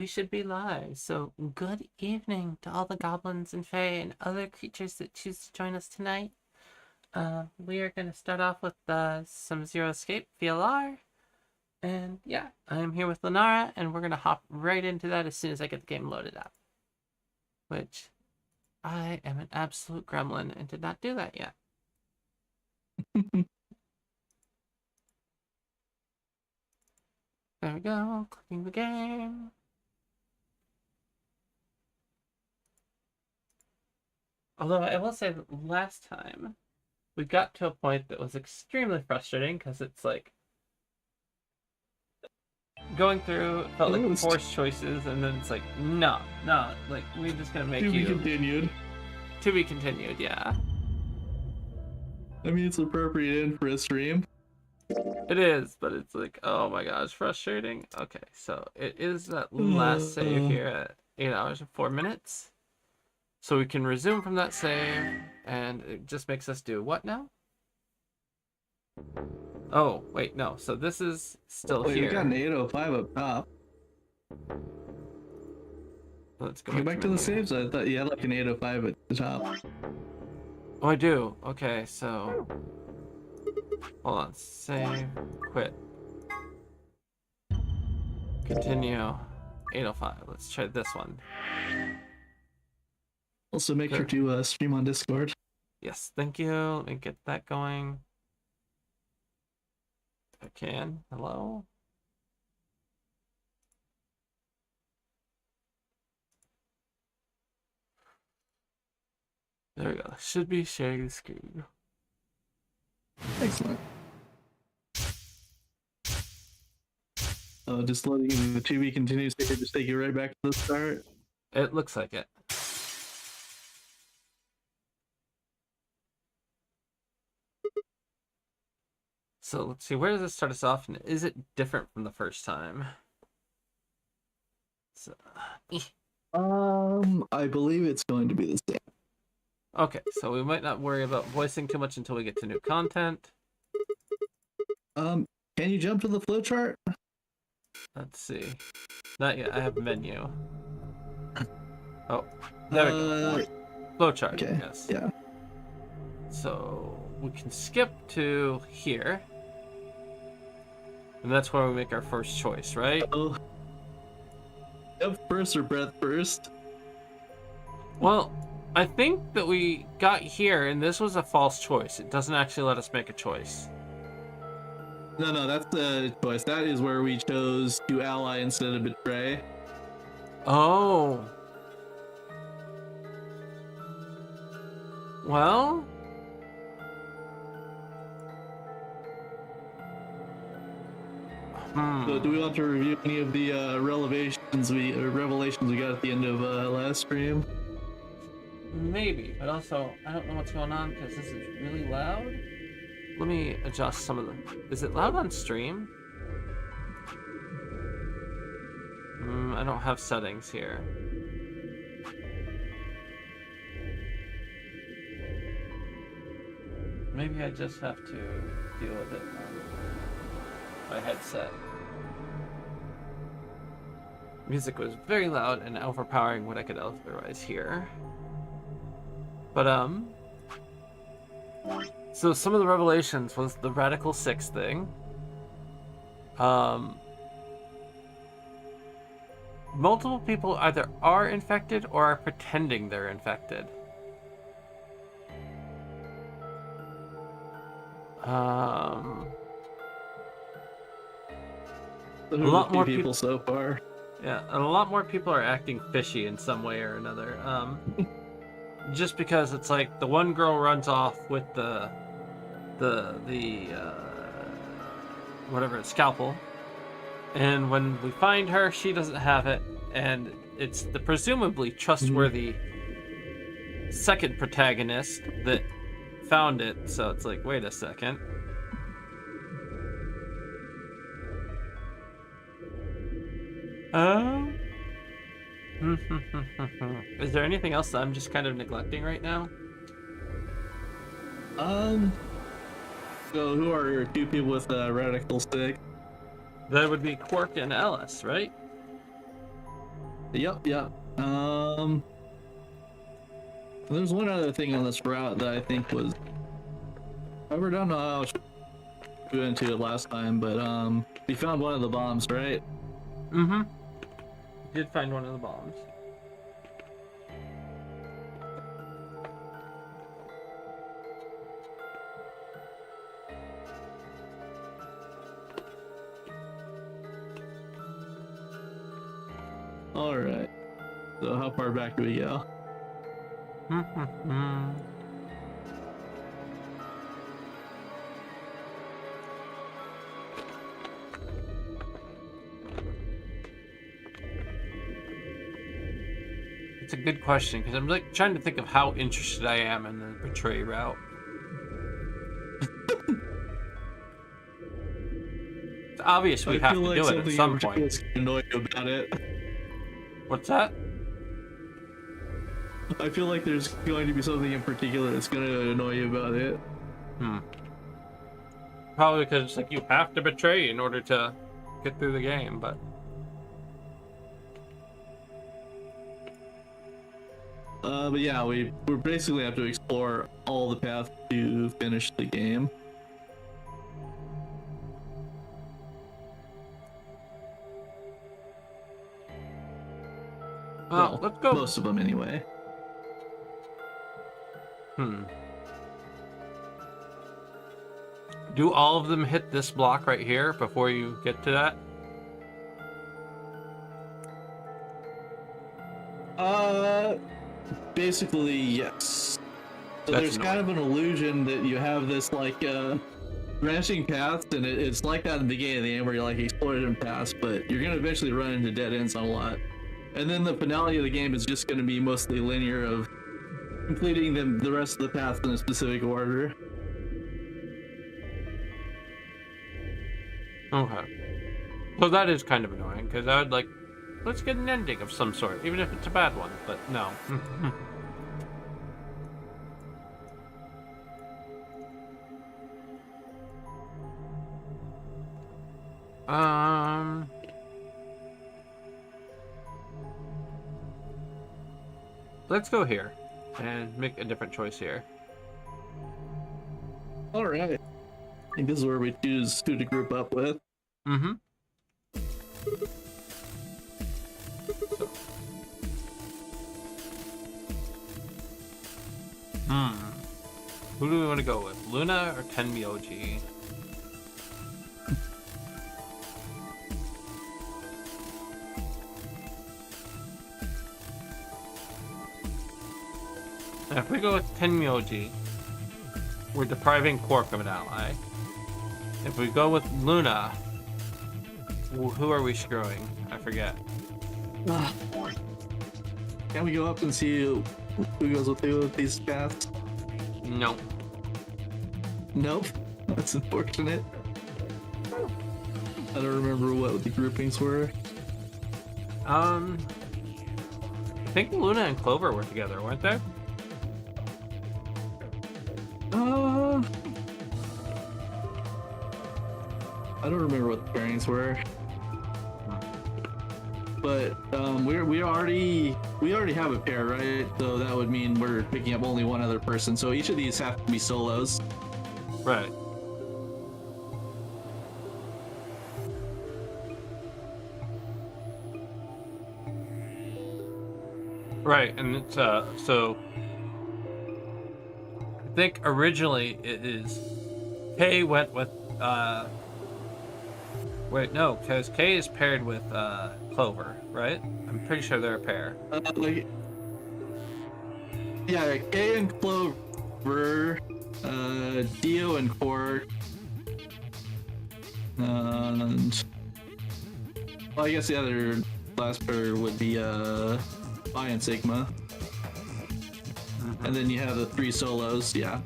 We should be live. So, good evening to all the goblins and fae and other creatures that choose to join us tonight. We are going to start off with some Zero Escape VLR. And yeah, I'm here with Lenara, and we're going to hop right into that as soon as I get the game loaded up. Which, I am an absolute gremlin and did not do that yet. There we go, clicking the game. Although I will say that last time, we got to a point that was extremely frustrating because it's like going through felt like forced choices, and then it's like no, like we're just gonna make to be continued. To be continued, yeah. I mean, it's appropriate in for a stream. It is, but it's like, oh my gosh, frustrating. Okay, so it is that last save here at 8 hours and 4 minutes. So we can resume from that save, and it just makes us do what now? Oh, wait, no. So this is still here. We got an 805 up top. Let's go back to the saves. I thought you had like an 805 at the top. Oh, I do. Okay, so hold on. Save. Quit. Continue. 805. Let's try this one. Also, make sure to stream on Discord. Yes, thank you. Let me get that going. If I can. Hello? There we go. Should be sharing the screen. Excellent. Just letting the 2B continue to just take you right back to the start. It looks like it. So let's see, where does this start us off, and is it different from the first time? So, I believe it's going to be the same. Okay, so we might not worry about voicing too much until we get to new content. Can you jump to the flowchart? Let's see. Not yet. I have menu. Oh, there we go. Flowchart. Okay. Yes. Yeah. So we can skip to here, and that's where we make our first choice, right? Oh. Depth first or breath first? Well, I think that we got here, and this was a false choice. It doesn't actually let us make a choice. No, that's the choice. That is where we chose to ally instead of betray. Oh. Well. So do we want to review any of the revelations we got at the end of last stream? Maybe, but also I don't know what's going on because this is really loud. Let me adjust some of them. Is it loud on stream? I don't have settings here. Maybe I just have to deal with it on my headset. Music was very loud and overpowering what I could otherwise hear. But so some of the revelations was the Radical 6 thing. Multiple people either are infected or are pretending they're infected. A lot more people so far. Yeah, and a lot more people are acting fishy in some way or another. Just because it's like the one girl runs off with the whatever it's scalpel, and when we find her, she doesn't have it, and it's the presumably trustworthy second protagonist that found it. So it's like, wait a second. Is there anything else that I'm just kind of neglecting right now? So who are your two people with Radical 6? That would be Quark and Ellis, right? Yep, yep. There's one other thing on this route that I think was. I don't know how much we went into it last time, but we found one of the bombs, right? Mm-hmm. Did find one of the bombs. All right. So how far back do we go? Mm-hmm. It's a good question because I'm like trying to think of how interested I am in the betray route. It's obvious we have to do it at some point. It's gonna annoy you about it. What's that? I feel like there's going to be something in particular that's going to annoy you about it. Probably because it's like you have to betray in order to get through the game, but. But yeah, we basically have to explore all the paths to finish the game. Well, let's go. Most of them, anyway. Do all of them hit this block right here before you get to that? Basically, yes. So That's there's kind of an illusion that you have this, like, branching paths, and it's like that in the beginning of the game where you're, like, exploring paths, but you're gonna eventually run into dead ends on a lot. And then the finale of the game is just gonna be mostly linear of completing the rest of the paths in a specific order. Okay. So that is kind of annoying, because I would like, let's get an ending of some sort, even if it's a bad one, but no. Let's go here and make a different choice here. All right. I think this is where we choose who to group up with. Mm-hmm. Who do we want to go with? Luna or Tenmyoji? If we go with Tenmyoji, we're depriving Quark of an ally. If we go with Luna, who are we screwing? I forget. Can we go up and see who goes with who with these paths? Nope. Nope. That's unfortunate. I don't remember what the groupings were. I think Luna and Clover were together, weren't they? I don't remember what the pairings were. But we already have a pair, right? So that would mean we're picking up only one other person. So each of these have to be solos. Right. Right, and it's so I think originally it is Kay went with wait, no, because Kay is paired with Clover, right? I'm pretty sure they're a pair. Yeah, Kay and Clover, Dio and Quark, and well, I guess the other last pair would be Phi and Sigma. And then you have the 3 solos, yeah.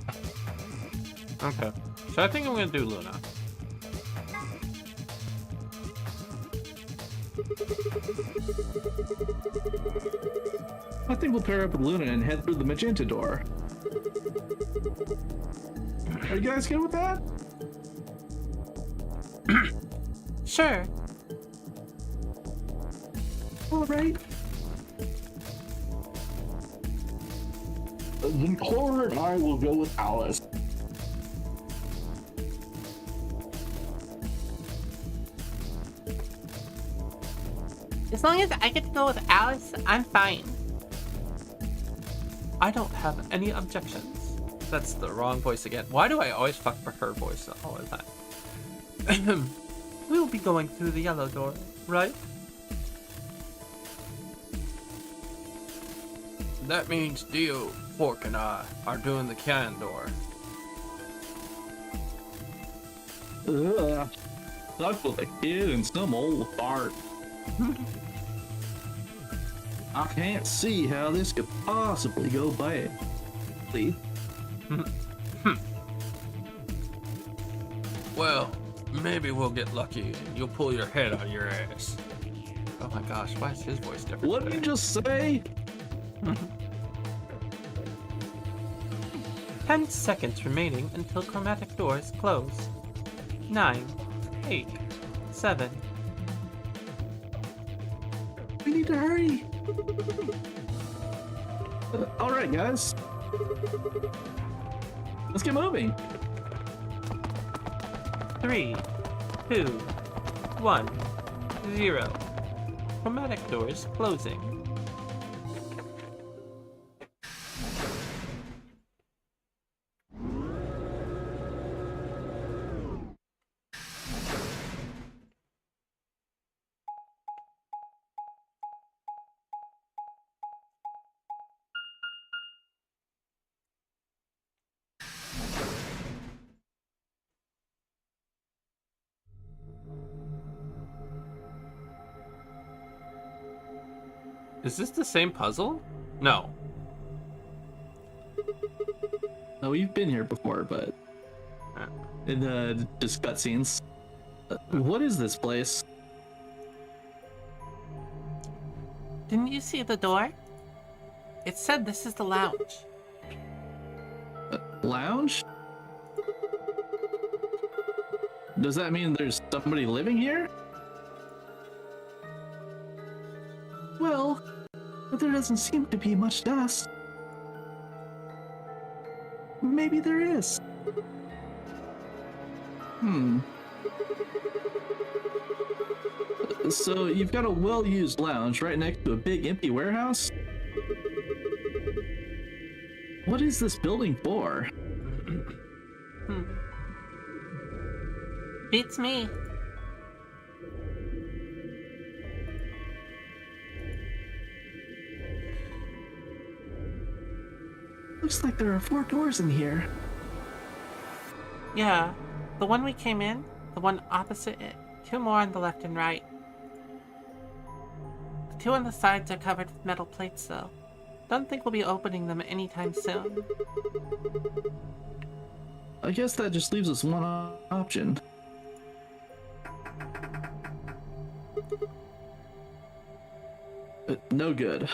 Okay. So I think I'm gonna do Luna. I think we'll pair up with Luna and head through the magenta door. Are you guys good with that? Sure. All right. Then Cora and I will go with Alice. As long as I get to go with Alice, I'm fine. I don't have any objections. That's the wrong voice again. Why do I always fuck for her voice all the time? We'll be going through the yellow door, right? That means Dio, Fork, and I are doing the can door. Ugh. Stuck with a kid and some old fart. I can't see how this could possibly go bad. See? Well, maybe we'll get lucky and you'll pull your head out of your ass. Oh my gosh, why is his voice different? What did you just say? 10 seconds remaining until chromatic doors close. 9, 8, 7. We need to hurry. Alright, guys. Let's get moving. 3, 2, 1, 0. Chromatic doors closing. Is this the same puzzle? No. No, we've been here before, but in just cutscenes. What is this place? Didn't you see the door? It said this is the lounge. Lounge? Does that mean there's somebody living here? Well, there doesn't seem to be much dust. Maybe there is. So you've got a well-used lounge right next to a big empty warehouse? What is this building for? Beats me. Looks like there are 4 doors in here. Yeah, the one we came in, the one opposite it, 2 more on the left and right. The 2 on the sides are covered with metal plates though. Don't think we'll be opening them anytime soon. I guess that just leaves us one option. No good.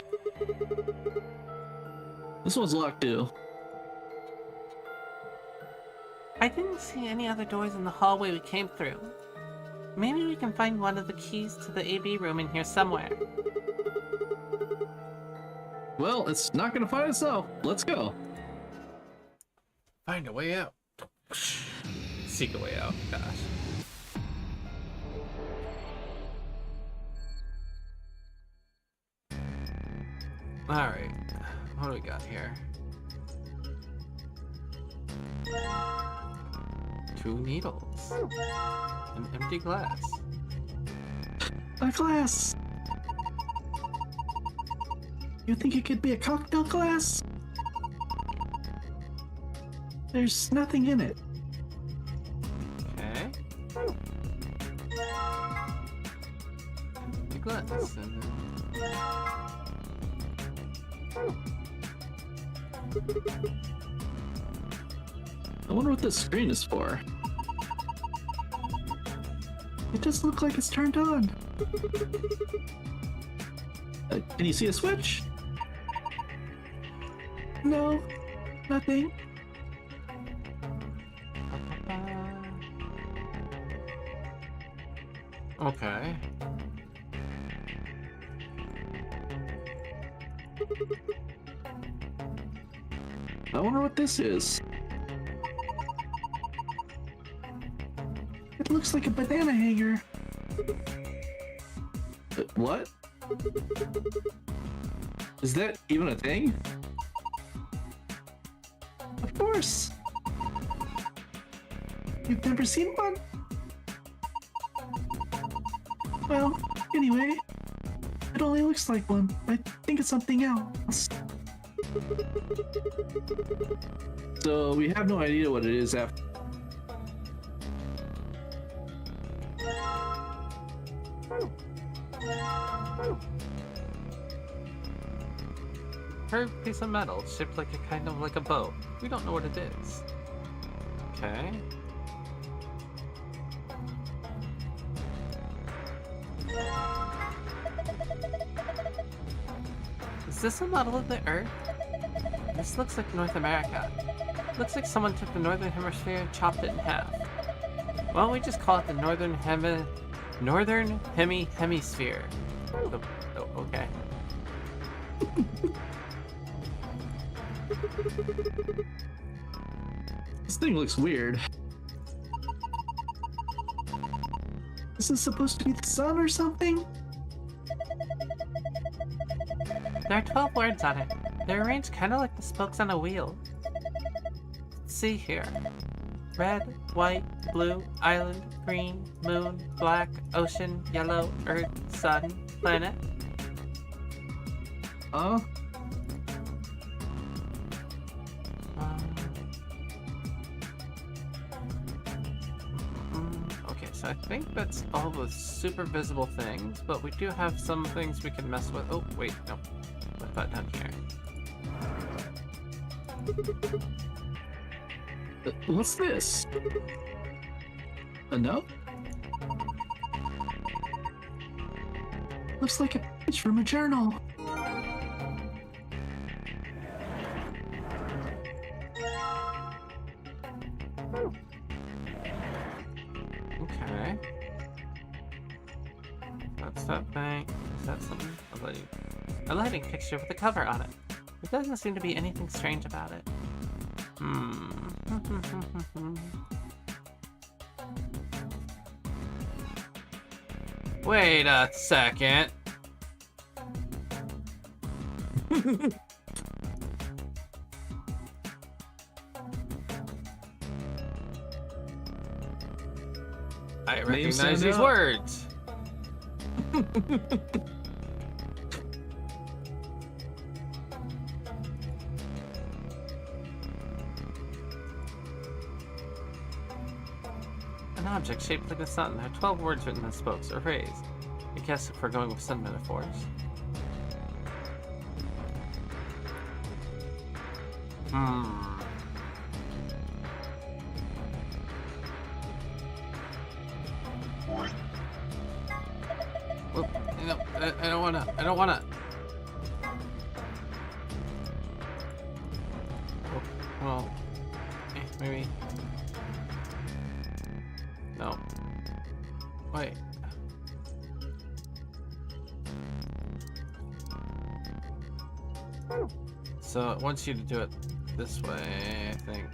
This one's locked too. I didn't see any other doors in the hallway we came through. Maybe we can find one of the keys to the AB room in here somewhere. Well, it's not gonna find us so. Let's go. Find a way out. Seek a way out, gosh. Alright, what do we got here? 2 needles. An empty glass. A glass! You think it could be a cocktail glass? There's nothing in it. Okay. Empty glass. And then... I wonder what this screen is for. It doesn't look like it's turned on. Can you see a switch? No, nothing. Okay. I wonder what this is. It looks like a banana hanger. What? Is that even a thing? Of course. You've never seen one? Well, anyway, it only looks like one. I think it's something else. So we have no idea what it is after. Curved piece of metal shaped like a kind of like a bow. We don't know what it is. Okay. Is this a model of the Earth? This looks like North America. Looks like someone took the northern hemisphere and chopped it in half. Why don't we just call it the Northern Hemisphere? Oh, okay. This thing looks weird. Is this supposed to be the sun or something? There are 12 words on it. They're arranged kind of like the spokes on a wheel. Let's see here. Red, white, blue, island, green, moon, black, ocean, yellow, earth, sun, planet. Okay, so I think that's all the super visible things, but we do have some things we can mess with. Oh, wait, no. Put that down here. What's this? A note? Looks like a page from a journal. Okay. That's that thing. Is that something? A lighting fixture with a cover on it. There doesn't seem to be anything strange about it. Wait a second. I recognize these words. An object shaped like the sun. There are 12 words written in spokes or rays. I guess if we're going with sun metaphors. Well, no, I don't wanna. Oh, well, maybe. No. Wait. So it wants you to do it this way, I think.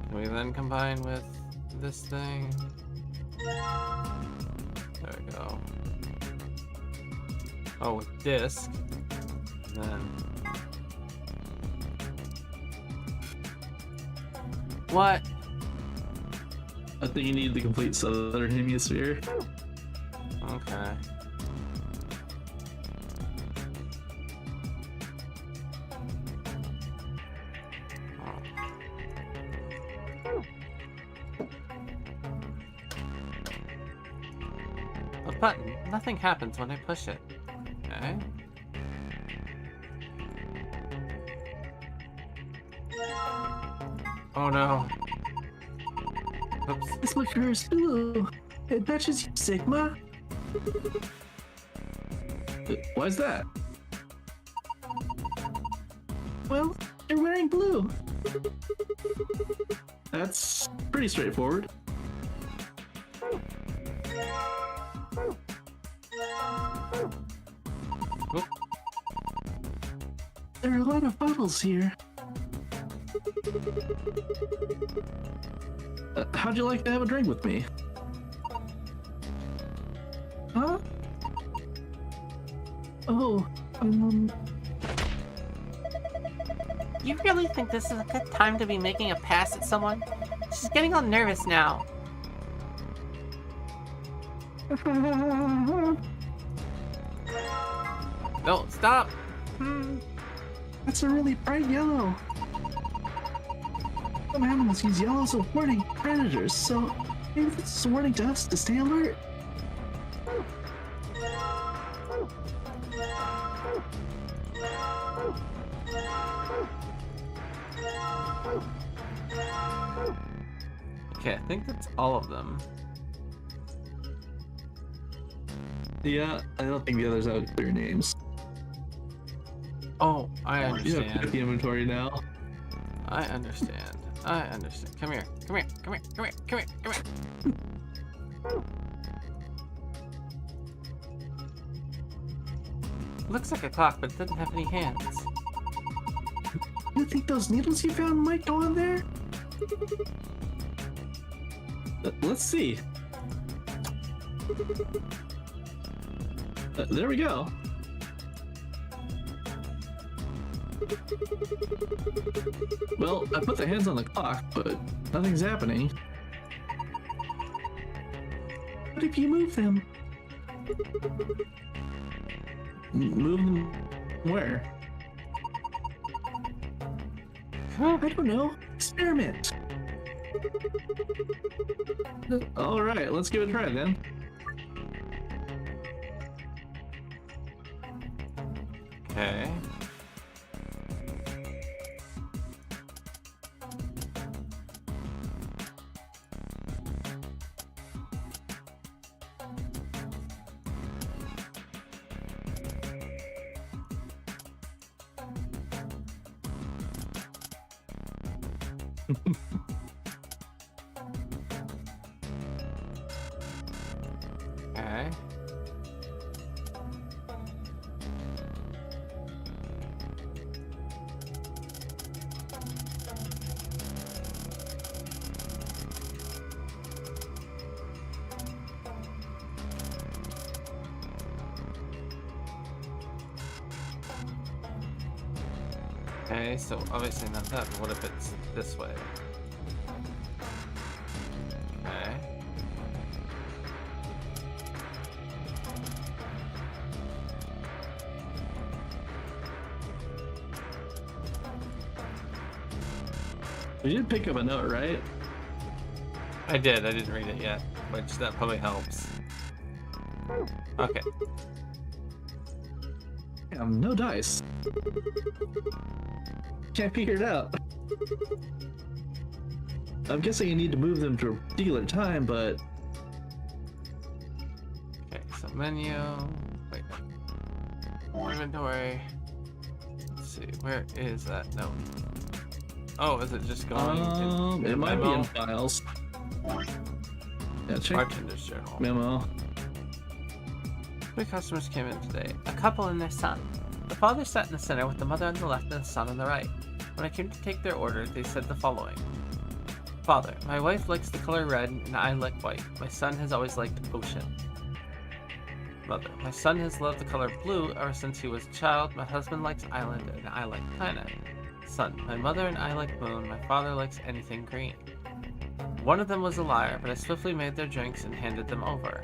Can we then combine with this thing? There we go. Oh, with disc. And then. What? I think you need the complete southern hemisphere. Okay. A button. Nothing happens when I push it. Okay. Oh no. Oops. This marker is blue. It matches you, Sigma. Why's that? Well, you're wearing blue. That's pretty straightforward. Oop. There are a lot of bottles here. How'd you like to have a drink with me? Huh? Oh, You really think this is a good time to be making a pass at someone? She's getting all nervous now. No, stop! That's a really bright yellow. Some animals use yellow as a warning to predators, so maybe this is a warning to us to stay alert. Okay, I think that's all of them. Yeah, I don't think the others have clear names. Oh, I You have understand. the inventory now. I understand. I understand. Come here. Come here. Come here. Come here. Come here. Come here. Looks like a clock, but it doesn't have any hands. You think those needles you found might go on there? Let's see. There we go. Well, I put the hands on the clock, but nothing's happening. What if you move them? Move them where? I don't know. Experiment. All right, let's give it a try then. Okay. Okay. Okay, so obviously not that, but what if it's this way? Okay. You did pick up a note, right? I did, I didn't read it yet, which that probably helps. Okay. Damn, no dice. Can't figure it out. I'm guessing you need to move them to a particular time, but Okay, so menu. Wait. Inventory. Let's see, where is that note? Oh, is it just going in it might be memo? in files. Yeah, check Bartender's journal. memo. 3 customers came in today. A couple and their son. The father sat in the center with the mother on the left and the son on the right. When I came to take their order, they said the following. Father, my wife likes the color red and I like white. My son has always liked ocean. Mother, my son has loved the color blue ever since he was a child. My husband likes island and I like planet. Son, my mother and I like moon. My father likes anything green. One of them was a liar, but I swiftly made their drinks and handed them over.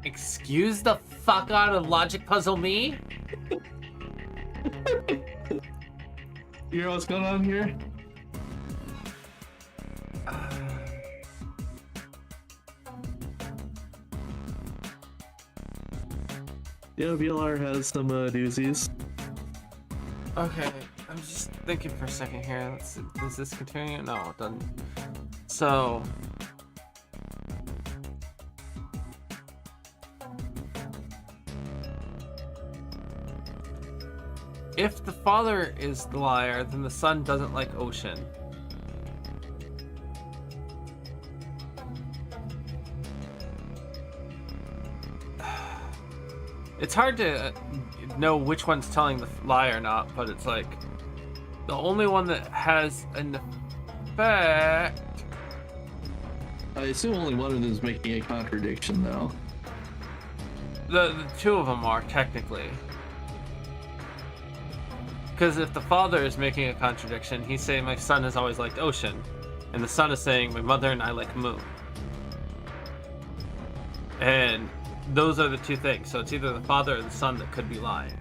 Excuse the fuck out of logic puzzle me? You know what's going on here? Yeah, VLR has some doozies. Okay, I'm just thinking for a second here. Let's see, does this continue? No, it doesn't. So... if the father is the liar, then the son doesn't like ocean. It's hard to know which one's telling the lie or not, but it's like the only one that has an effect. I assume only one of them is making a contradiction, though. The two of them are technically. Because if the father is making a contradiction, he's saying my son has always liked ocean, and the son is saying my mother and I like moon. And those are the two things. So it's either the father or the son that could be lying.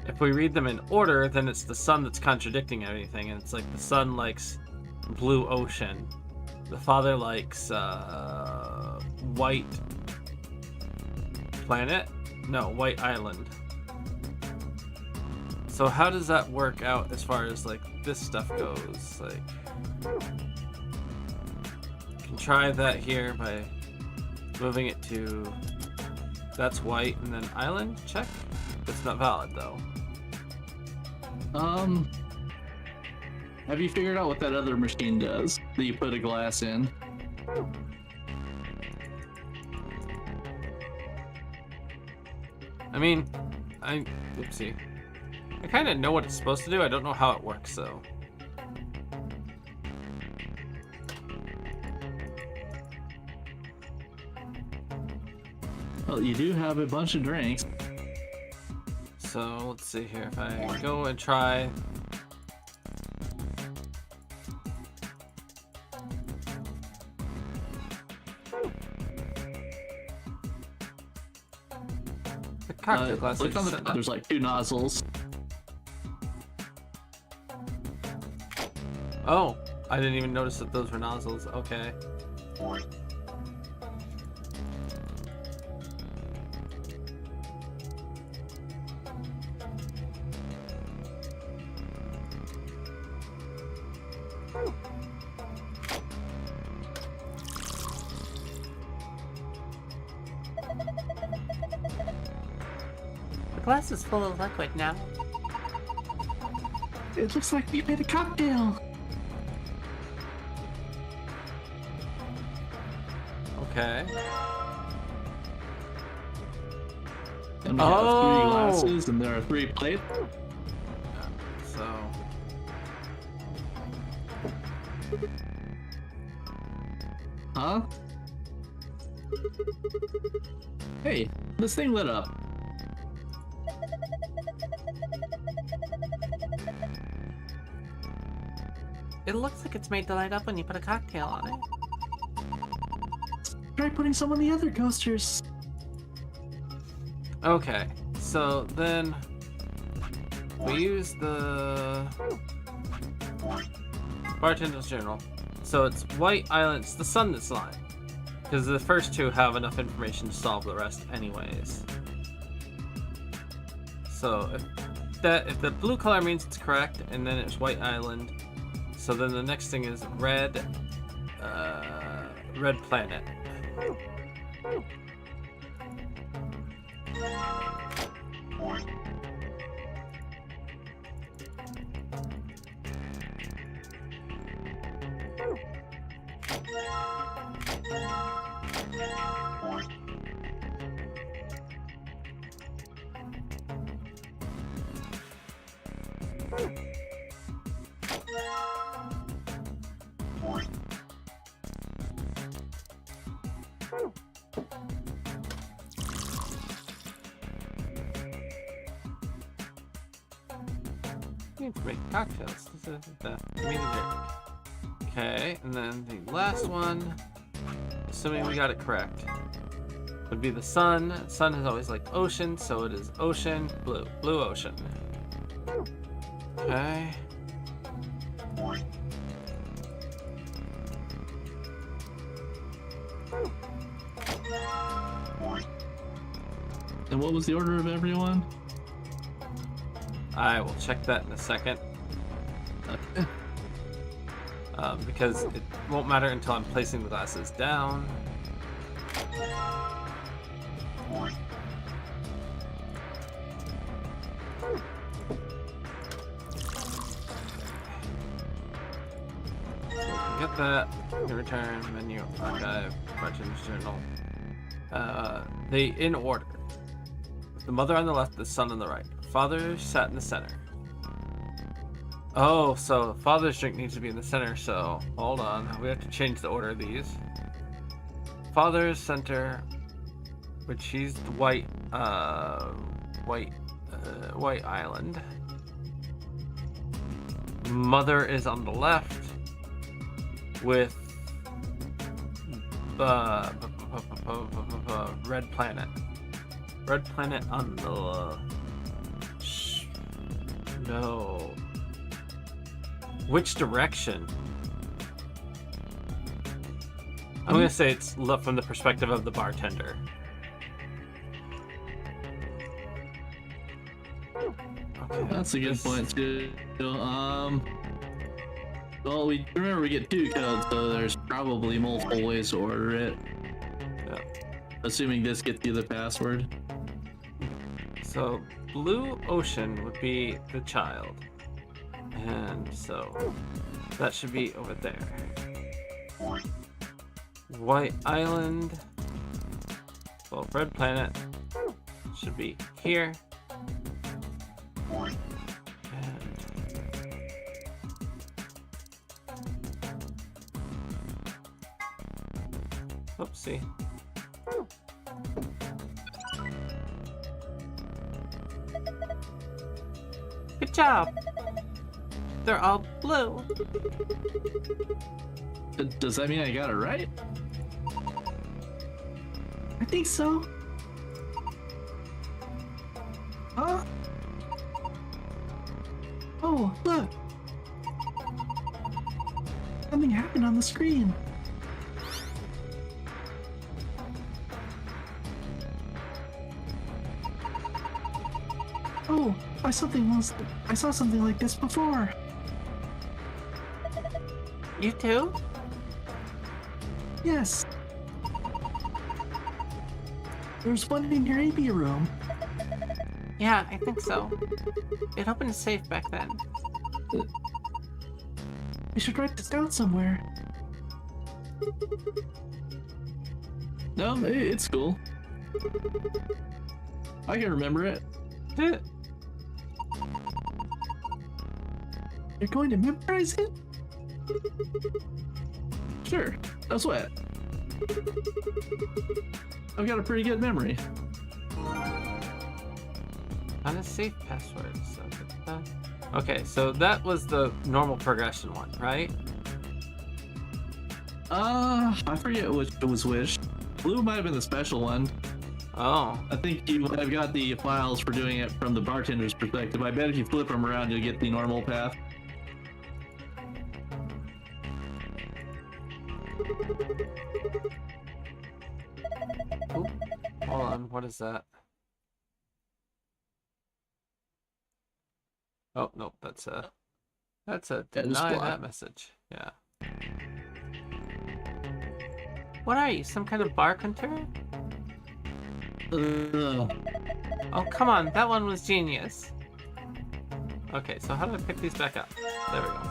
If we read them in order, then it's the son that's contradicting everything, and it's like the son likes blue ocean, the father likes white planet, no, white island. So how does that work out as far as like this stuff goes? Like, you can try that here by moving it to, that's white, and then island, check. It's not valid though. Have you figured out what that other machine does that you put a glass in? I mean, oopsie. I kind of know what it's supposed to do. I don't know how it works, so. Well, you do have a bunch of drinks. So let's see here. If I go and try. The cocktail glass. Look on the, there's like 2 nozzles. Oh, I didn't even notice that those were nozzles. Okay. The glass is full of liquid now. It looks like we made a cocktail. Okay. And we have 3 glasses, and there are 3 plates. So. Huh? Hey, this thing lit up. It looks like it's made to light up when you put a cocktail on it. Try putting some on the other coasters. Okay, so then we use the bartender's journal. So it's white island. It's the sun that's lying, because the first 2 have enough information to solve the rest, anyways. So if the blue color means it's correct, and then it's white island. So then the next thing is red planet. You need to make cocktails. Okay, and then the last one, assuming we got it correct, would be the sun. Sun has always liked ocean, so it is ocean, blue ocean. Okay. And what was the order of everyone? I will check that in a second. Okay. Because it won't matter until I'm placing the glasses down. that. You return menu, archive, bartender's journal. They in order. The mother on the left, the son on the right. Father sat in the center. Oh, so father's drink needs to be in the center, so hold on. We have to change the order of these. Father's center, which he's the white island. Mother is on the left with red planet. Red planet on the no. Which direction? I'm gonna say it's from the perspective of the bartender. Okay, That's a good point too. Well, we get 2 codes, so there's probably multiple ways to order it. Yeah. Assuming this gets you the password. So blue ocean would be the child, and so that should be over there. White island. Well, red planet should be here. And oopsie. Good job. They're all blue. Does that mean I got it right? I think so. Huh? Oh, look. Something happened on the screen. Oh, I saw something like this before. You too? Yes. There's one in your AB room. Yeah, I think so. It opened a safe back then. We should write this down somewhere. No, it's cool. I can remember it. You're going to memorize it? Sure, no sweat. I've got a pretty good memory. On a safe password. So okay, so that was the normal progression one, right? I forget which was which. Blue might have been the special one. Oh. I think you might have got the files for doing it from the bartender's perspective. I bet if you flip them around, you'll get the normal path. Oh, hold on, what is that? Oh, nope, that's a deny that message. Yeah. What are you, some kind of bar hunter? Oh, come on, that one was genius. Okay, so how do I pick these back up? There we go.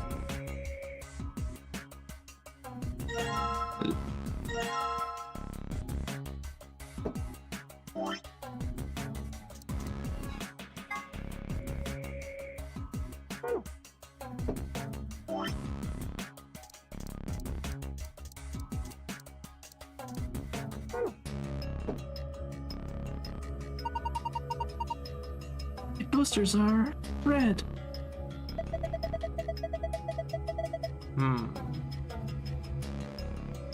The posters are red.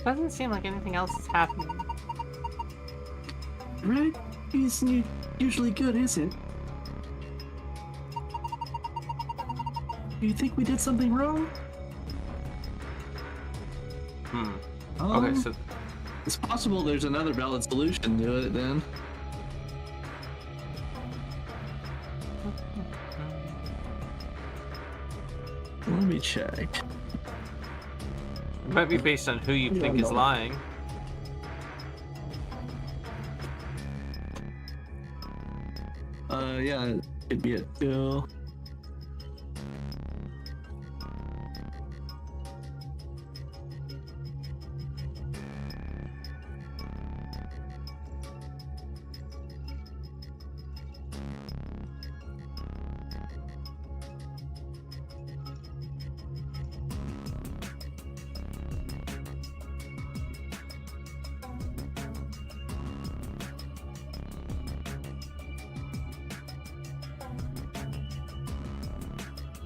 Doesn't seem like anything else is happening. Red isn't usually good, is it? Do you think we did something wrong? Okay, so it's possible there's another valid solution to it then. Let me check. it might be based on who you think is lying. Yeah, it could be it too.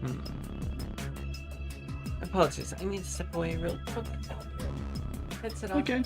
Hmm. Apologies, I need to step away real quick. Headset on. Okay.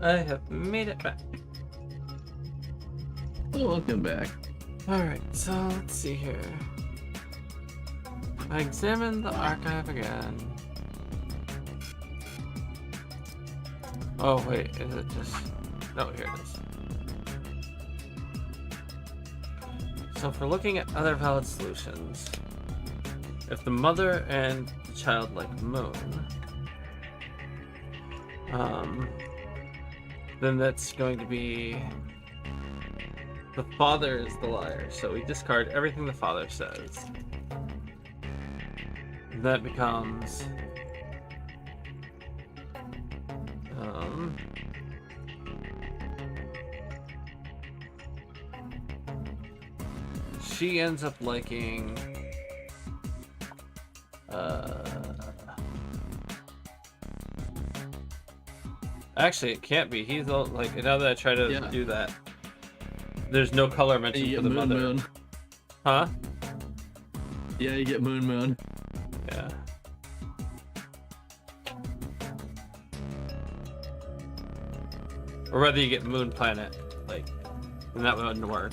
I have made it back. Welcome back. Alright, so let's see here. I examined the archive again. Oh wait, is it just... No, here it is. So if we're looking at other valid solutions, if the mother and the child like Moon, then that's going to be the father is the liar. So we discard everything the father says. That becomes she ends up liking actually it can't be. He's all like, now that I try to do that, there's no color mentioned for the mother. Moon. Huh? Yeah, you get Moon. Yeah. Or whether you get Moon Planet, like, and that wouldn't work.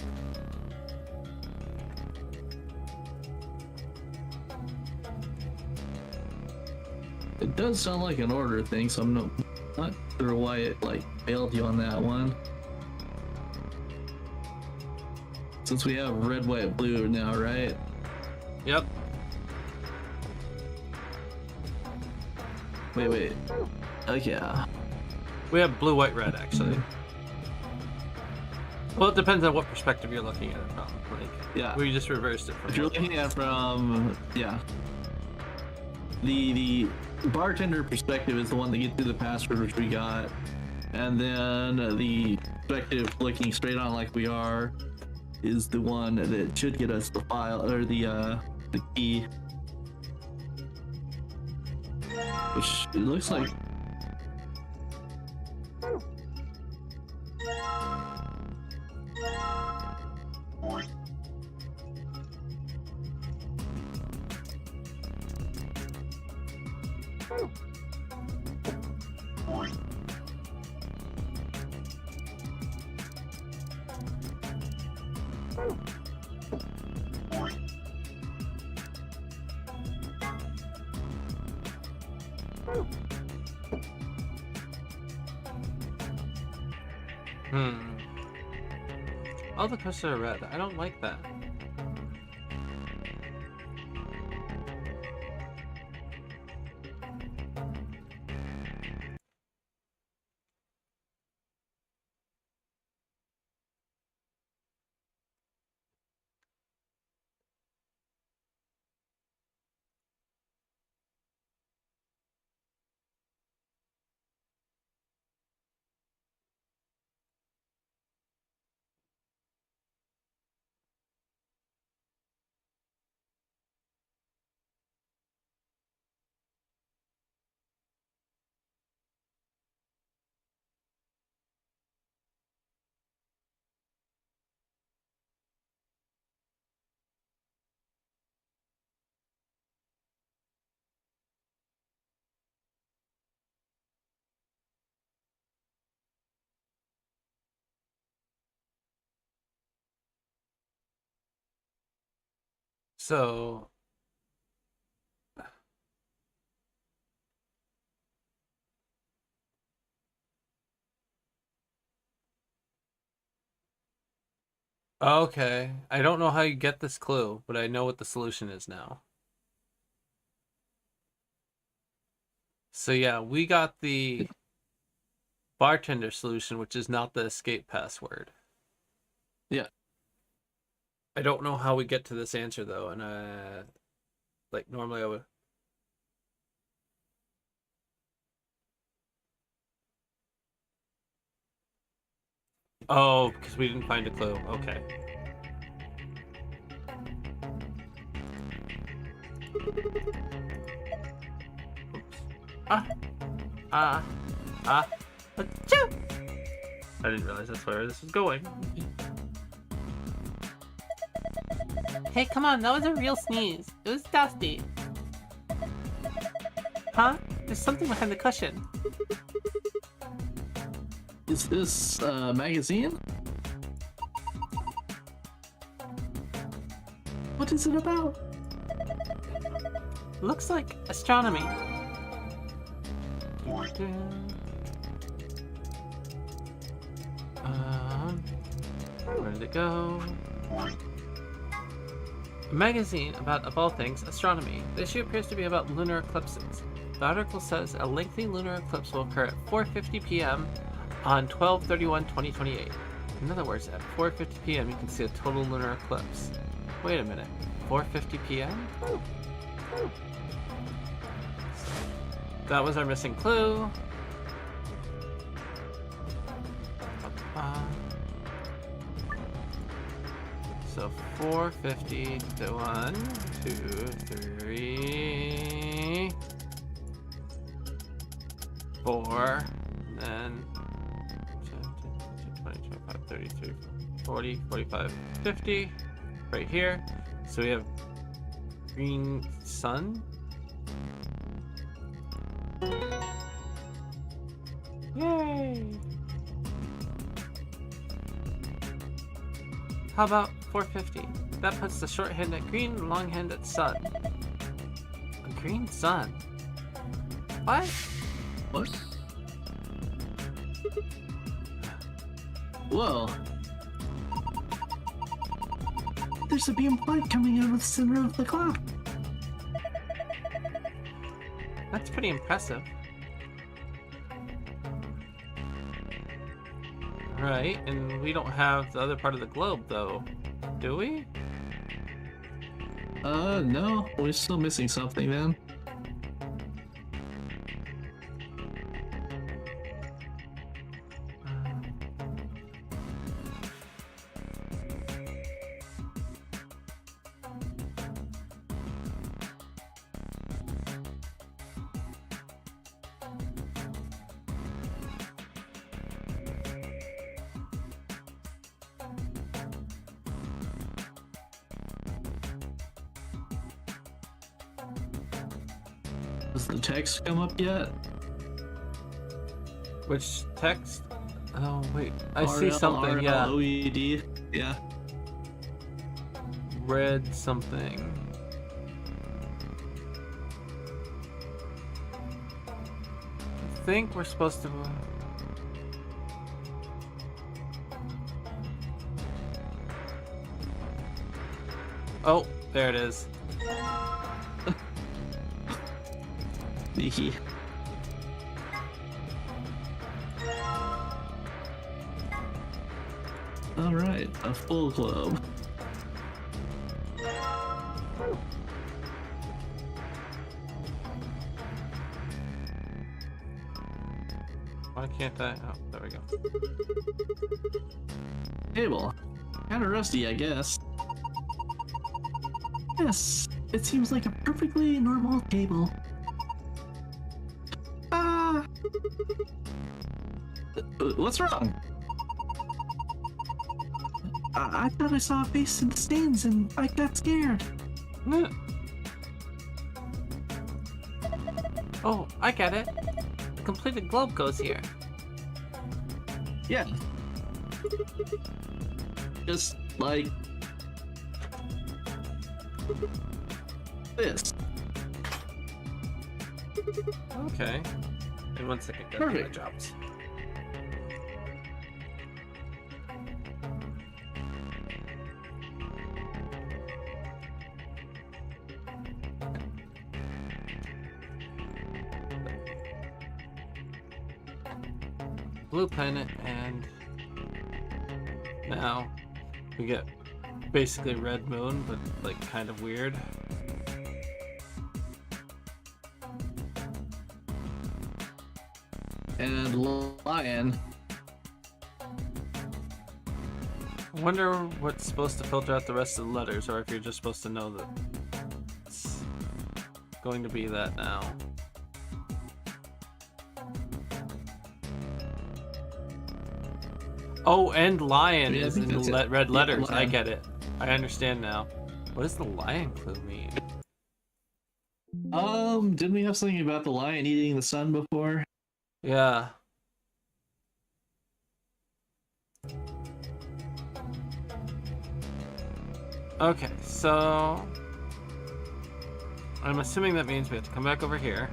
It does sound like an order thing, so I'm not sure why it like failed you on that one. Since we have red, white, blue now, right? Yep. Wait. Okay. We have blue, white, red, actually. Well, it depends on what perspective you're looking at it from. Like, Yeah. we just reversed it from. If you're looking at it from, the bartender perspective is the one that gets you the password, which we got, and then the perspective looking straight on like we are is the one that should get us the file or the key, which it looks like. All the crystals are red. I don't like that. So okay, I don't know how you get this clue, but I know what the solution is now. So yeah, we got the bartender solution, which is not the escape password. Yeah. I don't know how we get to this answer though, and like normally I would. Oh, because we didn't find a clue. Okay. Oops. Ah. Achoo! I didn't realize that's where this was going. Hey, come on, that was a real sneeze. It was dusty. Huh? There's something behind the cushion. Is this a magazine? What is it about? Looks like astronomy. Where did it go? A magazine about, of all things, astronomy. The issue appears to be about lunar eclipses. The article says a lengthy lunar eclipse will occur at 4:50 p.m. on 12/31/2028. In other words, at 4:50 p.m. you can see a total lunar eclipse. Wait a minute, 4:50 p.m.? That was our missing clue. So 4:50 to 1, 2, 3, 4, and then 20, 25, 33, 40, 45, 50, right here. So we have green sun. Yay! How about 450? That puts the short hand at green, the long hand at sun. A green sun? What? What? Whoa. There's a beam of light coming out of the center of the clock. That's pretty impressive. Right, and we don't have the other part of the globe, though. Do we? No. We're still missing something then. Has the text come up yet? Which text? Oh, wait. I see something, yeah. RLOED. Yeah. Read something. I think we're supposed to... Oh, there it is. Sneaky. Alright, a full globe. Why can't I? Oh, there we go. Table. Kinda rusty, I guess. Yes, it seems like a perfectly normal table. What's wrong? I thought I saw a face in the stands and I got scared. Yeah. Oh, I get it. The completed globe goes here. Yeah. Just like This. Okay. In 1 second, got my Perfect. jobs. Blue planet, and now we get basically red moon, but like kind of weird. And lion. I wonder what's supposed to filter out the rest of the letters, or if you're just supposed to know that it's going to be that now. Oh, and lion Yeah, I is think in that's it. red Yeah, letters. I lion. get it. I understand now. What does the lion clue mean? Didn't we have something about the lion eating the sun before? Yeah. Okay, so I'm assuming that means we have to come back over here,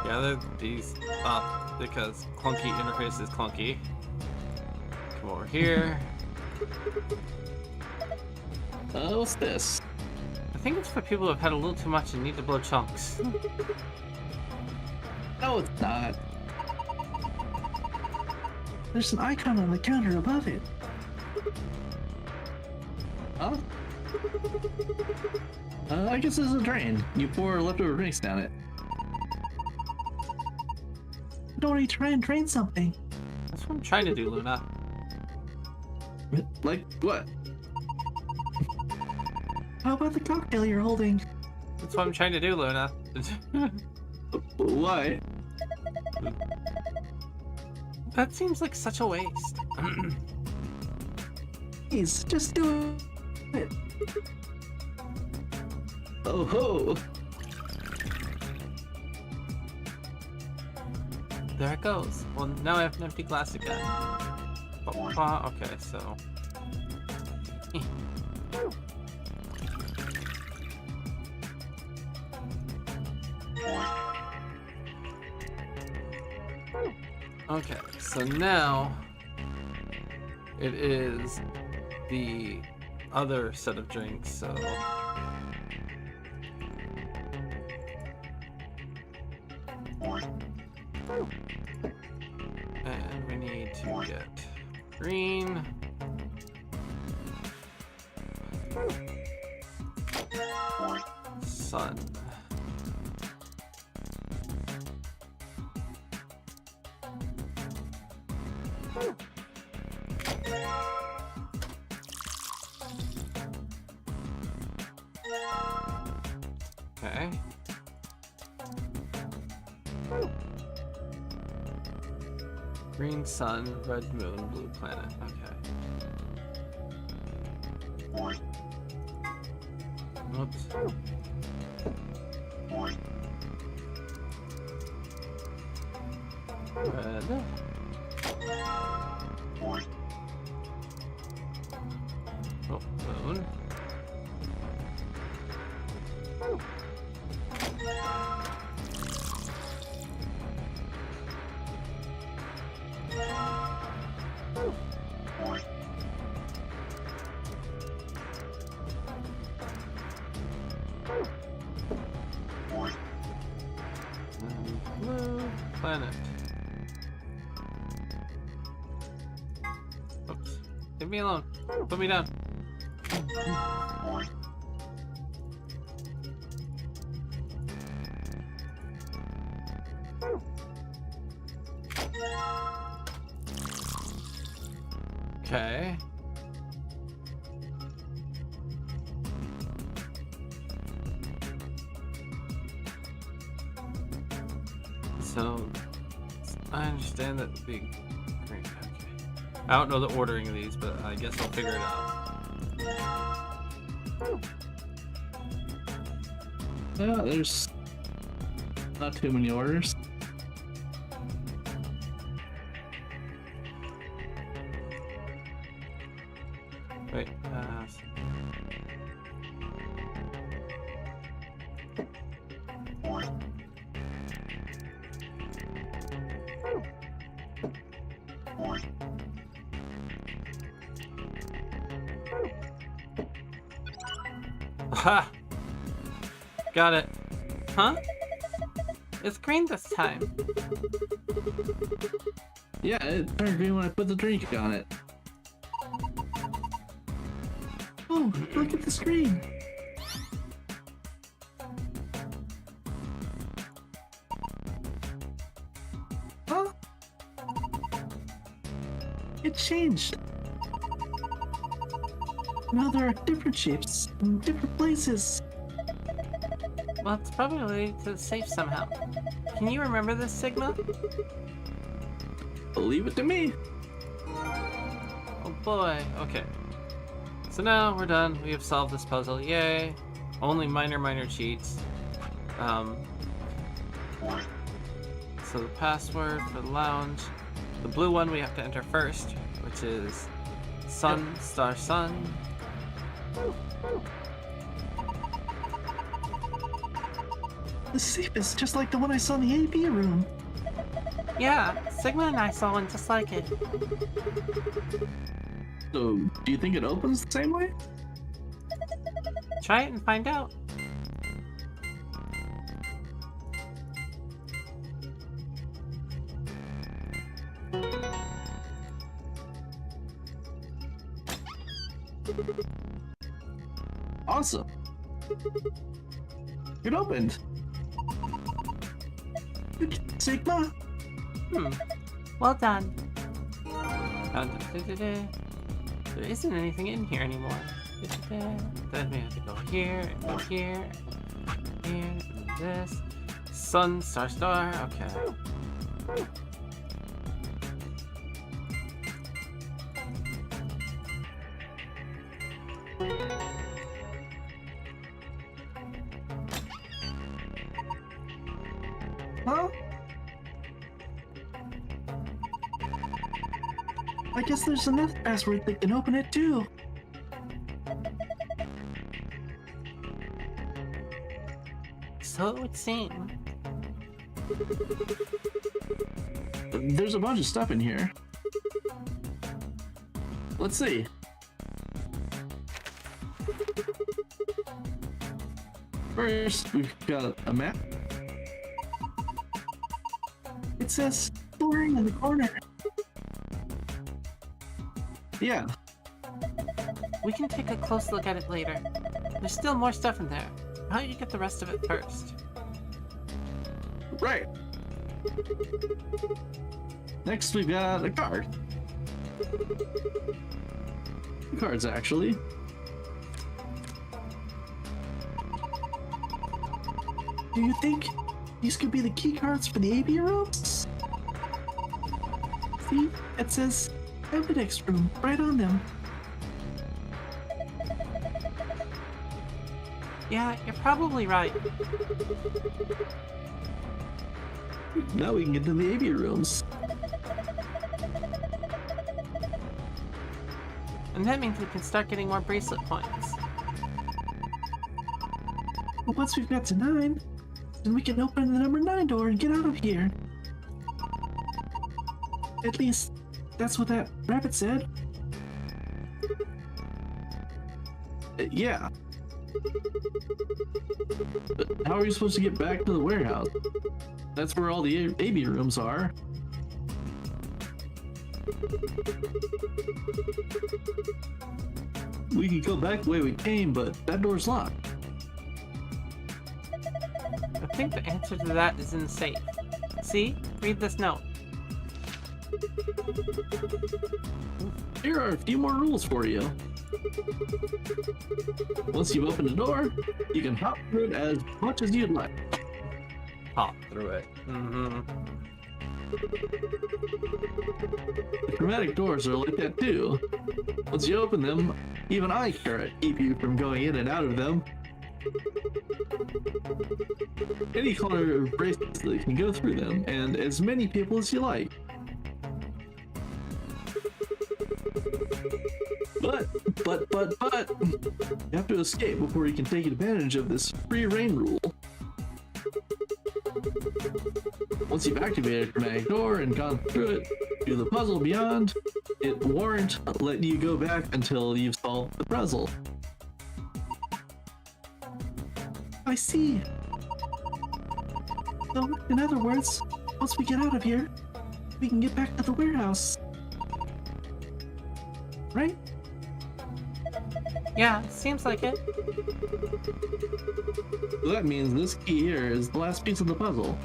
gather these up because clunky interface is clunky. Come over here. What's this? I think it's for people who have had a little too much and need to blow chunks. No, it's not. There's an icon on the counter above it. Huh? I guess this is a drain. You pour leftover drinks down it. Don't already try and drain something. That's what I'm trying to do, Luna. Like what? How about the cocktail you're holding? That's what I'm trying to do, Luna. Why? That seems like such a waste. Please, just do it. Oh ho! There it goes. Well, now I have an empty glass again. Okay, so. Okay, so now it is the other set of drinks, so. And we need to get green. Sun. Okay. Green sun, red moon, blue planet. Okay. Oops. Red. Oh, moon. And blue planet. Oops. Leave me alone. Put me down. Okay. So, I understand that the green. Okay. I don't know the ordering of these, but I guess I'll figure it out. Yeah, there's not too many orders. Wait. Ha! Got it. Huh? It's green this time. Yeah, it turned green when I put the drink on it. Oh, look at the screen. Huh? It changed. Now there are different shapes in different places. Well, it's probably to the safe somehow. Can you remember this, Sigma? Leave it to me. Oh boy, okay. So now we're done. We have solved this puzzle. Yay. Only minor cheats. So the password for the lounge. The blue one we have to enter first, which is sun star sun. The safe is just like the one I saw in the AB room. Yeah, Sigma and I saw one just like it. So, do you think it opens the same way? Try it and find out. Awesome. It opened. Sigma? Well done. There isn't anything in here anymore. Then we have to go here, and go here, and this. Sun, star, okay. Huh? I guess there's another password that can open it too. So it would seem. There's a bunch of stuff in here. Let's see. First, we've got a map. It says flooring in the corner. Yeah, We can take a close look at it later. There's still more stuff in there. How about you get the rest of it first? right. Next, we've got a card. Cards, actually. Do you think these could be the key cards for the AB rooms? See, it says evidence room right on them. Yeah, you're probably right. Now we can get to the AB rooms. And that means we can start getting more bracelet points. Well, once we've got to 9, then we can open the number 9 door and get out of here. At least, that's what that rabbit said. Yeah. But how are you supposed to get back to the warehouse? That's where all the AB rooms are. We could go back the way we came, but that door's locked. I think the answer to that is in the safe. See? Read this note. Here are a few more rules for you. Once you've opened the door, you can hop through it as much as you'd like. Hop through it. Mm-hmm. The chromatic doors are like that too. Once you open them, even I can't keep you from going in and out of them. Any color of bracelet can go through them, and as many people as you like. But, you have to escape before you can take advantage of this free reign rule. Once you've activated a chromatic door and gone through it, do the puzzle beyond, it won't let you go back until you've solved the puzzle. see. So, in other words, once we get out of here, we can get back to the warehouse. Right? Yeah, seems like it. So that means this key here is the last piece of the puzzle.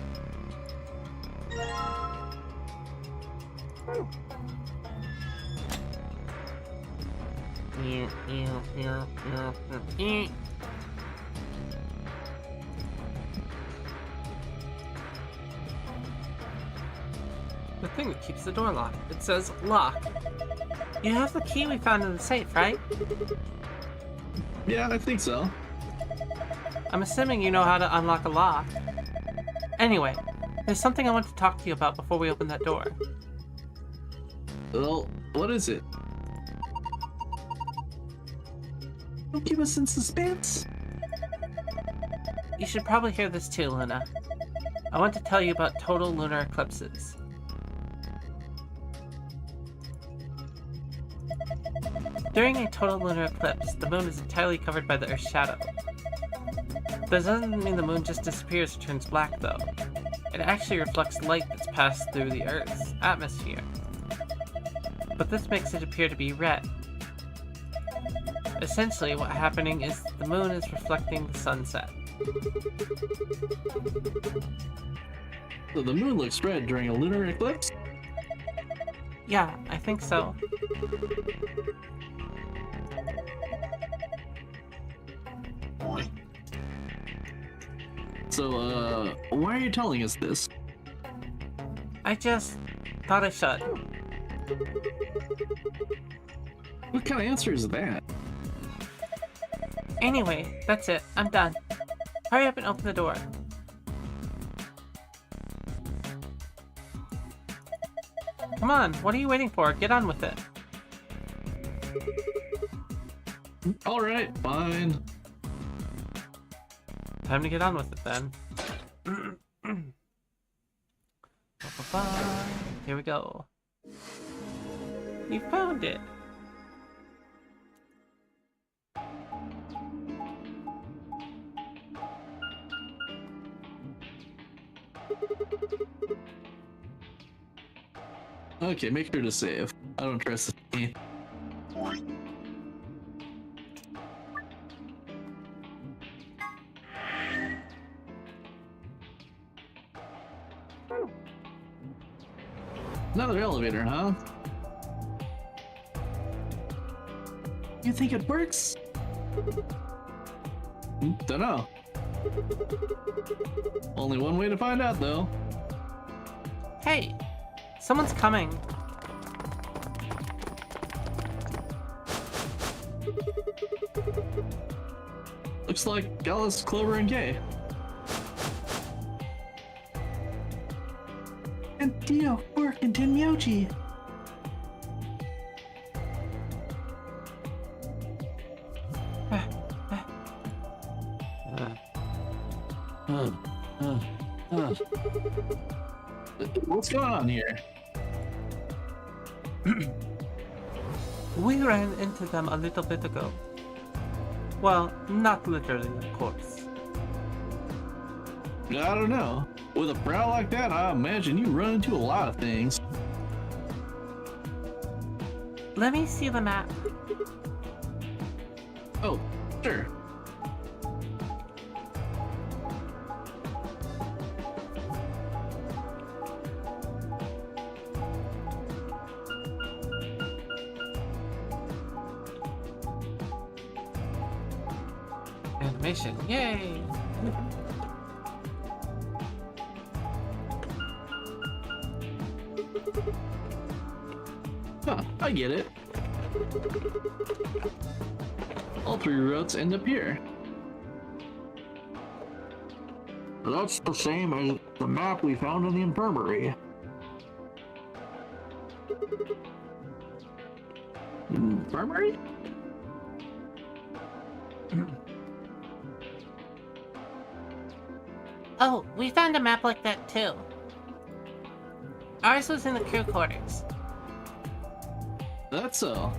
The thing that keeps the door locked. It says lock. You have the key we found in the safe, right? Yeah, I think so. I'm assuming you know how to unlock a lock. Anyway, there's something I want to talk to you about before we open that door. Well, what is it? Don't keep us in suspense. You should probably hear this too, Luna. I want to tell you about total lunar eclipses. During a total lunar eclipse, the moon is entirely covered by the Earth's shadow. This doesn't mean the moon just disappears or turns black, though. It actually reflects light that's passed through the Earth's atmosphere. But this makes it appear to be red. Essentially, what's happening is the moon is reflecting the sunset. So the moon looks red during a lunar eclipse? Yeah, I think so. So, why are you telling us this? I just thought I should. What kind of answer is that? Anyway, that's it. I'm done. Hurry up and open the door. Come on, what are you waiting for? Get on with it. Alright, fine. Time to get on with it then. Ba-ba-ba. Here we go. You found it. Okay, make sure to save. I don't trust this key. Another elevator, huh? You think it works? Dunno. Only one way to find out, though. Hey, someone's coming. Looks like Gallus, Clover, and Kay. And Dio, Orc, and Tenmyoji. What's going on here? We ran into them a little bit ago. Well, not literally, of course. I don't know. With a brow like that, I imagine you run into a lot of things. Let me see the map. Oh, sure. Animation, yay! Huh, I get it. All three routes end up here. That's the same as the map we found in the infirmary. Infirmary? Oh, we found a map like that too. Ours was in the crew quarters. That's so.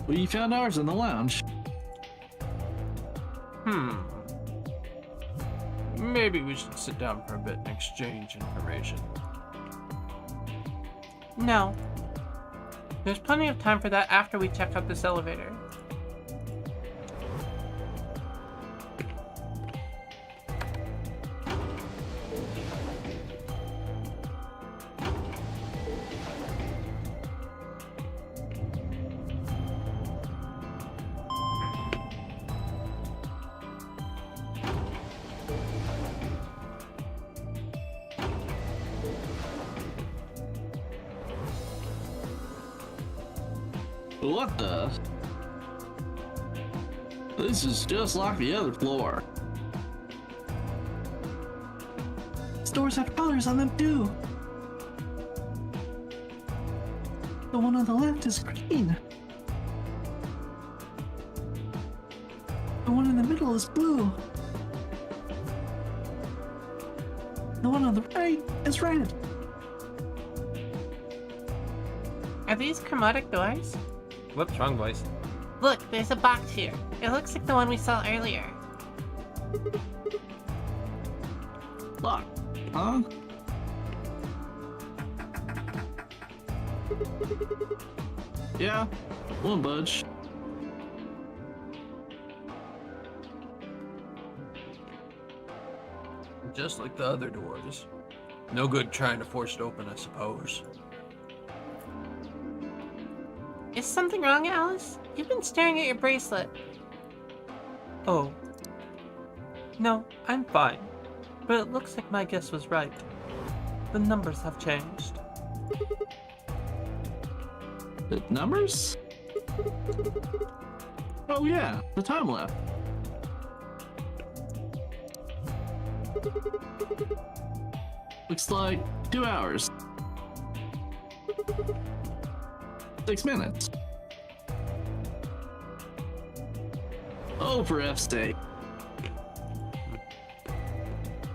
We found ours in the lounge. Maybe we should sit down for a bit and exchange information. No. There's plenty of time for that after we check out this elevator. What the? This is just like the other floor. Stores have colors on them too. The one on the left is green. The one in the middle is blue. The one on the right is red. Are these chromatic doors? What's wrong, boys? Look, there's a box here. It looks like the one we saw earlier. Lock. Huh? Yeah, won't budge. Just like the other doors. No good trying to force it open, I suppose. Is something wrong, Alice? You've been staring at your bracelet. Oh. No, I'm fine. But it looks like my guess was right. The numbers have changed. The numbers? Oh yeah, the time left. Looks like 2 hours. 6 minutes. Oh, for F's sake.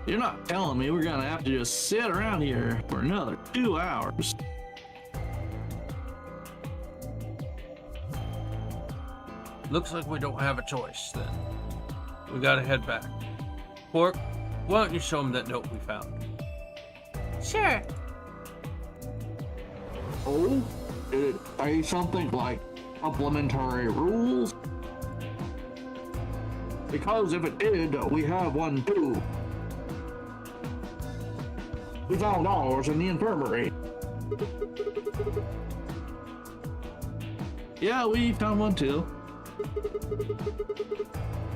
You're not telling me we're gonna have to just sit around here for another 2 hours. Looks like we don't have a choice, then. We gotta head back. Pork, why don't you show him that note we found? Sure. Oh? Did it say something like supplementary rules? Because if it did, we have one too. We found ours in the infirmary. Yeah, we found one too.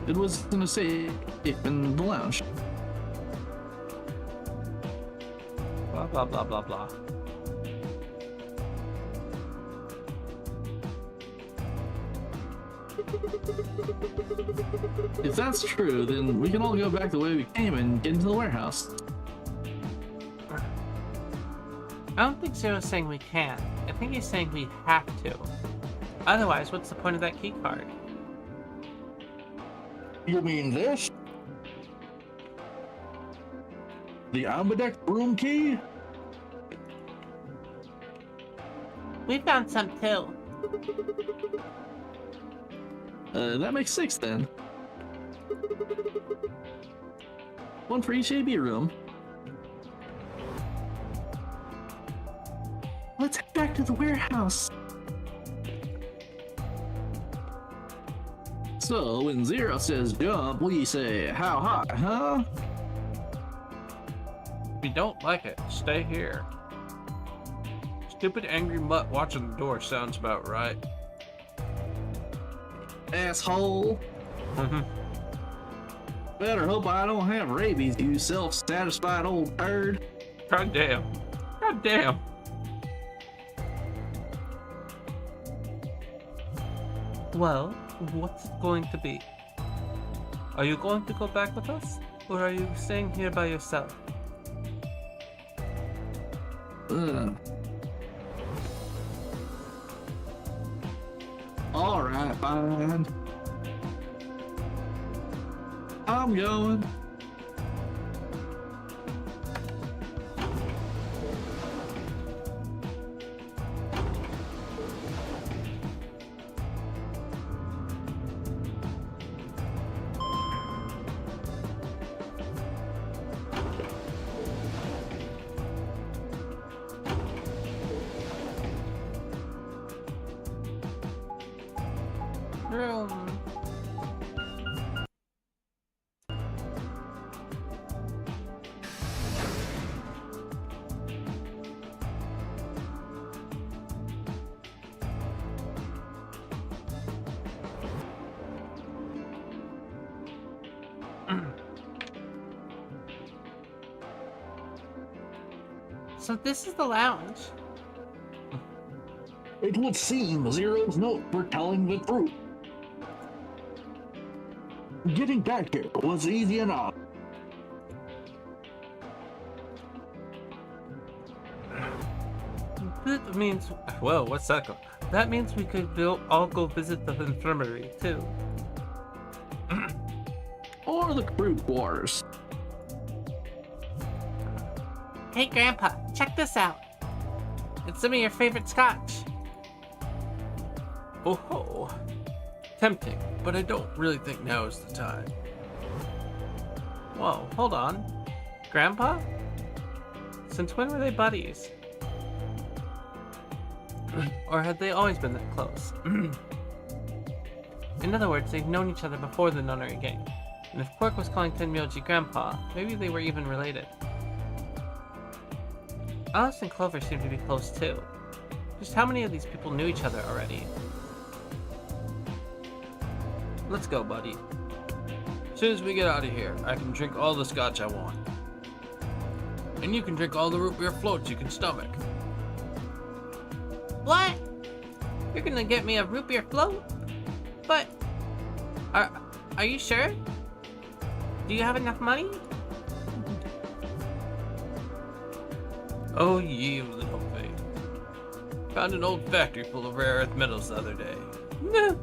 It was in a safe in the lounge. Blah, blah, blah, blah, blah. If that's true, then we can all go back the way we came and get into the warehouse. I don't think Zero's saying we can. I think he's saying we have to. Otherwise, what's the point of that key card? You mean this? The Ambidex room key? We found some too. That makes 6 then. One for each AB room. Let's head back to the warehouse. So when Zero says jump, we say how high, huh? If you don't like it, stay here. Stupid angry mutt watching the door sounds about right. Asshole. Better hope I don't have rabies, you self-satisfied old turd. God damn. God damn. Well, what's it going to be? Are you going to go back with us? Or are you staying here by yourself? Ugh. Alright, fine. I'm going. room. So this is the lounge. It would seem Zero's notes were telling the truth. Getting back here was easy enough. That means, whoa, what's that? That means we could all go visit the infirmary too. Or the crew quarters. Hey, Grandpa, check this out. It's some of your favorite scotch. Oh ho. Tempting, but I don't really think now is the time. Whoa, hold on. Grandpa? Since when were they buddies? Or had they always been that close? In other words, they've known each other before the nunnery gang. And if Quirk was calling Tenmyoji Grandpa, maybe they were even related. Alice and Clover seem to be close too. Just how many of these people knew each other already? Let's go, buddy. As soon as we get out of here, I can drink all the scotch I want. And you can drink all the root beer floats you can stomach. What? You're gonna get me a root beer float? But are you sure? Do you have enough money? Oh, ye of little faith. Found an old factory full of rare earth metals the other day. No.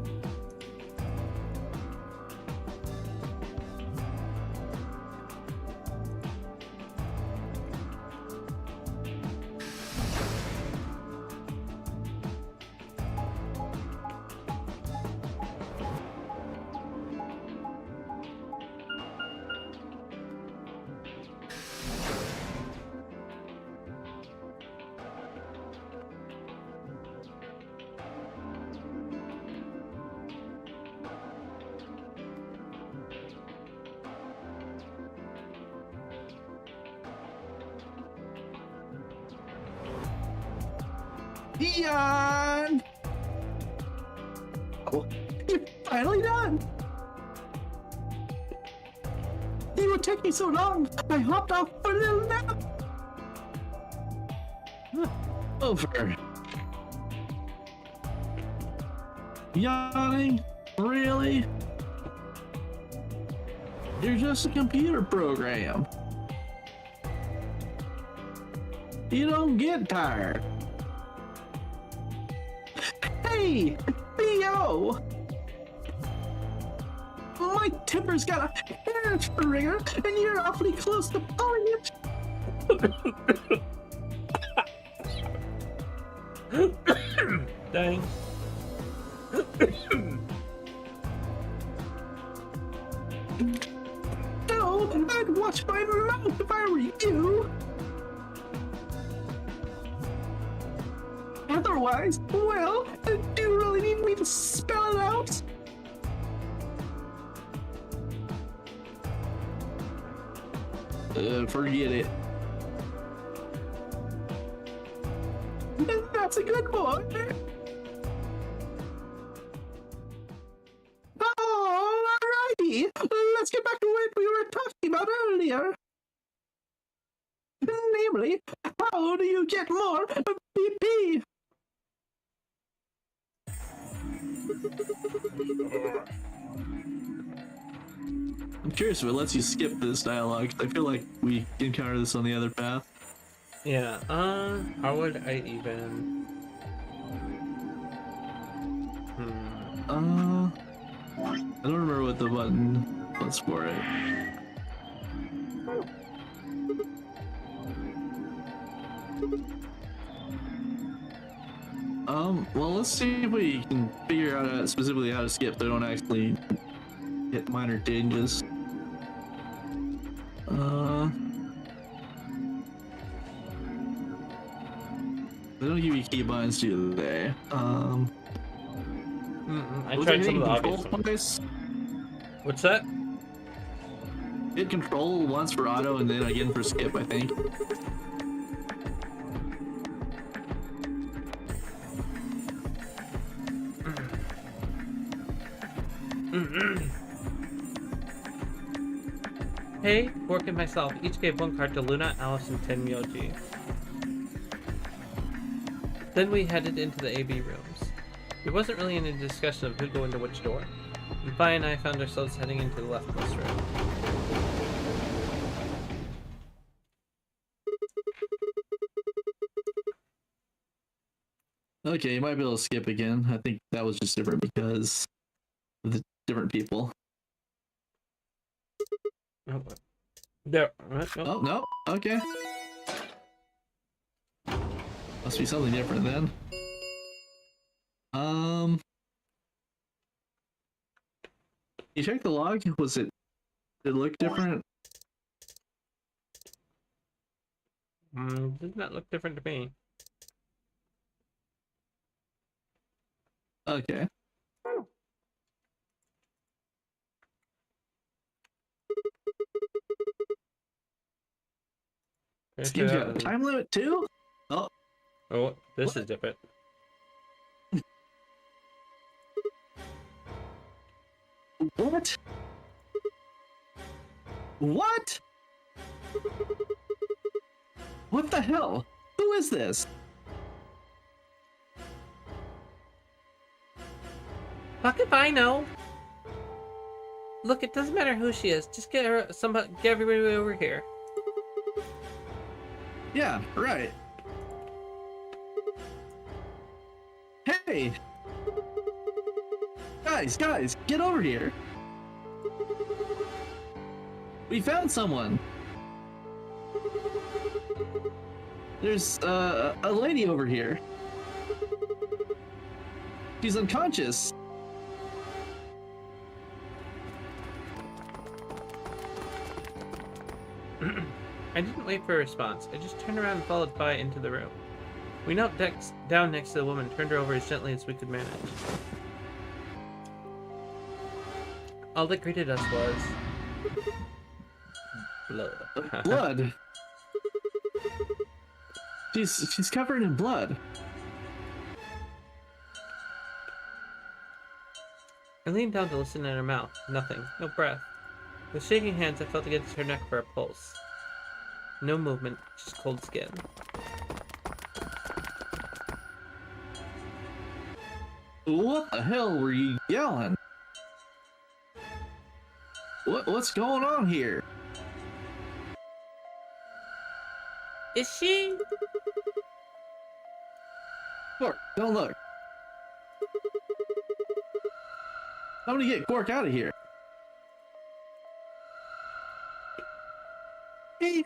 Eon! Oh, you're finally done! It would take me so long, I hopped off for a little nap. Over. Yawning? Really? You're just a computer program. You don't get tired. Hey, Theo! My temper's got a hair trigger, and you're awfully close to pulling it. Dang. No, I'd watch my mouth if I were you. Otherwise, well, do you really need me to spell it out? Forget it. That's a good boy. Alrighty, let's get back to what we were talking about earlier. Namely, how do you get more BP? I'm curious if it lets you skip this dialogue. I feel like we encounter this on the other path. Yeah, how would I even... I don't remember what the button was for it. Well, let's see if we can figure out specifically how to skip so I don't actually hit minor changes. They don't give you keybinds, do they? I Was tried it some of the hitting obvious control ones. twice? What's that? Hit control once for auto and then again for skip, I think. Hey, Bork and myself each gave 1 card to Luna, Alice, and Tenmyoji. Then we headed into the AB rooms. There wasn't really any discussion of who'd go into which door, and Vi and I found ourselves heading into the leftmost room. Okay, you might be able to skip again. I think that was just different because of the different people. Oh, there. What? Oh. Oh, no. Okay. Must be something different then. You check the log? Did it look different? Did not look different to me. Okay. This game's got a time limit too? Oh. Oh, this What? is different. What? What? What the hell? Who is this? Fuck if I know. Look, it doesn't matter who she is. Just get everybody over here. Yeah, right. Hey! Guys, get over here! We found someone! There's a lady over here. She's unconscious. I didn't wait for a response. I just turned around and followed Vi into the room. We knelt down next to the woman, turned her over as gently as we could manage. All that greeted us was blood. Blood. She's covered in blood. I leaned down to listen in her mouth. Nothing. No breath. With shaking hands, I felt against her neck for a pulse. No movement, just cold skin. What the hell were you yelling? What's going on here? Is she? Quark, don't look. Somebody get Quark out of here. Hey.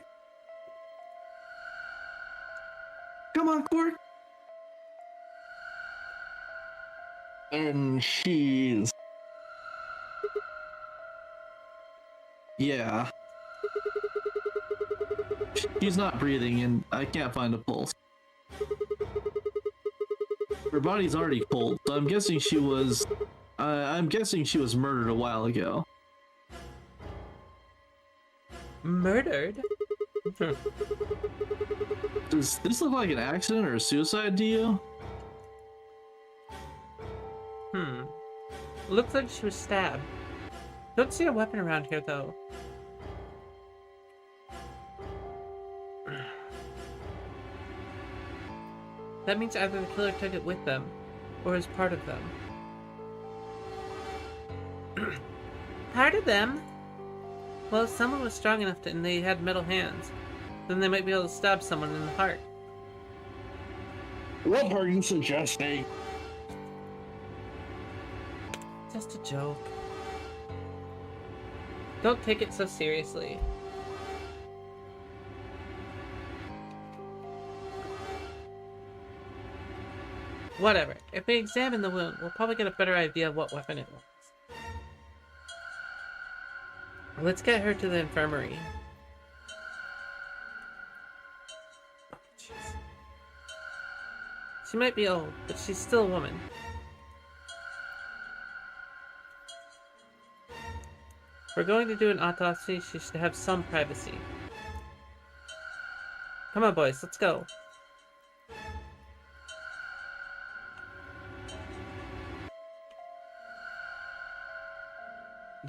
Come on, Quark. And she's... Yeah. She's not breathing and I can't find a pulse. Her body's already cold, so I'm guessing she was... murdered a while ago. Murdered? Does this look like an accident or a suicide to you? Looks like she was stabbed. Don't see a weapon around here, though. That means either the killer took it with them, or is part of them. Part of them? Well, if someone was strong enough and they had metal hands, then they might be able to stab someone in the heart. What are you suggesting? Just a joke. Don't take it so seriously. Whatever. If we examine the wound, we'll probably get a better idea of what weapon it was. Let's get her to the infirmary. Oh, jeez. She might be old, but she's still a woman. we're going to do an autopsy, she should have some privacy. Come on, boys, let's go.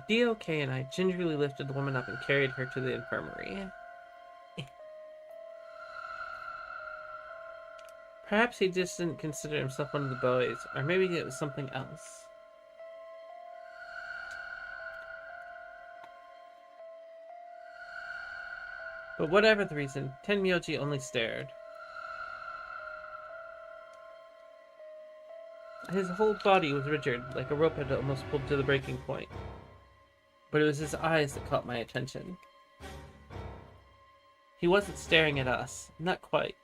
DOK and I gingerly lifted the woman up and carried her to the infirmary. Perhaps he just didn't consider himself one of the boys, or maybe it was something else. But whatever the reason, Tenmyoji only stared. His whole body was rigid, like a rope had almost pulled to the breaking point. But it was his eyes that caught my attention. He wasn't staring at us, not quite.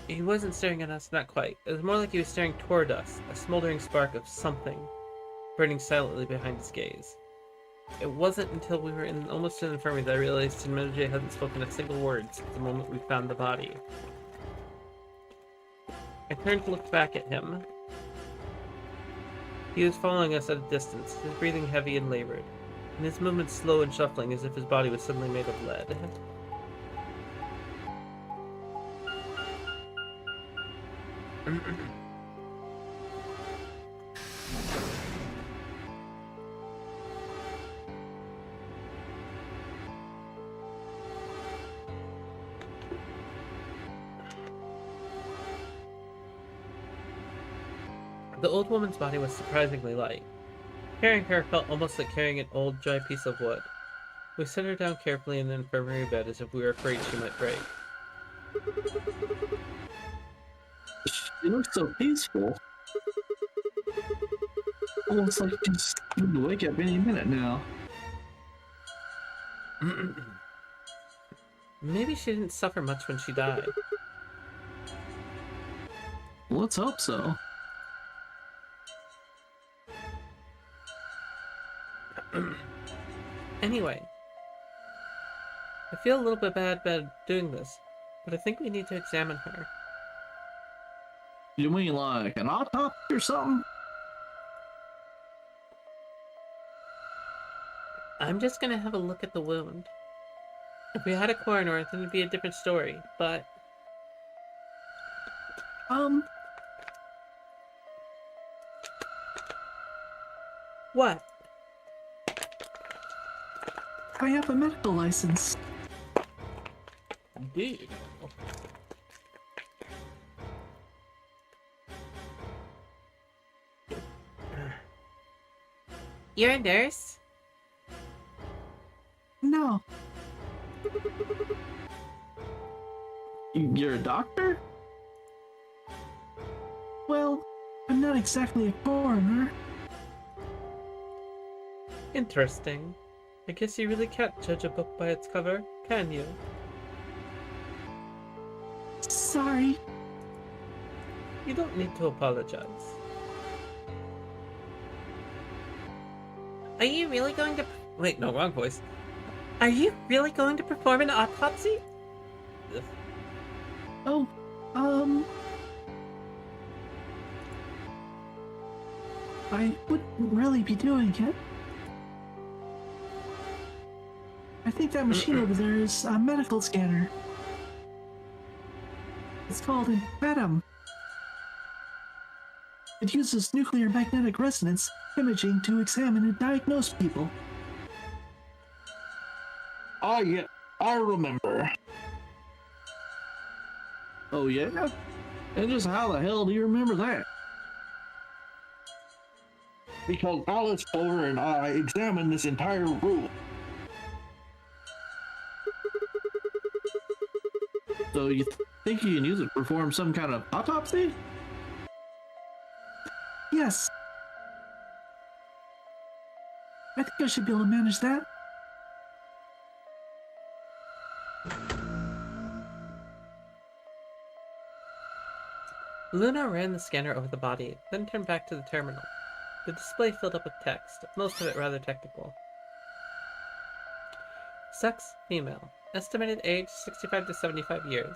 He wasn't staring at us, not quite. It was more like he was staring toward us, a smoldering spark of something burning silently behind his gaze. It wasn't until we were almost in the infirmary that I realized Tenmyoji hadn't spoken a single word since the moment we found the body. I turned to look back at him. He was following us at a distance, his breathing heavy and labored, and his movements slow and shuffling as if his body was suddenly made of lead. The old woman's body was surprisingly light. Carrying her felt almost like carrying an old, dry piece of wood. We set her down carefully in the infirmary bed as if we were afraid she might break. She looks so peaceful. Almost like she's going to wake up any minute now. Maybe she didn't suffer much when she died. Let's hope so. Anyway, I feel a little bit bad about doing this, but I think we need to examine her. You mean like an autopsy or something? I'm just gonna have a look at the wound. If we had a coroner, then it'd be a different story, but... What? I have a medical license. Dude. You're a nurse? No, You're a doctor? well, I'm not exactly a coroner. Interesting. I guess you really can't judge a book by its cover, can you? Sorry. You don't need to apologize. Are you really going to... Wait, no, wrong voice. Are you really going to perform an autopsy? Ugh. Oh, I wouldn't really be doing it. I think that machine over there is a medical scanner. It's called an atom. It uses nuclear magnetic resonance imaging to examine and diagnose people. Oh yeah, I remember. Oh yeah? And just how the hell do you remember that? Because Alice Clover and I examined this entire room. So you think you can use it to perform some kind of autopsy? Yes. I think I should be able to manage that. Luna ran the scanner over the body, then turned back to the terminal. The display filled up with text, most of it rather technical. Sex, female. Estimated age, 65 to 75 years.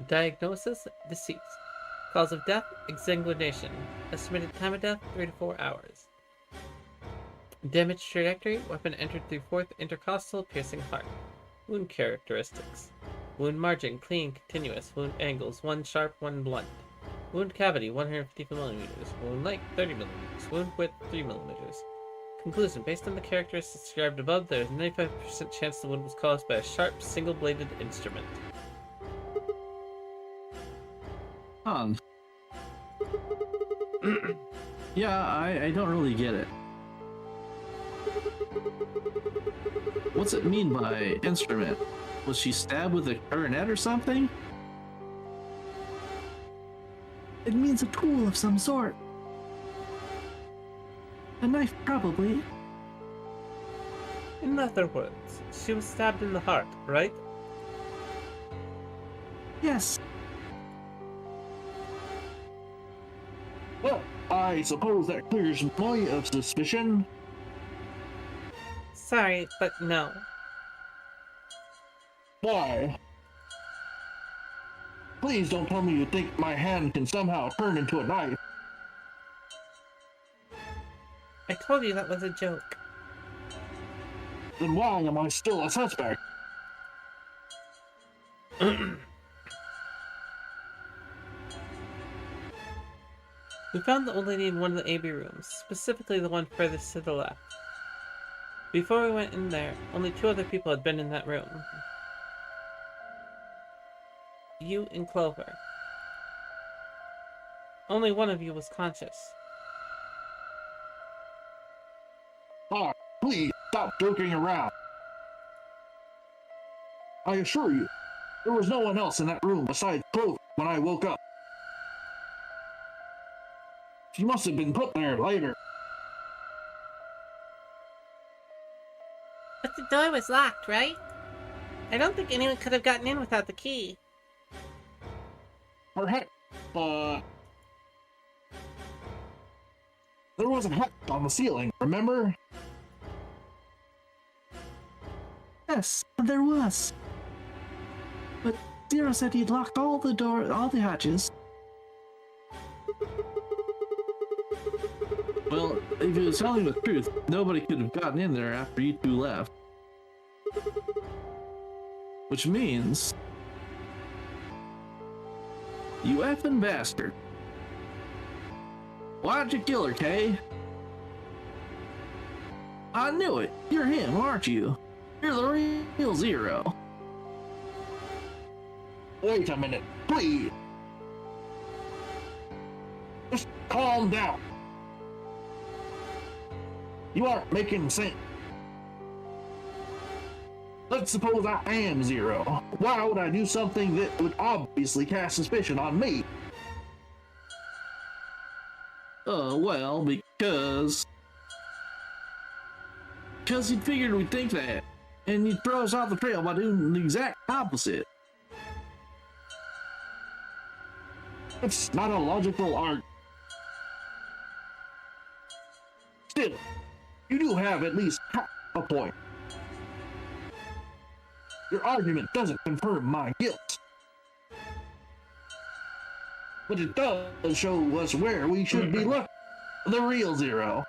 Diagnosis, deceased. Cause of death, exsanguination. Estimated time of death, 3 to 4 hours. Damage trajectory, weapon entered through 4th intercostal, piercing heart. Wound characteristics. Wound margin, clean, continuous. Wound angles, 1 sharp, 1 blunt. Wound cavity, 150 millimeters. Wound length, 30 millimeters. Wound width, 3 millimeters. Conclusion, based on the characteristics described above, there is a 95% chance the wound was caused by a sharp, single-bladed instrument. Huh. Yeah, I don't really get it. What's it mean by instrument? Was she stabbed with a coronet or something? It means a tool of some sort. A knife, probably. In other words, she was stabbed in the heart, right? Yes. Well, I suppose that clears my of suspicion. Sorry, but no. Why? Please don't tell me you think my hand can somehow turn into a knife. I told you that was a joke. Then why am I still a suspect? We found the old lady in one of the AB rooms, specifically the one furthest to the left. Before we went in there, only 2 other people had been in that room. You and Clover. Only one of you was conscious. Ah, please stop joking around. I assure you, there was no one else in that room besides Clover when I woke up. She must have been put there later. But the door was locked, right? I don't think anyone could have gotten in without the key. Perhaps, there was a hat on the ceiling, remember? Yes, there was. But Zero said he'd locked all the hatches. Well, if he was telling the truth, nobody could have gotten in there after you 2 left. Which means... you effing bastard. Why'd you kill her, Kay? I knew it. You're him, aren't you? You're the real Zero. Wait a minute, please. Just calm down. You aren't making sense. Let's suppose I am Zero. Why would I do something that would obviously cast suspicion on me? Well, because you'd figured we'd think that, and you'd throw us off the trail by doing the exact opposite. It's not a logical argument. Still, you do have at least half a point. Your argument doesn't confirm my guilt, but it does show us where we should be looking. The real Zero.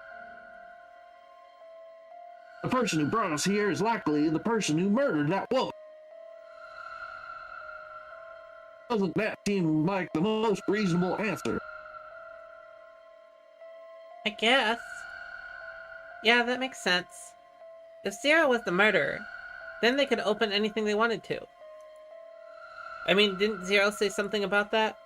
The person who brought us here is likely the person who murdered that woman. Doesn't that seem like the most reasonable answer? I guess. Yeah, that makes sense. If Zero was the murderer, then they could open anything they wanted to. I mean, didn't Zero say something about that?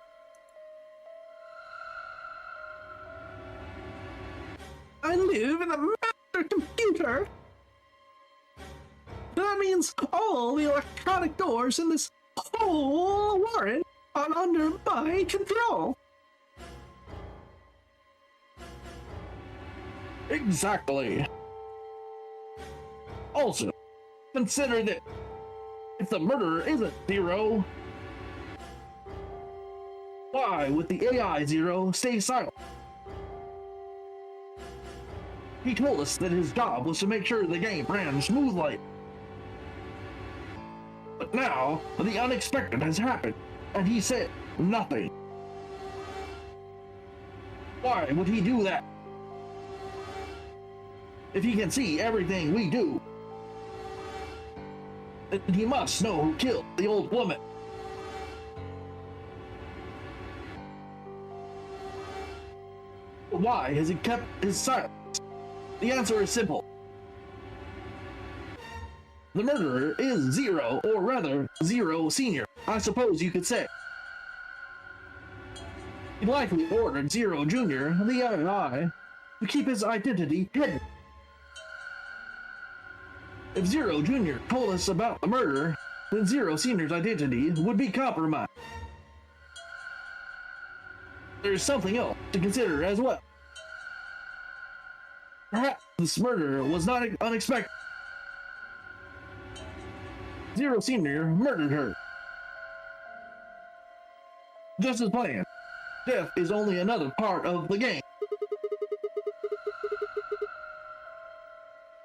I live in a master computer. That means all the electronic doors in this whole warren are under my control. Exactly. Also, consider that if the murderer isn't Zero, why would the AI Zero stay silent? He told us that his job was to make sure the game ran smoothly. But now, the unexpected has happened, and he said nothing. Why would he do that? If he can see everything we do, then he must know who killed the old woman. Why has he kept his silence? The answer is simple. The murderer is Zero, or rather, Zero Senior, I suppose you could say. He likely ordered Zero Junior, the AI, to keep his identity hidden. If Zero Junior told us about the murder, then Zero Senior's identity would be compromised. There's something else to consider as well. Perhaps this murder was not unexpected. Zero Senior murdered her. Just as planned. Death is only another part of the game.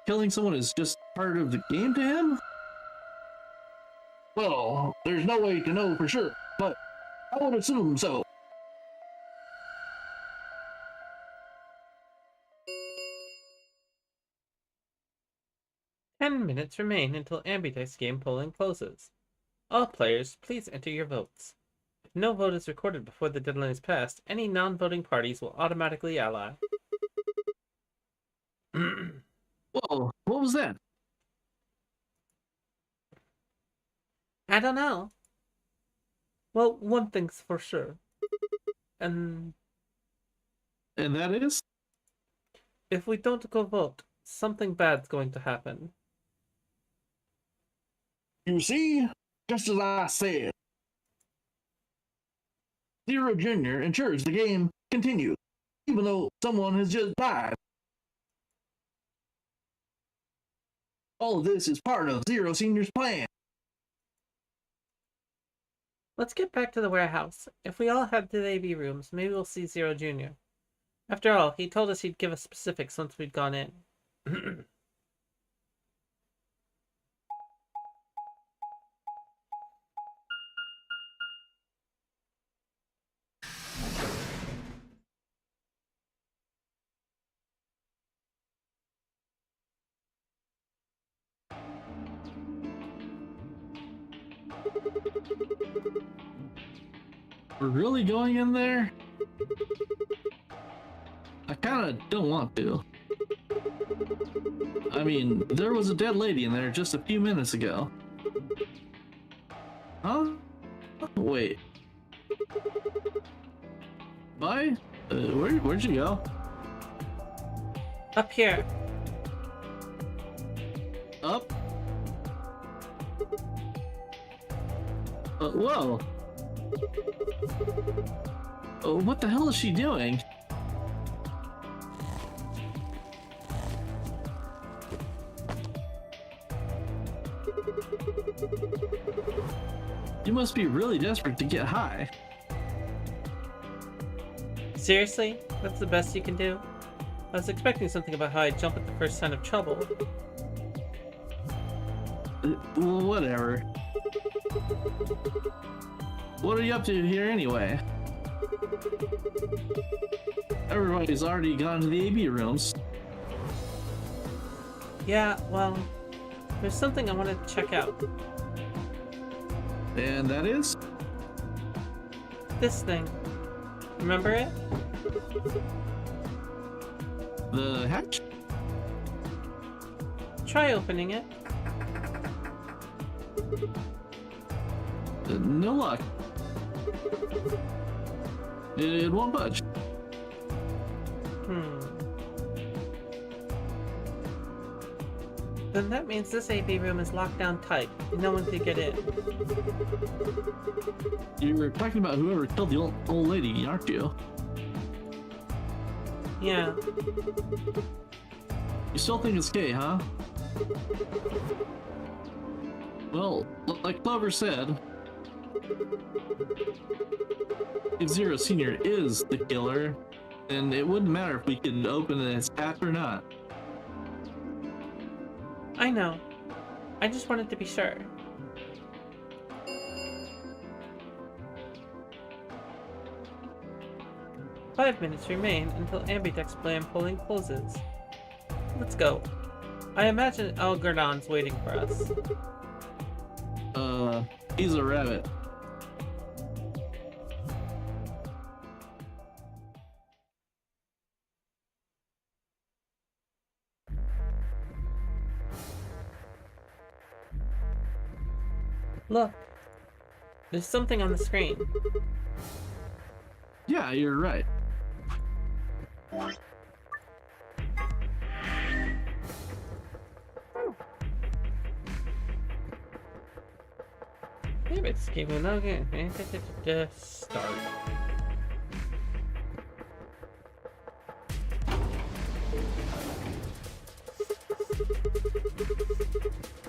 Killing someone is just part of the game to him? Well, there's no way to know for sure, but I would assume so. Minutes remain until Ambidex's game polling closes. All players, please enter your votes. If no vote is recorded before the deadline is passed, any non-voting parties will automatically ally. Whoa, what was that? I don't know. Well, one thing's for sure. And And that is? if we don't go vote, something bad's going to happen. You see, just as I said, Zero Junior ensures the game continues, even though someone has just died. All of this is part of Zero Senior's plan. Let's get back to the warehouse. If we all head to the AV rooms, maybe we'll see Zero Jr. After all, he told us he'd give us specifics once we'd gone in. We're really going in there? I kinda don't want to. I mean, there was a dead lady in there just a few minutes ago. Huh? Wait. Bye? Where'd you go? Up here. Up? Whoa. What the hell is she doing? You must be really desperate to get high. Seriously? That's the best you can do? I was expecting something about how I'd jump at the first sign of trouble. Whatever. What are you up to here anyway? Everybody's already gone to the AB rooms. Yeah, well, there's something I wanted to check out. And that is? This thing. Remember it? The hatch? Try opening it. No luck. It won't budge. Then that means this AV room is locked down tight. No one can get in. You were talking about whoever killed the old lady, aren't you? Yeah. You still think it's gay, huh? Well, like Clover said, if Zero Senior is the killer, then it wouldn't matter if we could open his hatch or not. I know. I just wanted to be sure. 5 minutes remain until Ambidex's plan polling closes. Let's go. I imagine Algernon's waiting for us. He's a rabbit. Look. There's something on the screen. Yeah, you're right. Maybe it's keeping looking. Start.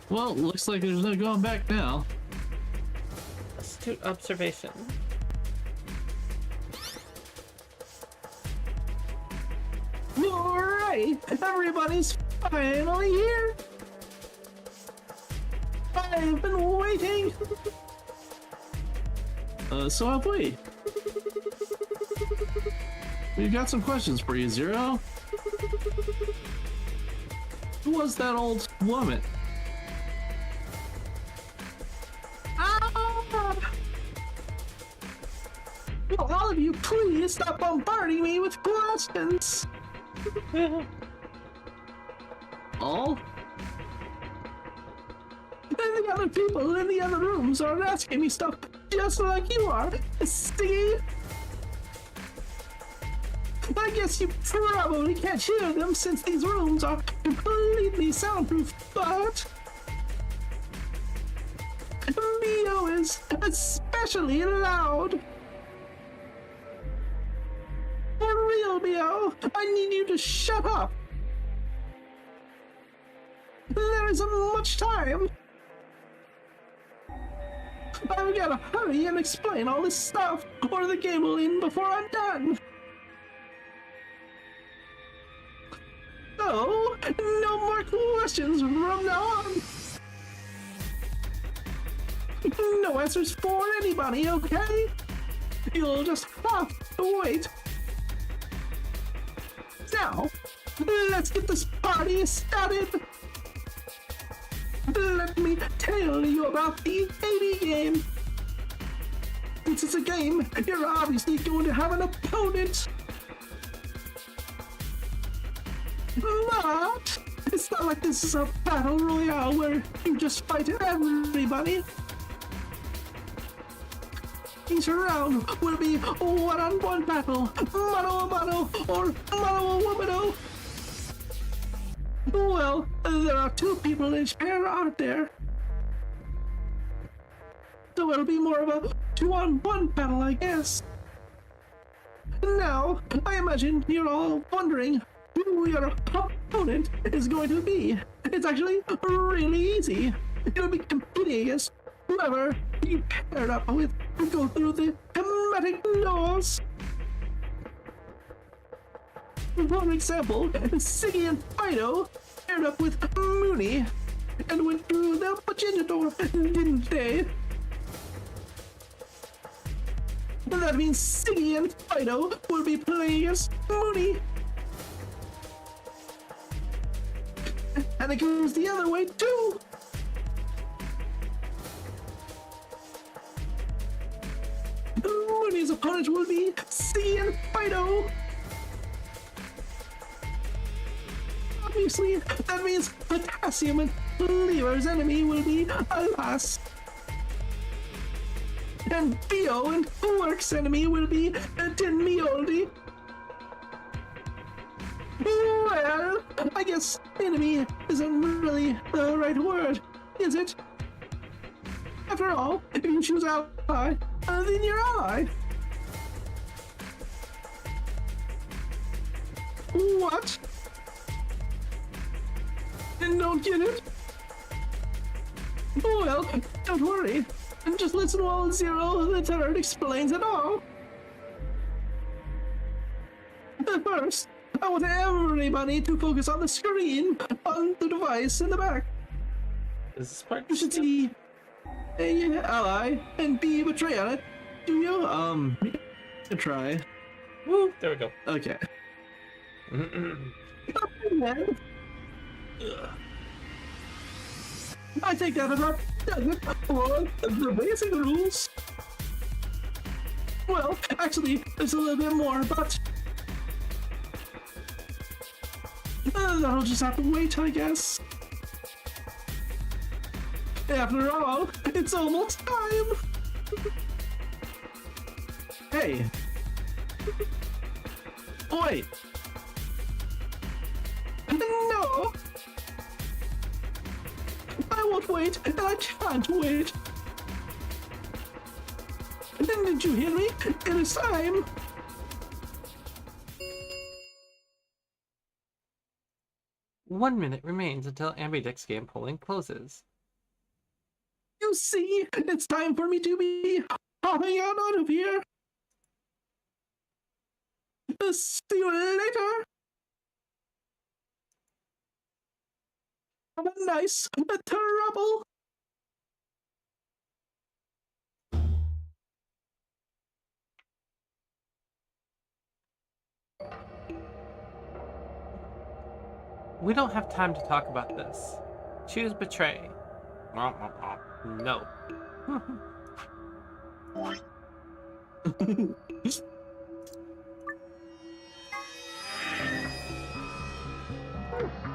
Well, looks like there's no going back now. Astute observation. Alright, everybody's finally here. I've been waiting. So have we. We've got some questions for you, Zero. Who was that old woman? Ah! Will all of you please stop bombarding me with questions? All? And the other people in the other rooms are asking me stuff just like you are. See? I guess you probably can't hear them since these rooms are completely soundproof, but Mio is especially loud. For real, Mio, I need you to shut up. There isn't much time. I've gotta hurry and explain all this stuff, or the game will end before I'm done. So, no more questions from now on. No answers for anybody, okay? You'll just have to wait. Now, let's get this party started. Let me tell you about the 80 game. Since it's a game, you're obviously going to have an opponent. But it's not like this is a battle royale where you just fight everybody. Each round will be a one-on-one battle, mano-a-mano, or mano-a-womano. Well, there are two people in share, aren't there? So it'll be more of a two-on-one battle, I guess. Now, I imagine you're all wondering who your opponent is going to be. It's actually really easy. You'll be competing against whoever you paired up with and go through the chromatic doors. For example, Siggy and Fido paired up with Mooney and went through the Magenta door, didn't they? That means Siggy and Fido will be playing against Mooney. And it goes the other way too. Mooney's opponent will be Siggy and Fido. Obviously, that means Potassium and Lever's enemy will be Alas. And Bio and Work's enemy will be Tin Mioldi. Well, I guess enemy isn't really the right word, is it? After all, if you choose ally, then you're ally. What? And don't get it? Well, don't worry. Just listen while Zero the Third explains it all. First, I want everybody to focus on the screen on the device in the back. Is this part? You should see A ally and B betray on it. Do you? Try. Woo! There we go. Okay. I think that about does it for the basic rules. Well, actually, there's a little bit more, but that'll just have to wait, I guess. After all, it's almost time. Hey. Wait. No. I won't wait, and I can't wait. Didn't you hear me? It is time. One minute remains until Ambidex game polling closes. You see, it's time for me to be hopping out of here. See you later. Have a nice trouble. We don't have time to talk about this. Choose betray. No.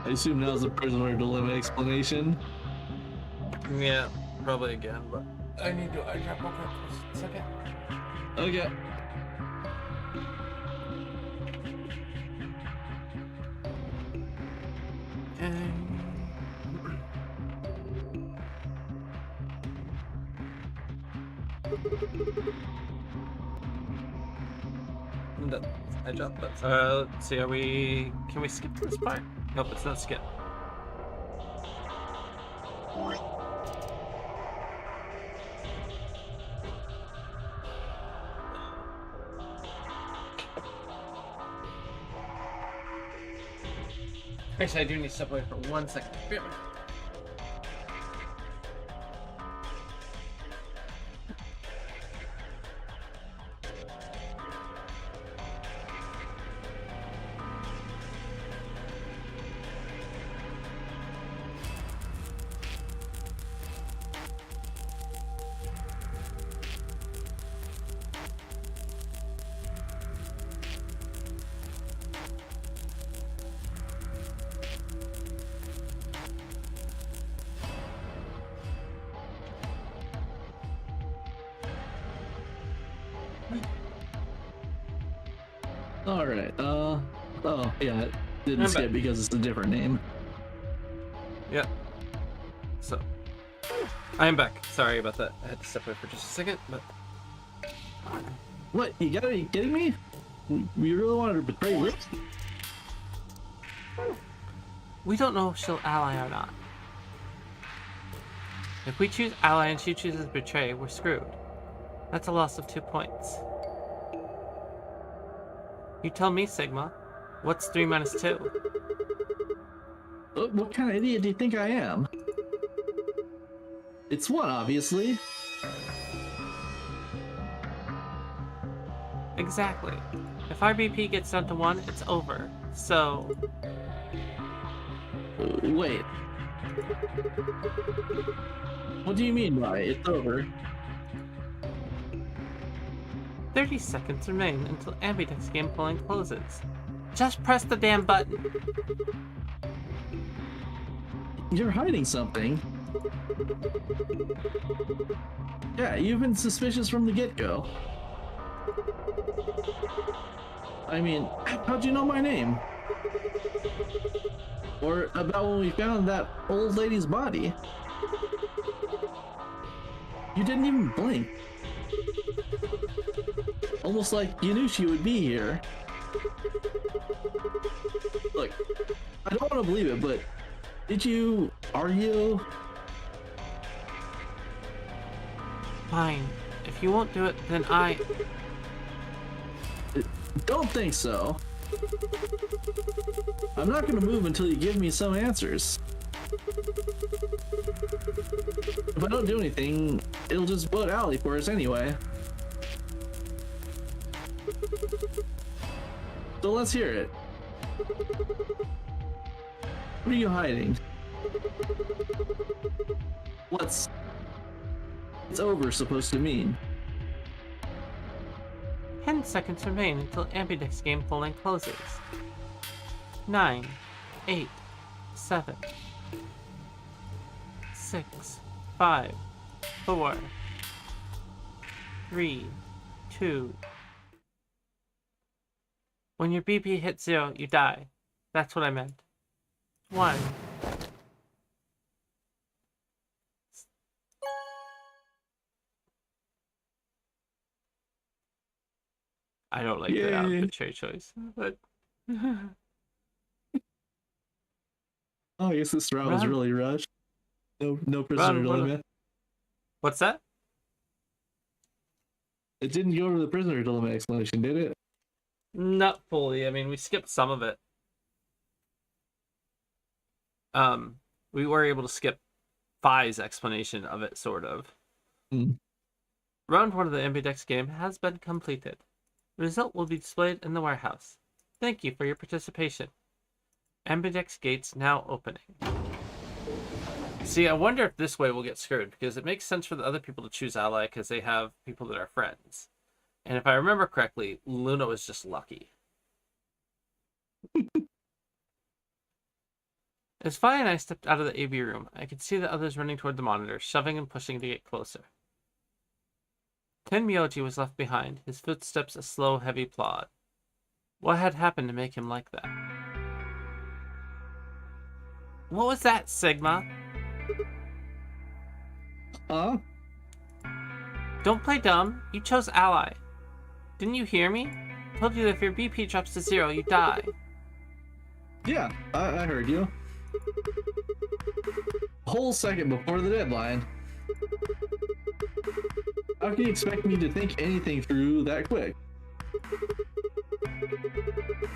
I assume now's the prisoner dilemma explanation. Yeah, probably again, but I need to eye drop real quick. Just a second. Okay. I dropped that. Let's see. Can we skip this part? Nope, it's not skip. Actually, I do need to step away for 1 second. Bear with me. Alright, oh, yeah, it didn't I'm skip back. because it's a different name. Yeah. So, I am back. Sorry about that. I had to step away for just a second, but What, you gotta be kidding me? You really wanted to betray Rick? We don't know if she'll ally or not. If we choose ally and she chooses betray, we're screwed. That's a loss of 2 points. You tell me, Sigma. What's 3 minus 2? What kind of idiot do you think I am? It's 1, obviously. Exactly. If our BP gets down to 1, it's over. So, Wait. What do you mean by it's over? 30 seconds remain until Ambidex game polling closes. Just press the damn button. You're hiding something. Yeah, you've been suspicious from the get-go. I mean, how'd you know my name? Or about when we found that old lady's body? You didn't even blink. Almost like you knew she would be here. Look, I don't want to believe it, but did you argue? Fine. If you won't do it, then I... Don't think so. I'm not gonna move until you give me some answers. If I don't do anything, it'll just vote Allie for us anyway. So let's hear it. What are you hiding? What's it's over supposed to mean? 10 seconds remain until Ambidex game polling closes. 9, 8, 7, 6, 5, 4, 3, 2. When your BP hits 0, you die. That's what I meant. 1. I don't like the Yay. arbitrary choice, but Oh, I guess this round was Run. really rushed. No prisoner Run, run. dilemma. What's that? It didn't go over the prisoner dilemma explanation, did it? Not fully. I mean, we skipped some of it. We were able to skip Phi's explanation of it, sort of. Hmm. Round 1 of the Ambidex game has been completed. The result will be displayed in the warehouse. Thank you for your participation. Ambidex gates now opening. See, I wonder if this way we'll get screwed, because it makes sense for the other people to choose ally because they have people that are friends. And if I remember correctly, Luna was just lucky. As Phi and I stepped out of the AV room, I could see the others running toward the monitor, shoving and pushing to get closer. Tenmyoji was left behind, his footsteps a slow, heavy plod. What had happened to make him like that? What was that, Sigma? Huh? Don't play dumb. You chose ally. Didn't you hear me? I told you that if your BP drops to 0, you die. Yeah, I heard you. A whole second before the deadline. How can you expect me to think anything through that quick?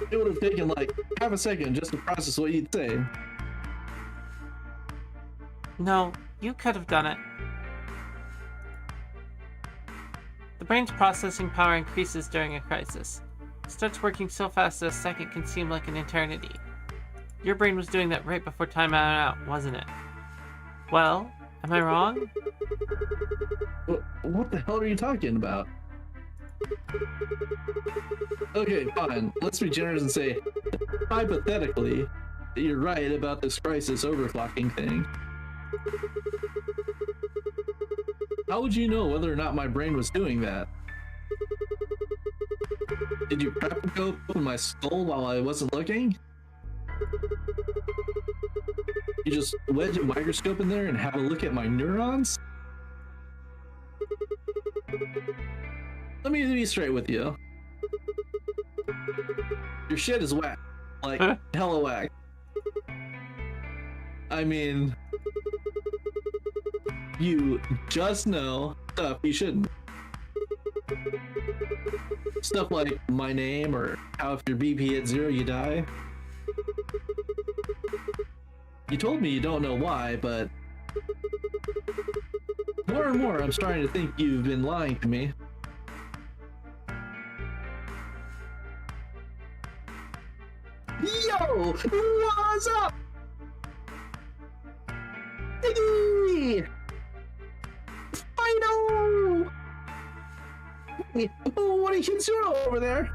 It would have taken like half a second just to process what you'd say. No, you could have done it. The brain's processing power increases during a crisis. It starts working so fast that a second can seem like an eternity. Your brain was doing that right before time ran out, wasn't it? Well, am I wrong? What the hell are you talking about? Okay, fine. Let's be generous and say, hypothetically, that you're right about this crisis overclocking thing. How would you know whether or not my brain was doing that? Did you prep and go open my skull while I wasn't looking? You just wedge a microscope in there and have a look at my neurons? Let me be straight with you. Your shit is whack. Like, hella whack. I mean, you just know stuff you shouldn't. Stuff like my name or how if your BP hits 0 you die. You told me you don't know why, but more and more I'm starting to think you've been lying to me. Yo, what's up? Hey, Fido! Hey, what are you considering over there?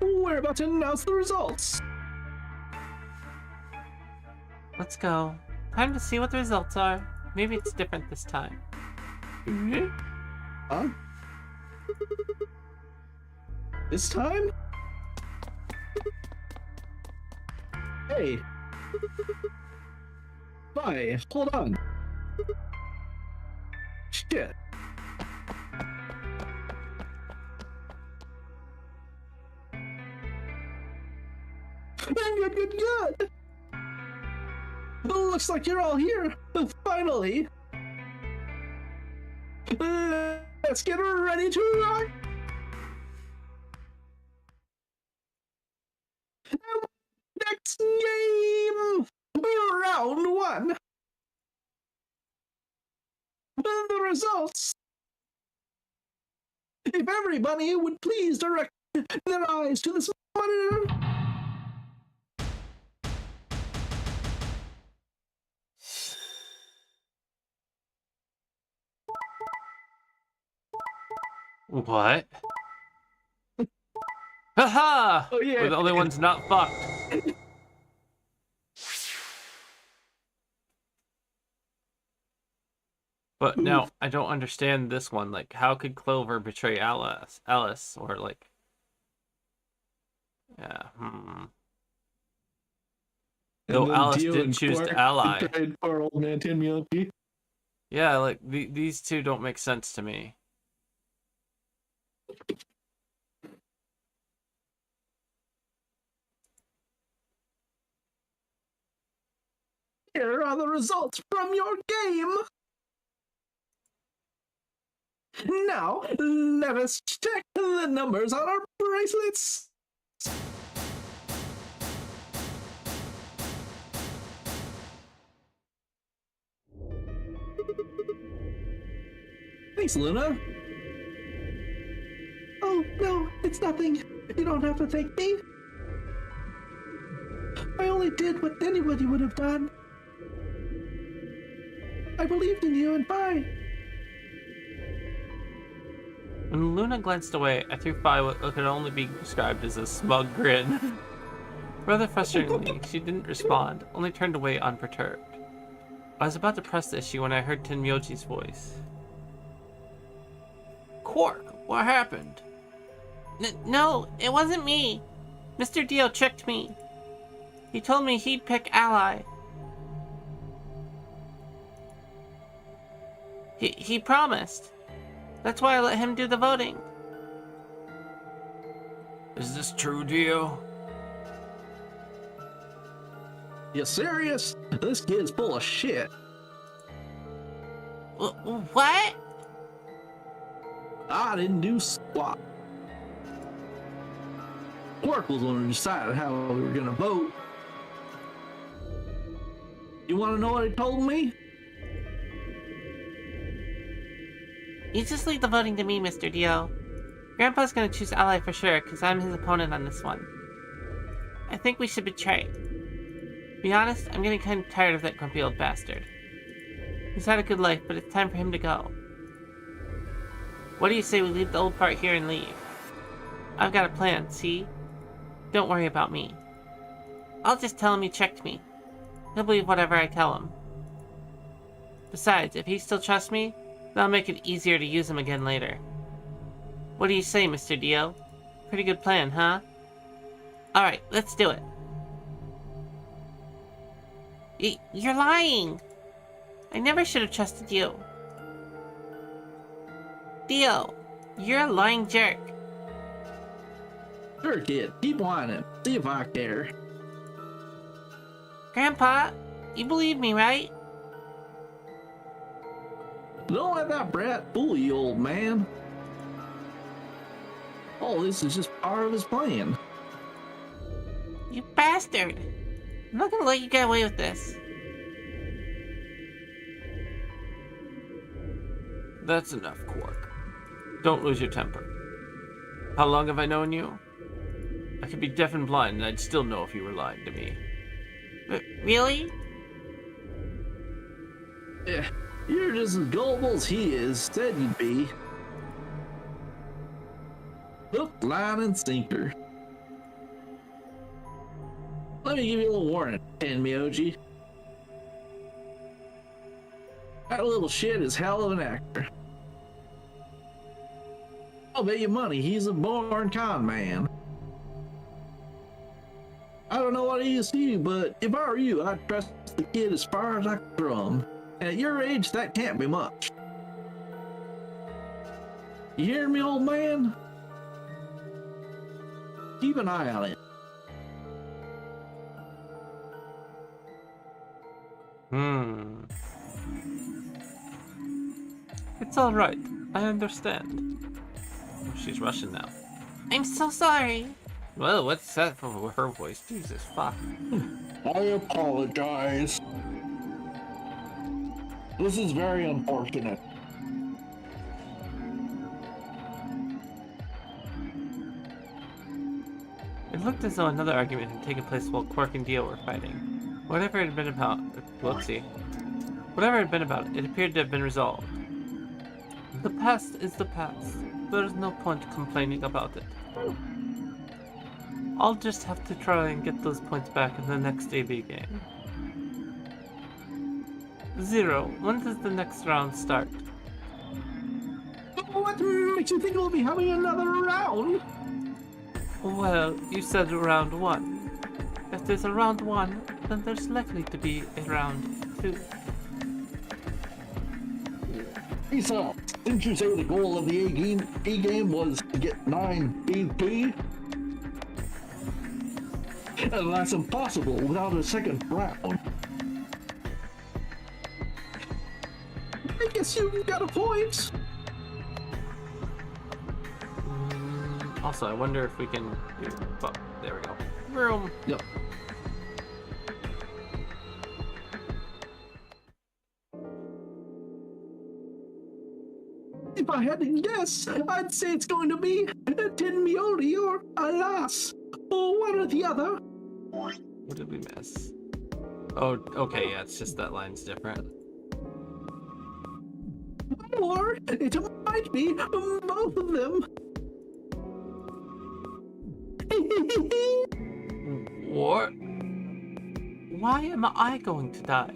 We're about to announce the results. Let's go. Time to see what the results are. Maybe it's different this time. Huh? This time? Hey. Bye, hold on. Shit. Good. Looks like you're all here. Finally. Let's get ready to rock. Next game. Round 1. The results. If everybody would please direct their eyes to this monitor. What? Haha! Oh, yeah. We're the only ones not fucked. But now I don't understand this one. Like, how could Clover betray Alice, or like, yeah. Though then Alice Dio did and choose to Clark ally. betrayed poor old man Tin Miyuki. Yeah, like these two don't make sense to me. Here are the results from your game. Now, let us check the numbers on our bracelets. Thanks, Luna. Oh, no, it's nothing. You don't have to thank me. I only did what anybody would have done. I believed in you and bye. When Luna glanced away, I threw Fi what could only be described as a smug grin. Rather frustratingly, she didn't respond, only turned away unperturbed. I was about to press the issue when I heard Tenmyoji's voice. Quark, what happened? No, it wasn't me. Mr. Dio tricked me. He told me he'd pick Ally. He promised. That's why I let him do the voting. Is this true, Dio? You serious? This kid's full of shit. What? I didn't do squat. Quark was the one who decided how we were gonna vote. You want to know what he told me? You just leave the voting to me, Mr. Dio. Grandpa's gonna choose Ally for sure, because I'm his opponent on this one. I think we should betray. Be honest, I'm getting kind of tired of that grumpy old bastard. He's had a good life, but it's time for him to go. What do you say we leave the old fart here and leave? I've got a plan, see? Don't worry about me. I'll just tell him he tricked me. He'll believe whatever I tell him. Besides, if he still trusts me, that'll make it easier to use him again later. What do you say, Mr. Dio? Pretty good plan, huh? Alright, let's do it. You're lying! I never should have trusted you. Dio, you're a lying jerk. Sure, kid. Keep whining. See if I care. Grandpa, you believe me, right? Don't let that brat fool you, old man. All this is just part of his plan. You bastard! I'm not gonna let you get away with this. That's enough, Quark. Don't lose your temper. How long have I known you? I could be deaf and blind and I'd still know if you were lying to me. Really? Yeah, you're just as gullible as he is, said you'd be. Hook, line, and sinker. Let me give you a little warning, Tenmyoji. That little shit is hell of an actor. I'll bet you money he's a born con man. I don't know what he is to you, but if I were you, I'd trust the kid as far as I could throw him. And at your age, that can't be much. You hear me, old man? Keep an eye on it. It's alright. I understand. Oh, she's Russian now. I'm so sorry. Well, what's that for her voice? Jesus, fuck. I apologize. This is very unfortunate. It looked as though another argument had taken place while Quark and Dio were fighting. Whatever it had been about, it appeared to have been resolved. The past is the past. There is no point complaining about it. I'll just have to try and get those points back in the next AB game. Zero, when does the next round start? What makes you think we'll be having another round? Well, you said round 1. If there's a round 1, then there's likely to be a round 2. Lisa, didn't you say the goal of the A game was to get 9 BP? And that's impossible without a second round. I guess you got a point. Also, I wonder if we can do... Oh, there we go. Room. Yep. If I had to guess, I'd say it's going to be Tin Mioli or Alas, or one or the other. What did we miss? Oh, okay, yeah, it's just that line's different. Or it might be both of them. What? Why am I going to die?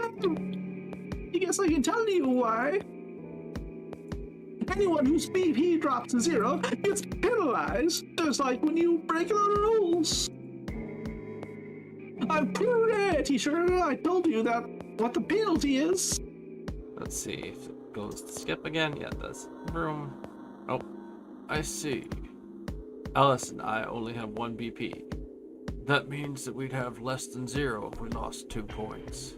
I guess I can tell you why. Anyone whose BP drops to 0 gets penalized, just like when you break the rules. I'm pretty sure I told you that what the penalty is. Let's see if it goes to skip again. Yeah, it does. Room. Oh, I see. Alice and I only have 1 BP. That means that we'd have less than 0 if we lost 2 points.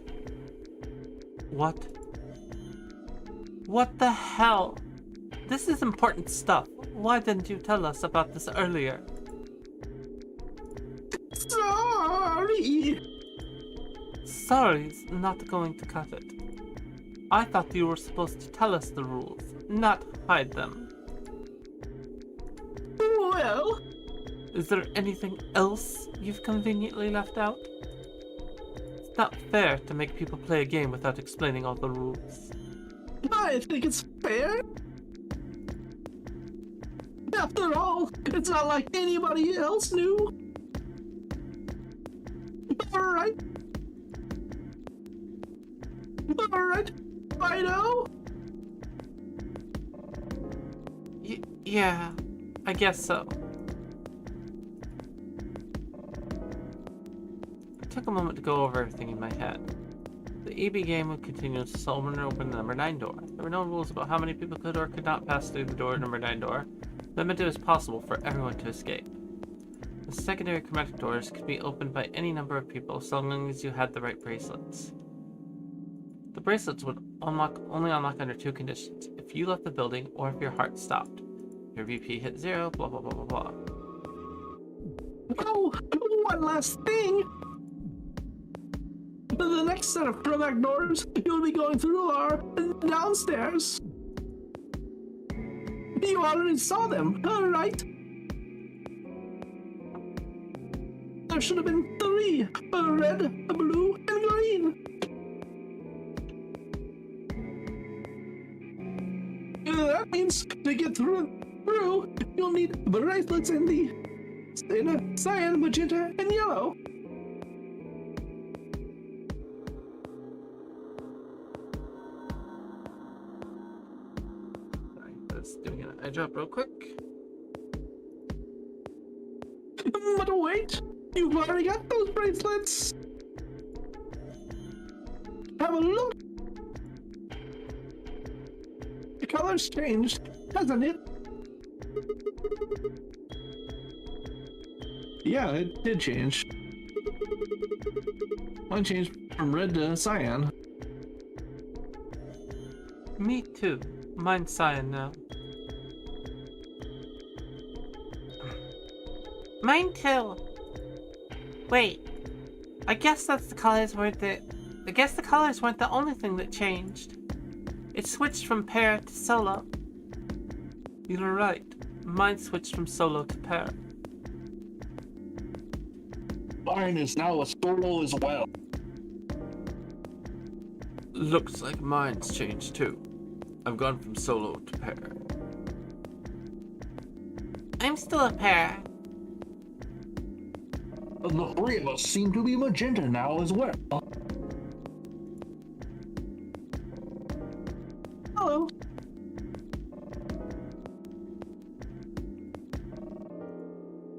What? What the hell? This is important stuff. Why didn't you tell us about this earlier? Sorry. Sorry's not going to cut it. I thought you were supposed to tell us the rules, not hide them. Well, Is there anything else you've conveniently left out? It's not fair to make people play a game without explaining all the rules. I think it's fair. After all, it's not like anybody else knew. Alright. Alright, I know. Yeah, I guess so. I took a moment to go over everything in my head. The EB game would continue until someone opened the number 9 door. There were no rules about how many people could or could not pass through the door number 9 door. That meant it was possible for everyone to escape. The secondary chromatic doors could be opened by any number of people so long as you had the right bracelets. The bracelets would only unlock under 2 conditions: if you left the building or if your heart stopped. Your VP hit 0, blah blah blah blah blah. Oh, one last thing. The next set of chromatic doors you'll be going through are downstairs. You already saw them, right? There should have been 3, a red, a blue, and green. That means to get through, you'll need bracelets in the cyan, magenta, and yellow. Sorry, that's doing an eye drop real quick. But wait, you've already got those bracelets. Have a look. The color's changed, hasn't it? Yeah, it did change. Mine changed from red to cyan. Me too. Mine's cyan now. Mine too. Wait. I guess the colors weren't the only thing that changed. It switched from pair to solo. You're right. Mine switched from solo to pair. Mine is now a solo as well. Looks like mine's changed too. I've gone from solo to pair. I'm still a pair. The three of us seem to be magenta now as well. Hello.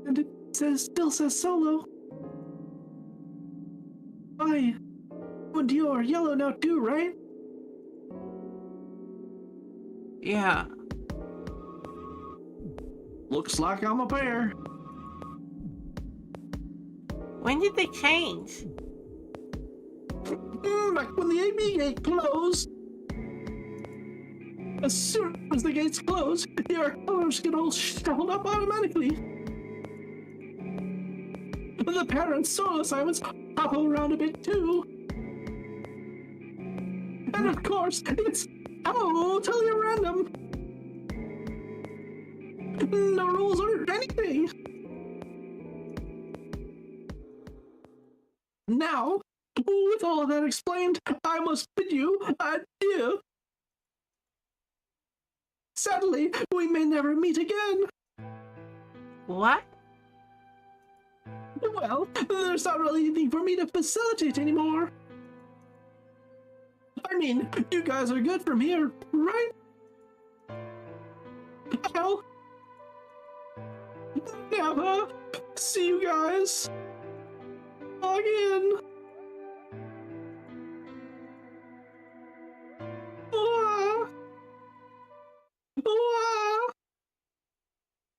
And it still says solo. Why? And you're yellow now too, right? Yeah. Looks like I'm a pair. When did they change? Back when the AB gate closed. As soon as the gates close, your colors get all shuffled up automatically. The parent solo assignments hop around a bit too. And of course, it's totally random. No rules or anything. Now, with all of that explained, I must bid you adieu. Sadly, we may never meet again. What? Well, there's not really anything for me to facilitate anymore. I mean, you guys are good from here, right? I'll never see you guys again.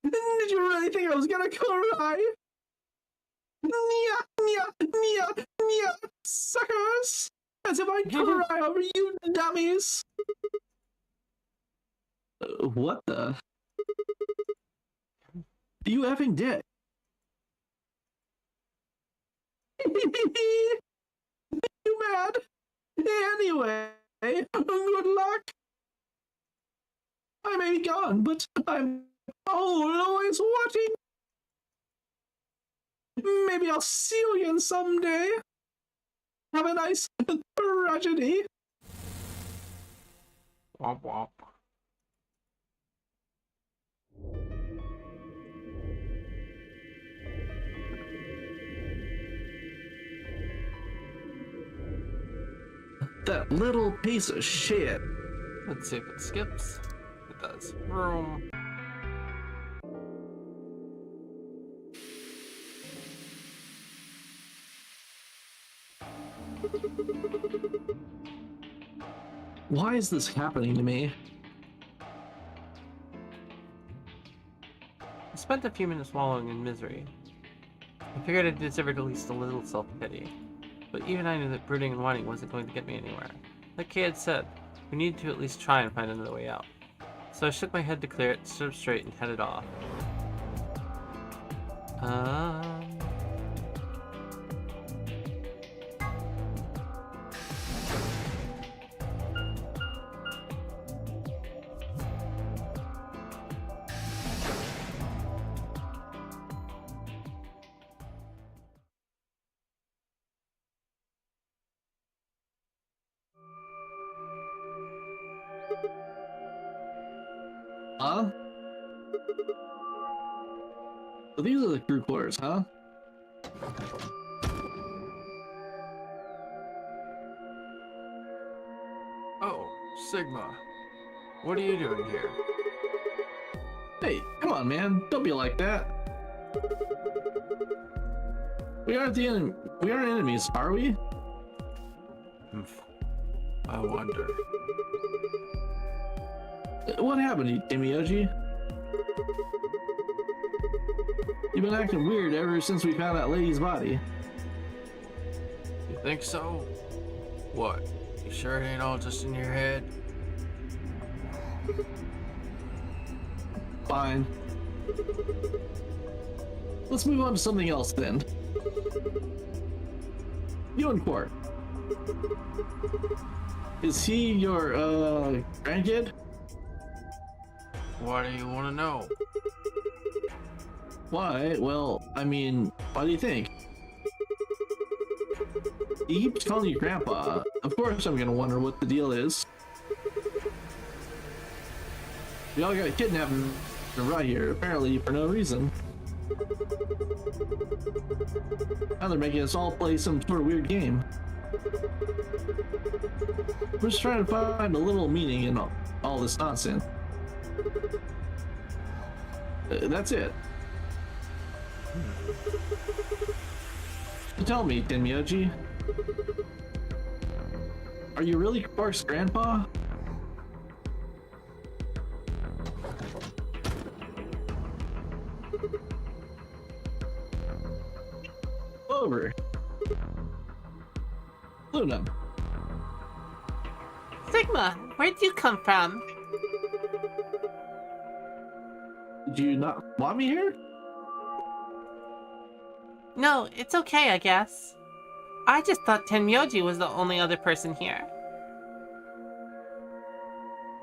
Did you really think I was gonna cry? Nia, suckers! As if I'd cry over you dummies! What the? You effing dick. You mad? Anyway, good luck. I may be gone, but I'm always watching. Maybe I'll see you again someday. Have a nice tragedy. Womp womp. That little piece of shit. Let's see if it skips. It does. Vroom. Why is this happening to me? I spent a few minutes wallowing in misery. I figured I deserved at least a little self-pity. But even I knew that brooding and whining wasn't going to get me anywhere. Like Kay had said, we needed to at least try and find another way out. So I shook my head to clear it, stood up straight, and headed off. Huh? So these are the crew quarters, huh? Oh, Sigma. What are you doing here? Hey, come on, man. Don't be like that. We aren't enemies, are we? I wonder. What happened, Timioji? You've been acting weird ever since we found that lady's body. You think so? What? You sure it ain't all just in your head? Fine. Let's move on to something else then. You and Quark. Is he your, grandkid? Why do you want to know? Why? Well, I mean, why do you think? He keeps calling you Grandpa. Of course I'm gonna wonder what the deal is. We all got kidnapped right here, apparently for no reason. Now they're making us all play some sort of weird game. We're just trying to find a little meaning in all this nonsense. That's it. So tell me, Tenmyoji, are you really Quark's grandpa? Over. Luna. Sigma, where'd you come from? Did you not want me here? No, it's okay, I guess. I just thought Tenmyoji was the only other person here.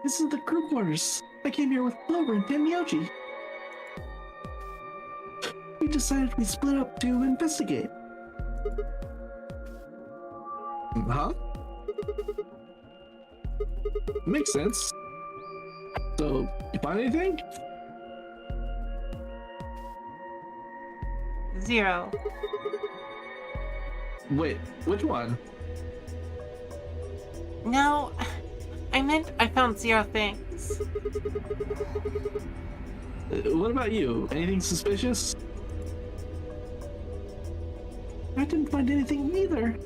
This is the crew quarters. I came here with Clover and Tenmyoji. We decided we'd split up to investigate. Huh? Makes sense. So, you find anything? 0. Wait, which one? No, I meant I found 0 things. What about you? Anything suspicious? I didn't find anything either.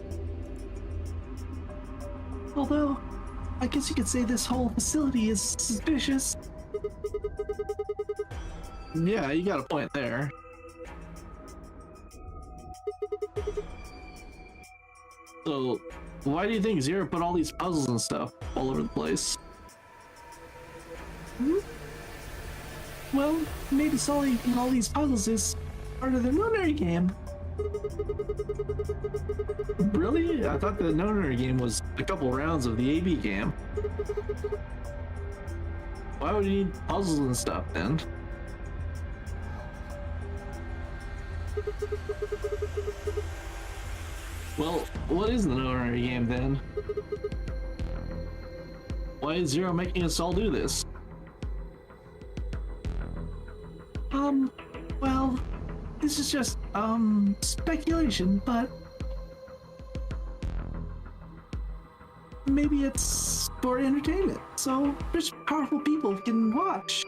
Although, I guess you could say this whole facility is suspicious. Yeah, you got a point there. So, why do you think Zero put all these puzzles and stuff all over the place? Well, maybe solving all these puzzles is part of the Nonary game. Really? I thought the Nonary game was a couple rounds of the AB game. Why would you need puzzles and stuff then? Well, what is the Nonary game then? Why is Zero making us all do this? Well, this is just, speculation, but maybe it's for entertainment, so rich, powerful people can watch.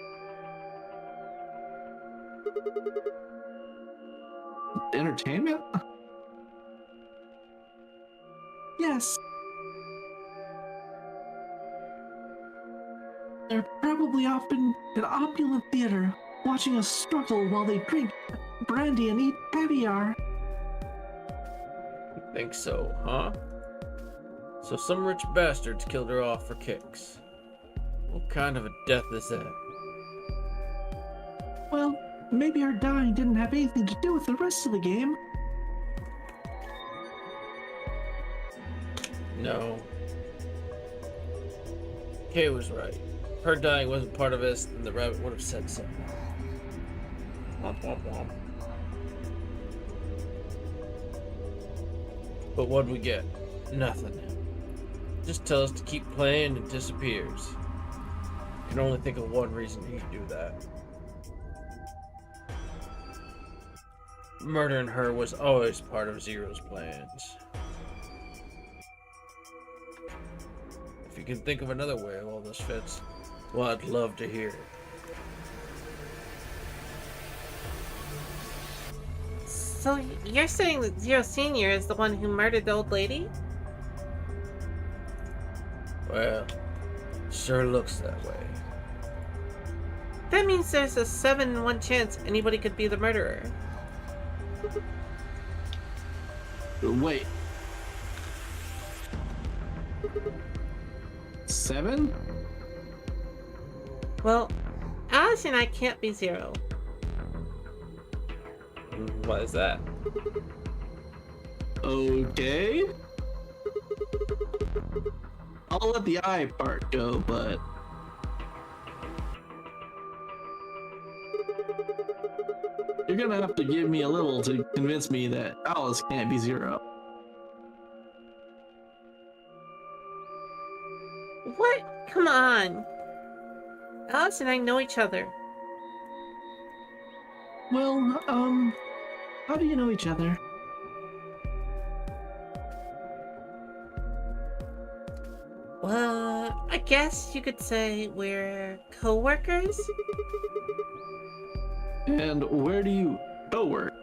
Entertainment? Yes. They're probably often in opulent theater, watching us struggle while they drink brandy and eat caviar. Think so, huh? So some rich bastards killed her off for kicks. What kind of a death is that? Well, maybe her dying didn't have anything to do with the rest of the game. No. Kay was right. Her dying wasn't part of this, then the rabbit would have said so. Womp womp womp. But what'd we get? Nothing. Just tell us to keep playing and disappears. I can only think of one reason he could do that. Murdering her was always part of Zero's plans. If you can think of another way all this fits, well, I'd love to hear it. So you're saying that Zero Senior is the one who murdered the old lady? Well, sure looks that way. That means there's a 7 in 1 chance anybody could be the murderer. Wait. 7? Well, Alice and I can't be 0. Why is that? Okay. I'll let the eye part go, but you're gonna have to give me a little to convince me that Alice can't be Zero. What? Come on. Alice and I know each other. Well, how do you know each other? Well, I guess you could say we're co-workers? And where do you go work?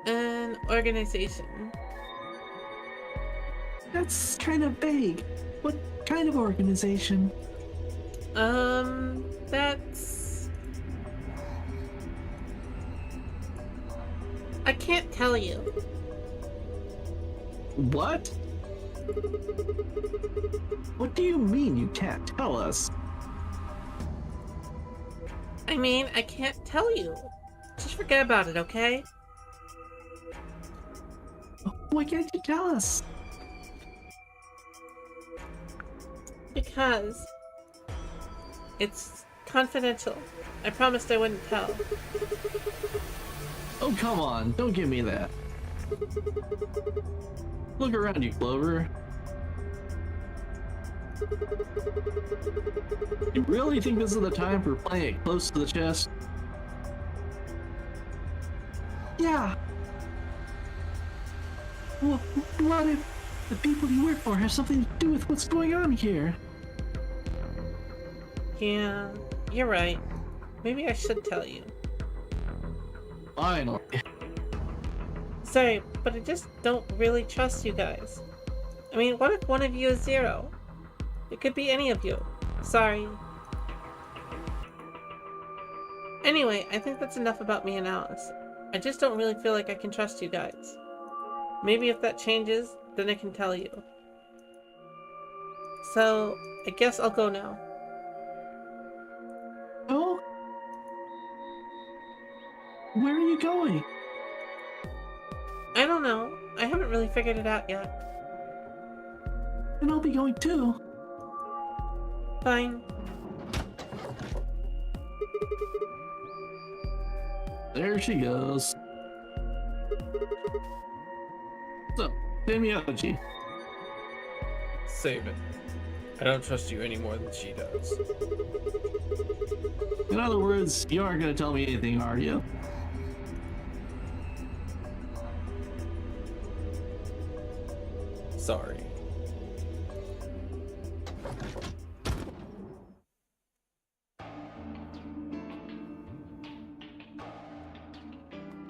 An organization. That's kind of vague. What kind of organization? That's... I can't tell you. What? What do you mean you can't tell us? I mean, I can't tell you. Just forget about it, okay? Why can't you tell us? Because it's confidential. I promised I wouldn't tell. Oh, come on, don't give me that. Look around you, Clover. You really think this is the time for playing it close to the chest? Yeah. Well, what if the people you work for have something to do with what's going on here? Yeah, you're right. Maybe I should tell you. Finally. Sorry, but I just don't really trust you guys. I mean, what if one of you is Zero? It could be any of you. Sorry. Anyway, I think that's enough about me and Alice. I just don't really feel like I can trust you guys. Maybe if that changes, then I can tell you. So, I guess I'll go now. Oh? Where are you going? I don't know. I haven't really figured it out yet. And I'll be going too. Fine. There she goes. So, Semioji. Save it. I don't trust you any more than she does. In other words, you aren't gonna tell me anything, are you? Sorry.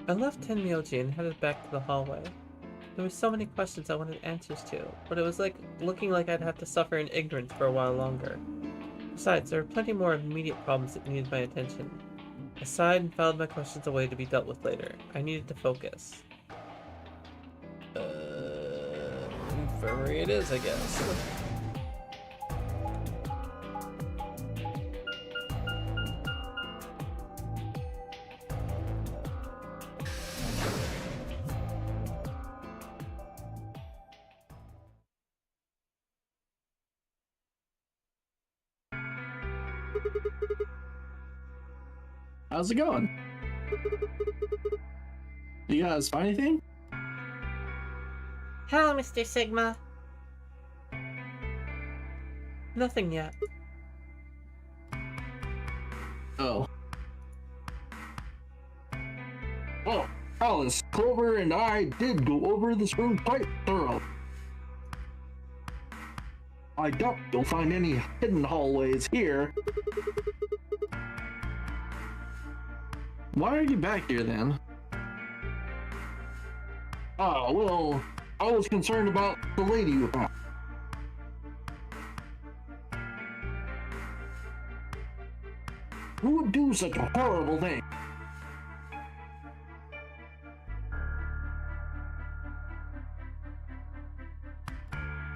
I left Tenmyoji and headed back to the hallway. There were so many questions I wanted answers to, but it was like looking like I'd have to suffer in ignorance for a while longer. Besides, there were plenty more immediate problems that needed my attention. I sighed and filed my questions away to be dealt with later. I needed to focus. Infirmary it is, I guess. How's it going? You guys find anything? Hello, Mr. Sigma. Nothing yet. Oh. Well, Alice, Clover, and I did go over this room quite thorough. I doubt you'll find any hidden hallways here. Why are you back here then? Ah, well, I was concerned about the lady you found. Who would do such a horrible thing?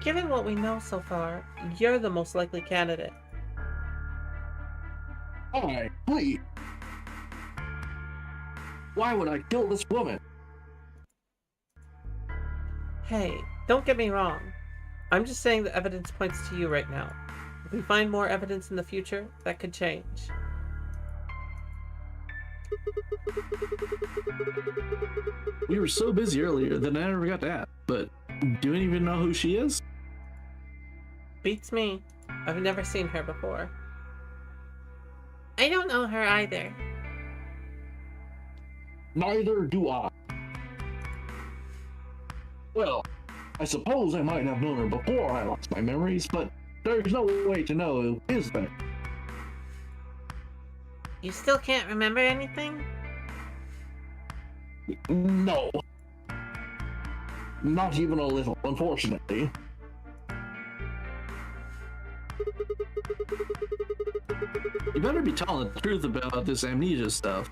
Given what we know so far, you're the most likely candidate. Alright, please. Why would I kill this woman? Hey, don't get me wrong. I'm just saying the evidence points to you right now. If we find more evidence in the future, that could change. We were so busy earlier that I never got to ask, but do you even know who she is? Beats me. I've never seen her before. I don't know her either. Neither do I. Well, I suppose I might have known her before I lost my memories, but there's no way to know, is there? You still can't remember anything? No. Not even a little, unfortunately. You better be telling the truth about this amnesia stuff.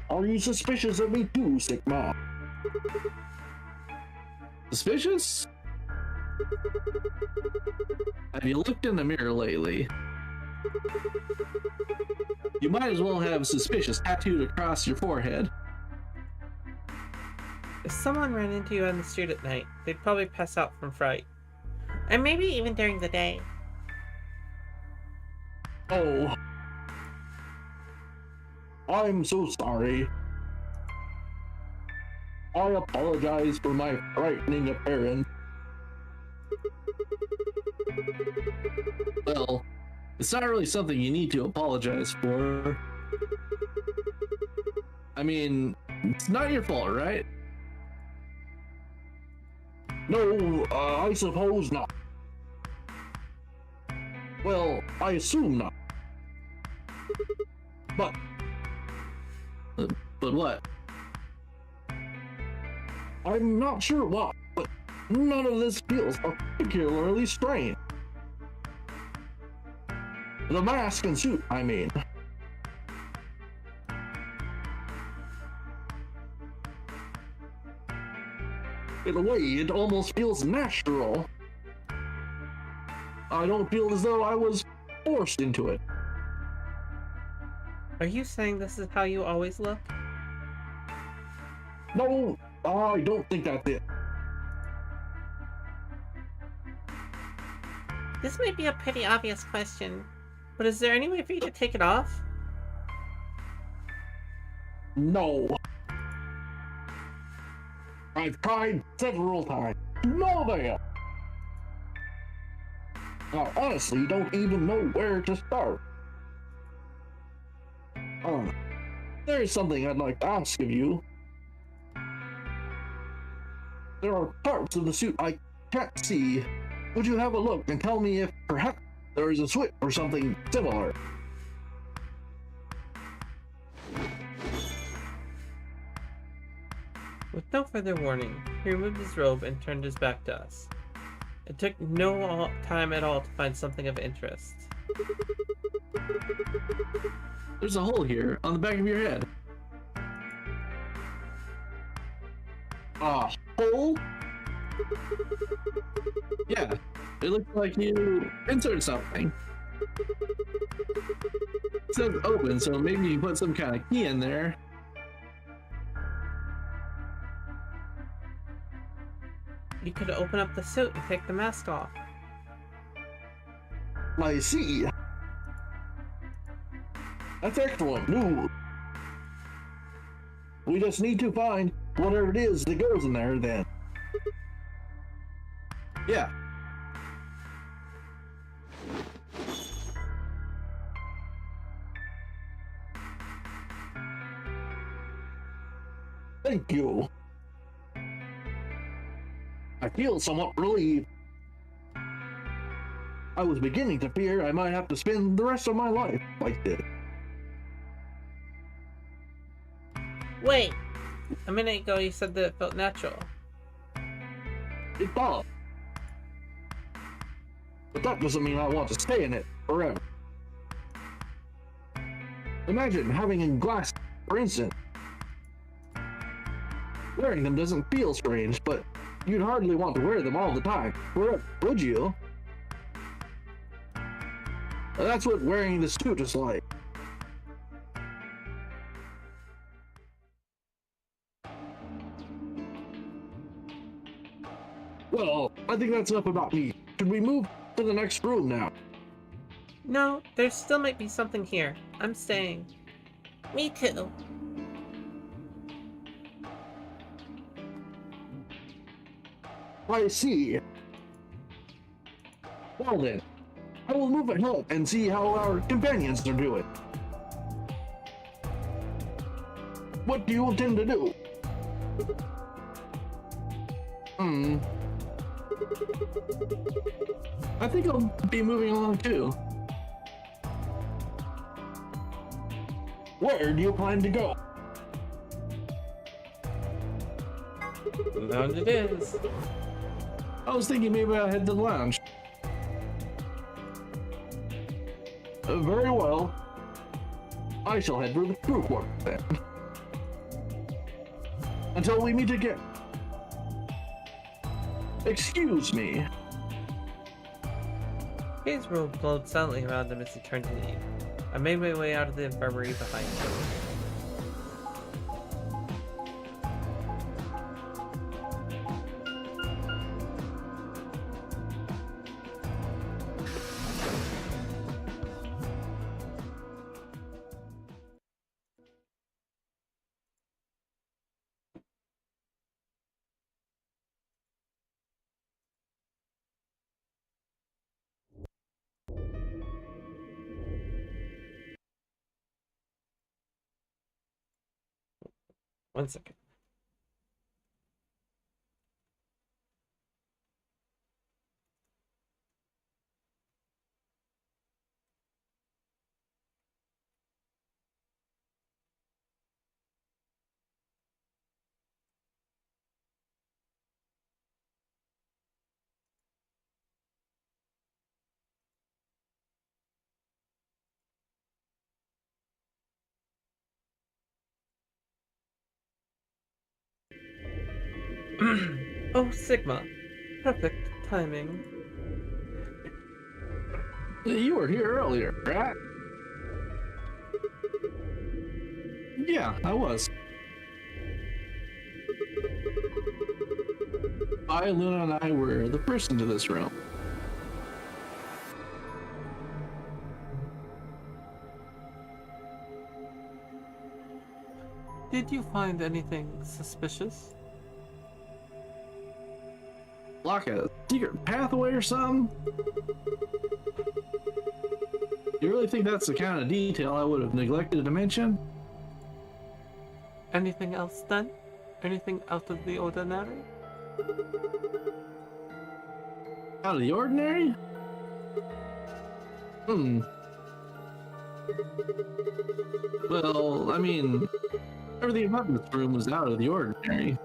Are you suspicious of me too, Sigma? Suspicious? Have you looked in the mirror lately? You might as well have suspicious tattooed across your forehead. If someone ran into you on the street at night, they'd probably pass out from fright. Or maybe even during the day. Oh. I'm so sorry. I apologize for my frightening appearance. Well, it's not really something you need to apologize for. I mean, it's not your fault, right? No, I suppose not. Well, I assume not. But But what? I'm not sure why, but none of this feels particularly strange. The mask and suit, I mean. In a way, it almost feels natural. I don't feel as though I was forced into it. Are you saying this is how you always look? No, I don't think that's it. This might be a pretty obvious question, but is there any way for you to take it off? No. I've tried several times. No avail. I honestly don't even know where to start. There's something I'd like to ask of you. There are parts of the suit I can't see. Would you have a look and tell me if perhaps there is a switch or something similar? With no further warning, he removed his robe and turned his back to us. It took no time at all to find something of interest. There's a hole here on the back of your head. A hole? Yeah, it looks like you inserted something. It says open, so maybe you put some kind of key in there. You could open up the suit and take the mask off. I see. That's excellent news. We just need to find whatever it is that goes in there then. Yeah. Thank you. I feel somewhat relieved. I was beginning to fear I might have to spend the rest of my life like this. Wait! A minute ago you said that it felt natural. It does. But that doesn't mean I want to stay in it forever. Imagine having a glass, for instance. Wearing them doesn't feel strange, but you'd hardly want to wear them all the time, forever, would you? That's what wearing the suit is like. Well, I think that's enough about me. Should we move to the next room now? No, there still might be something here. I'm staying. Me too. I see. Well then, I will move ahead and see how our companions are doing. What do you intend to do? I think I'll be moving along too. Where do you plan to go? None it is. I was thinking maybe I'll head to the lounge. Very well. I shall head for the crew quarters then. Until we meet again. Excuse me. His robe glowed silently around him as he turned to leave. I made my way out of the infirmary behind him. One second. Oh, Sigma. Perfect timing. You were here earlier, right? Yeah, I was. Luna, and I were the first into this room. Did you find anything suspicious? Like a secret pathway or something? You really think that's the kind of detail I would have neglected to mention? Anything else then? Anything out of the ordinary? Out of the ordinary? Well, I mean, everything about this room was out of the ordinary.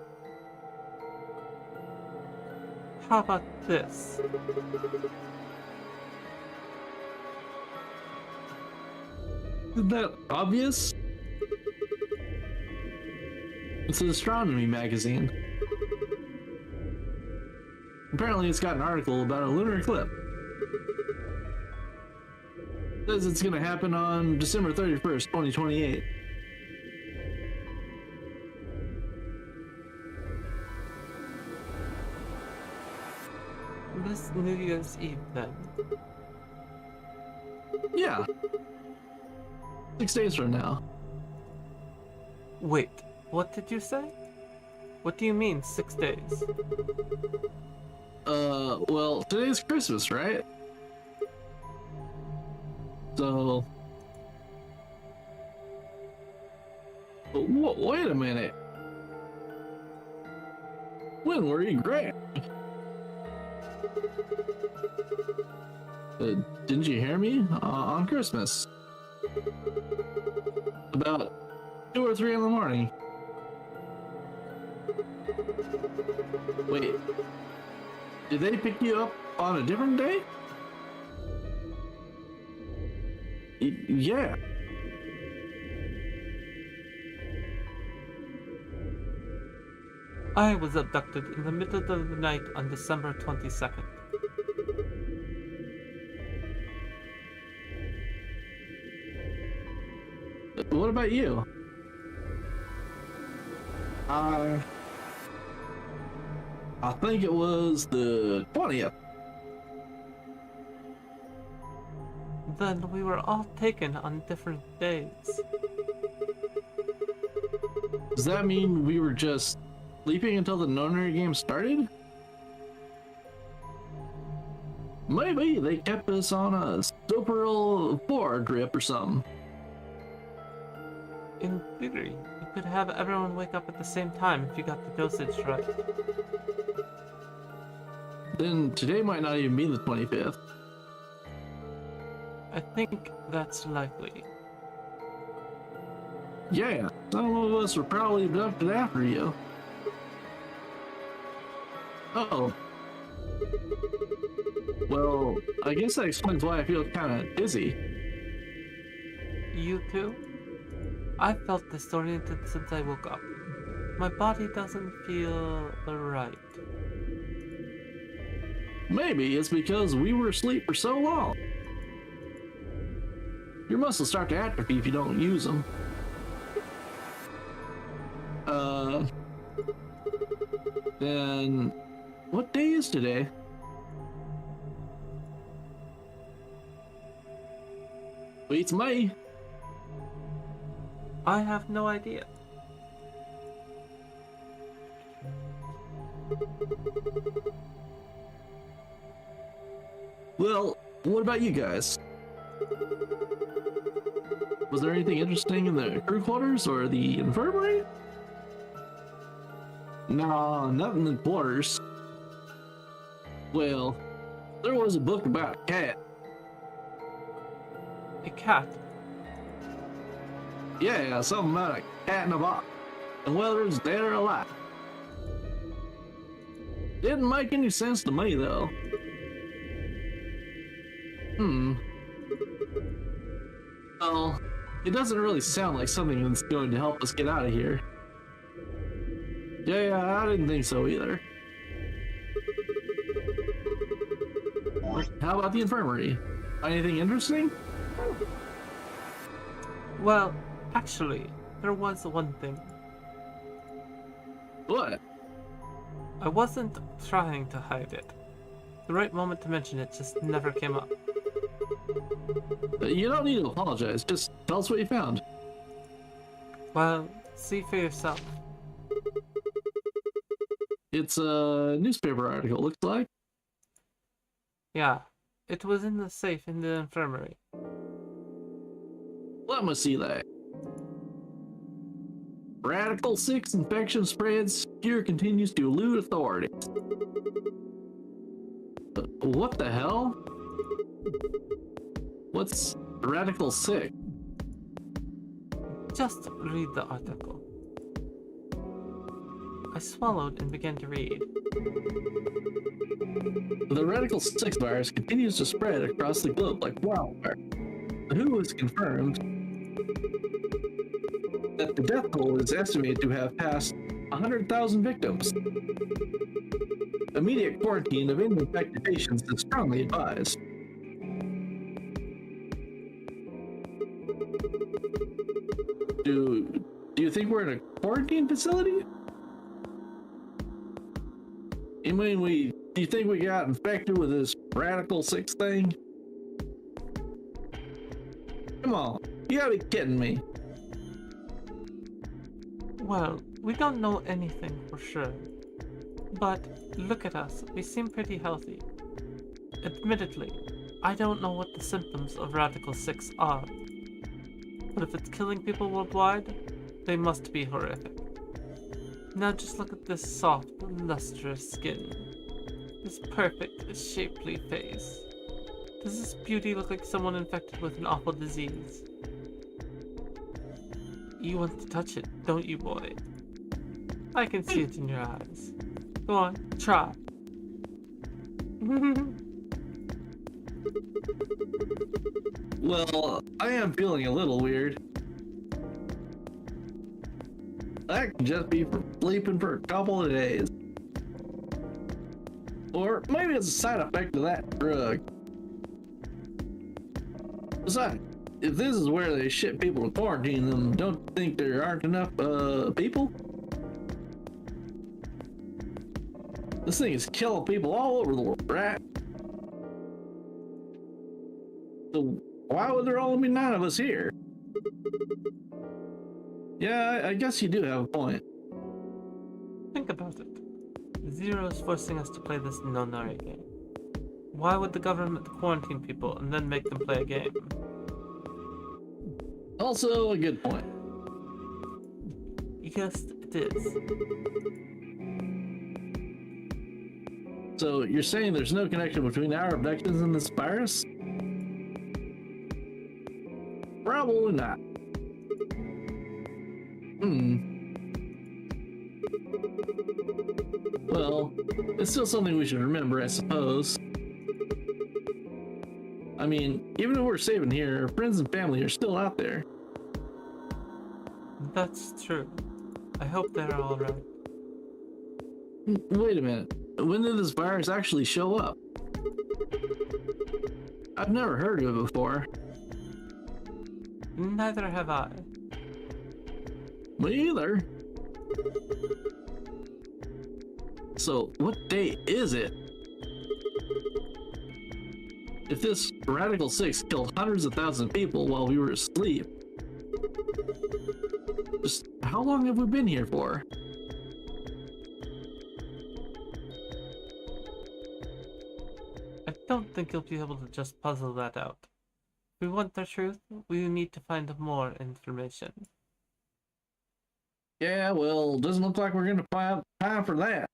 How about this? Isn't that obvious? It's an astronomy magazine. Apparently it's got an article about a lunar eclipse. It says it's gonna happen on December 31st, 2028. This New Year's Eve then? Yeah. 6 days from now. Wait, what did you say? What do you mean 6 days? Well, today's Christmas, right? So... Wait a minute. When were you grand? Didn't you hear me? On Christmas. About 2 or 3 in the morning. Wait. Did they pick you up on a different day? Yeah. I was abducted in the middle of the night on December 22nd. What about you? I think it was the 20th. Then we were all taken on different days. Does that mean we were just sleeping until the nonary game started? Maybe they kept us on a super 4 drip or something. In theory, you could have everyone wake up at the same time if you got the dosage right. Then today might not even be the 25th. I think that's likely. Yeah, some of us were probably abducted after you. Oh. Well, I guess that explains why I feel kind of dizzy. You too? I've felt disoriented since I woke up. My body doesn't feel right. Maybe it's because we were asleep for so long. Your muscles start to atrophy if you don't use them. Then what day is today? It's May. I have no idea. Well, what about you guys? Was there anything interesting in the crew quarters or the infirmary? Nah, nothing in the quarters. Well, there was a book about a cat. A cat? Yeah, something about a cat in a box, and whether it's dead or alive. Didn't make any sense to me, though. Well, it doesn't really sound like something that's going to help us get out of here. Yeah, I didn't think so either. How about the infirmary? Anything interesting? Well, actually, there was one thing. What? I wasn't trying to hide it. The right moment to mention it just never came up. You don't need to apologize, just tell us what you found. Well, see for yourself. It's a newspaper article, looks like. Yeah, it was in the safe in the infirmary. Let me see that. Radical 6 infection spreads, cure continues to elude authorities. What the hell? What's Radical 6? Just read the article. I swallowed and began to read. The Radical 6 virus continues to spread across the globe like wildfire. The WHO has confirmed that the death toll is estimated to have passed 100,000 victims. Immediate quarantine of any infected patients is strongly advised. Do you think we're in a quarantine facility? I mean, do you think we got infected with this Radical 6 thing? Come on, you gotta be kidding me. Well, we don't know anything for sure. But look at us, we seem pretty healthy. Admittedly, I don't know what the symptoms of Radical 6 are. But if it's killing people worldwide, they must be horrific. Now just look at this soft, lustrous skin. This perfect, shapely face. Does this beauty look like someone infected with an awful disease? You want to touch it, don't you, boy? I can see it in your eyes. Go on, try. Well, I am feeling a little weird. That could just be from sleeping for a couple of days. Or maybe it's a side effect of that drug. Besides, if this is where they ship people to quarantine them, don't you think there aren't enough people? This thing is killing people all over the world, right? So why would there only be 9 of us here? Yeah, I guess you do have a point. Think about it. Zero is forcing us to play this no-nari game. Why would the government quarantine people and then make them play a game? Also, a good point. Yes, it is. So, you're saying there's no connection between our abductions and this virus? Probably not. Well, it's still something we should remember, I suppose. I mean, even if we're safe in here, our friends and family are still out there. That's true. I hope they're alright. Wait a minute. When did this virus actually show up? I've never heard of it before. Neither have I. Me either. So, what day is it? If this Radical 6 killed hundreds of thousands of people while we were asleep, just how long have we been here for? I don't think you'll be able to just puzzle that out. If we want the truth, we need to find more information. Yeah, well, doesn't look like we're gonna find time for that.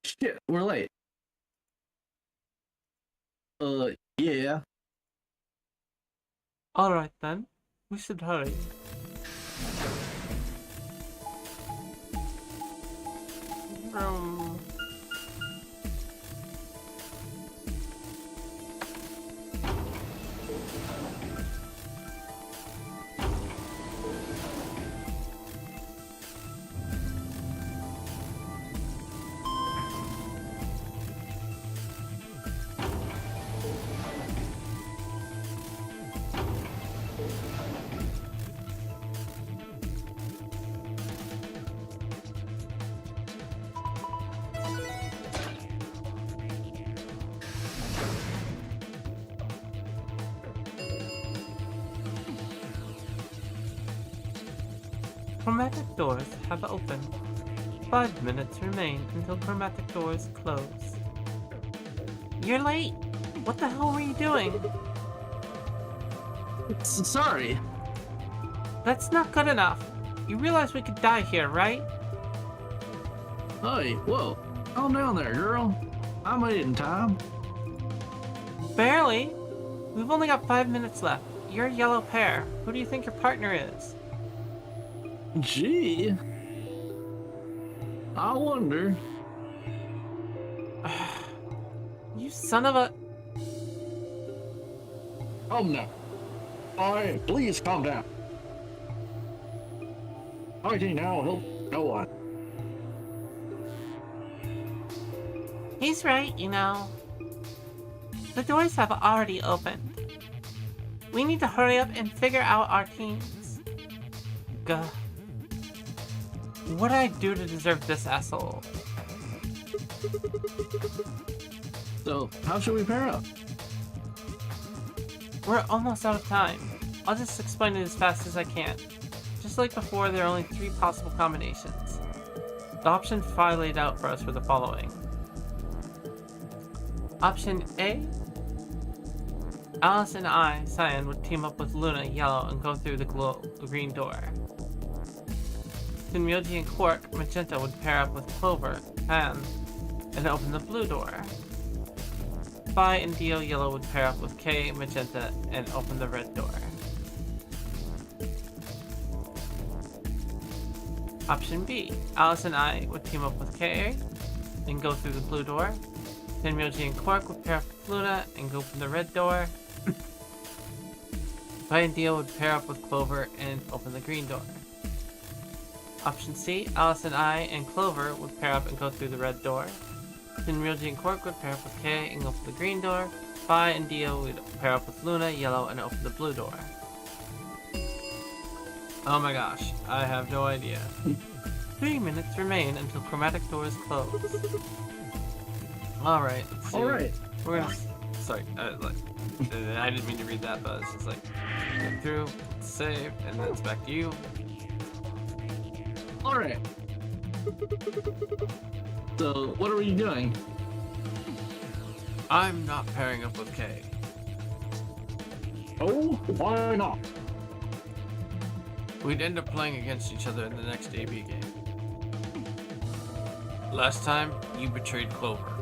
Shit, we're late. Yeah. Alright then, we should hurry. Um, Chromatic doors have opened. 5 minutes remain until chromatic doors close. You're late! What the hell were you doing? Sorry. That's not good enough. You realize we could die here, right? Hey, whoa. Calm down there, girl. I made it in time. Barely. We've only got 5 minutes left. You're a yellow pair. Who do you think your partner is? Gee. I wonder. You son of a... Calm down. Alright, please calm down. Fighting now help no one. He's right, you know. The doors have already opened. We need to hurry up and figure out our teams. Gah. What did I do to deserve this asshole? So, how should we pair up? We're almost out of time. I'll just explain it as fast as I can. Just like before, there are only 3 possible combinations. The options Phi laid out for us were the following. Option A. Alice and I, Cyan, would team up with Luna, Yellow, and go through the green door. Then Myoji and Quark, Magenta, would pair up with Clover, Pan, and open the blue door. Phi and Dio, Yellow, would pair up with K, Magenta, and open the red door. Option B. Alice and I would team up with K and go through the blue door. Then Myoji and Quark would pair up with Luna and go open the red door. Phi and Dio would pair up with Clover and open the green door. Option C. Alice and I and Clover would pair up and go through the red door. Then Myoji and Quark would pair up with K and go open the green door. Phi and Dio would pair up with Luna, Yellow, and open the blue door. Oh my gosh, I have no idea. 3 minutes remain until chromatic doors close. Alright, let's see. Alright. We're gonna sorry. I didn't mean to read that, but it's just like get through, save, and then it's back to you. All right. So, what are we doing? I'm not pairing up with Kay. Oh, why not? We'd end up playing against each other in the next AB game. Last time, you betrayed Clover.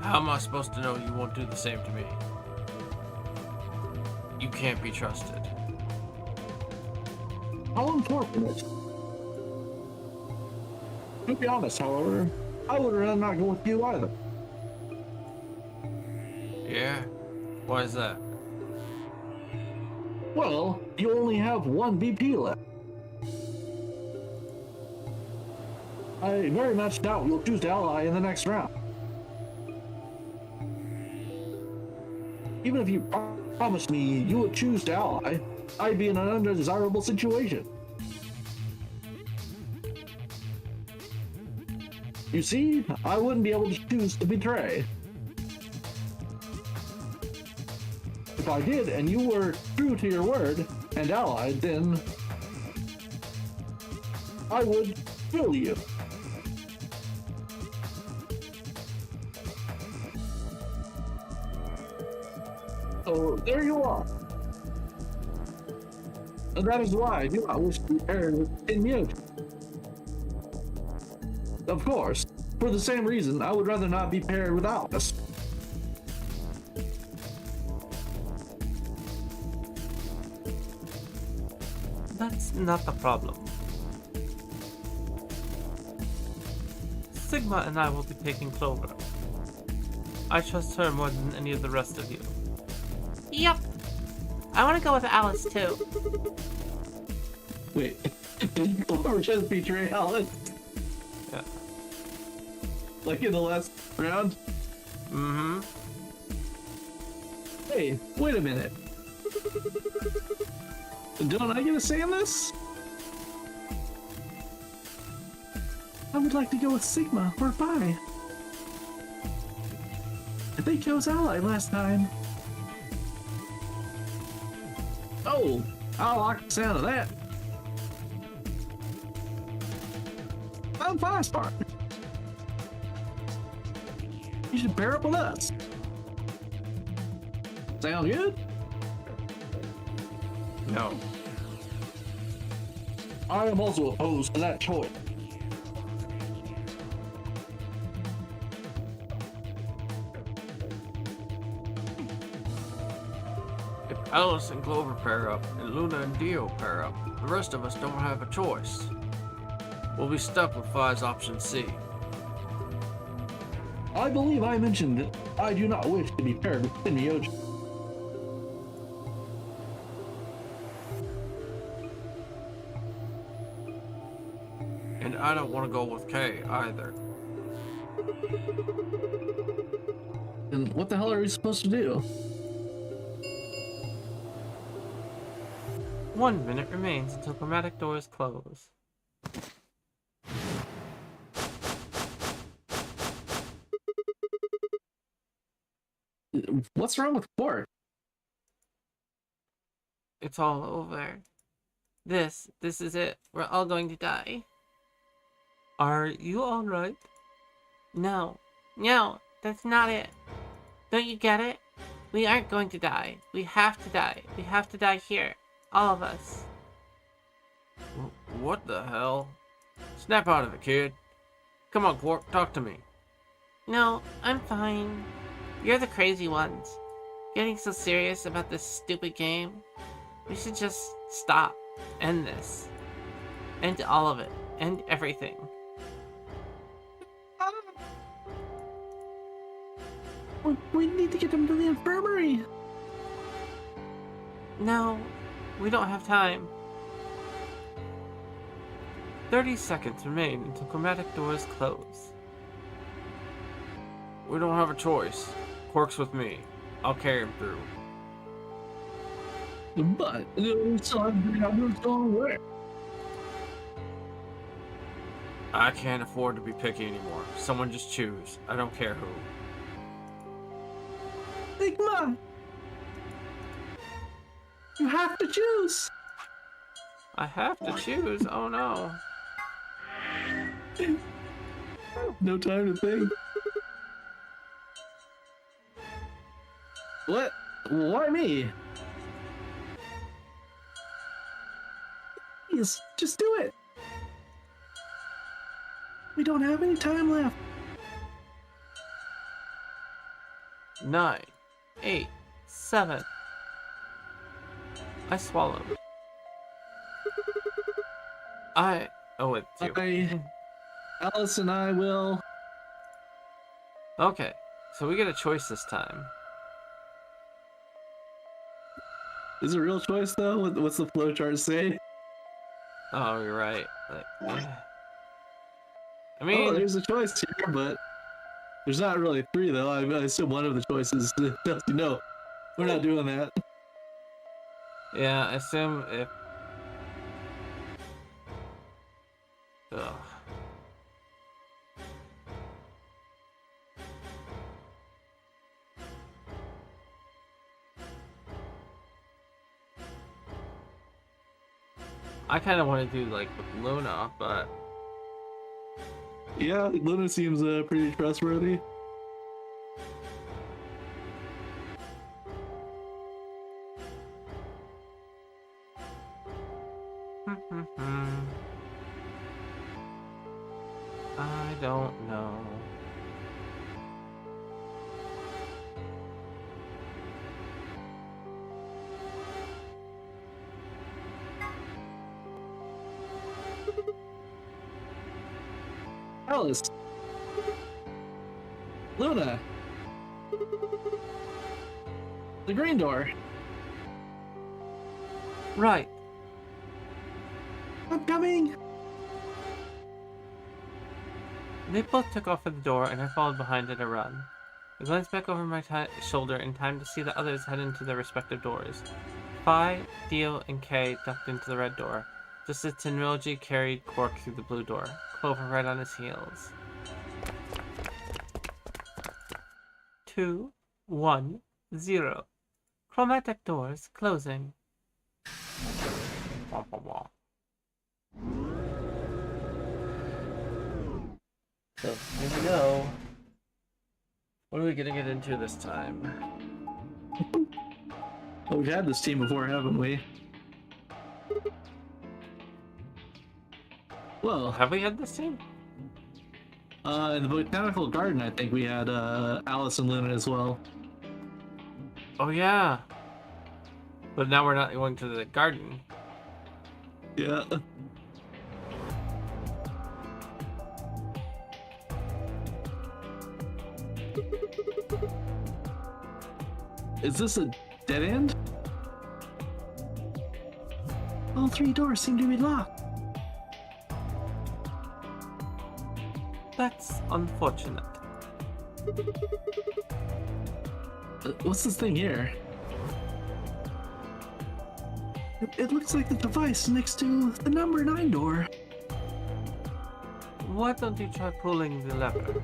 How am I supposed to know you won't do the same to me? You can't be trusted. How unfortunate. To be honest, however, I would rather not go with you either. Yeah? Why is that? Well, you only have one VP left. I very much doubt you'll choose to ally in the next round. Even if you promised me you would choose to ally, I'd be in an undesirable situation. You see, I wouldn't be able to choose to betray. If I did, and you were true to your word and allied, then I would kill you. So there you are. And that is why I do not wish to be paired with Mute. Of course, for the same reason, I would rather not be paired with Alice. That's not the problem. Sigma and I will be taking Clover. I trust her more than any of the rest of you. Yep. I want to go with Alice too. Wait, did Clover just betray Alice? Yeah. Like in the last round? Mm-hmm. Hey, wait a minute. Don't I get a say in this? I would like to go with Sigma or Phi. They chose Ally last time. Oh, I like the sound of that. I'm Phi's part. You should pair up with us. Sound good? No. I am also opposed to that choice. If Alice and Clover pair up, and Luna and Dio pair up, the rest of us don't have a choice. We'll be stuck with Phi's option C. I believe I mentioned that I do not wish to be paired with Mioji. And I don't want to go with Kay either. And what the hell are we supposed to do? 1 minute remains until chromatic doors close. What's wrong with Quark? It's all over. This is it. We're all going to die. Are you alright? No, that's not it. Don't you get it? We aren't going to die. We have to die. We have to die here. All of us. What the hell? Snap out of it, kid. Come on, Quark, talk to me. No, I'm fine. You're the crazy ones. Getting so serious about this stupid game. We should just stop. End this. End all of it. End everything. We need to get them to the infirmary. No, we don't have time. 30 seconds remain until chromatic doors close. We don't have a choice. Quark's with me. I'll carry him through. But we still have to figure out who's going where. I can't afford to be picky anymore. Someone just choose. I don't care who. Sigma! You have to choose! I have to choose. Oh no. No time to think. What? Why me? Please, just do it! We don't have any time left. 9, 8, 7. I swallowed. Oh, it's you. Alice and I will. Okay, so we get a choice this time. Is it a real choice though? What's the flowchart say? Oh, you're right. Like, I Oh, mean, there's a choice here, but there's not really three though. I assume one of the choices tells you no. We're not doing that. yeah, I assume if. Ugh. I kind of want to do like with Luna, but Yeah, Luna seems pretty trustworthy. I don't know. Alice. Luna. The green door. Right. I'm coming! They both took off for the door, and I followed behind at a run. I glanced back over my shoulder in time to see the others head into their respective doors. Phi, Dio, and Kay ducked into the red door, just as Tenrilji carried Quark through the blue door, Clover right on his heels. 2, 1, 0. Chromatic doors closing. Wah, wah, wah. So, here we go. What are we gonna get into this time? Well, we've had this team before, haven't we? Well, Have we had this team? in the botanical garden, I think we had Alice and Luna as well. Oh yeah. But now we're not going to the garden. Yeah. Is this a dead end? All three doors seem to be locked. That's unfortunate. What's this thing here? It looks like the device next to the number 9 door. Why don't you try pulling the lever?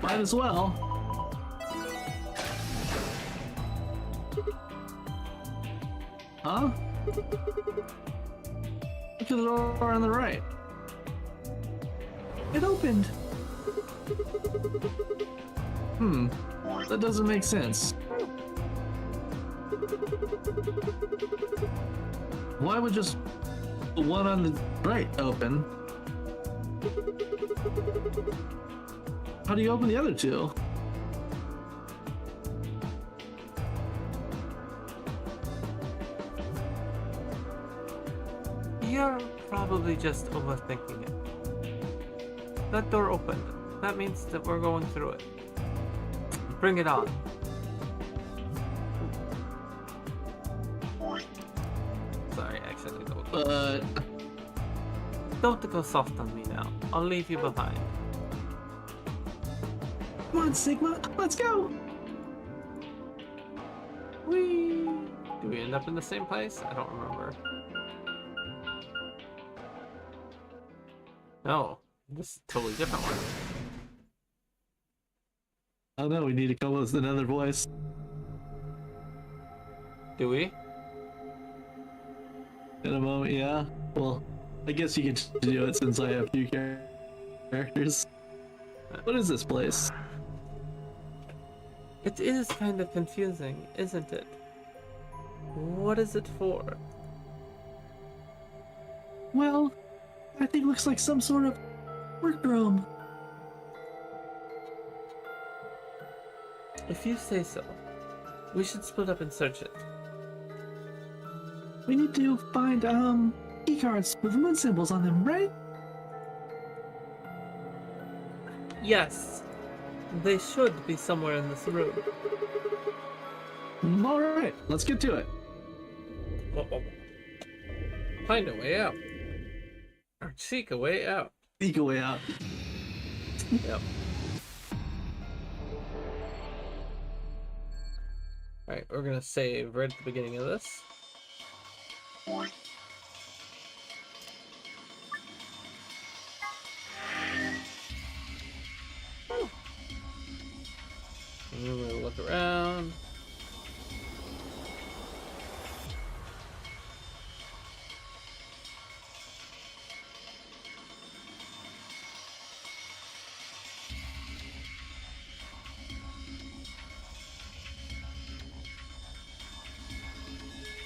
Might as well. Huh? Look at the door on the right. It opened. That doesn't make sense. Why would just the one on the right open? How do you open the other two? You're probably just overthinking it. That door opened. That means that we're going through it. Bring it on. Sorry, I accidentally go. Don't go soft on me now. I'll leave you behind. Come on, Sigma, let's go! Whee! Do we end up in the same place? I don't remember. No, this is a totally different one. Oh no, we need to come up with another voice. Do we? In a moment, yeah. Well, I guess you can do it since I have two characters. What is this place? It is kind of confusing, isn't it? What is it for? Well, I think it looks like some sort of workroom. If you say so, we should split up and search it. We need to find, key cards with moon symbols on them, right? Yes, they should be somewhere in this room. Alright, let's get to it. Find a way out. Or seek a way out. Eke a way out. Yep. Alright, we're gonna save right at the beginning of this. And we're gonna look around.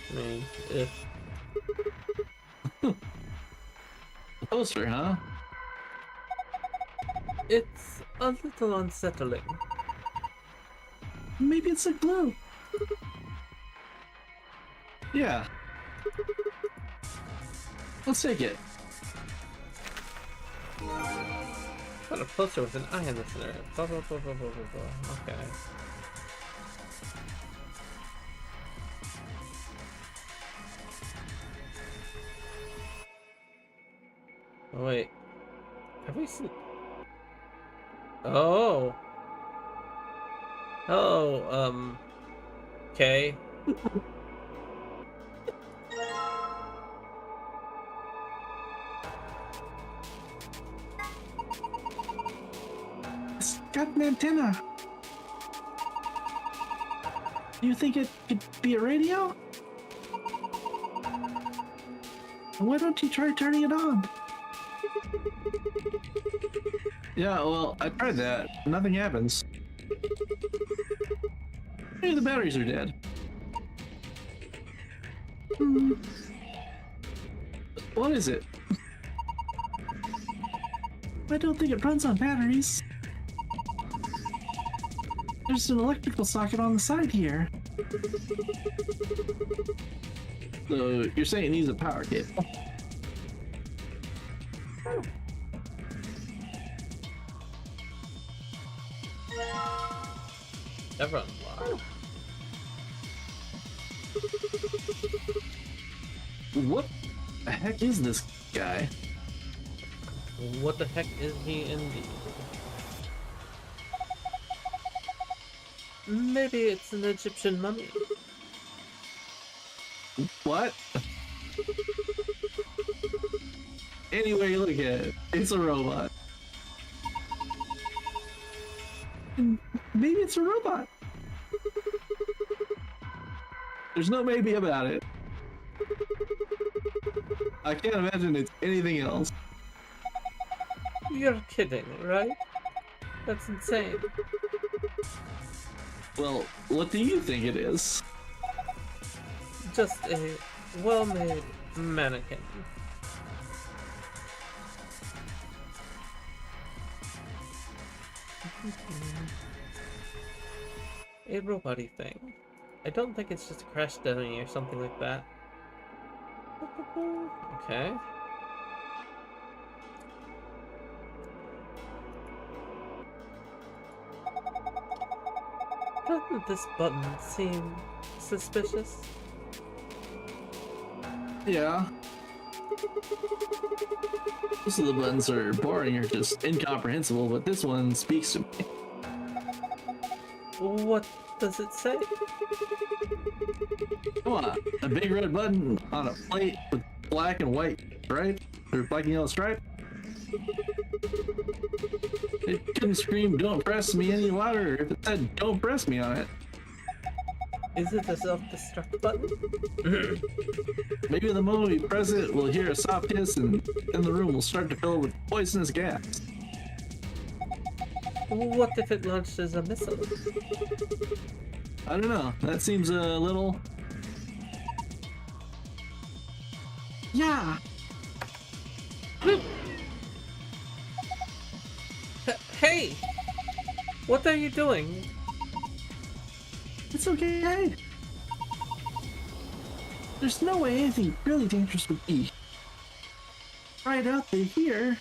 I mean, if Poster, huh? it's a little unsettling. Maybe it's a glue. Yeah. Let's take it. Got a poster with an eye in the center. Blah, blah, blah, blah, blah, blah, blah. Okay. Oh, wait. Have we seen... Oh. Oh, okay. It's got an antenna. Do you think it could be a radio? Why don't you try turning it on? Yeah, well, I tried that. Nothing happens. Maybe the batteries are dead. What is it? I don't think it runs on batteries. There's an electrical socket on the side here. So you're saying it needs a power cable? Everyone's locked. What the heck is this guy? What the heck is he indeed? Maybe it's an Egyptian mummy. What? Anyway, look at it. It's a robot. Maybe it's a robot. There's no maybe about it. I can't imagine it's anything else. You're kidding, right? That's insane. Well, what do you think it is? Just a well-made mannequin. A robot-y thing. I don't think it's just a crash dummy or something like that. Okay. Doesn't this button seem suspicious? Yeah. Most of the buttons are boring or just incomprehensible, but this one speaks to me. What does it say? Come on, a big red button on a plate with black and white stripe, or black and yellow stripe. It couldn't scream, "Don't press me" any louder if it said, "Don't press me" on it. Is it a self-destruct button? Maybe the moment we press it, we'll hear a soft hiss and then the room will start to fill with poisonous gas. What if it launches a missile? I don't know. That seems a little... Yeah. Hey! What are you doing? It's okay. There's no way anything really dangerous would be right out there here.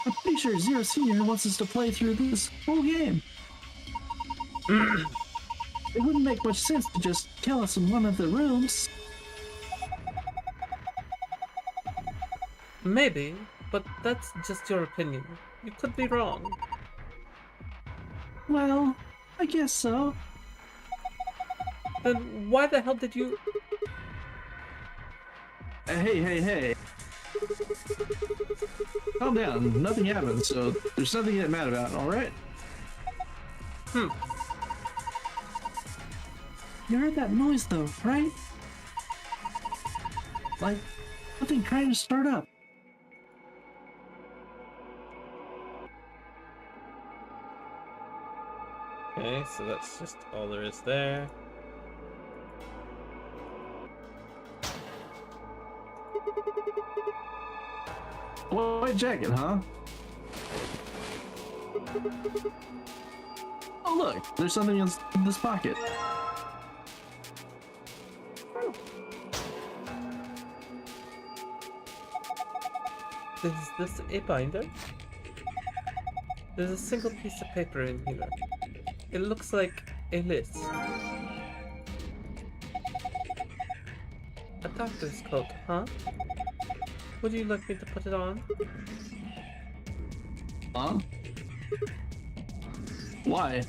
I'm pretty sure Zero Senior wants us to play through this whole game. It wouldn't make much sense to just kill us in one of the rooms. Maybe, but that's just your opinion. You could be wrong. Well, I guess so. Then why the hell did you... Hey. Calm down. Nothing happened, so there's nothing to get mad about, alright? You heard that noise though, right? Like something trying to start up. Okay, so that's just all there is there. White jacket, huh? Oh look, there's something in this pocket. Is this a binder? There's a single piece of paper in here. It looks like a list. A doctor's coat, huh? Would you like me to put it on? Huh? Why?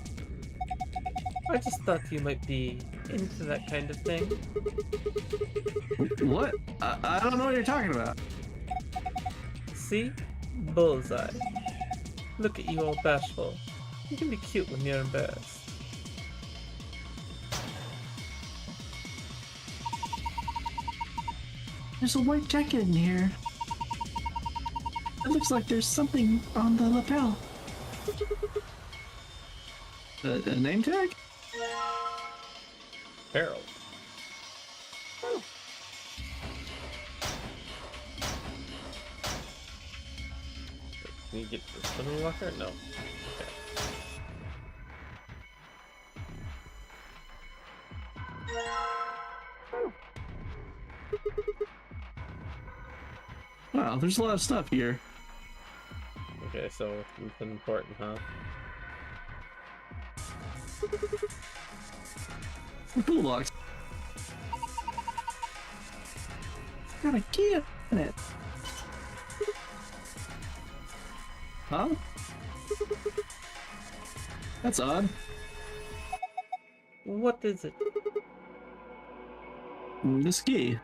I just thought you might be into that kind of thing. What? I don't know what you're talking about. See? Bullseye. Look at you all bashful. You can be cute when you're embarrassed. There's a white jacket in here. It looks like there's something on the lapel. A name tag? Harold. Can you get this from the locker? No. Okay. Wow, there's a lot of stuff here. Okay, so nothing important, huh? The toolbox. It's got a key in it. Huh? That's odd. What is it? This key.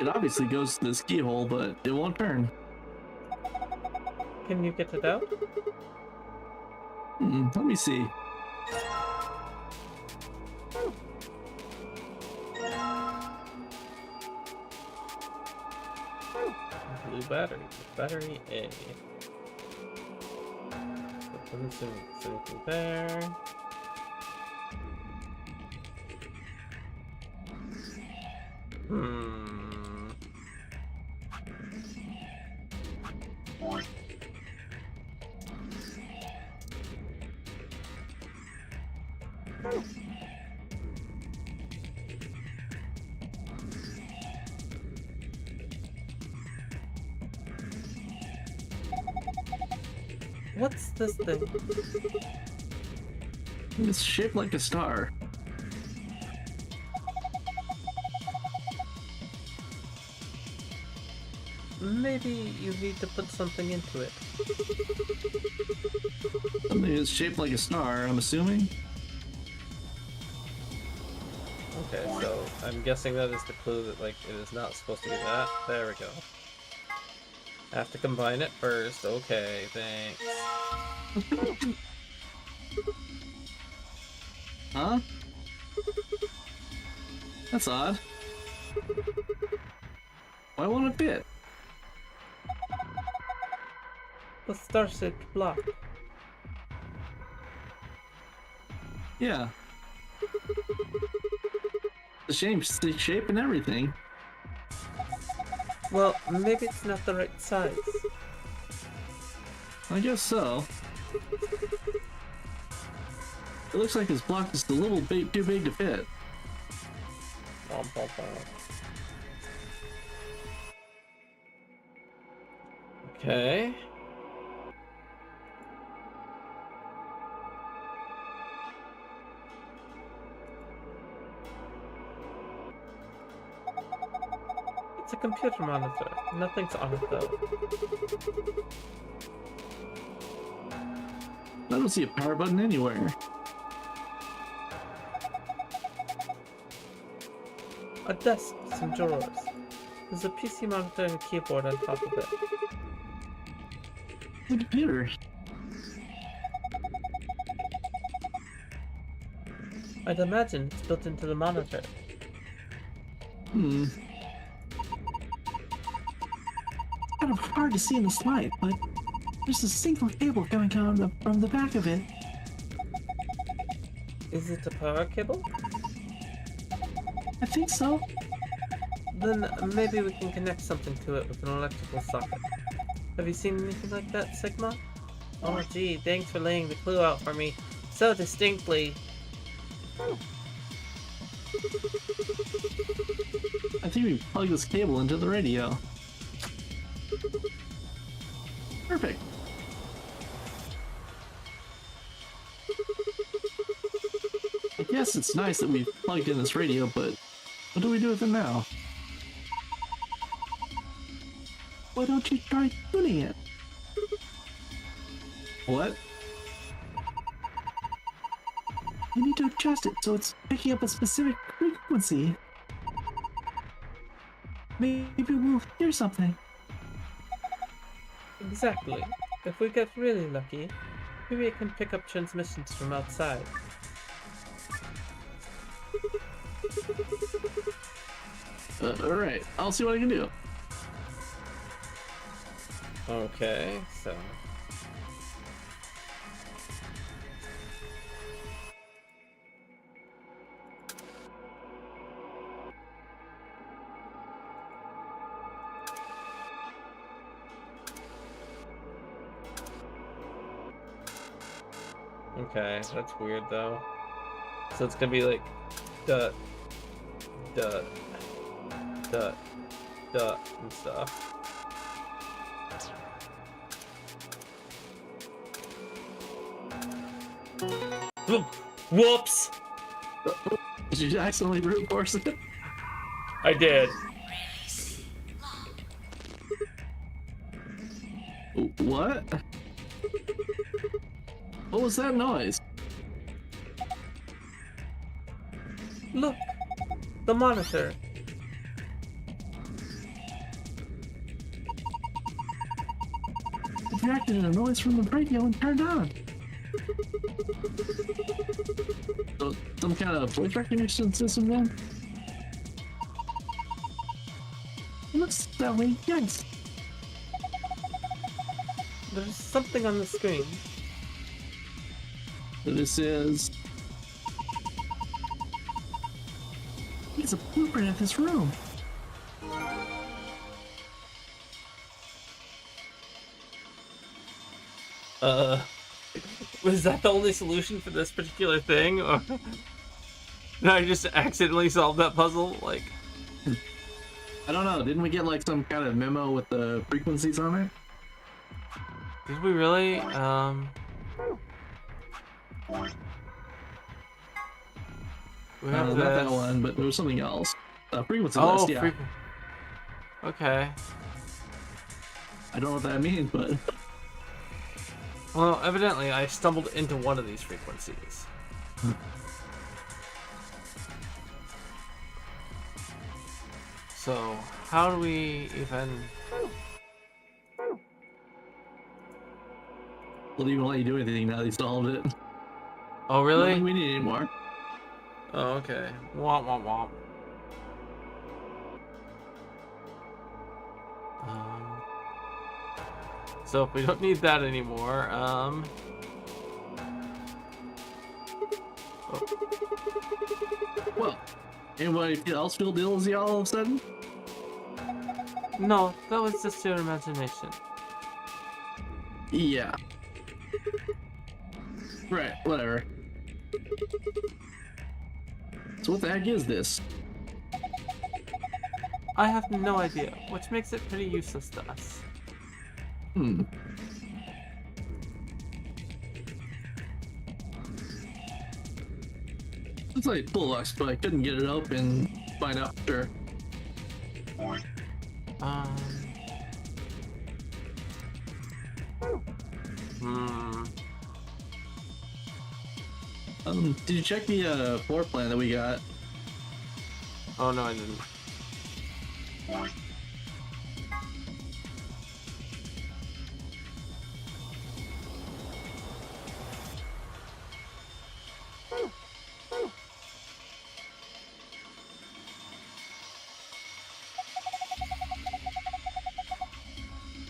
It obviously goes to this keyhole, but it won't turn. Can you get it out? Let me see. Blue battery. Battery A. Doesn't seem there's anything there. What's this thing? It's shaped like a star. Maybe you need to put something into it. Something that's shaped like a star, I'm assuming. Okay, so I'm guessing that is the clue that, like, it is not supposed to be that. There we go. I have to combine it first. Okay, thanks. Huh? That's odd. Why won't it fit? The star-shaped block. Yeah. The shape and everything. Well, maybe it's not the right size. I guess so. It looks like his block is a little bit too big to fit. Okay. It's a computer monitor. Nothing's on it though. I don't see a power button anywhere. A desk, some drawers. There's a PC monitor and a keyboard on top of it. The computer. I'd imagine it's built into the monitor. Hmm. It's kind of hard to see in the slide, but there's a single cable coming out from the back of it. Is it a power cable? I think so. Then maybe we can connect something to it with an electrical socket. Have you seen anything like that, Sigma? Oh gee, thanks for laying the clue out for me so distinctly. I think we plug this cable into the radio. Perfect. I guess it's nice that we've plugged in this radio, but what do we do with it now? Why don't you try tuning it? What? You need to adjust it so it's picking up a specific frequency. Maybe we'll hear something. Exactly. If we get really lucky, maybe it can pick up transmissions from outside. Alright, I'll see what I can do. Okay, so... Okay, that's weird though. So it's gonna be like... dot... dot... dot... dot and stuff. Whoops! Did you accidentally brute force it? I did. What? What was that noise? Look! The monitor! It reacted to a noise from the radio and turned on. So, some kind of voice recognition system then? It looks that way, yes. There's something on the screen. So this is... It's a blueprint of this room. Was that the only solution for this particular thing, or did I just accidentally solve that puzzle? Like, I don't know, didn't we get like some kind of memo with the frequencies on it? did we really? We have Not that one, but there was something else. Frequency Oh, list, yeah. Okay. I don't know what that means, but... Well, evidently I stumbled into one of these frequencies. So, how do we even... We'll even let you do anything now that you solved it. Oh, I don't really? think we need any more. Oh, okay. Womp womp womp. So if we don't need that anymore, oh. Well, anybody else feel dizzy all of a sudden? No, that was just your imagination. Yeah. Right, whatever. So what the heck is this? I have no idea, which makes it pretty useless to us. Hmm. It's like a toolbox, but I couldn't get it open. Find out for sure. Hmm. Did you check the floor plan that we got? Oh no, I didn't.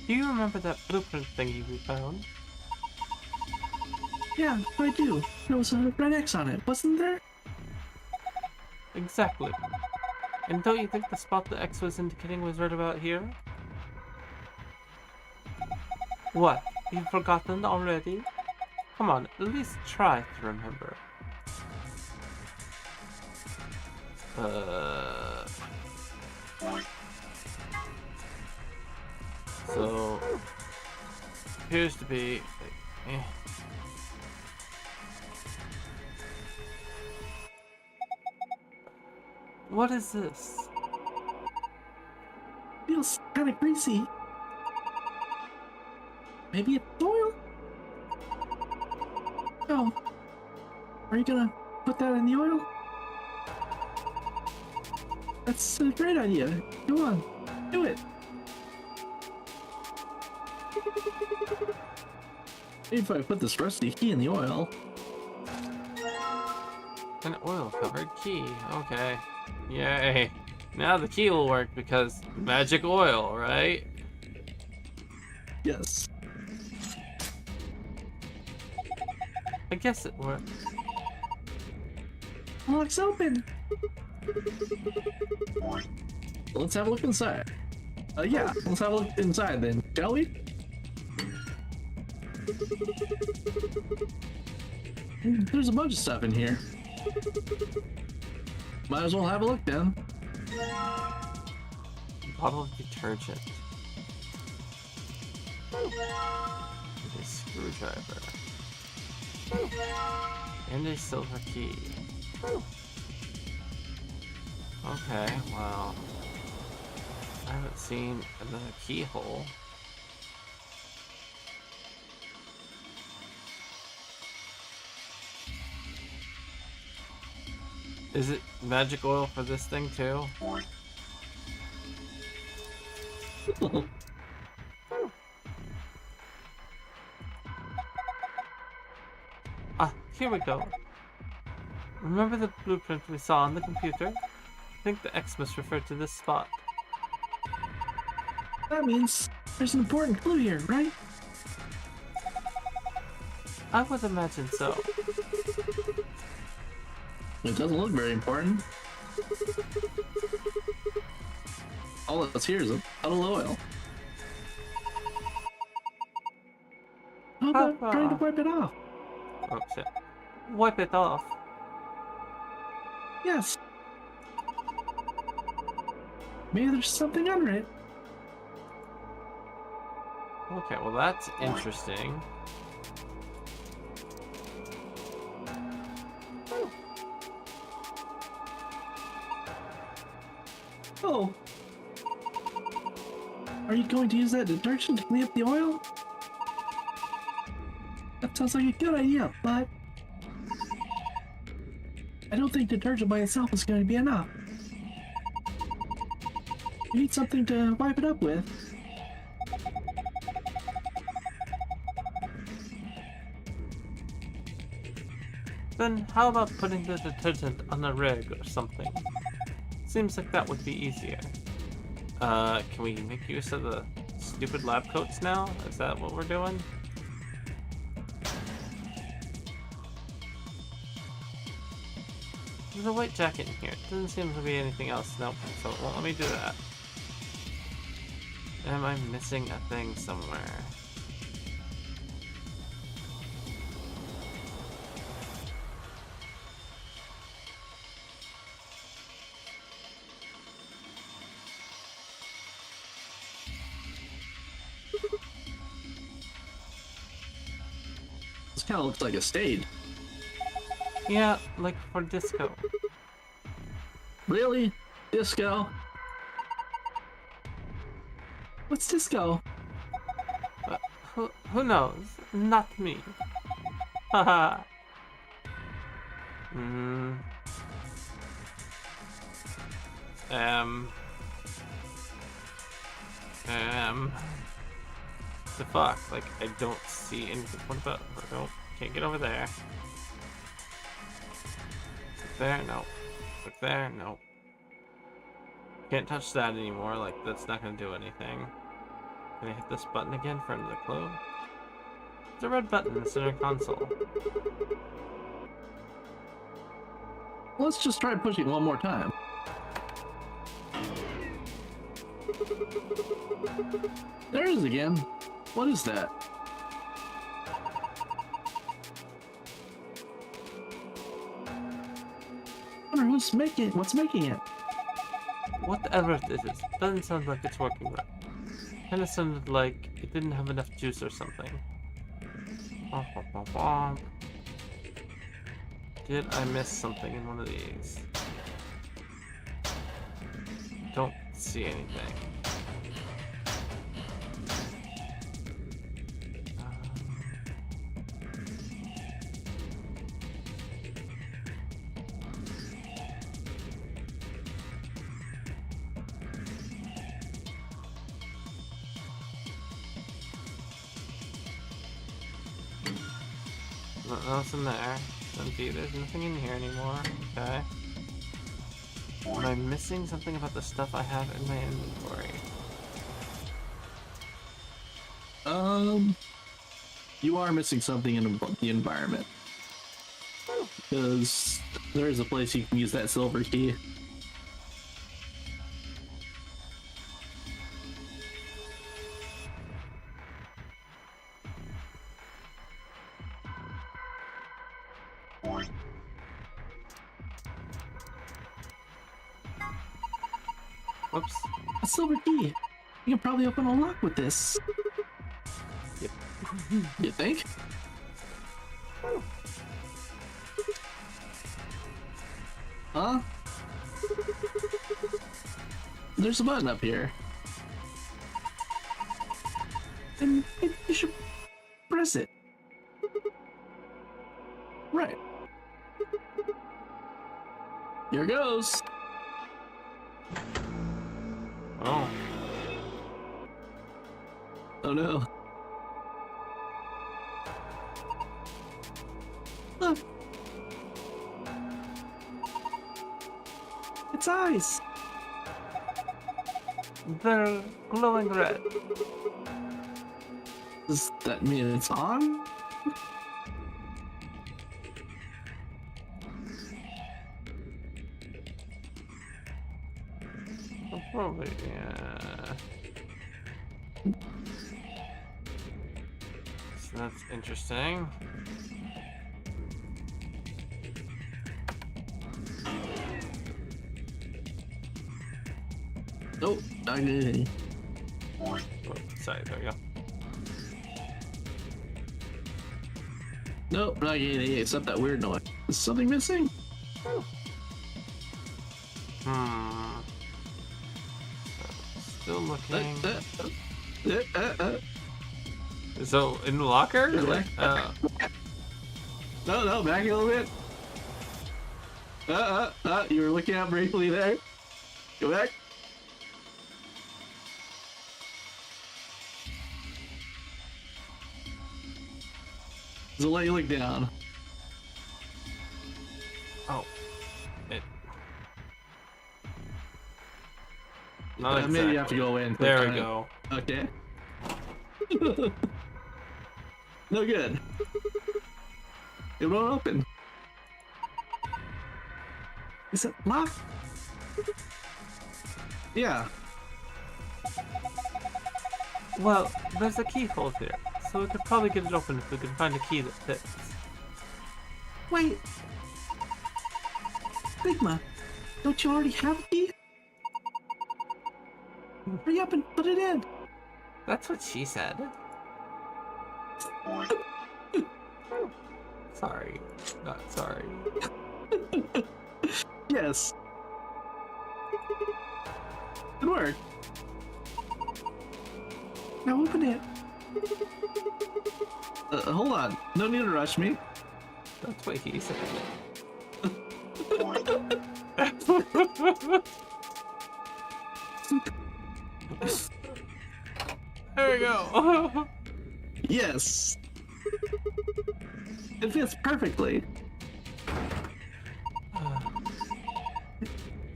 Do you remember that blueprint thingy we found? Yeah, I do. There was a red X on it, wasn't there? Exactly. And don't you think the spot the X was indicating was right about here? What? You've forgotten already? Come on, at least try to remember. So, appears to be... What is this? Feels kind of greasy. Maybe it's oil? Oh. Are you gonna put that in the oil? That's a great idea. Go on, do it. Maybe if I put this rusty key in the oil. An oil-covered key. Okay. Yay. Now the key will work because magic oil, right? Yes. I guess it worked. Lock's open. Let's have a look inside. Yeah, let's have a look inside then, shall we? There's a bunch of stuff in here. Might as well have a look then. Bottle of detergent. And a screwdriver. And a silver key. Okay, well, I haven't seen the keyhole. Is it magic oil for this thing too? Ah, here we go. Remember the blueprint we saw on the computer? I think the X must refer to this spot. That means there's an important clue here, right? I would imagine so. It doesn't look very important. All that's here is a bottle of oil. How about trying to wipe it off? Oh shit. Wipe it off. Yes. Maybe there's something under it. Okay, well that's interesting. Oh. Are you going to use that detergent to clean up the oil? That sounds like a good idea, but I don't think detergent by itself is going to be enough. You need something to wipe it up with. Then how about putting the detergent on a rig or something? Seems like that would be easier. Can we make use of the stupid lab coats now? Is that what we're doing? There's a white jacket in here. Doesn't seem to be anything else. Nope. So it won't let me do that. Am I missing a thing somewhere? This kind of looks like a stage. Yeah, like for disco. Really? Disco? What's disco? Who knows? Not me. Haha. Hmm. The fuck? Like, I don't see anything. What about? Nope. Can't get over there. Look there? No. Look there? No. Can't touch that anymore. Like, that's not gonna do anything. Can I hit this button again for another clue? It's a red button in the center console. Let's just try pushing one more time. There it is again. What is that? I wonder what's making it? Whatever it is, doesn't sound like it's working right. Kinda sounded like it didn't have enough juice or something. Did I miss something in one of these? Don't see anything. Nothing there. Empty. There's nothing in here anymore. Okay. Am I missing something about the stuff I have in my inventory? You are missing something in the environment. Because there is a place you can use that silver key. Whoops. A silver key. You can probably open a lock with this. You think? Huh? There's a button up here. Then maybe you should press it. Right. Here goes. Oh. Oh no. Look. It's eyes. They're glowing red. Does that mean it's on? Oh, probably, yeah. So that's interesting. Nope, not good. Oh, sorry, there we go. Nope, not getting except that weird noise. Is something missing? Hmm. Still looking. So, in the locker? Like, no, back a little bit. You were looking out briefly there. Go back. Does it let you look down? Oh. It. Not Maybe you have exactly. to go away and click There on we it. go. Okay. No good. It won't open. Is it locked? Yeah. Well, there's a keyhole there, so we could probably get it open if we could find a key that fits. Wait. Bigma, don't you already have a key? Hurry up and put it in. That's what she said. Sorry. Not sorry. Yes. Good work. Now open it. Hold on. No need to rush me. That's what he said. There we go. Yes. It fits perfectly.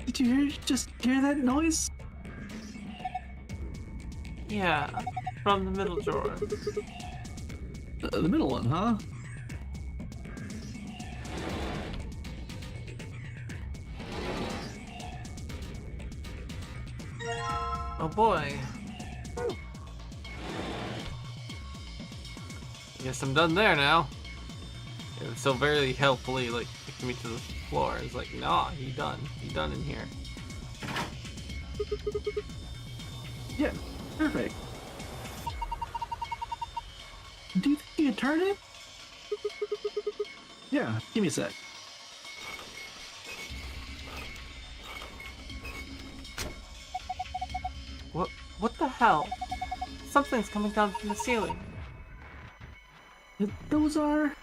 Did you just hear that noise? Yeah, from the middle drawer. The middle one, huh? Oh boy. Guess I'm done there now. It was so very helpfully like picked me to the floor. It's like, nah, he done in here. Yeah. Perfect. Do you think you can turn it? Yeah. Give me a sec. What the hell? Something's coming down from the ceiling. Those are...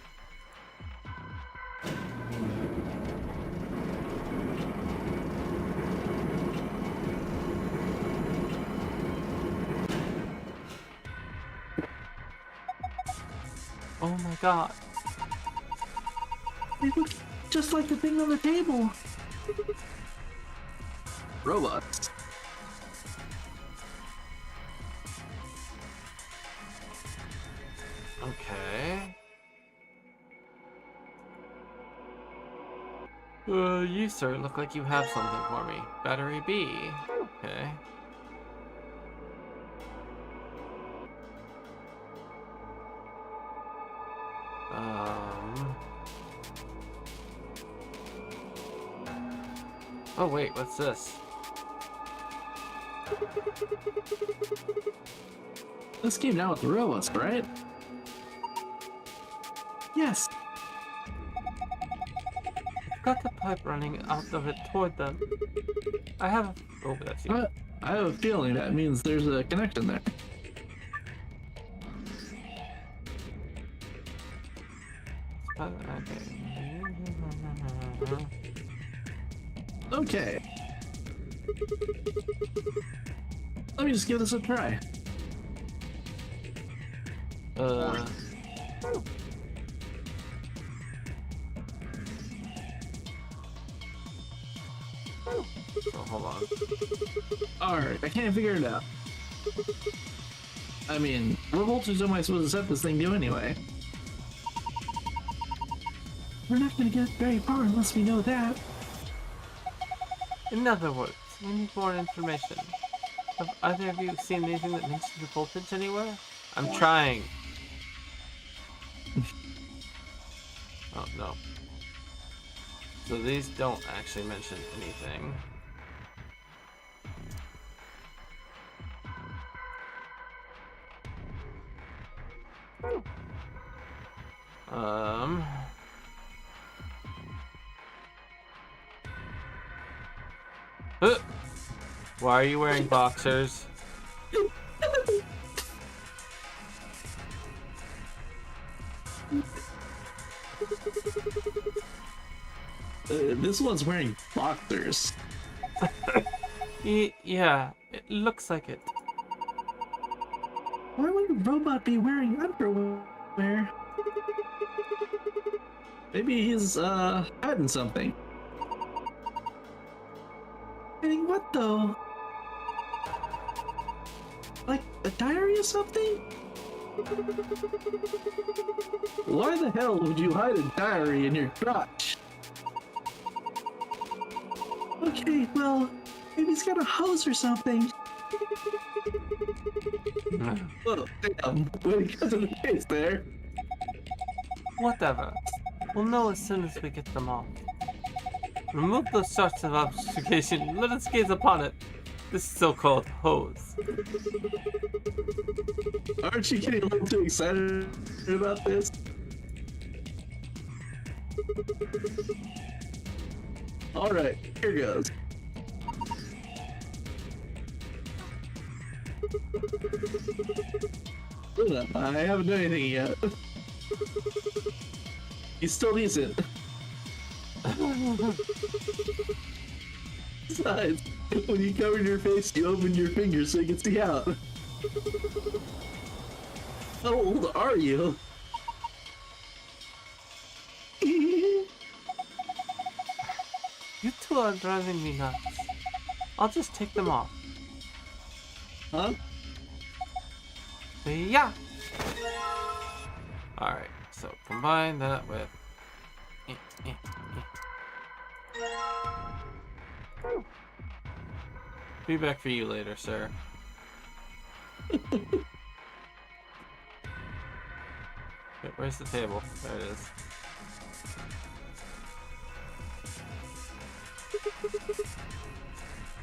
Oh my god. They look just like the thing on the table. Robots. Okay. You, sir, look like you have something for me. Battery B. Okay. Oh wait, what's this? This came down with the robots, right? Yes. I've got the pipe running out of it toward them. I have. Oh, that's you. I have a feeling that means there's a connection there. Okay. Okay. Let me just give this a try. So hold on. Alright, I can't figure it out. I mean, what voltage am I supposed to set this thing to anyway? We're not gonna get very far unless we know that. In other words, we need more information. Have either of you seen anything that mentions the voltage anywhere? I'm trying. Oh no. So these don't actually mention anything. Why are you wearing boxers? This one's wearing boxers. Yeah, it looks like it. Why would a robot be wearing underwear? Maybe he's hiding something. Hiding what though? Like a diary or something? Why the hell would you hide a diary in your crotch? Okay, well, maybe he's got a hose or something. Whoa, damn. When he got to the face there. Whatever. We'll know as soon as we get them off. Remove those sorts of obfuscation. Let us gaze upon it. This so-called hose. Aren't you getting a little too excited about this? Alright, here goes. I haven't done anything yet. He still needs it. Besides, when you cover your face, you open your fingers so you can see out. How old are you? You two are driving me nuts. I'll just take them off. Huh? Yeah. Alright, so combine that with... Be back for you later, sir. Okay, where's the table? There it is.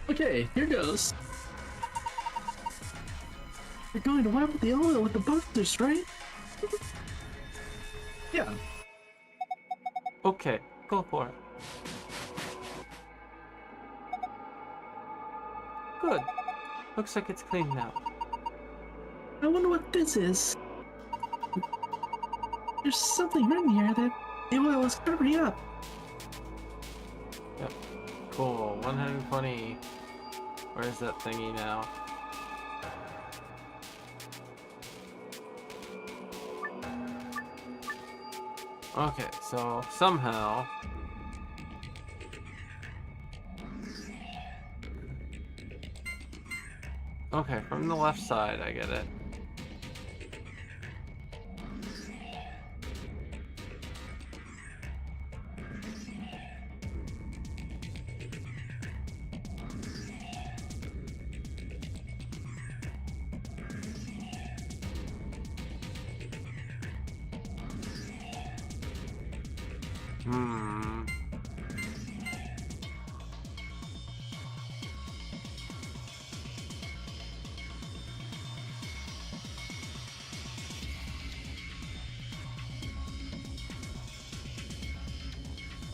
Okay, here goes. You're going to wipe the oil with the butters, right? Yeah. Okay, go for it. Good. Looks like it's clean now. I wonder what this is. There's something in here that the oil is covering up. Yep. Cool. 120. Where's that thingy now? Okay, so somehow... Okay, from the left side, I get it.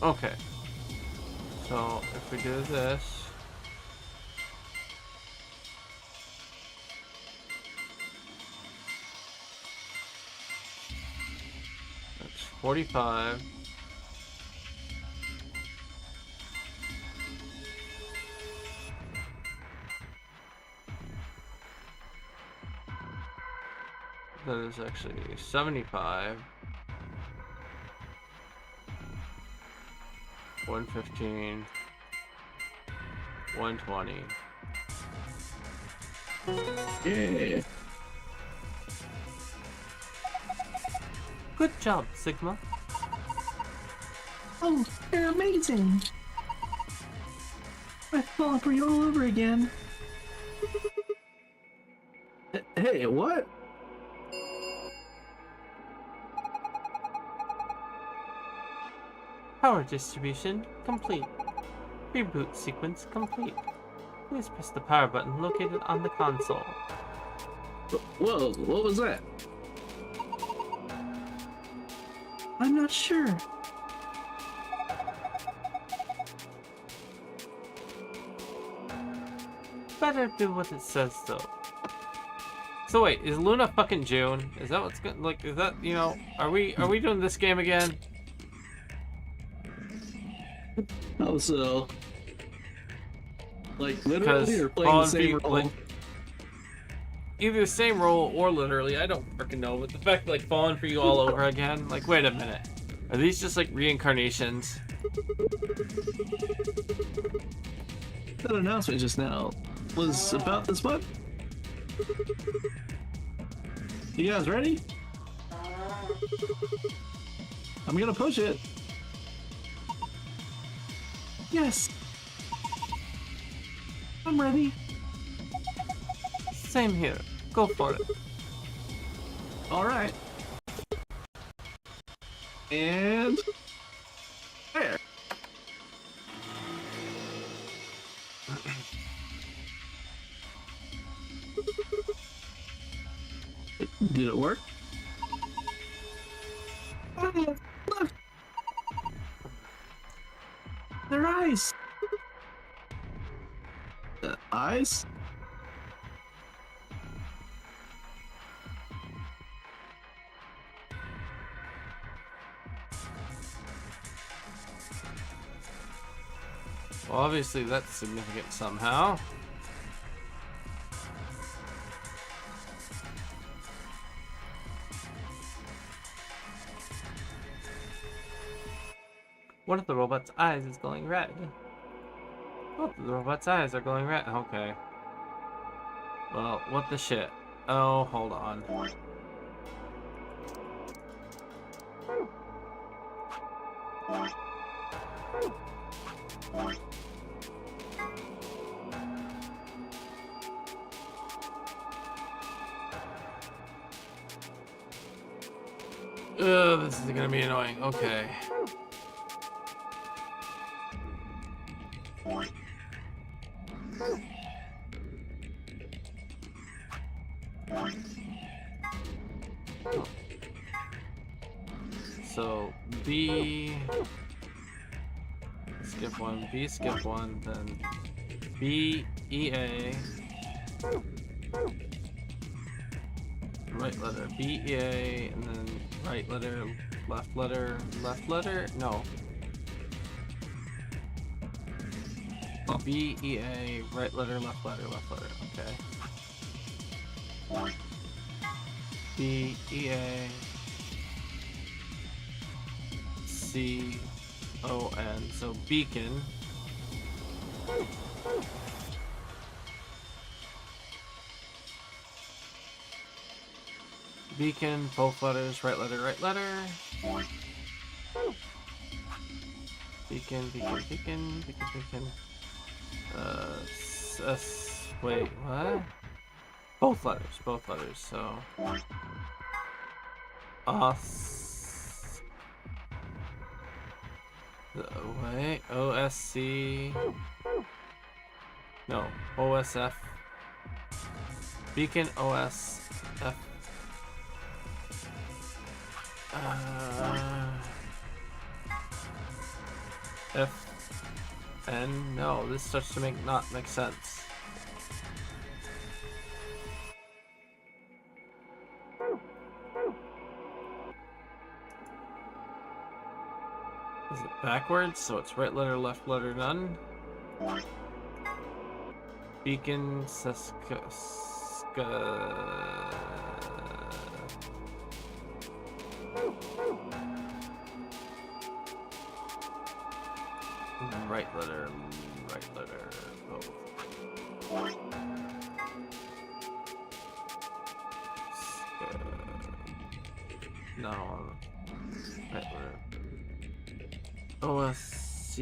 Okay. So, if we do this... That's 45. That is actually 75. 115, 120. Yeah. Good job, Sigma. Oh, you're amazing! I've fallen for you all over again. Hey, what? Power distribution complete. Reboot sequence complete. Please press the power button located on the console. Whoa, what was that? I'm not sure. Better do what it says though. So wait, is Luna fucking June? Is that what's good? Like, is that, you know, are we doing this game again? How so? Like, Because literally, or playing the same role? like, either the same role or literally, I don't freaking know. But the fact like falling for you all over again, like, wait a minute, Are these just like reincarnations? That announcement just now was about this one. You guys ready? I'm gonna push it. Yes. I'm ready. Same here. Go for it. All right. And there. Did it work? Oh, look. They're eyes. Eyes? Well, obviously that's significant somehow. One of the robot's eyes is glowing red. Both of the robot's eyes are glowing red. Okay. Well, what the shit? Oh, hold on. Ugh, this is gonna be annoying. Okay. So B skip one, B skip one, then B E A right letter, B E A, and then right letter, left letter, left letter, no. B E A, right letter, left letter, okay. B E A C O N, so beacon. Beacon, both letters, right letter, right letter. Beacon, beacon, beacon, beacon, beacon. Wait, what? Both letters, so. Wait, OSC. No, OSF. Beacon OSF. FN. No, this starts to not make sense. Is it backwards? So it's right letter, left letter, none. Beacon, right letter, both. No, right letter. OSC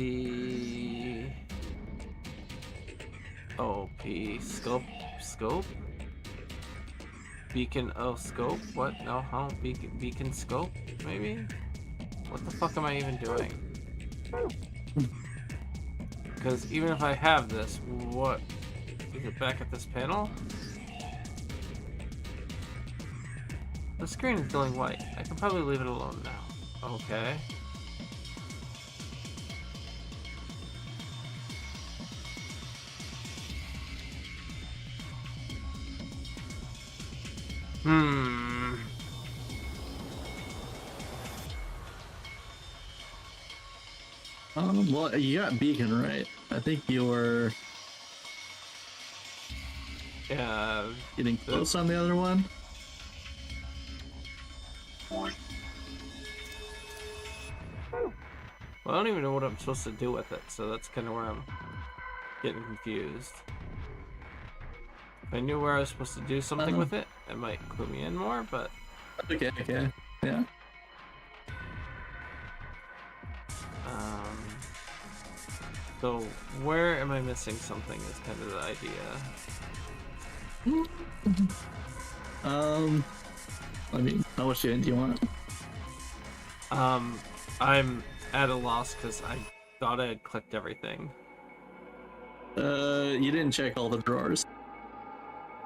OP scope beacon scope, what? No, how? Beacon scope, maybe? What the fuck am I even doing? Because even if I have this, what is it back at this panel? The screen is glowing white. I can probably leave it alone now. Okay. Well, you got beacon right. I think you were getting close on the other one. Well, I don't even know what I'm supposed to do with it, so that's kind of where I'm getting confused. If I knew where I was supposed to do something with it, it might clue me in more, but... Okay, yeah. So, where am I missing something is kind of the idea. I mean, how much do you want? I'm at a loss because I thought I had clicked everything. You didn't check all the drawers.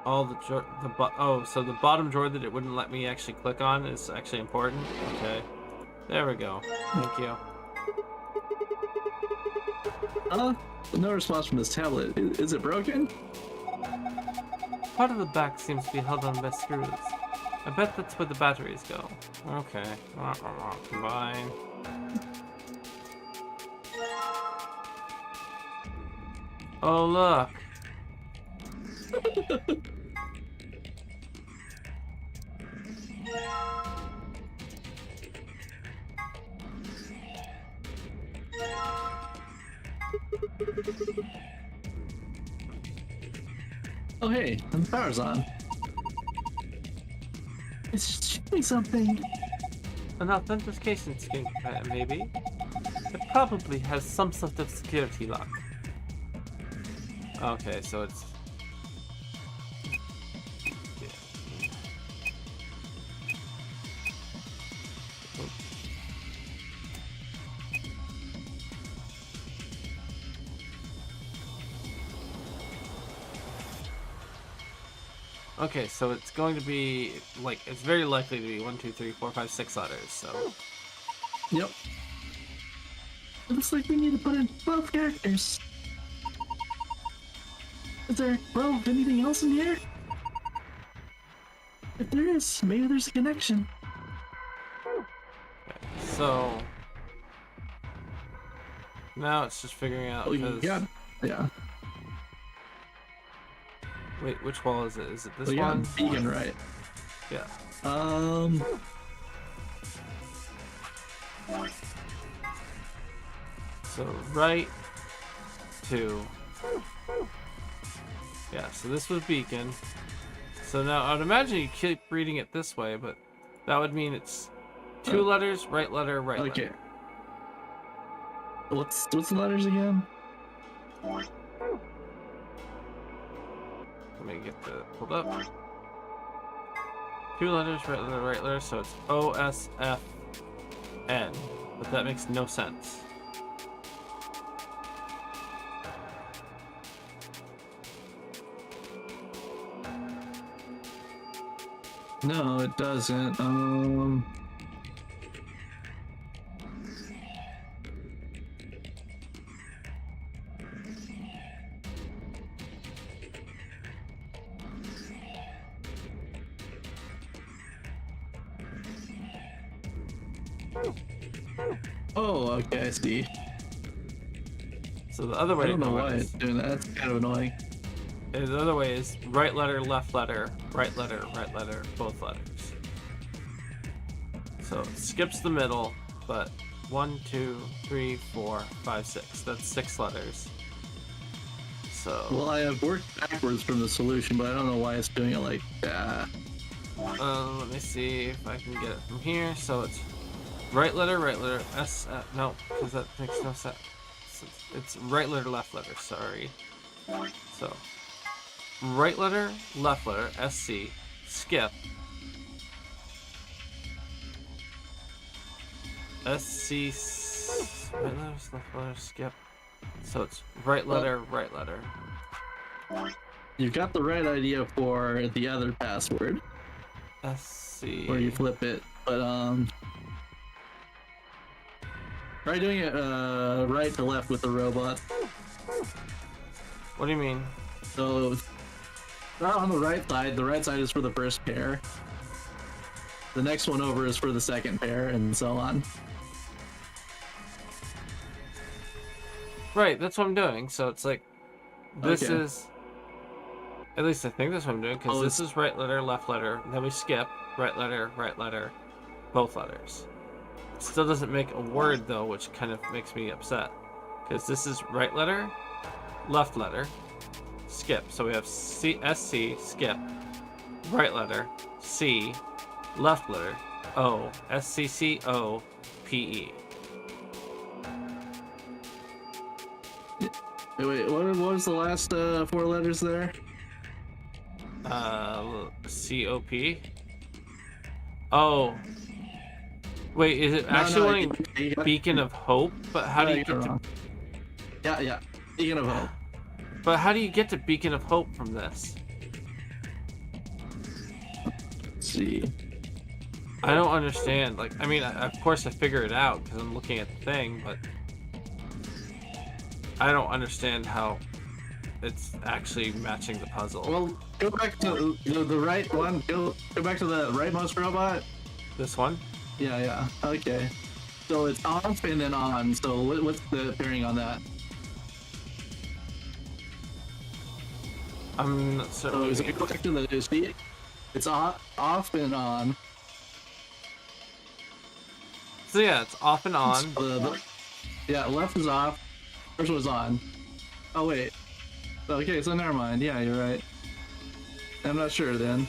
All the so the bottom drawer that it wouldn't let me actually click on is actually important. Okay, there we go. Thank you. No response from this tablet. Is it broken? Part of the back seems to be held on by screws. I bet that's where the batteries go. Okay. Combine. Oh, look. Oh hey, and the power's on. It's showing something. An authentication scheme, maybe? It probably has some sort of security lock. Okay, so it's... Okay, so it's going to be, like, it's very likely to be 1, 2, 3, 4, 5, 6 letters, so... Yep. It looks like we need to put in 12 characters. Is there 12 anything else in here? If there is, maybe there's a connection. Okay, so... Now it's just figuring out, Oh, yeah. Wait, which wall is it? Is it this Well, yeah, one? beacon, right? Yeah. So right, 2. Yeah, so this was beacon. So now I would imagine you keep reading it this way, but that would mean it's 2 letters, right letter, right Okay. letter. What's the letters again? Let me get the pulled up. 2 letters, right letter, so it's O-S-F-N. But that makes no sense. No, it doesn't. Oh, okay, I see. So the other way I don't to know go why is, it's doing that. That's kind of annoying. the other way is right letter, left letter, right letter, both letters. So it skips the middle, but 1, 2, 3, 4, 5, 6. That's 6 letters. So Well, I have worked backwards from the solution, but I don't know why it's doing it like that. let me see if I can get it from here. So it's right letter, S. No, because that makes no sense. It's right letter, left letter. Sorry. So right letter, left letter, SC, skip. SC, right letters, left letter, skip. So it's right letter, right letter. You've got the right idea for the other password, SC. where you flip it, but try doing it right to left with the robot. What do you mean? So, not on the right side is for the first pair. The next one over is for the second pair, and so on. Right, that's what I'm doing. So it's like, this Okay. is, at least I think that's what I'm doing, because Oh, this is right letter, left letter, then we skip, right letter, both letters. still doesn't make a word though, which kind of makes me upset. Because this is right letter, left letter, skip. So we have SC, skip, right letter, C, left letter, O, SCCO, PE. Wait, what was the last 4 letters there? COP. Oh. Wait, is it actually wanting Beacon of Hope? But how do you get to... Yeah. Beacon of Hope. But how do you get to Beacon of Hope from this? Let's see. I don't understand. Like, I mean, of course I figure it out because I'm looking at the thing, but I don't understand how it's actually matching the puzzle. Well, go back to the right one. Go back to the rightmost robot. This one? Yeah. Okay. So it's off and then on. So what's the pairing on that? I'm not So certain. is it go back to the speed? It's off and on. So yeah, it's off and on. So yeah, left is off. First was on. Oh wait. Okay, so never mind. Yeah, you're right. I'm not sure then.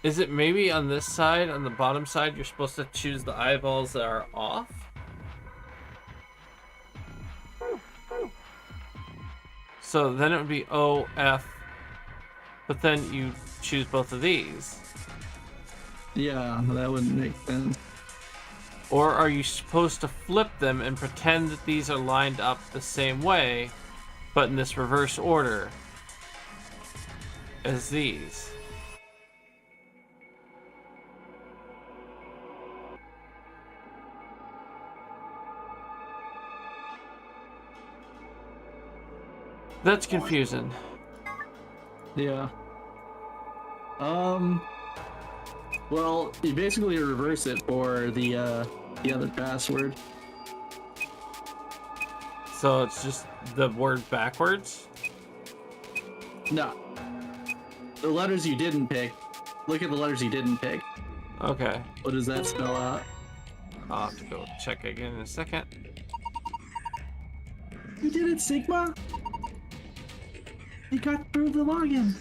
Is it maybe on this side, on the bottom side, you're supposed to choose the eyeballs that are off? So then it would be O, F, but then you choose both of these. Yeah, that wouldn't make sense. Or are you supposed to flip them and pretend that these are lined up the same way, but in this reverse order as these? That's confusing. Yeah. Well, you basically reverse it for the other password. So it's just the word backwards? No. The letters you didn't pick. Look at the letters you didn't pick. Okay. What does that spell out? I'll have to go check again in a second. You did it, Sigma. You got through the login.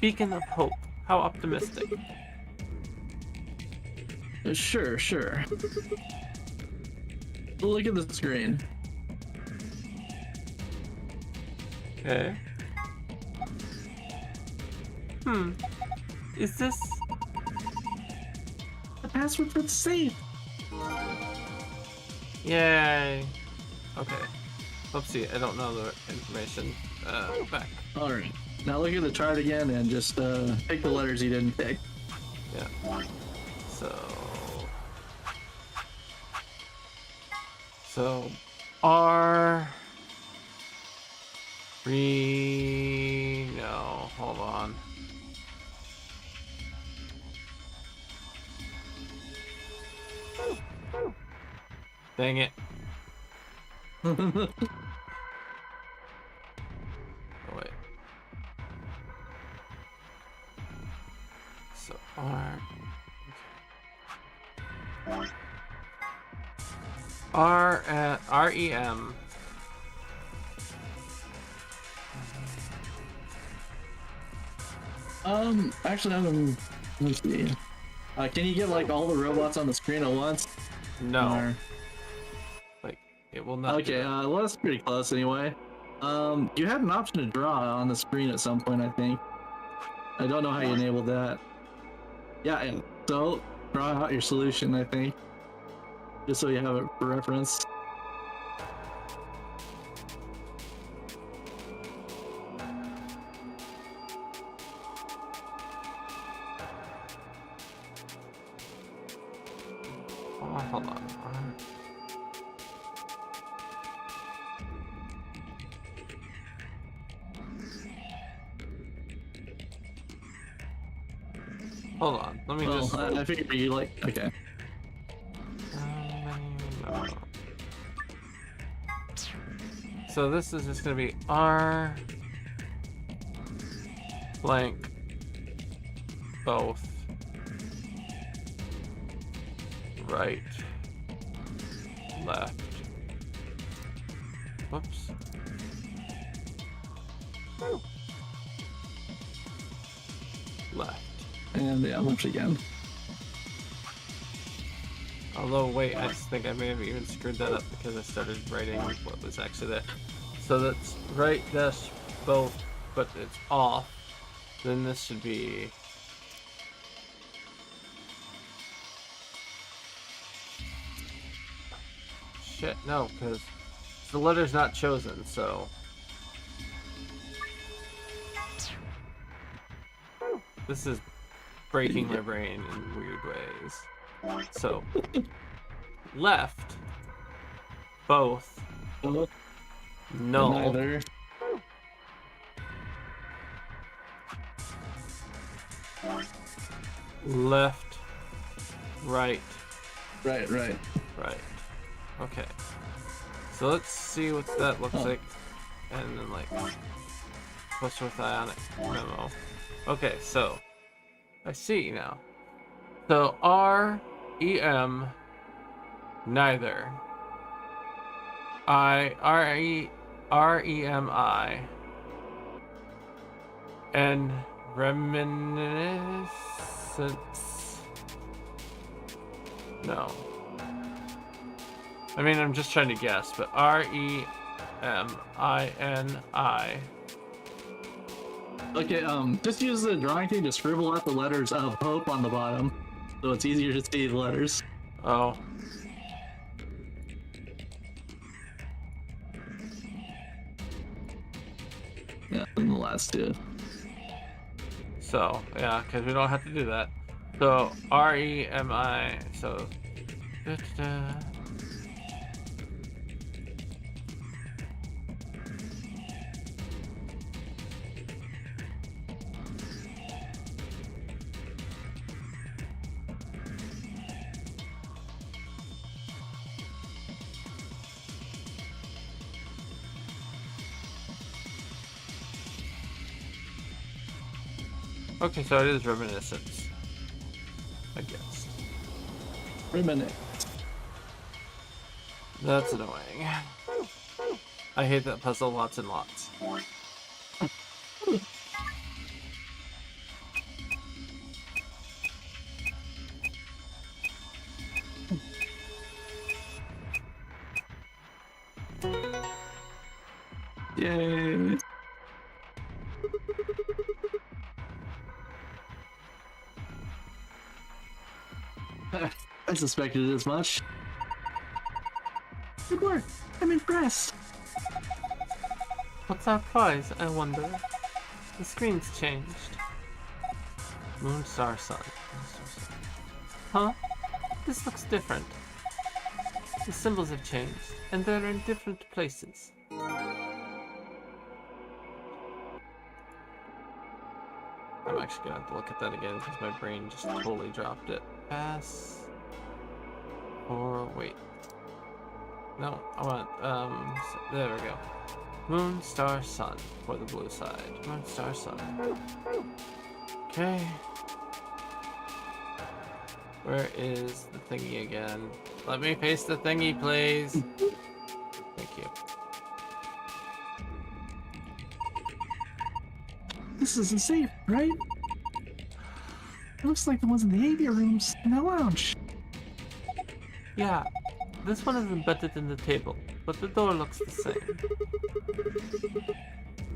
Beacon of Hope. How optimistic. Sure. Look at the screen. Okay. Is this... The password for the safe. Yay. Okay. Oopsie, I don't know the information. Back. Alright. Now look at the chart again and just pick the letters you didn't pick. Yeah. So R no, hold on. Dang it. Oh wait. So R REM. Actually, let's see. Can you get like all the robots on the screen at once? No. Or- Like it will not. Okay, well that's pretty close anyway. You had an option to draw on the screen at some point, I think. I don't know how you enabled that. Yeah, so draw out your solution, I think. Just so you have it for reference. Oh, hold on. Hold on. Let me Well, just. I figured you like. Okay. No. So this is just gonna be R blank both right, left. Whoops. Left. And yeah, left again. Although, wait, I just think I may have even screwed that up because I started writing what was actually there. So that's right dash both, but it's off. Then this should be... Shit, no, because the letter's not chosen, so... This is breaking my brain in weird ways. So, left, both, Oh, null, neither. left, right, Right, right. right. Okay. So let's see what that looks Oh. like. And then like push with ionic memo. Okay, so I see now. So R E M neither. I R E M I and reminiscence. No. I mean, I'm just trying to guess, but REMINI. Okay, just use the drawing thing to scribble out the letters of hope on the bottom, so it's easier to see the letters. Oh. Yeah, and the last two. So, yeah, because we don't have to do that. So, REMI. So, da-da-da. Okay, so it is reminiscence. I guess. Wait a minute. That's annoying. I hate that puzzle lots and lots. Yay! I suspected as much. Good work. I'm impressed. What's our prize, I wonder? The screen's changed. Moon, star, sun. Huh? This looks different. The symbols have changed, and they're in different places. I'm actually gonna have to look at that again because my brain just totally dropped it. Pass. Or wait. No, I want there we go. Moon, star, sun for the blue side. Moon, star, sun. Okay. Where is the thingy again? Let me paste the thingy, please. Thank you. This isn't safe, right? It looks like the ones in the aviary rooms in the lounge. Yeah, this one is embedded in the table, but the door looks the same.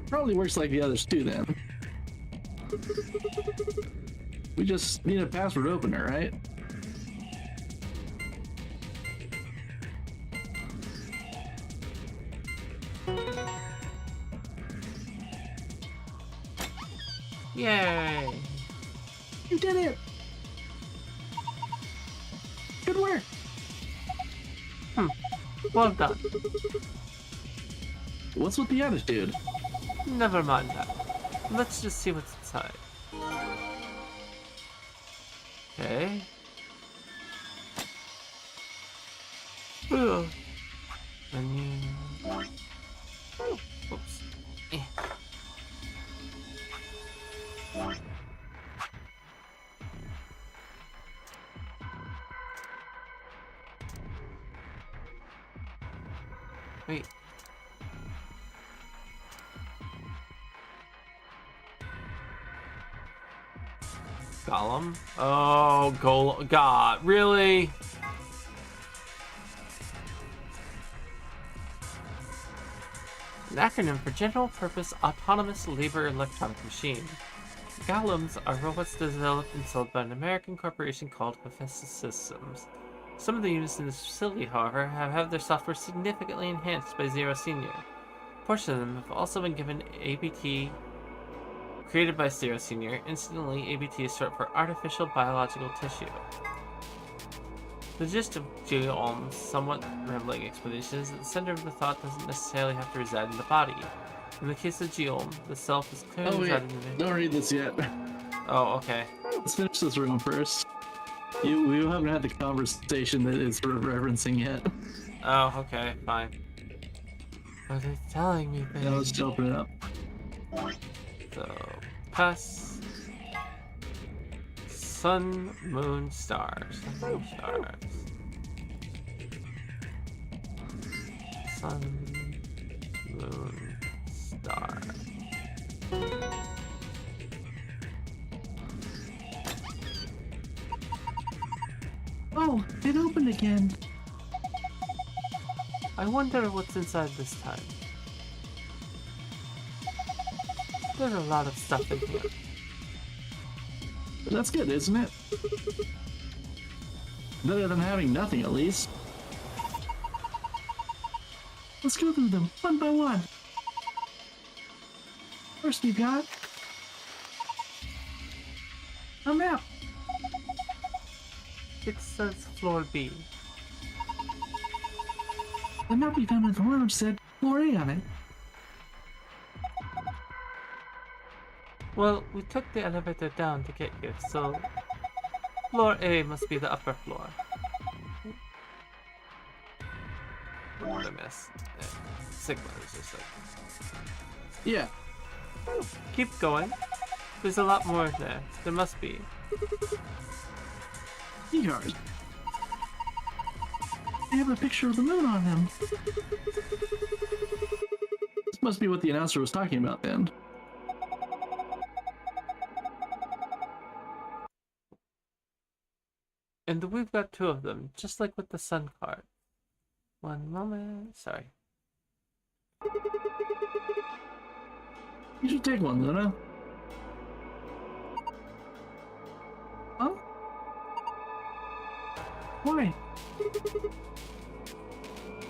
Probably works like the others too then. We just need a password opener, right? Yay! You did it! Good work! Well done. What's with the attitude? Never mind that. Let's just see what's inside. Okay. Ugh. Menu. Oops. Wait. Golem? Oh, God, really? An acronym for General Purpose Autonomous Labor Electronic Machine. Golems are robots developed and sold by an American corporation called Hephaestus Systems. Some of the units in this facility, however, have had their software significantly enhanced by Zero Senior. A portion of them have also been given ABT created by Zero Senior. Incidentally, ABT is short for Artificial Biological Tissue. The gist of Geom's somewhat rambling explanation is that the center of the thought doesn't necessarily have to reside in the body. In the case of Geom, the self is clearly residing in the... Don't read this yet. Oh, okay. Let's finish this room first. We haven't had the conversation that it's referencing yet. Oh, okay, fine. What are they telling me, babe? Now let's open it up. So, pass. Sun, moon, stars. Sun, moon, stars. Sun, moon, star. Oh, it opened again. I wonder what's inside this time. There's a lot of stuff in here. That's good, isn't it? Better than having nothing, at least. Let's go through them one by one. First, we've got a map. It says floor B. The map we found in the lounge said floor A on it. Well, we took the elevator down to get here, so floor A must be the upper floor. What did I miss? Sigma is just like... Yeah. Keep going. There's a lot more there. There must be. Keycards. They have a picture of the moon on them. This must be what the announcer was talking about then. And we've got two of them, just like with the sun card. One moment. Sorry. You should take one, Luna. Huh? Why?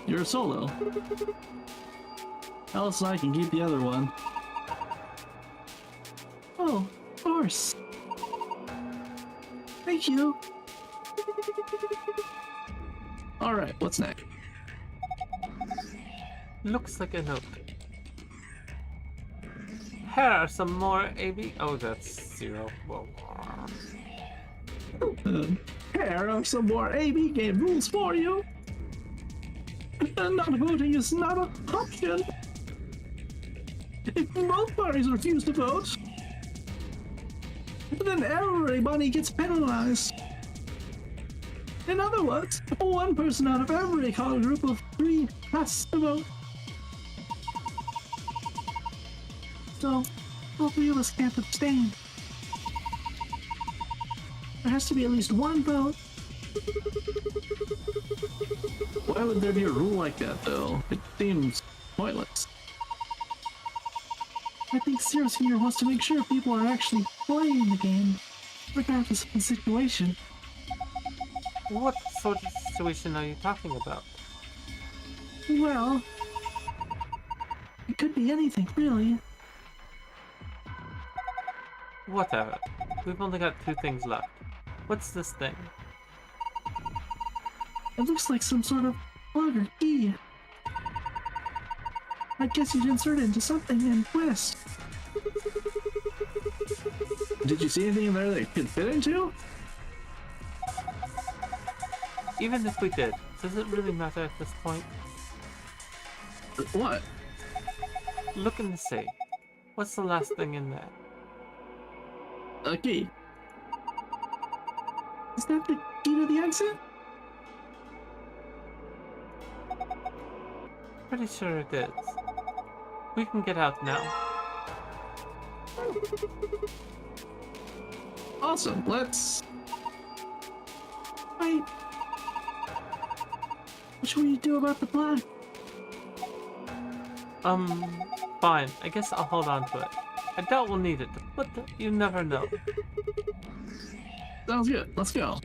You're a solo. Alice and I can keep the other one. Oh, of course. Thank you. Alright, what's next? Looks like a note. Here are some more AB. Oh, that's 0. Whoa. Here are some more AB game rules for you. Not voting is not an option. If both parties refuse to vote, then everybody gets penalized. In other words, one person out of every color group of 3 has to vote. So, all 3 of us can't abstain. There has to be at least one vote. Why would there be a rule like that, though? It seems pointless. I think Zero Senior wants to make sure people are actually playing the game, regardless of the situation. What sort of situation are you talking about? Well, it could be anything, really. Whatever. We've only got 2 things left. What's this thing? It looks like some sort of plug or key. I guess you'd insert it into something and twist. Did you see anything in there that it could fit into? Even if we did, does it really matter at this point? What? Look in the safe. What's the last thing in there? A key. Is that the key to the exit? Pretty sure it is. We can get out now. Awesome. Let's. Wait. What should we do about the plan? Fine. I guess I'll hold on to it. I doubt we'll need it, but you never know. Sounds good. Let's go.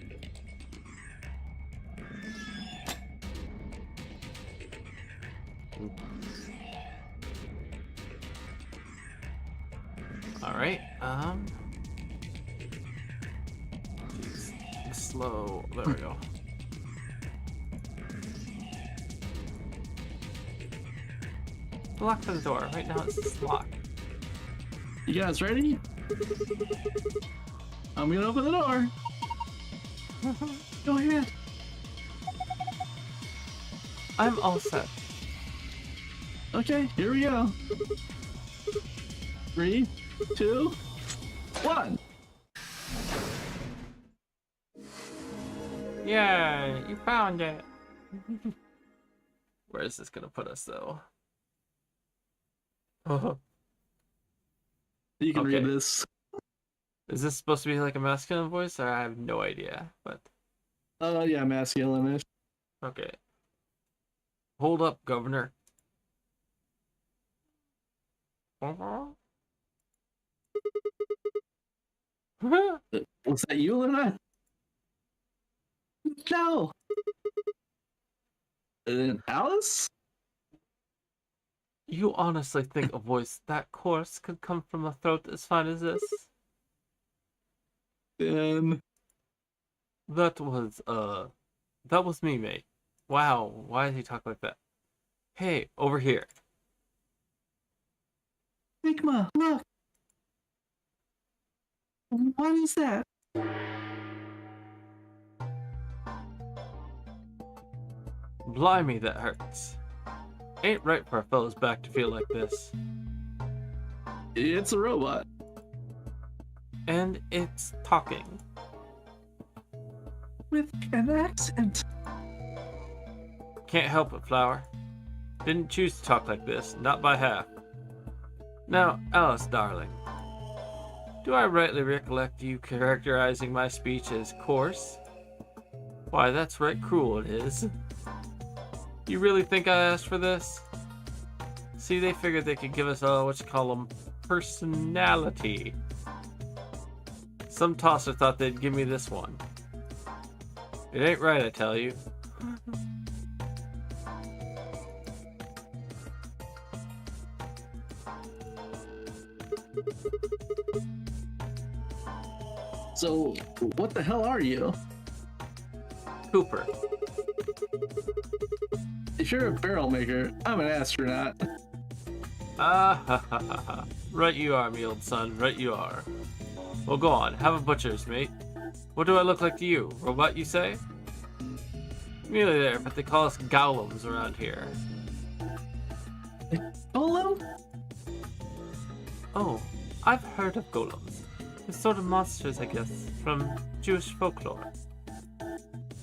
Alright, jeez. Slow. There we go. Lock the door. Right now it's locked. You guys ready? I'm gonna open the door. Go ahead. I'm all set. Okay, here we go. 3, 2, 1. Yeah, you found it. Where is this gonna put us, though? Oh, You can read Okay. this. is this supposed to be like a masculine voice? Or I have no idea. But Yeah, masculine-ish. okay. Hold up, Governor. Was that you, Luna? No. Alice? You honestly think a voice that coarse could come from a throat as fine as this? Then That was me, mate. Wow, why does he talk like that? Hey, over here. Sigma, look. What is that? Blimey, that hurts. Ain't right for a fellow's back to feel like this. It's a robot. And it's talking. With an accent. Can't help it, Flower. Didn't choose to talk like this, not by half. Now, Alice, darling. Do I rightly recollect you characterizing my speech as coarse? Why, that's right cruel it is. You really think I asked for this? See, they figured they could give us personality. Some tosser thought they'd give me this one. It ain't right, I tell you. So, what the hell are you? Cooper. If you're a barrel maker, I'm an astronaut. Ah ha ha ha ha. Right you are, me old son, right you are. Well, go on, have a butcher's, mate. What do I look like to you? Robot, you say? Nearly there, but they call us golems around here. Golem? Oh, I've heard of golems. They're sort of monsters, I guess, from Jewish folklore.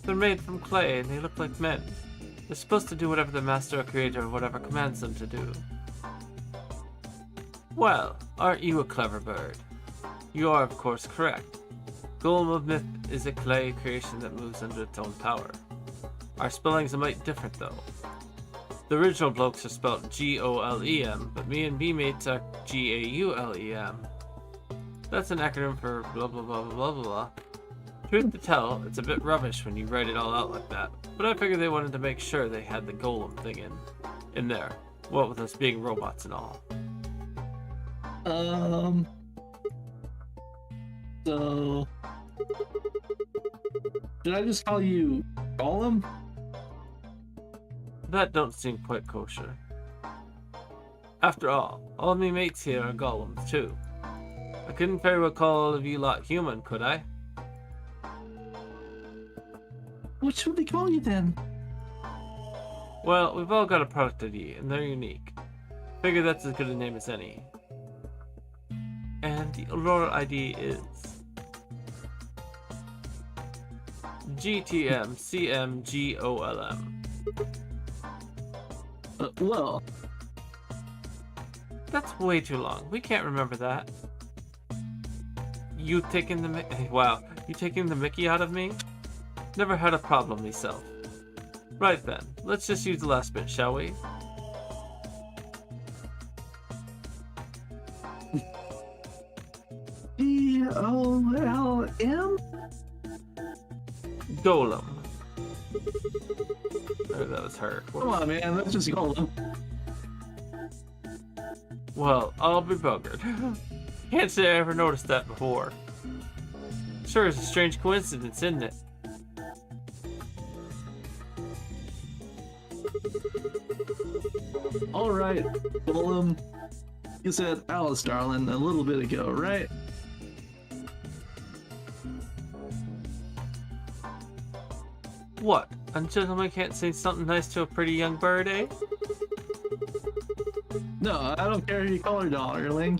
They're made from clay and they look like men. They're supposed to do whatever the master or creator or whatever commands them to do. Well, aren't you a clever bird? You are, of course, correct. Golem of Myth is a clay creation that moves under its own power. Our spelling's a mite different, though. The original blokes are spelled G-O-L-E-M, but me and B-mates are G-A-U-L-E-M. That's an acronym for blah blah blah blah blah blah. Truth to tell, it's a bit rubbish when you write it all out like that, but I figured they wanted to make sure they had the golem thing in there. What with us being robots and all. So... Should I just call you Golem? That don't seem quite kosher. After all me mates here are golems too. I couldn't very well call all of you lot human, could I? What should they call you then? Well, we've all got a product ID, and they're unique. Figure that's as good a name as any. And the Aurora ID is GTMCMGOLM. Well, That's way too long. We can't remember that. You taking the wow, you taking the Mickey out of me? Never had a problem myself. Right then, let's just use the last bit, shall we? GOLM? Golem. Oh, that was her. come on, man. Let's just go. Well, I'll be buggered. Can't say I ever noticed that before. Sure is a strange coincidence, isn't it? All right, Golem. You said Alice, darling, a little bit ago, right? What? A gentleman can't say something nice to a pretty young bird, eh? No, I don't care if you call her darling.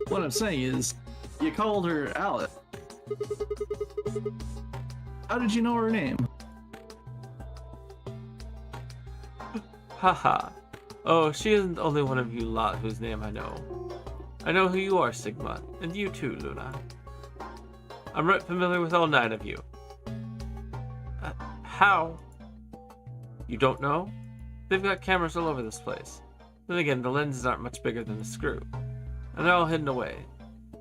What I'm saying is, you called her Alice. How did you know her name? Haha. Oh, she isn't the only one of you lot whose name I know. I know who you are, Sigma, and you too, Luna. I'm right familiar with all 9 of you. How? You don't know? They've got cameras all over this place. Then again, the lenses aren't much bigger than the screw. And they're all hidden away.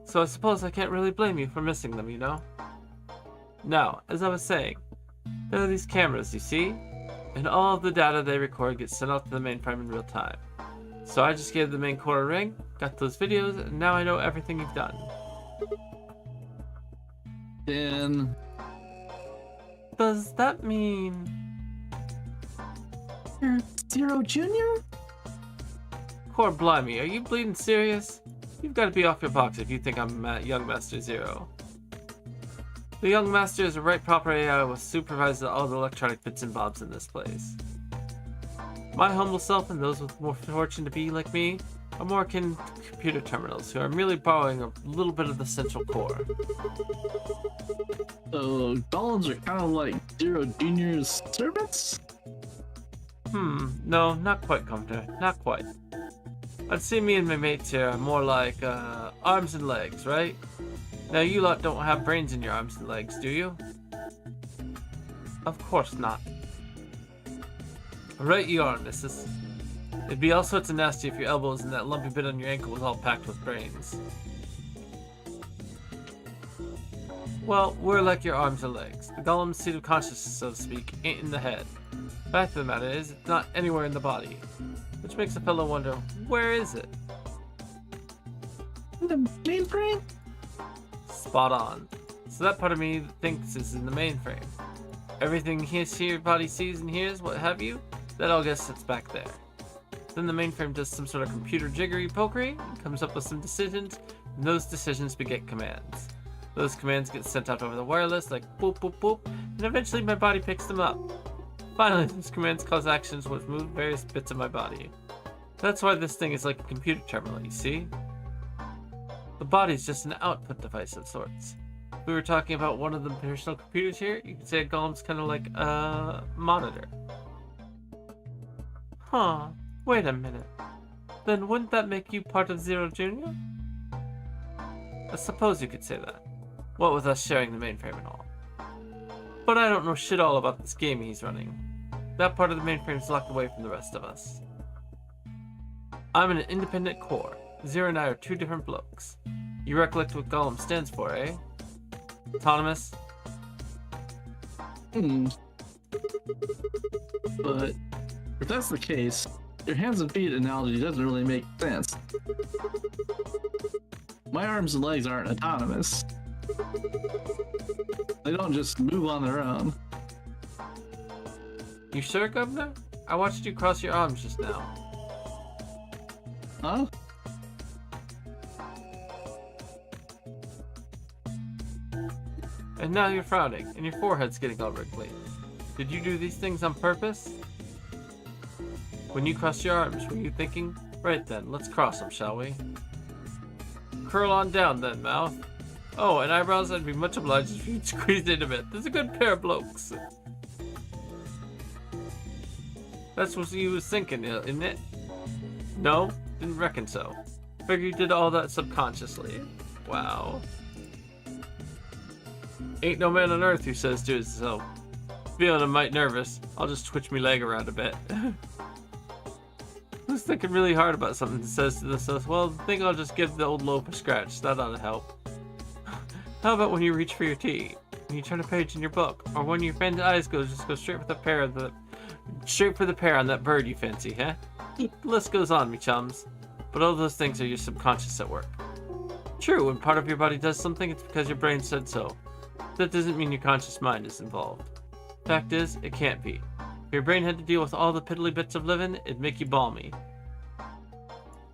So I suppose I can't really blame you for missing them, you know? Now, as I was saying, there are these cameras, you see? And all of the data they record gets sent out to the mainframe in real time. So I just gave the main core a ring, got those videos, and now I know everything you've done. Then Does that mean... You're Zero Junior? Core blimey, are you bleeding serious? You've got to be off your box if you think I'm Young Master Zero. The Young Master is a right proper AI with supervises all the electronic bits and bobs in this place. My humble self and those with more fortune to be like me are more akin to computer terminals who are merely borrowing a little bit of the central core. so golems are kind of like Zero Junior's servants? No, not quite, Governor. Not quite. I'd say me and my mates here are more like, arms and legs, right? Now you lot don't have brains in your arms and legs, do you? Of course not. Right you are, missus. It'd be all sorts of nasty if your elbows and that lumpy bit on your ankle was all packed with brains. Well, we're like your arms or legs. The golem's seat of consciousness, so to speak, ain't in the head. Fact of the matter is, it's not anywhere in the body. Which makes a fellow wonder, where is it? The mainframe? Spot on. So that part of me thinks is in the mainframe. Everything your body sees and hears, what have you, that all gets sits back there. Then the mainframe does some sort of computer jiggery pokery, and comes up with some decisions, and those decisions beget commands. Those commands get sent out over the wireless like boop boop boop, and eventually my body picks them up. Finally, those commands cause actions which move various bits of my body. That's why this thing is like a computer terminal, you see? The body's just an output device of sorts. If we were talking about one of the personal computers here, you could say a golem's kind of like a monitor. Huh, wait a minute. Then wouldn't that make you part of Zero Junior? I suppose you could say that. What with us sharing the mainframe and all. But I don't know shit all about this game he's running. That part of the mainframe's locked away from the rest of us. I'm an independent core. Zero and I are 2 different blokes. You recollect what Golem stands for, eh? Autonomous? But if that's the case, your hands and feet analogy doesn't really make sense. My arms and legs aren't autonomous. They don't just move on their own. You sure, Governor? I watched you cross your arms just now. Huh? And now you're frowning, and your forehead's getting all wrinkly. Did you do these things on purpose? When you crossed your arms, were you thinking, right then, let's cross them, shall we? Curl on down then, mouth. Oh, and eyebrows, I'd be much obliged if you'd squeeze in a bit. There's a good pair of blokes. That's what you was thinking, isn't it? No? Didn't reckon so. Figure you did all that subconsciously. Wow. Ain't no man on earth who says to himself, feeling a mite nervous, I'll just twitch me leg around a bit. Who's thinking really hard about something and says to themselves, well, I think I'll just give the old loaf a scratch. That ought to help. How about when you reach for your tea, when you turn a page in your book, or when your friend's eyes just go straight for the pear on that bird you fancy, huh? The list goes on, me chums. But all those things are your subconscious at work. True, when part of your body does something, it's because your brain said so. That doesn't mean your conscious mind is involved. Fact is, it can't be. If your brain had to deal with all the piddly bits of living, it'd make you balmy.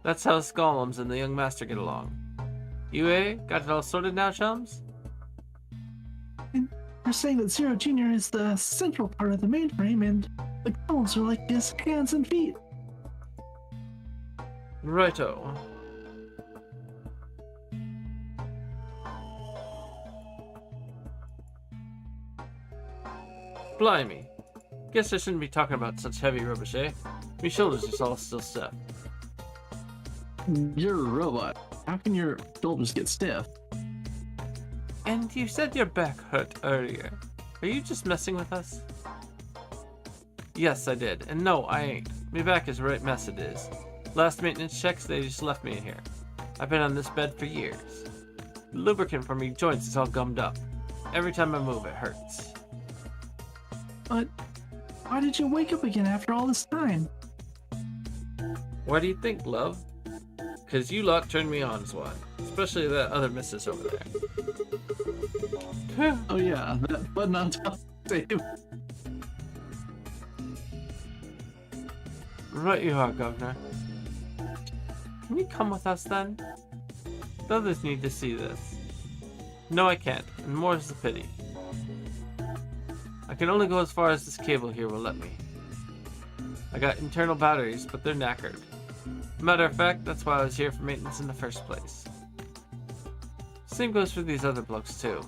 That's how Golems and the young master get along. You, got it all sorted now, chums? And you're saying that Zero Jr. is the central part of the mainframe, and the golems are like his hands and feet. Righto. Blimey. Guess I shouldn't be talking about such heavy rubbish, eh? Me shoulders is all still stiff. You're a robot. How can your shoulders get stiff? And you said your back hurt earlier. Are you just messing with us? Yes, I did. And no, I ain't. Me back is right mess it is. Last maintenance checks, they just left me in here. I've been on this bed for years. The lubricant for me joints is all gummed up. Every time I move, it hurts. But why did you wake up again after all this time? Why do you think, love? 'Cause you lot turned me on is why. Especially that other missus over there. Oh yeah, that button on top. Right you are, Governor. Can you come with us then? The others need to see this. No, I can't, and more's the pity. I can only go as far as this cable here will let me. I got internal batteries, but they're knackered. Matter of fact, that's why I was here for maintenance in the first place. Same goes for these other blokes too.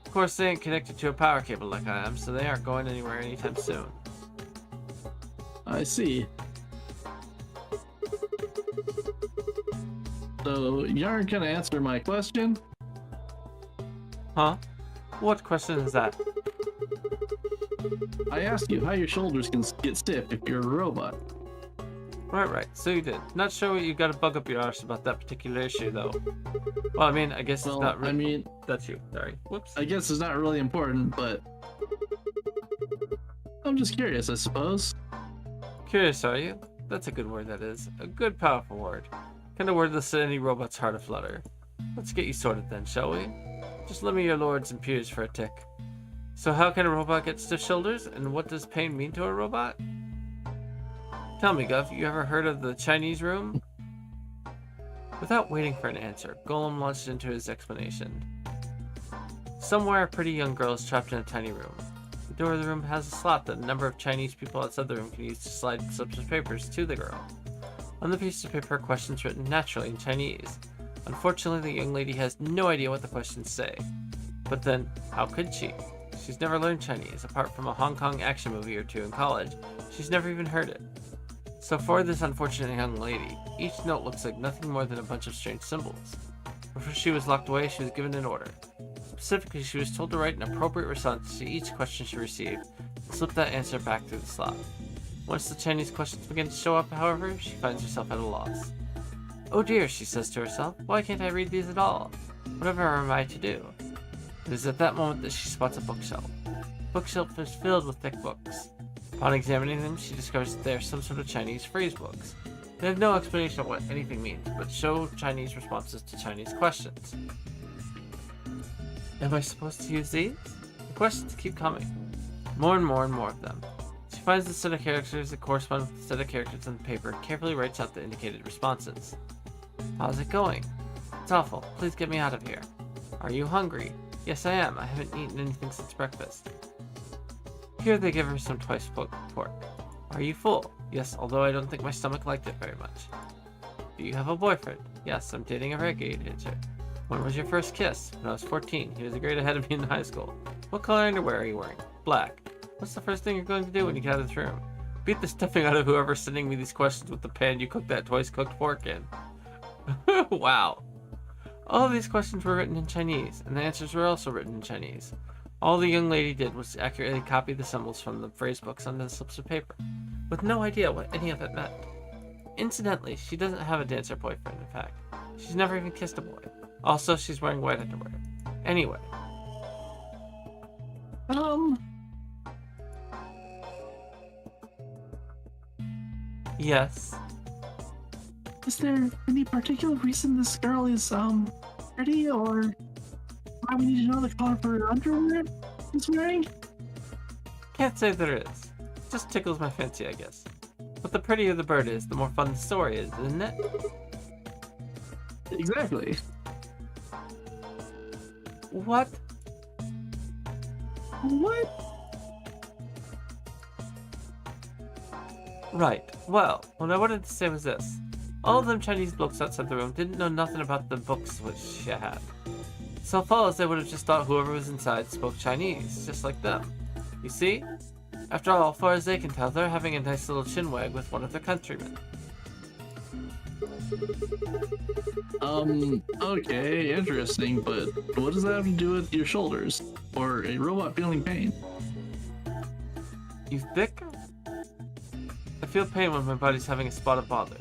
Of course, they ain't connected to a power cable like I am, so they aren't going anywhere anytime soon. I see. So you aren't gonna answer my question? Huh? What question is that? I asked you how your shoulders can get stiff if you're a robot. Right, so you did. Not sure what you got a bug up your arse about that particular issue, though. Well, I mean, I guess it's not really... I mean... That's you, sorry. Whoops. I guess it's not really important, but... I'm just curious, I suppose. Curious, are you? That's a good word, that is. A good, powerful word. Kind of word that'll set any robot's heart aflutter. Let's get you sorted then, shall we? Just let me your lords and peers for a tick. So how can a robot get stiff shoulders, and what does pain mean to a robot? Tell me, Gov, you ever heard of the Chinese room? Without waiting for an answer, Golem launched into his explanation. Somewhere, a pretty young girl is trapped in a tiny room. The door of the room has a slot that a number of Chinese people outside the room can use to slide slips of papers to the girl. On the piece of paper are questions written naturally in Chinese. Unfortunately, the young lady has no idea what the questions say. But then, how could she? She's never learned Chinese, apart from a Hong Kong action movie or two in college. She's never even heard it. So for this unfortunate young lady, each note looks like nothing more than a bunch of strange symbols. Before she was locked away, she was given an order. Specifically, she was told to write an appropriate response to each question she received, and slip that answer back through the slot. Once the Chinese questions begin to show up, however, she finds herself at a loss. Oh dear, she says to herself, why can't I read these at all? Whatever am I to do? It is at that moment that she spots a bookshelf. The bookshelf is filled with thick books. Upon examining them, she discovers that they are some sort of Chinese phrase books. They have no explanation of what anything means, but show Chinese responses to Chinese questions. Am I supposed to use these? The questions keep coming. More and more of them. She finds the set of characters that correspond with the set of characters on the paper and carefully writes out the indicated responses. How's it going? It's awful. Please get me out of here. Are you hungry? Yes, I am. I haven't eaten anything since breakfast. Here they give her some twice cooked pork. Are you full? Yes, although I don't think my stomach liked it very much. Do you have a boyfriend? Yes, I'm dating a radiator. When was your first kiss? When I was 14. He was a grade ahead of me in high school. What color underwear are you wearing? Black. What's the first thing you're going to do when you get out of this room? Beat the stuffing out of whoever's sending me these questions with the pan you cooked that twice cooked pork in. Wow. All of these questions were written in Chinese, and the answers were also written in Chinese. All the young lady did was accurately copy the symbols from the phrase books onto the slips of paper, with no idea what any of it meant. Incidentally, she doesn't have a dancer boyfriend, in fact. She's never even kissed a boy. Also, she's wearing white underwear. Anyway. Yes. Is there any particular reason this girl is, pretty, or why we need to know the color of her underwear she's wearing? Can't say there is. Just tickles my fancy, I guess. But the prettier the bird is, the more fun the story is, isn't it? Exactly. What? What? Right. Well, what I wanted to say was this. All of them Chinese blokes outside the room didn't know nothing about the books which she had. So follows they would have just thought whoever was inside spoke Chinese, just like them. You see? After all, far as they can tell, they're having a nice little chinwag with one of their countrymen. Okay, interesting, but what does that have to do with your shoulders? Or a robot feeling pain? You thick? I feel pain when my body's having a spot of bother.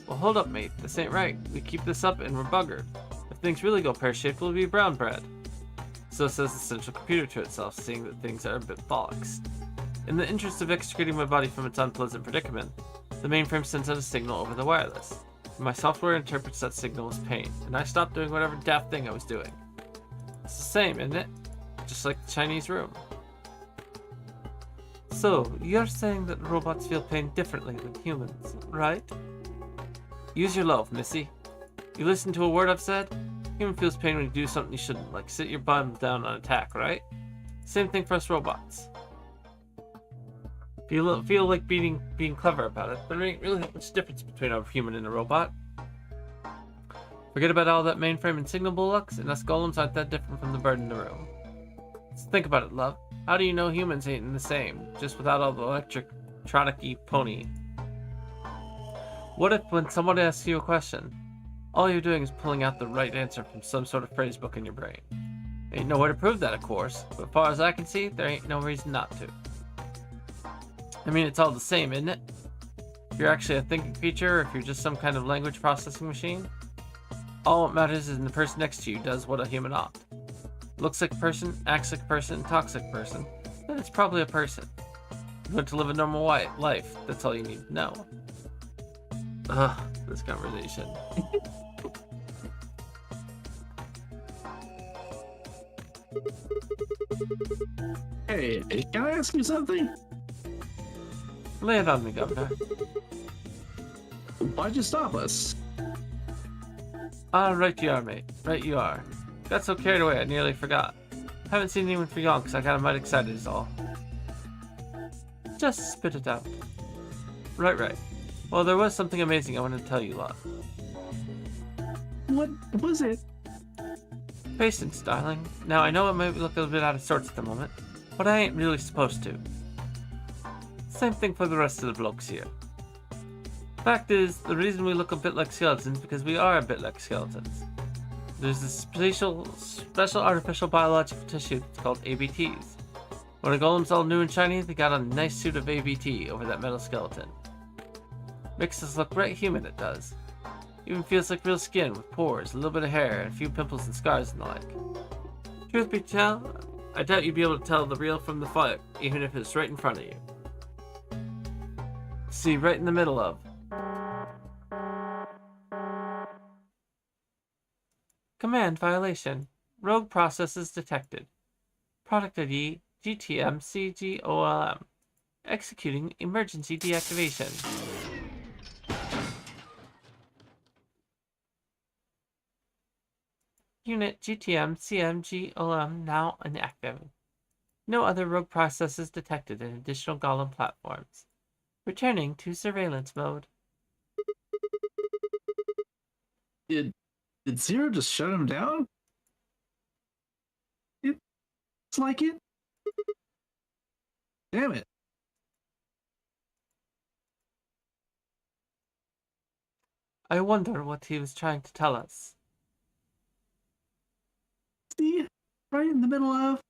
Well, hold up, mate. This ain't right. We keep this up and we're buggered. If things really go pear-shaped, we'll be brown bread. So says the central computer to itself, seeing that things are a bit bollocks. In the interest of extricating my body from its unpleasant predicament, the mainframe sends out a signal over the wireless. My software interprets that signal as pain, and I stop doing whatever daft thing I was doing. It's the same, isn't it? Just like the Chinese room. So, you're saying that robots feel pain differently than humans, right? Use your love, missy. You listen to a word I've said? Human feels pain when you do something you shouldn't, like sit your bum down on attack, right? Same thing for us robots. Feel like being clever about it, but there ain't really that much difference between a human and a robot. Forget about all that mainframe and signal bullocks, and us golems aren't that different from the bird in the room. So think about it, love. How do you know humans ain't the same, just without all the electronic-y pony? What if when someone asks you a question, all you're doing is pulling out the right answer from some sort of phrase book in your brain? Ain't no way to prove that, of course, but as far as I can see, there ain't no reason not to. I mean, it's all the same, isn't it? If you're actually a thinking creature, or if you're just some kind of language processing machine, all what matters is the person next to you does what a human ought. Looks like a person, acts like a person, talks like a person, then it's probably a person. You want to live a normal life, that's all you need to know. Ugh, this conversation. Hey, can I ask you something? Lay it on me, Governor. Why'd you stop us? Ah, right you are, mate. Right you are. Got so carried away I nearly forgot. Haven't seen anyone for yonks, I got a mite excited is all. Just spit it out. Right. Well, there was something amazing I wanted to tell you, lot. What was it? Patience, darling. Now, I know it might look a bit out of sorts at the moment, but I ain't really supposed to. Same thing for the rest of the blokes here. Fact is, the reason we look a bit like skeletons is because we are a bit like skeletons. There's this special artificial biological tissue that's called ABTs. When a golem's all new and shiny, they got a nice suit of ABT over that metal skeleton. Makes us look right human, it does. Even feels like real skin with pores, a little bit of hair, and a few pimples and scars and the like. Truth be told, I doubt you'd be able to tell the real from the fake, even if it's right in front of you. See, right in the middle of. Command violation. Rogue processes detected. Product ID GTM-CGOLM. Executing emergency deactivation. Unit GTM-CMGOLM now inactive. No other rogue processes detected in additional golem platforms. Returning to surveillance mode. Did Zero just shut him down? It's like it. Damn it. I wonder what he was trying to tell us. See? Right in the middle of...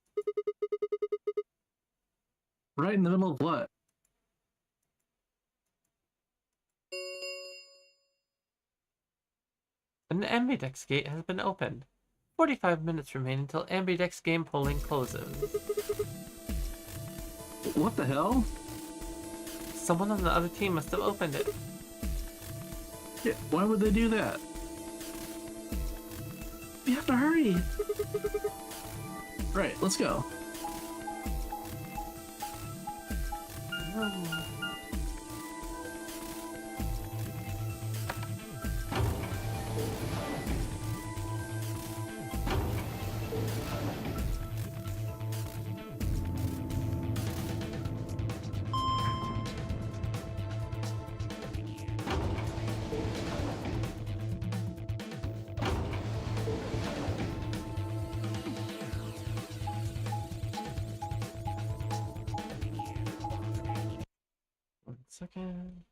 Right in the middle of what? An ambidex gate has been opened. 45 minutes remain until ambidex game polling closes. What the hell? Someone on the other team must have opened it. Yeah, why would they do that? We have to hurry. Right, let's go. One second.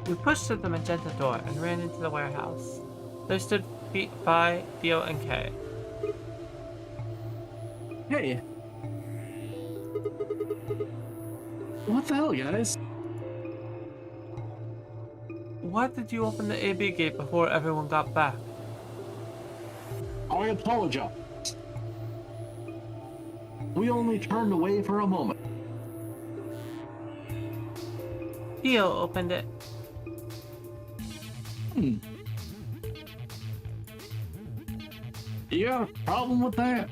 We pushed through the magenta door and ran into the warehouse. There stood Phi, Theo, and Kay. Hey. What the hell, guys? Why did you open the AB gate before everyone got back? I apologize. We only turned away for a moment. Theo opened it. You got a problem with that?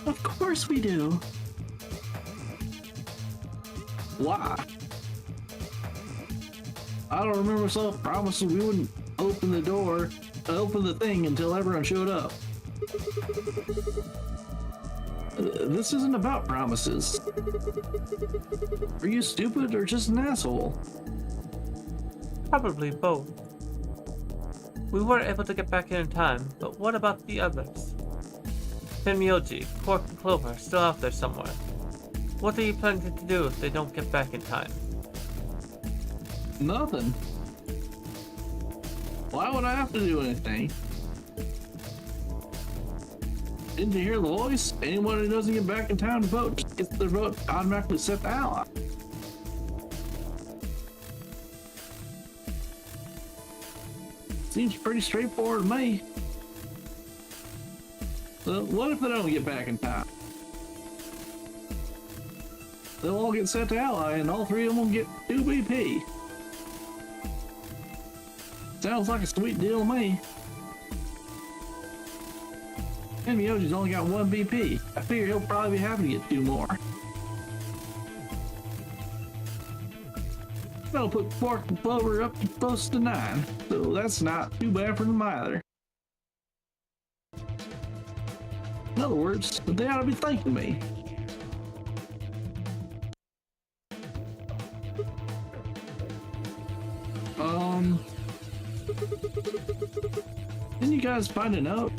Of course we do. Why? I don't remember myself promising we wouldn't open the door, open the thing until everyone showed up. This isn't about promises. Are you stupid or just an asshole? Probably both. We weren't able to get back here in time, but what about the others? Myoji, Quark, and Clover are still out there somewhere. What are you planning to do if they don't get back in time? Nothing. Why would I have to do anything? Didn't you hear the voice? Anyone who doesn't get back in time to vote just gets their vote automatically set to ally. Seems pretty straightforward to me. So what if they don't get back in time? They'll all get set to ally and all three of them will get 2 BP. Sounds like a sweet deal to me. And Myoji's only got 1 BP. I figure he'll probably be happy to get 2 more. That'll put Quark and Clover up to close to 9, so that's not too bad for them either. In other words, they ought to be thanking me. Didn't you guys find a note?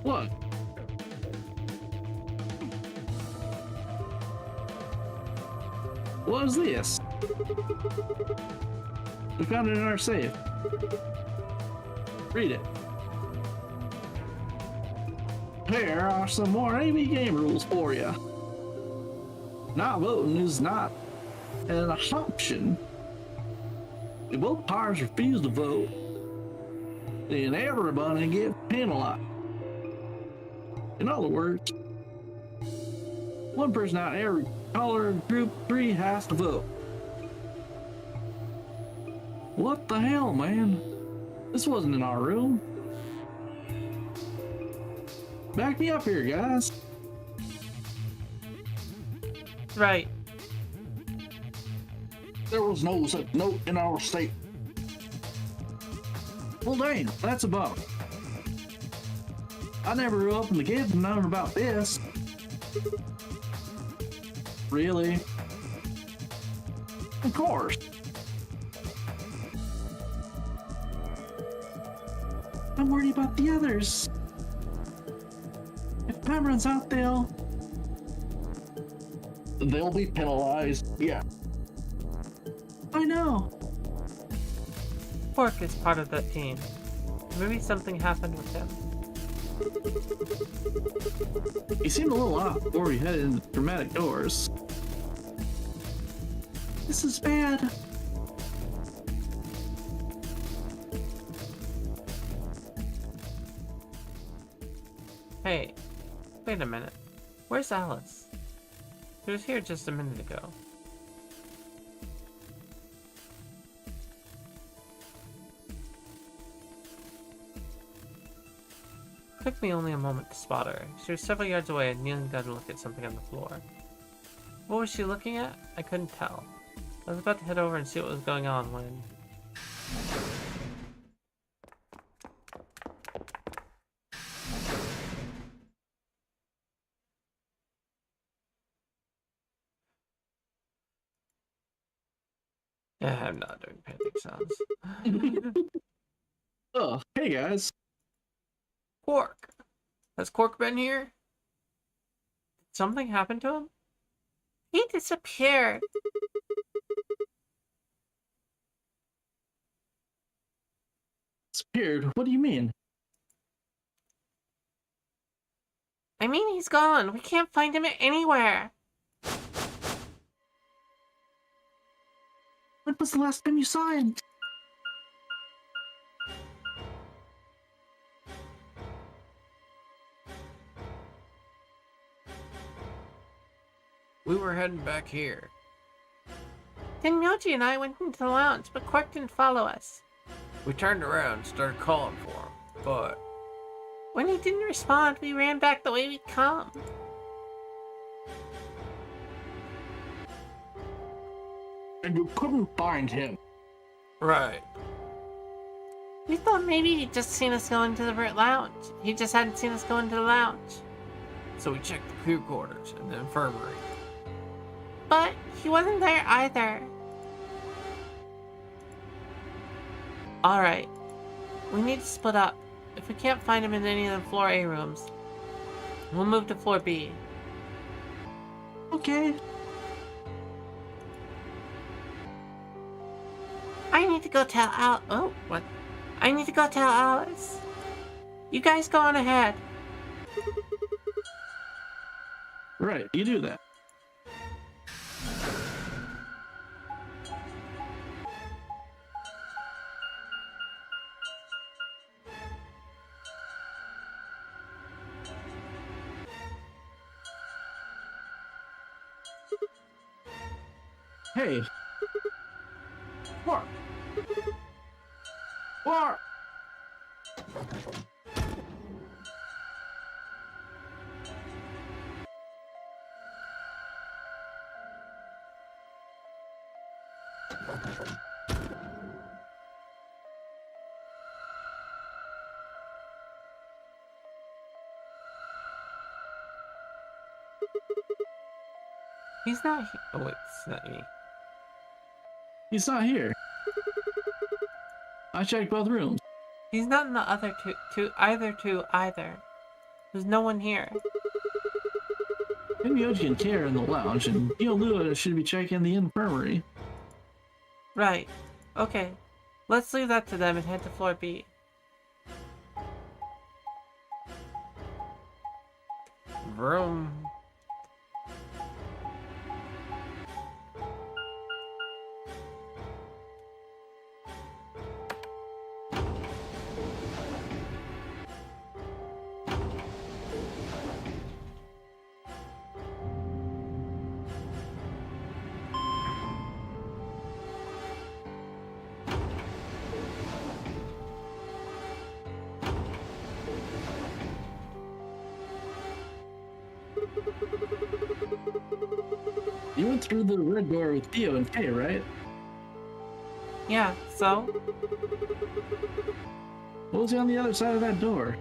What? What is this? We found it in our safe. Read it. Here are some more AB game rules for you. Not voting is not an option. If both parties refuse to vote, then everybody gets penalized. In other words, one person out of every color group 3 has to vote. What the hell, man? This wasn't in our room. Back me up here, guys. Right. There was no such note in our state. Well, dang, that's a bummer. I never grew up in the kids and known about this. Really? Of course. I'm worried about the others. If time runs out, they'll They'll be penalized. yeah. I know. Quark is part of that team. Maybe something happened with him. He seemed a little off before we headed into the dramatic doors. This is bad. Hey, wait a minute. Where's Alice? She was here just a minute ago. Took me only a moment to spot her. She was several yards away and kneeling down to look at something on the floor. What was she looking at? I couldn't tell. I was about to head over and see what was going on when... Yeah, I'm not doing panic sounds. Oh, hey guys. Quark! Has Quark been here? Did something happen to him? He disappeared. Disappeared? What do you mean? I mean, he's gone. We can't find him anywhere. When was the last time you saw him? We were heading back here. Then Myoji and I went into the lounge, but Quark didn't follow us. We turned around and started calling for him, but When he didn't respond, we ran back the way we'd come. And you couldn't find him. right. We thought maybe he'd just seen us go into the lounge. He just hadn't seen us go into the lounge. So we checked the crew quarters and the infirmary. But he wasn't there either. Alright. We need to split up. If we can't find him in any of the floor A rooms, we'll move to floor B. Okay. I need to go tell Al- Oh, what? I need to go tell Alice. You guys go on ahead. Right, you do that. Hey, Quark. Quark. He's not he- Oh wait, it's not me. he's not here. I checked both rooms. He's not in the other either. There's no one here. Maybe Yoji and Kay are in the lounge, and you and Lua should be checking the infirmary. Right. Okay. Let's leave that to them and head to floor B. Vroom. You went through the red door with Theo and Kay, right? Yeah, so? What was on the other side of that door?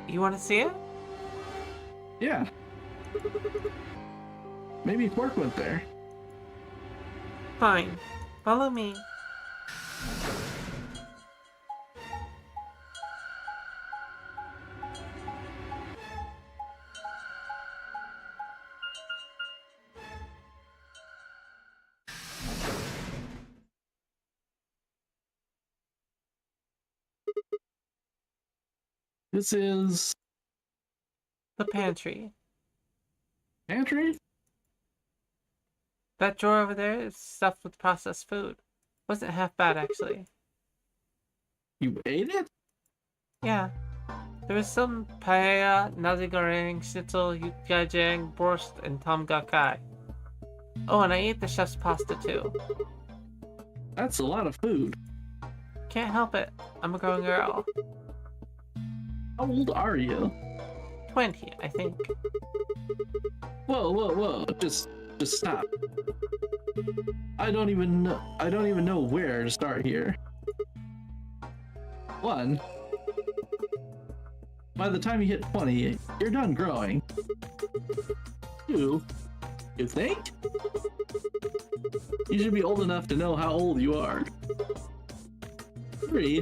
You want to see it? Yeah. Maybe Quark went there. Fine. Follow me. This is The pantry. pantry? That drawer over there is stuffed with processed food. Wasn't half bad, actually. You ate it? Yeah. There was some paella, nasi goreng, schnitzel, yukjajang, borscht, and tom ga kai. Oh, and I ate the chef's pasta too. That's a lot of food. Can't help it. I'm a growing girl. How old are you? 20, I think. Whoa, whoa, whoa! Just stop. I don't even know where to start here. One, by the time you hit 20, you're done growing. Two, you think? You should be old enough to know how old you are. Three,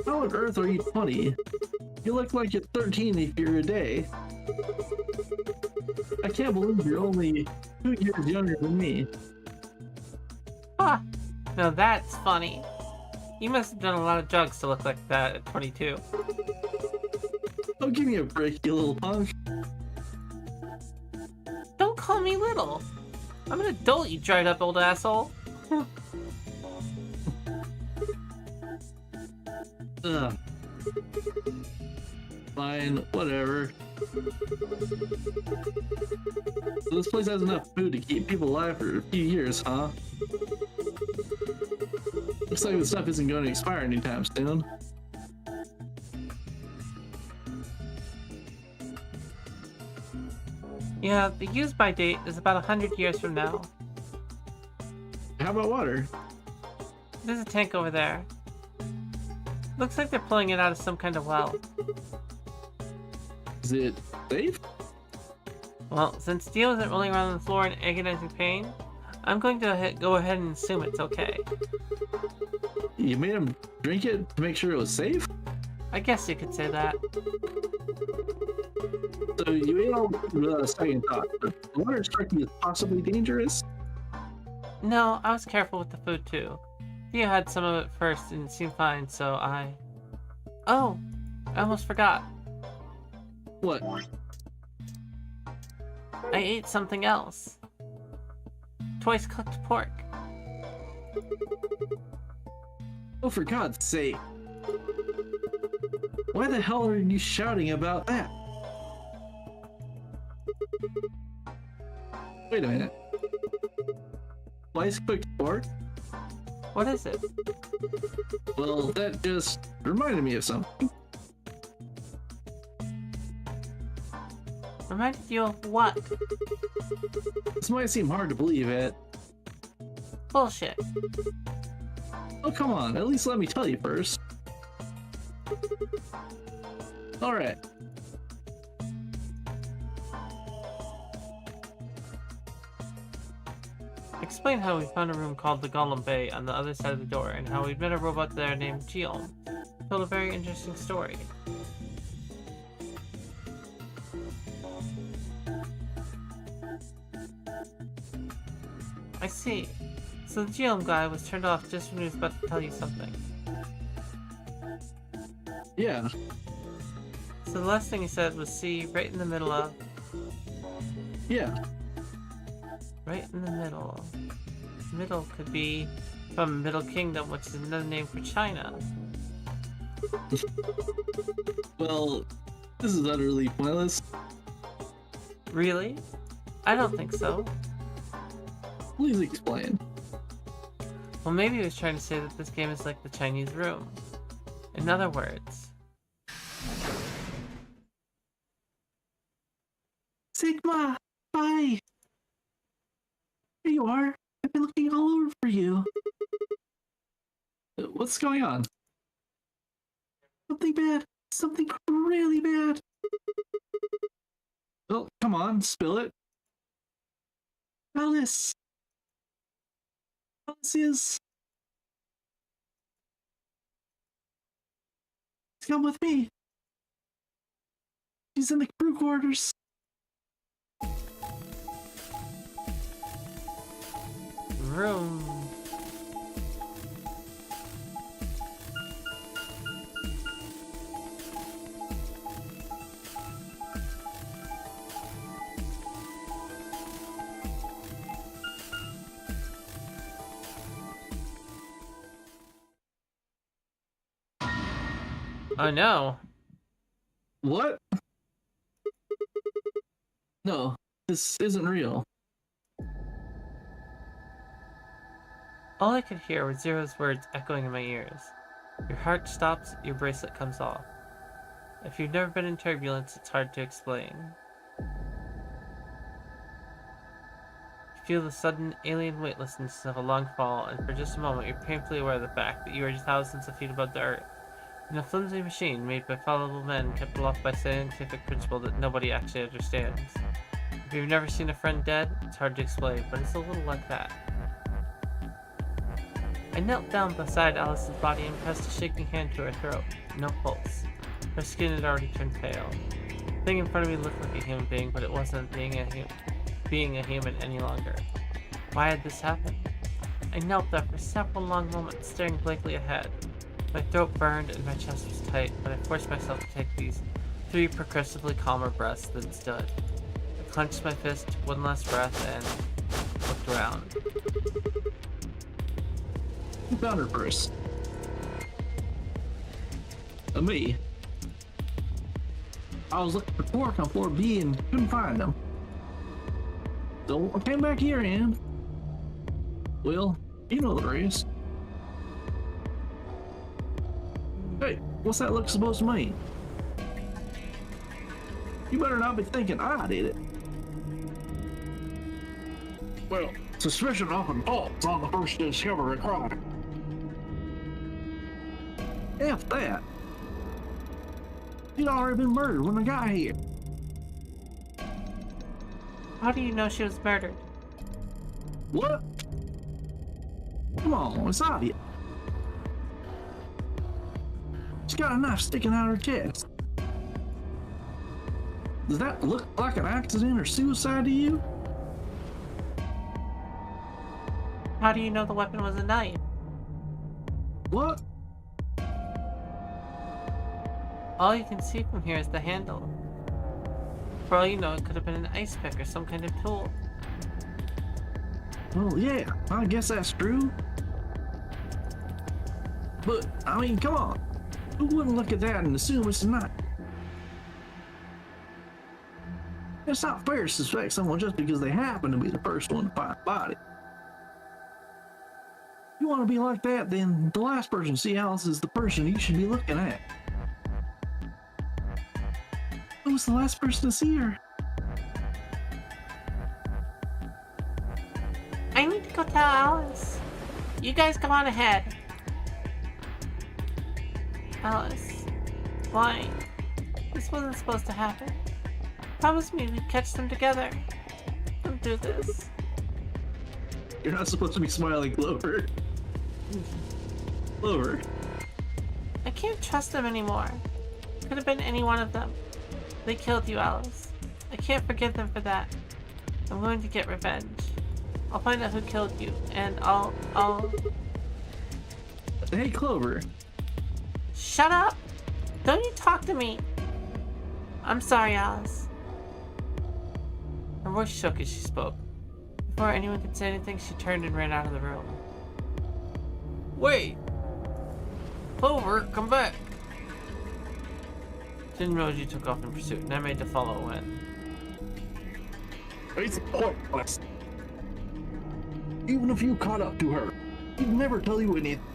how on earth are you 20? You look like you're 13 if you're a day. I can't believe you're only 2 years younger than me. Ah, now that's funny. You must have done a lot of drugs to look like that at 22. Oh, give me a break, you little punk. Don't call me little. I'm an adult, you dried up old asshole. Ugh. Fine, whatever. So this place has enough food to keep people alive for a few years, huh? Looks like the stuff isn't going to expire anytime soon. Yeah, the use-by date is about 100 years from now. How about water? There's a tank over there. Looks like they're pulling it out of some kind of well. Is it safe? Well, since Dio isn't rolling around on the floor in agonizing pain, I'm going to go ahead and assume it's okay. You made him drink it to make sure it was safe? I guess you could say that. So you ate all without a second thought. The water struck you as possibly dangerous? No, I was careful with the food too. Dio had some of it first and it seemed fine, so I... Oh! I almost forgot. What? I ate something else. Twice cooked pork. Oh, for God's sake. Why the hell are you shouting about that? Wait a minute. Twice cooked pork? What is it? Well, that just reminded me of something. Reminded you of what? This might seem hard to believe it. Bullshit. Oh, come on. At least let me tell you first. Alright. Explain how we found a room called the Golem Bay on the other side of the door, and how we'd met a robot there named Geom. Told a very interesting story. I see. So the Geom guy was turned off just when he was about to tell you something. Yeah. So the last thing he said was see right in the middle of... Yeah. Right in the middle. Middle could be from Middle Kingdom, which is another name for China. Well, this is utterly pointless. Really? I don't think so. Please explain. Well, maybe he was trying to say that this game is like the Chinese room. In other words... Sigma! Bye! Here you are. I've been looking all over for you. What's going on? Something bad something really bad. Well, come on, spill it. Alice. Alice is. Come with me. She's in the crew quarters. Room. Oh no. What? No, this isn't real. All I could hear were Zero's words echoing in my ears. Your heart stops, your bracelet comes off. If you've never been in turbulence, it's hard to explain. You feel the sudden alien weightlessness of a long fall, and for just a moment you're painfully aware of the fact that you are thousands of feet above the earth, in a flimsy machine made by fallible men kept aloft by scientific principle that nobody actually understands. If you've never seen a friend dead, it's hard to explain, but it's a little like that. I knelt down beside Alice's body and pressed a shaking hand to her throat. No pulse. Her skin had already turned pale. The thing in front of me looked like a human being, but it wasn't being a human any longer. Why had this happened? I knelt there for several long moments, staring blankly ahead. My throat burned and my chest was tight, but I forced myself to take these 3 progressively calmer breaths, then stood. I clenched my fist, one last breath, and looked around. Who found her first? Me. I was looking for Quark on floor B and couldn't find them. So I came back here and. Well, you know the rest. Hey, what's that look supposed to mean? You better not be thinking I did it. Well, suspicion often falls on the first discovery of crime. F that. She'd already been murdered when I got here. How do you know she was murdered? What? Come on, it's obvious. She's got a knife sticking out of her chest. Does that look like an accident or suicide to you? How do you know the weapon was a knife? What? All you can see from here is the handle. For all you know, it could have been an ice pick or some kind of tool. Well, yeah, I guess that's true. But, I mean, come on. Who wouldn't look at that and assume it's a knife? It's not fair to suspect someone just because they happen to be the first one to find the body. If you want to be like that, then the last person to see Alice is the person you should be looking at. Who was the last person to see her? I need to go tell Alice. You guys go on ahead. Alice, why? This wasn't supposed to happen. Promise me we'd catch them together. Don't do this. You're not supposed to be smiling, Clover. Clover. I can't trust them anymore. Could have been any one of them. They killed you, Alice. I can't forgive them for that. I'm going to get revenge. I'll find out who killed you, and I'll... Hey, Clover. Shut up! Don't you talk to me! I'm sorry, Alice. Her voice shook as she spoke. Before anyone could say anything, she turned and ran out of the room. Wait! Clover, come back! Jinroji took off in pursuit, and I made to follow when. It's pointless. Even if you caught up to her, she'd never tell you anything.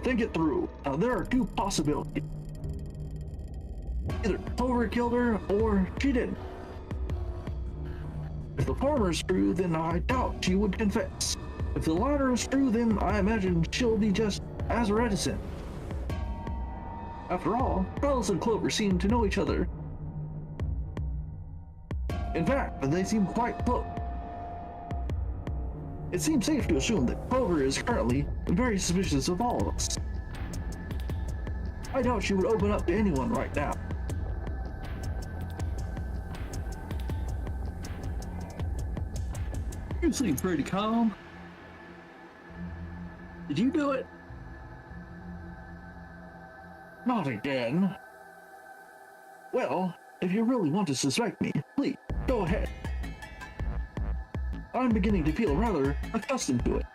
Think it through. Now, there are 2 possibilities. Either Clover killed her, or she didn't. If the former is true, then I doubt she would confess. If the latter is true, then I imagine she'll be just as reticent. After all, Alice and Clover seem to know each other. In fact, they seem quite close. It seems safe to assume that Clover is currently very suspicious of all of us. I doubt she would open up to anyone right now. You seem pretty calm. Did you do it? Not again. Well, if you really want to suspect me, please, go ahead. I'm beginning to feel rather accustomed to it.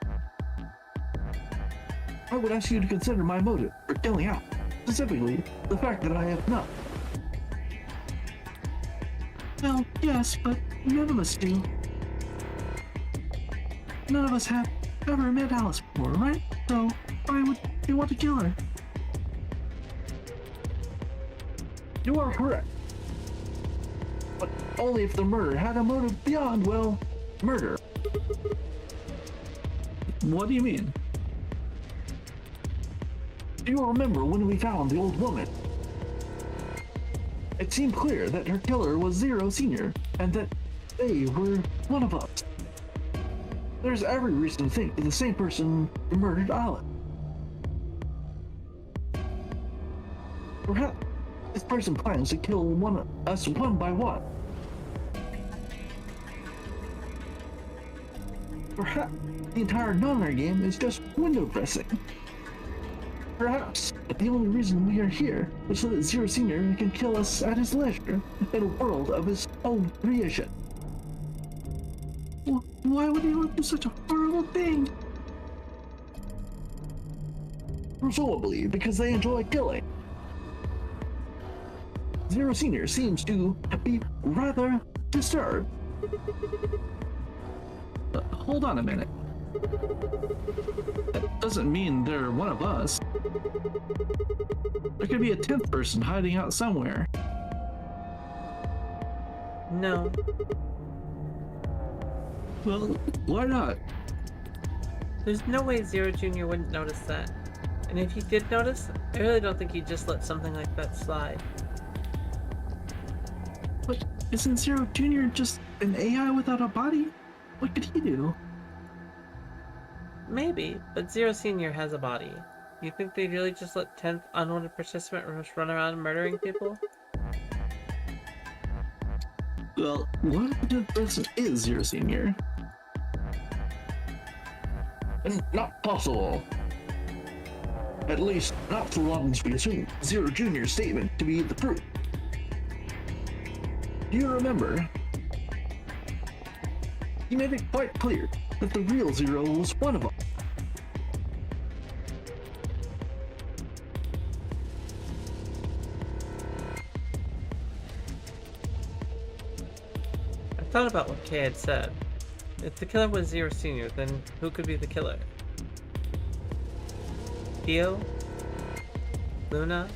I would ask you to consider my motive for killing out, specifically the fact that I have not. Well, yes, but none of us do. None of us have ever met Alice before, right? So, why would you want to kill her? You are correct. But only if the murder had a motive beyond, well, murder. What do you mean? Do you remember when we found the old woman? It seemed clear that her killer was Zero Senior, and that they were one of us. There's every reason to think that the same person murdered Alice. Perhaps this person plans to kill us one by one. Perhaps the entire nightmare game is just window dressing. Perhaps the only reason we are here is so that Zero Senior can kill us at his leisure in a world of his own creation. Why would anyone do such a horrible thing? Presumably because they enjoy killing. Zero Senior seems to be rather disturbed. Hold on a minute. That doesn't mean they're one of us. There could be a 10th person hiding out somewhere. No. Well, why not? There's no way Zero Jr. wouldn't notice that. And if he did notice, I really don't think he'd just let something like that slide. But isn't Zero Jr. just an AI without a body? What could he do? Maybe, but Zero Senior has a body. You think they'd really just let 10th unwanted participant just run around murdering people? Well, What if the 10th person is Zero Senior? Not possible. At least, not so long as we assume Zero Jr.'s statement to be the truth. Do you remember? He made it quite clear that the real Zero was one of them. I thought about what Kay had said. If the killer was Zero Senior, then who could be the killer? Theo? Luna?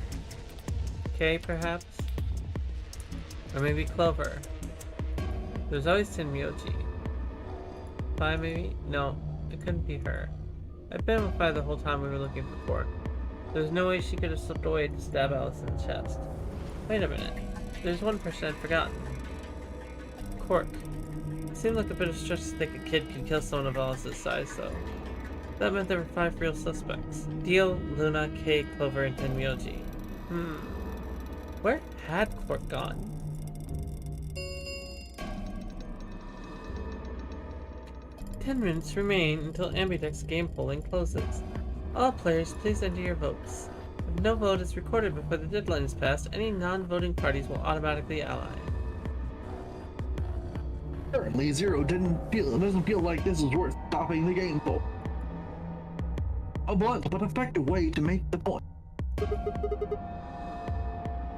Kay, perhaps? Or maybe Clover? There's always Tenmyoji. Fi, maybe? No, it couldn't be her. I've been with Fi the whole time we were looking for Quark. There's no way she could have slipped away to stab Alice in the chest. Wait a minute. There's one person I'd forgotten. Quark. It seemed like a bit of stretch to think a kid could kill someone of Alice's size, though. That meant there were 5 real suspects. Dio, Luna, Kay, Clover, and Tenmyoji. Where had Quark gone? "10 minutes remain until Ambidex's game polling closes. All players, please enter your votes. If no vote is recorded before the deadline is passed, any non-voting parties will automatically ally." Apparently, Zero doesn't feel like this is worth stopping the game for. A blunt but effective way to make the point.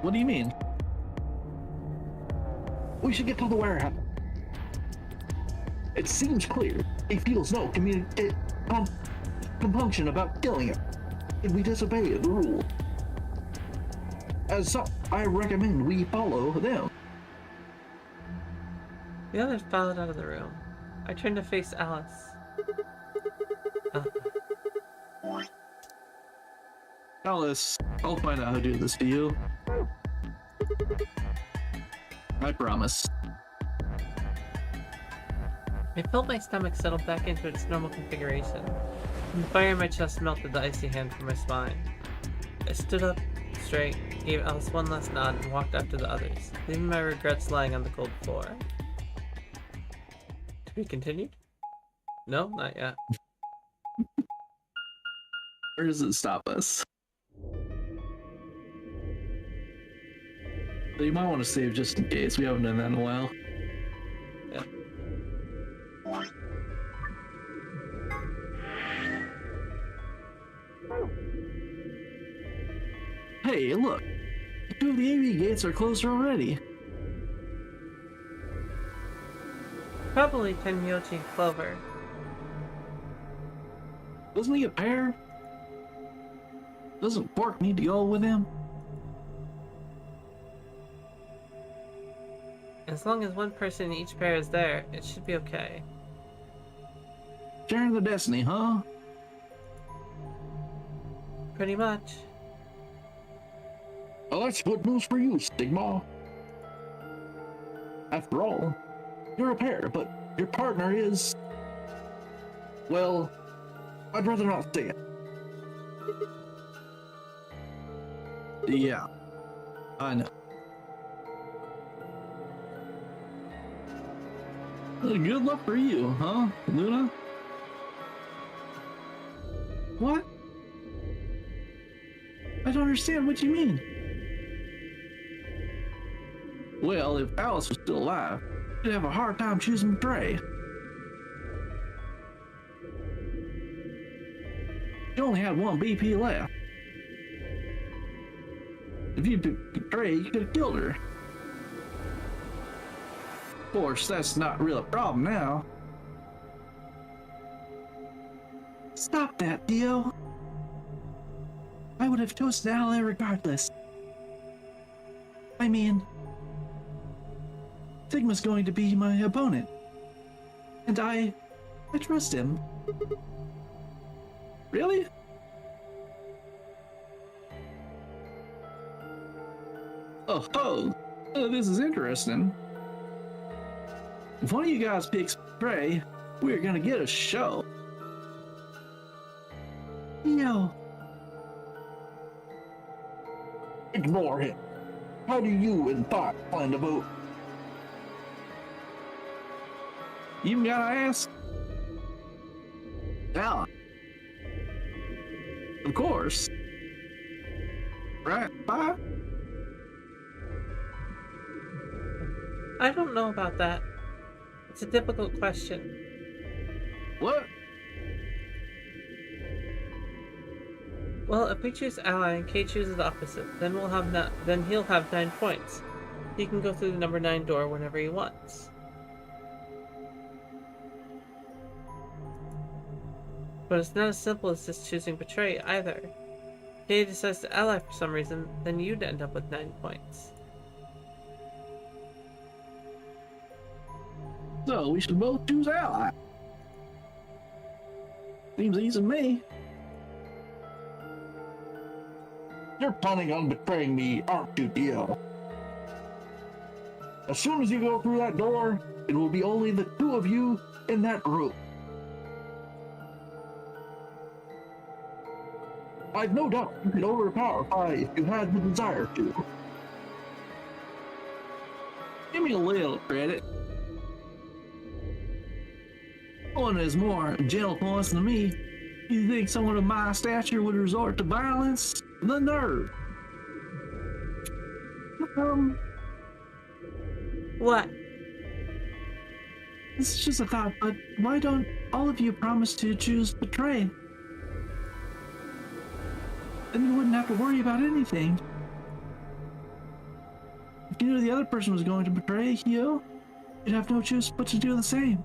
what do you mean? We should get to the warehouse. It seems clear he feels no compunction about killing him, and we disobey the rule. As such, I recommend we follow them. The others filed out of the room. I turned to face Alice. Alice, I'll find out how to do this to you. I promise. I felt my stomach settle back into its normal configuration, and the fire in my chest melted the icy hand from my spine. I stood up straight, gave Alice one last nod, and walked after the others, leaving my regrets lying on the cold floor. To be continued? No, not yet. Where does it stop us? So you might want to save just in case. We haven't done that in a while. Yeah. Hey, look. 2 of the AV gates are closer already. Probably Tenmyoji and Clover. Doesn't he a pair? Doesn't Quark need to go with him? As long as one person in each pair is there, it should be okay. Sharing the destiny, huh? Pretty much. Well, that's good news for you, Stigma. After all, you're a pair, but your partner is... Well, I'd rather not say it. Yeah, I know. Good luck for you, huh, Luna? What? I don't understand what you mean. Well, if Alice was still alive, you'd have a hard time choosing Trey. You only had one BP left. If you picked Trey, you could have killed her. Of course, that's not really a problem now. Stop that, Dio. I would have chosen Ally regardless. I mean, Sigma's going to be my opponent. And I trust him. Really? Oh, this is interesting. If one of you guys picks Prey, we're gonna get a show. Yo. Ignore him. How do you and Thought plan to vote? You gotta ask. Ally. Of course. Right, Bob? I don't know about that. It's a difficult question. What? Well, if we choose Ally and Kay chooses the opposite, then then he'll have 9 points. He can go through the number 9 door whenever he wants. But it's not as simple as just choosing Betray either. If Kay decides to ally for some reason, then you'd end up with 9 points. So we should both choose Ally. Seems easy to me. You're planning on betraying me, aren't you, Dio? As soon as you go through that door, it will be only the 2 of you in that room. I've no doubt you could overpower Pi if you had the desire to. Give me a little credit. One is more gentleness than me. You think someone of my stature would resort to violence? The nerve. What? This is just a thought, but why don't all of you promise to choose Betray? Then you wouldn't have to worry about anything. If you knew the other person was going to betray you, you'd have no choice but to do the same.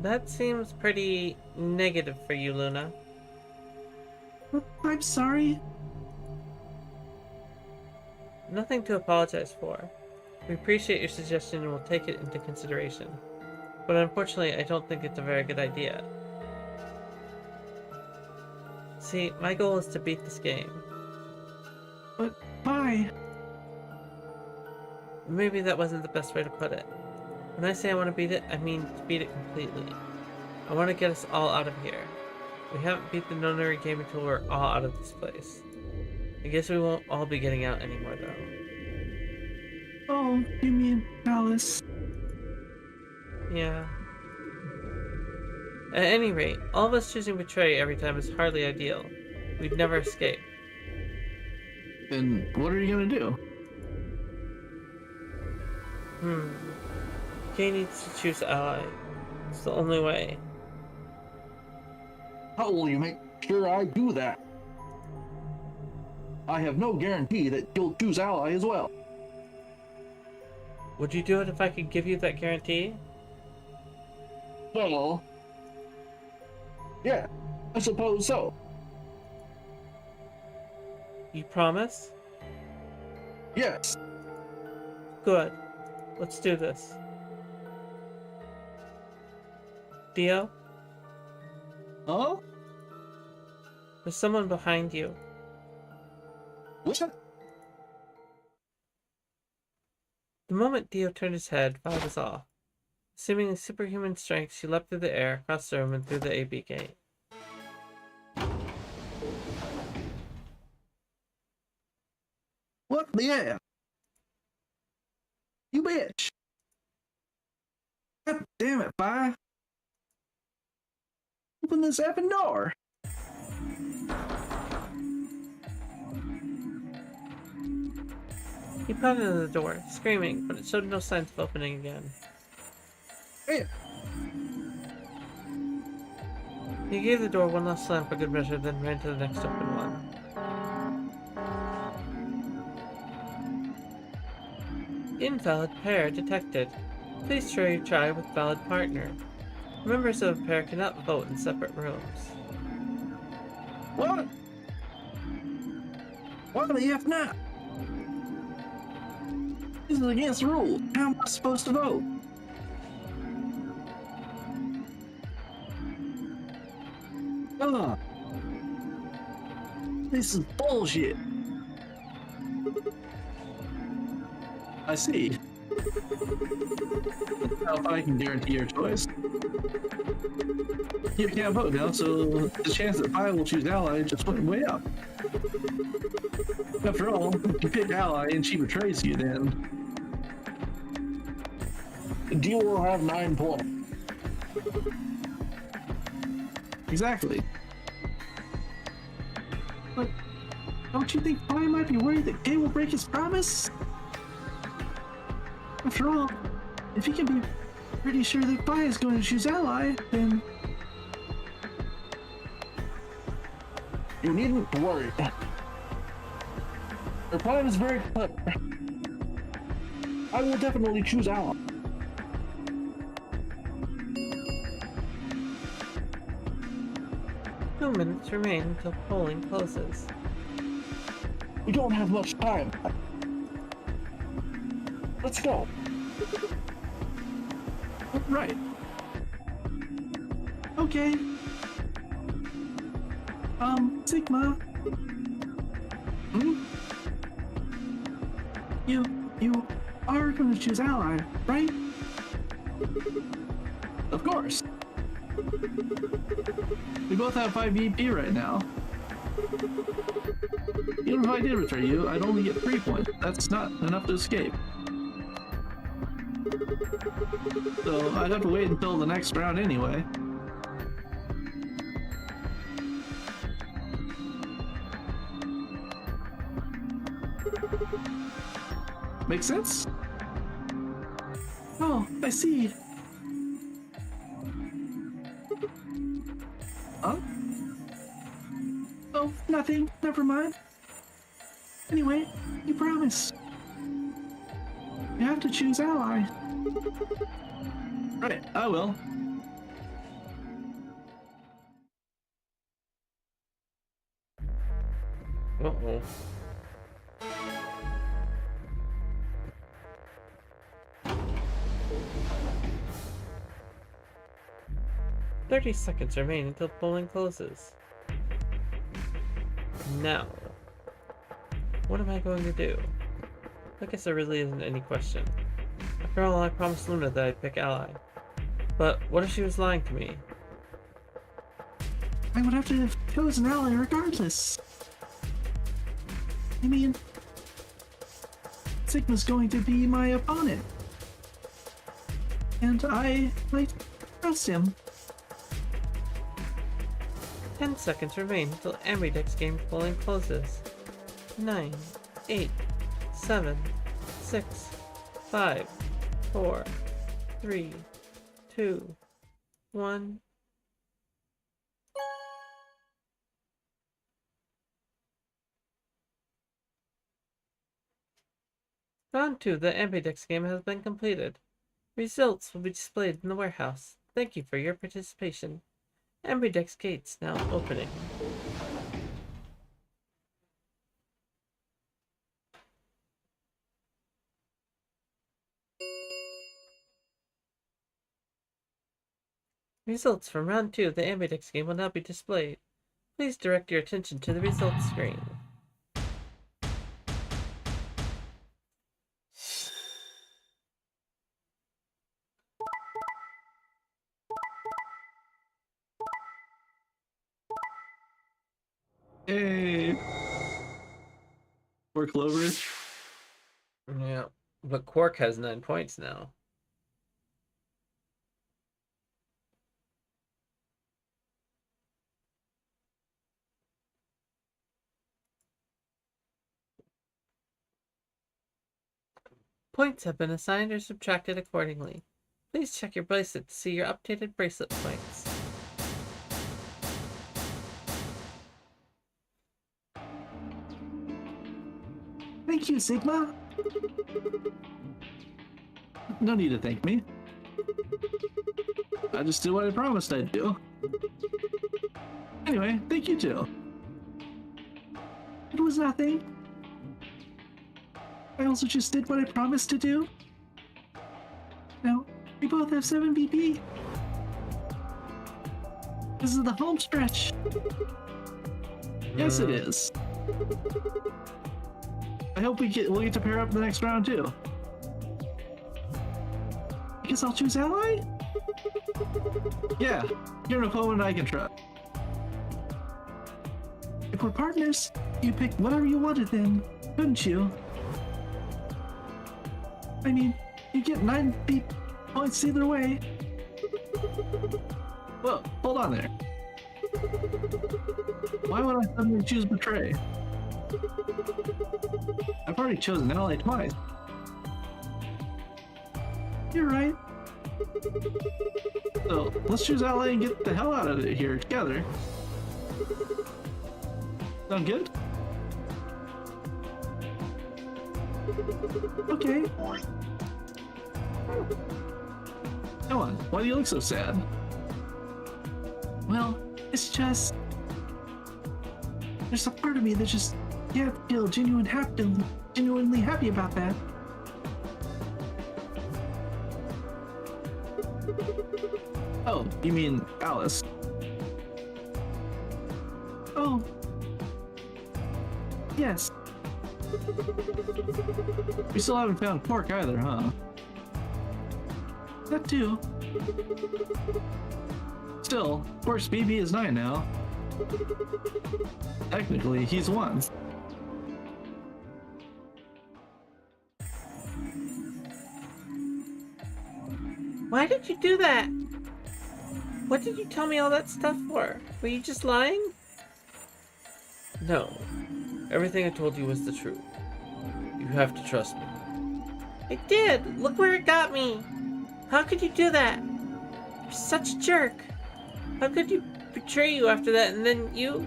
That seems pretty negative for you, Luna. I'm sorry. Nothing to apologize for. We appreciate your suggestion and will take it into consideration. but unfortunately I don't think it's a very good idea. See, my goal is to beat this game. But why? Maybe that wasn't the best way to put it. When I say I want to beat it, I mean to beat it completely. I want to get us all out of here. We haven't beat the nonary game until we're all out of this place. I guess we won't all be getting out anymore though. Oh, you mean Alice? Yeah. At any rate, all of us choosing betray every time is hardly ideal. We'd never escape. Then what are you gonna do? Kay needs to choose ally. It's the only way. How will you make sure I do that? I have no guarantee that you'll choose ally as well. Would you do it if I could give you that guarantee? Well, yeah, I suppose so. You promise? Yes. Good. Let's do this. Dio, Huh? there's someone behind you. What? The moment Dio turned his head, Vi was off. Assuming superhuman strength, she leapt through the air, across the room, and through the AB gate. What the F? You bitch! God damn it, Vi! Open this effing door! He pounded on the door, screaming, but it showed no signs of opening again. Hey, He gave the door one last slam for good measure, then ran to the next open one. Invalid pair detected. Please try with valid partner. Members of a pair cannot vote in separate rooms. what? Why the F not? This is against the rules. How am I supposed to vote? Ugh. This is bullshit. I see. Now if I can guarantee your choice. You can't vote now, so the chance that I will choose ally just went way up. After all, if you pick ally and she betrays you, then The deal will have 9 points. exactly. But don't you think I might be worried that Kay will break his promise? After all, if he can be pretty sure that Vi is going to choose ally, then you needn't worry. Her plan is very clever. I will definitely choose ally. 2 minutes remain until polling closes. We don't have much time. Let's go. Right. Okay. Sigma. Hmm? You are going to choose ally, right? Of course. We both have 5 EP right now. Even if I did betray you, I'd only get 3 points. That's not enough to escape. So I'd have to wait until the next round anyway. Make sense? Oh, I see. Huh? Oh, nothing. Never mind. Anyway, you promise. You have to choose ally. Right, I will. Uh-oh. 30 seconds remain until polling closes. Now, what am I going to do? I guess there really isn't any question. After all, I promised Luna that I'd pick Ally. But what if she was lying to me? I would have to have chosen Ally regardless. I mean, Sigma's going to be my opponent. And I trust him. 10 seconds remain until Ambidex game polling closes. 9, 8, 7, 6, 5, 4, 3, 2, 1. Round 2 of the Ambidex game has been completed. Results will be displayed in the warehouse. Thank you for your participation. Ambidex gates now opening. Results from round 2 of the Ambidex game will now be displayed. Please direct your attention to the results screen. Hey! Poor Clover. Yeah, but Quark has 9 points now. Points have been assigned or subtracted accordingly. Please check your bracelet to see your updated bracelet points. Thank you, Sigma. No need to thank me. I just did what I promised I'd do. Anyway, thank you too. It was nothing. I also just did what I promised to do. Now, we both have 7 BP. This is the home stretch. Yes, it is. I hope we'll get to pair up in the next round too. I guess I'll choose Ally? Yeah, you're an opponent I can trust. If we're partners, you pick whatever you wanted then, couldn't you? I mean, you get 9 BP points either way. Whoa, hold on there. Why would I suddenly choose Betray? I've already chosen Ally twice. You're right. So, let's choose Ally and get the hell out of it here together. Sound good? Okay. Come on, why do you look so sad? Well, it's just... There's a part of me that just can't feel genuinely happy about that. Oh, you mean Alice? Oh. Yes. We still haven't found Quark either, huh? That too. Still, Quark's BB is 9 now. Technically, he's 1. Why did you do that? What did you tell me all that stuff for? Were you just lying? No. Everything I told you was the truth. You have to trust me. I did! Look where it got me! How could you do that? You're such a jerk! How could you betray you after that and then you...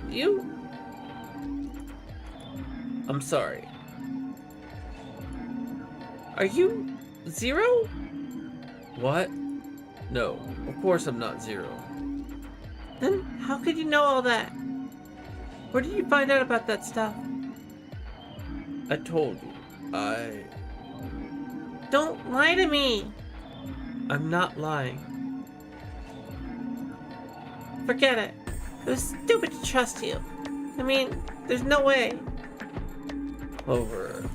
I'm sorry. Are you... Zero? What? No, of course I'm not Zero. Then how could you know all that? Where did you find out about that stuff? I told you. Don't lie to me! I'm not lying. Forget it. It was stupid to trust you. I mean, there's no way. Clover,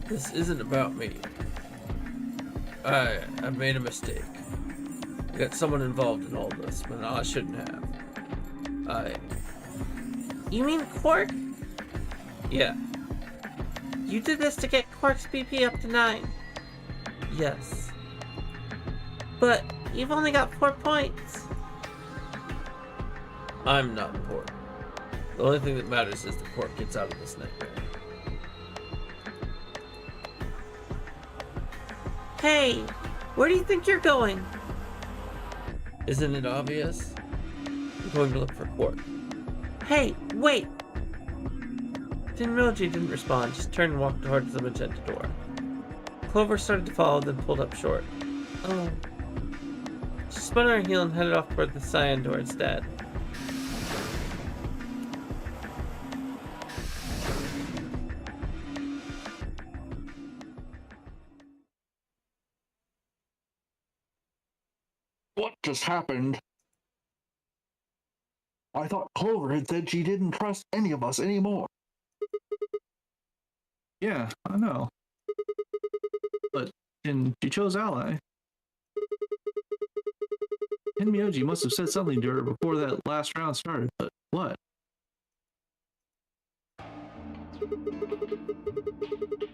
this isn't about me. I made a mistake. I got someone involved in all this, but I shouldn't have. You mean Quark? Yeah, You did this to get Quark's BP up to 9. yes. But you've only got 4 points. I'm not important. The only thing that matters is the Quark gets out of this nightmare. Hey, where do you think you're going? Isn't it obvious? I'm going to look for Quark. Hey, wait! Tenmoji didn't respond, just turned and walked towards the magenta door. Clover started to follow, then pulled up short. Oh, She spun on her heel and headed off toward the cyan door instead. What just happened? I thought Clover had said she didn't trust any of us anymore. Yeah, I know. But and she chose ally. Tenmyoji must have said something to her before that last round started, but what?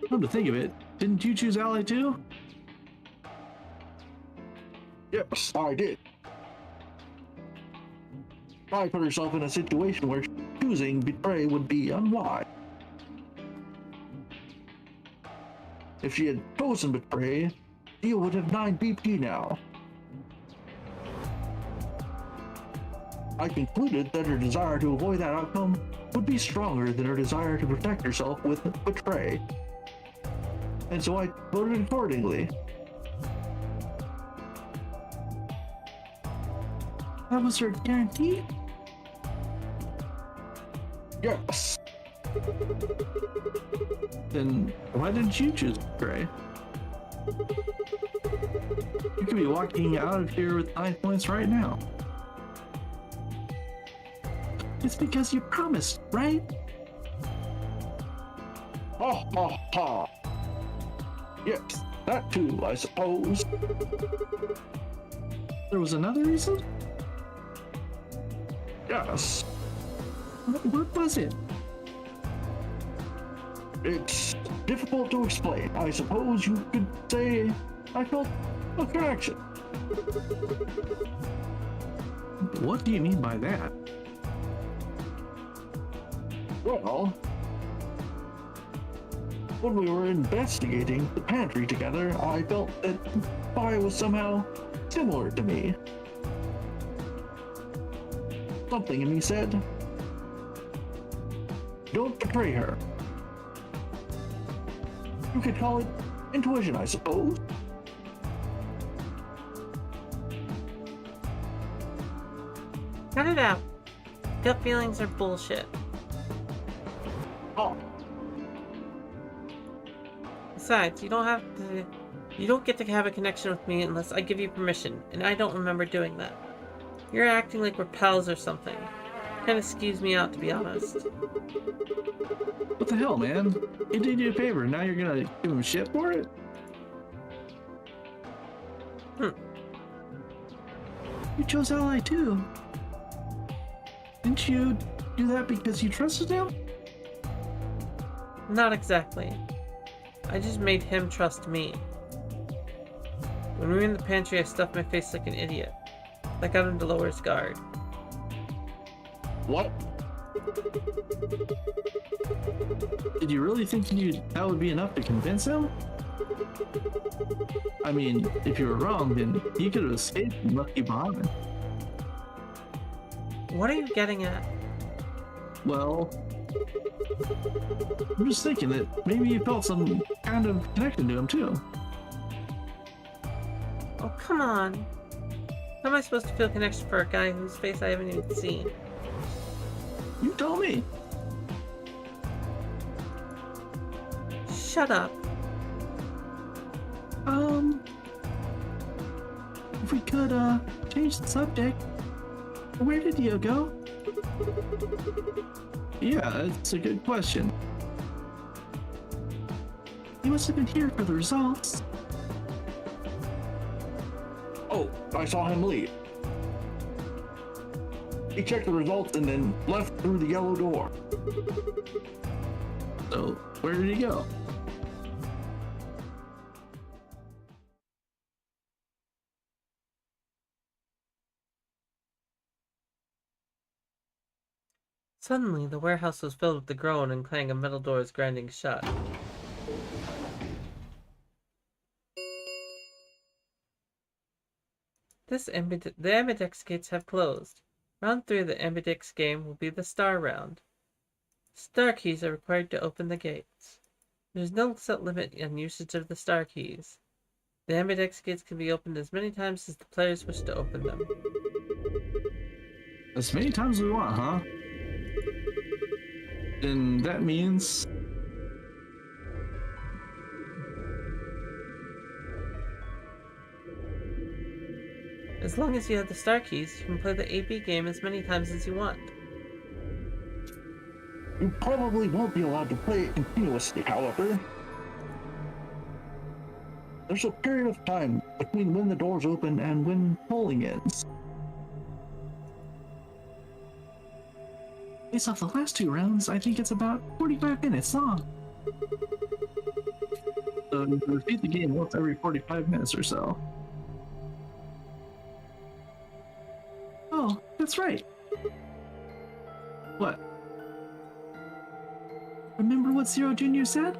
Come to think of it, didn't you choose ally too? Yes, I did. I put herself in a situation where choosing betray would be unwise. If she had chosen betray, Dio would have 9 BP now. I concluded that her desire to avoid that outcome would be stronger than her desire to protect herself with betray. And so I voted accordingly. That was her guarantee? Yes. Then why didn't you choose betray? You could be walking out of here with 9 points right now. It's because you promised, right? Ha ha ha. Yes, that too, I suppose. There was another reason? Yes, What was it? it's difficult to explain. I suppose you could say I felt a connection. What do you mean by that? Well, when we were investigating the pantry together, I felt that Vi was somehow similar to me. Something in me said, don't betray her. You could call it intuition, I suppose. cut it out. Gut feelings are bullshit. Oh, Besides, you don't get to have a connection with me unless I give you permission, and I don't remember doing that. You're acting like we're pals or something. Kinda skews me out, to be honest. What the hell, man? He did you a favor, now you're gonna give him shit for it? You chose ally too. Didn't you do that because you trusted him? Not exactly. I just made him trust me. When we were in the pantry, I stuffed my face like an idiot. That got him to lower his guard. what? Did you really think that would be enough to convince him? I mean, if you were wrong, then he could have escaped and left you behind. What are you getting at? Well, I'm just thinking that maybe you felt some kind of connection to him too. Oh, come on. How am I supposed to feel connection for a guy whose face I haven't even seen? You told me. Shut up. If we could, change the subject. Where did Dio go? Yeah, that's a good question. He must have been here for the results. Oh, I saw him leave. He checked the results and then left through the yellow door. So, where did he go? Suddenly, the warehouse was filled with the groan and clang of metal doors grinding shut. The ambidex gates have closed. Round 3 of the ambidex game will be the star round. Star keys are required to open the gates. There is no set limit on usage of the star keys. The ambidex gates can be opened as many times as the players wish to open them. As many times as we want, huh? Then that means... As long as you have the star keys, you can play the AB game as many times as you want. You probably won't be allowed to play it continuously, however. There's a period of time between when the doors open and when polling ends. Based off the last 2 rounds, I think it's about 45 minutes long. So you repeat the game once every 45 minutes or so. Oh, that's right. What? Remember what Zero Jr. said?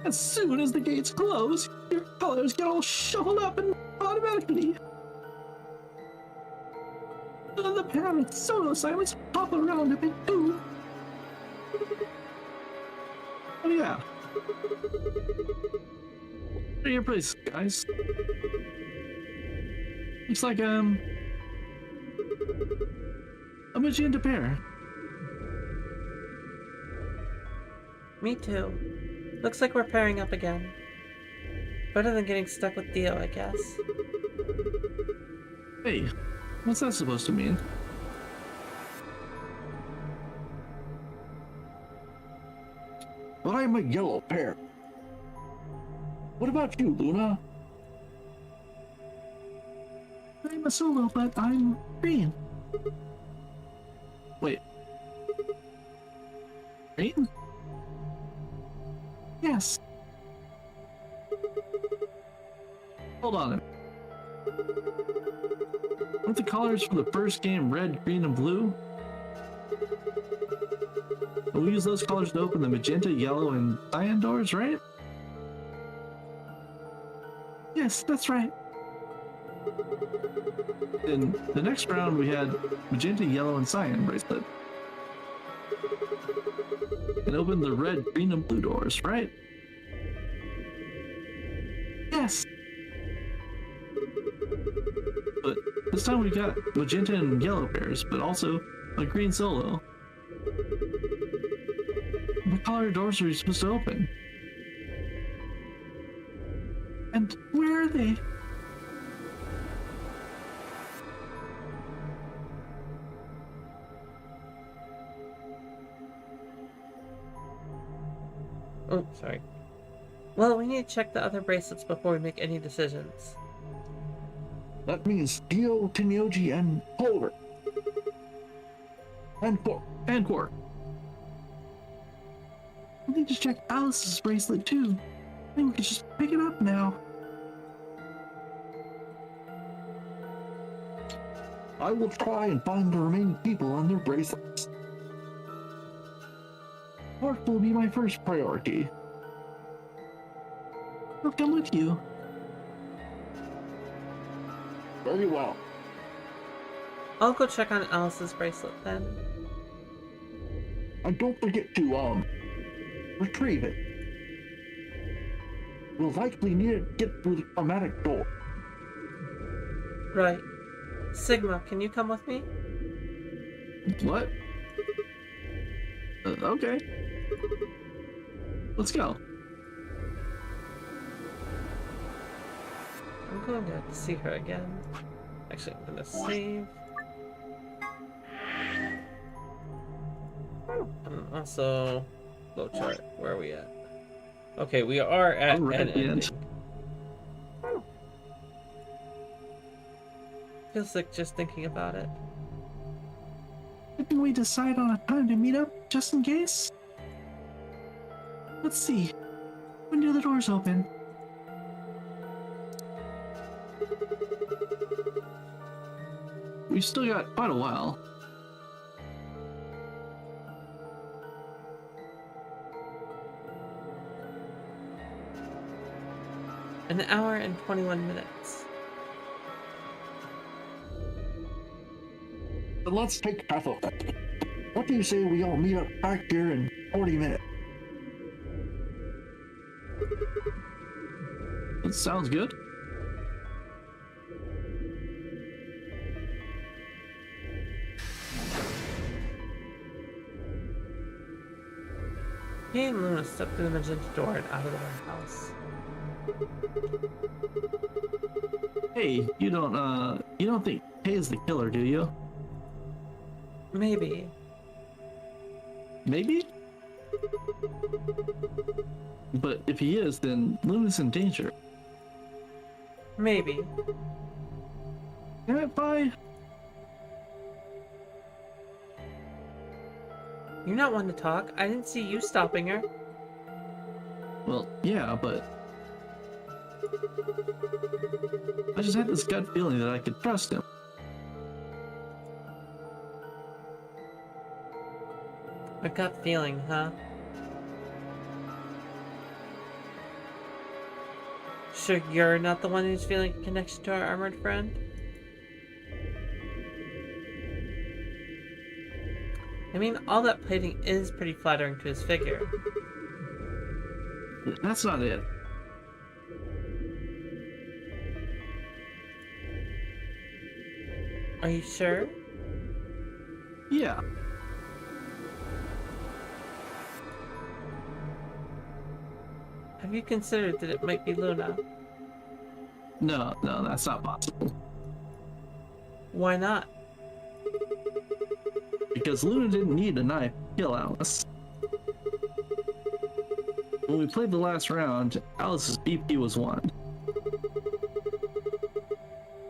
As soon as the gates close, your colors get all shuffled up and automatically. The parents solo silence hop around a bit too. Oh yeah. What are your places, guys? Looks like a magenta pair. Me too. Looks like we're pairing up again. Better than getting stuck with Dio, I guess. Hey, what's that supposed to mean? But I'm a yellow pair. What about you, Luna? I'm a solo, but I'm green. Wait. Green? Yes. Hold on. Weren't the colors for the first game red, green, and blue? We'll use those colors to open the magenta, yellow, and cyan doors, right? Yes, that's right. In the next round, we had magenta, yellow, and cyan bracelet. And opened the red, green, and blue doors, right? Yes. But this time we got magenta and yellow pairs, but also a green solo. What color doors are we supposed to open? And where are they? Oh, sorry. Well, we need to check the other bracelets before we make any decisions. That means Dio, Tenyoji, and Pulver. And Quark. And Quark. We need to check Alice's bracelet too. I think we can just pick it up now. I will try and find the remaining people on their bracelets. Quark will be my first priority. I'll come with you. Very well. I'll go check on Alice's bracelet then. And don't forget to, retrieve it. We'll likely need to get through the chromatic door. Right. Sigma, can you come with me? What? Okay. Let's go. I'm going to see her again. Actually, I'm gonna save. And also, flow chart. Where are we at? Okay, we are at We're an at the end. ending. Feels like just thinking about it. Didn't we decide on a time to meet up, just in case? Let's see. When do the doors open? We've still got quite a while. An hour and 21 minutes. Then let's take half of that. What do you say we all meet up back here in 40 minutes? That sounds good. He and Luna stepped through the magenta door and out of the warehouse. Hey, you don't think Kay is the killer, do you? Maybe. Maybe? But if he is, then Luna's in danger. Maybe. Yeah, bye. You're not one to talk. I didn't see you stopping her. Well, yeah, but I just had this gut feeling that I could trust him. A gut feeling, huh? Sure you're not the one who's feeling a connection to our armored friend? I mean, all that plating is pretty flattering to his figure. That's not it. Are you sure? Yeah. Have you considered that it might be Luna? No, that's not possible. Why not? Because Luna didn't need a knife to kill Alice. When we played the last round, Alice's BP was 1.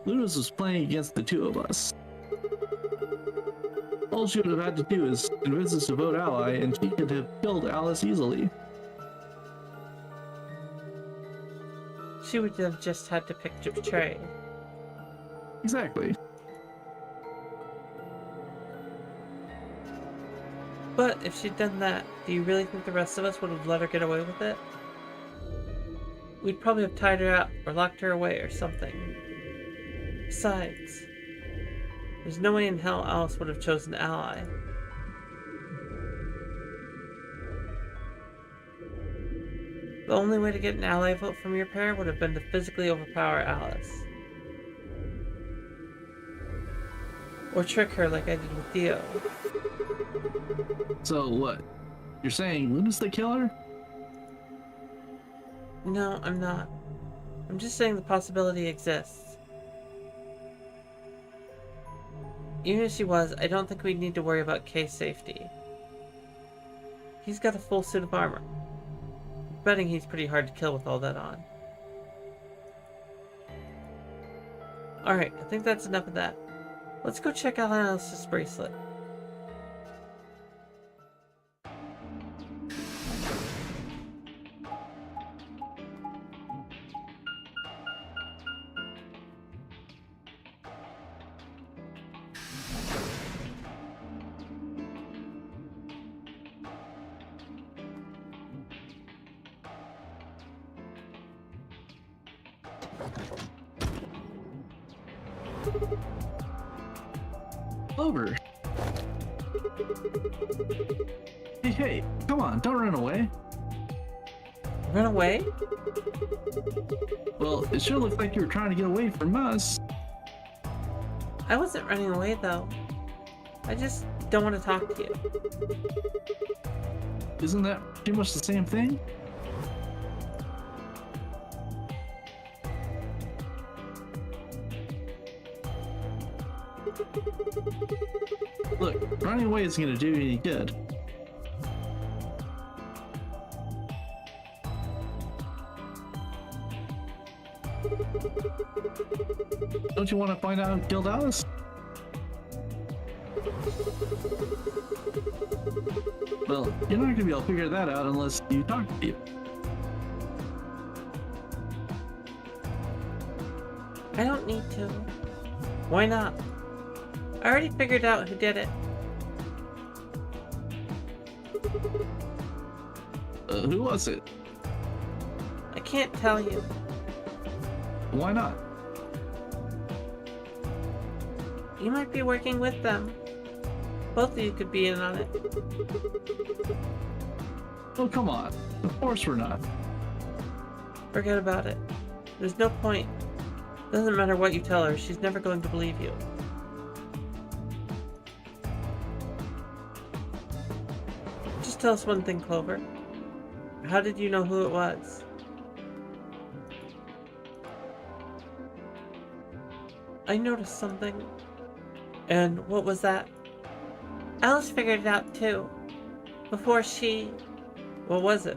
Luna's was playing against the two of us. All she would have had to do is convince us to vote ally, and she could have killed Alice easily. She would have just had to pick to betray. Exactly. But if she'd done that, do you really think the rest of us would have let her get away with it? We'd probably have tied her up or locked her away or something. Besides, there's no way in hell Alice would have chosen ally. The only way to get an ally vote from your pair would have been to physically overpower Alice. Or trick her like I did with Dio. So what? You're saying Luna's the killer? No, I'm not. I'm just saying the possibility exists. Even if she was, I don't think we'd need to worry about Kay's safety. He's got a full suit of armor. I'm betting he's pretty hard to kill with all that on. Alright, I think that's enough of that. Let's go check out Alice's bracelet. Clover. Hey, come on, don't run away. Run away? Well, it sure looked like you were trying to get away from us. I wasn't running away though. I just don't want to talk to you. Isn't that pretty much the same thing? Look, running away isn't gonna do you any good. Don't you want to find out who killed Alice? Well, you're not gonna be able to figure that out unless you talk to people. I don't need to. Why not? I already figured out who did it. Who was it? I can't tell you. Why not? You might be working with them. Both of you could be in on it. Oh, come on. Of course we're not. Forget about it. There's no point. Doesn't matter what you tell her, she's never going to believe you. Just tell us one thing, Clover. How did you know who it was? I noticed something. And what was that? Alice figured it out too. Before she... What was it?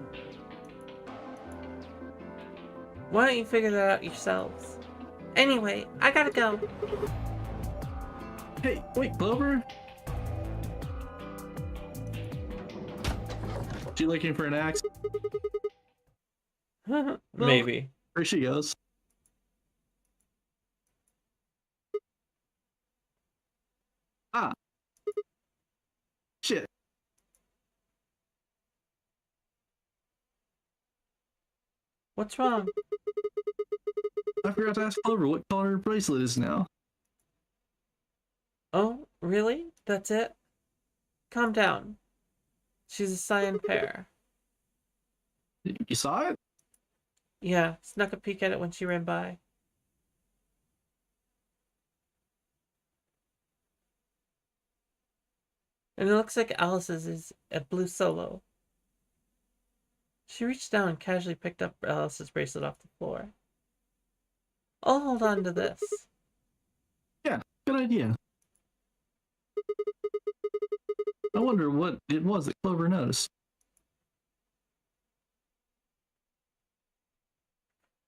Why don't you figure that out yourselves? Anyway, I gotta go. Hey, wait, Clover? She looking for an axe? Maybe. There she goes. Ah. Shit. What's wrong? I forgot to ask Clover what color her bracelet is now. Oh, really? That's it? Calm down. She's a cyan pair. You saw it? Yeah, snuck a peek at it when she ran by. And it looks like Alice's is a blue solo. She reached down and casually picked up Alice's bracelet off the floor. I'll hold on to this. Yeah, good idea. I wonder what it was that Clover noticed.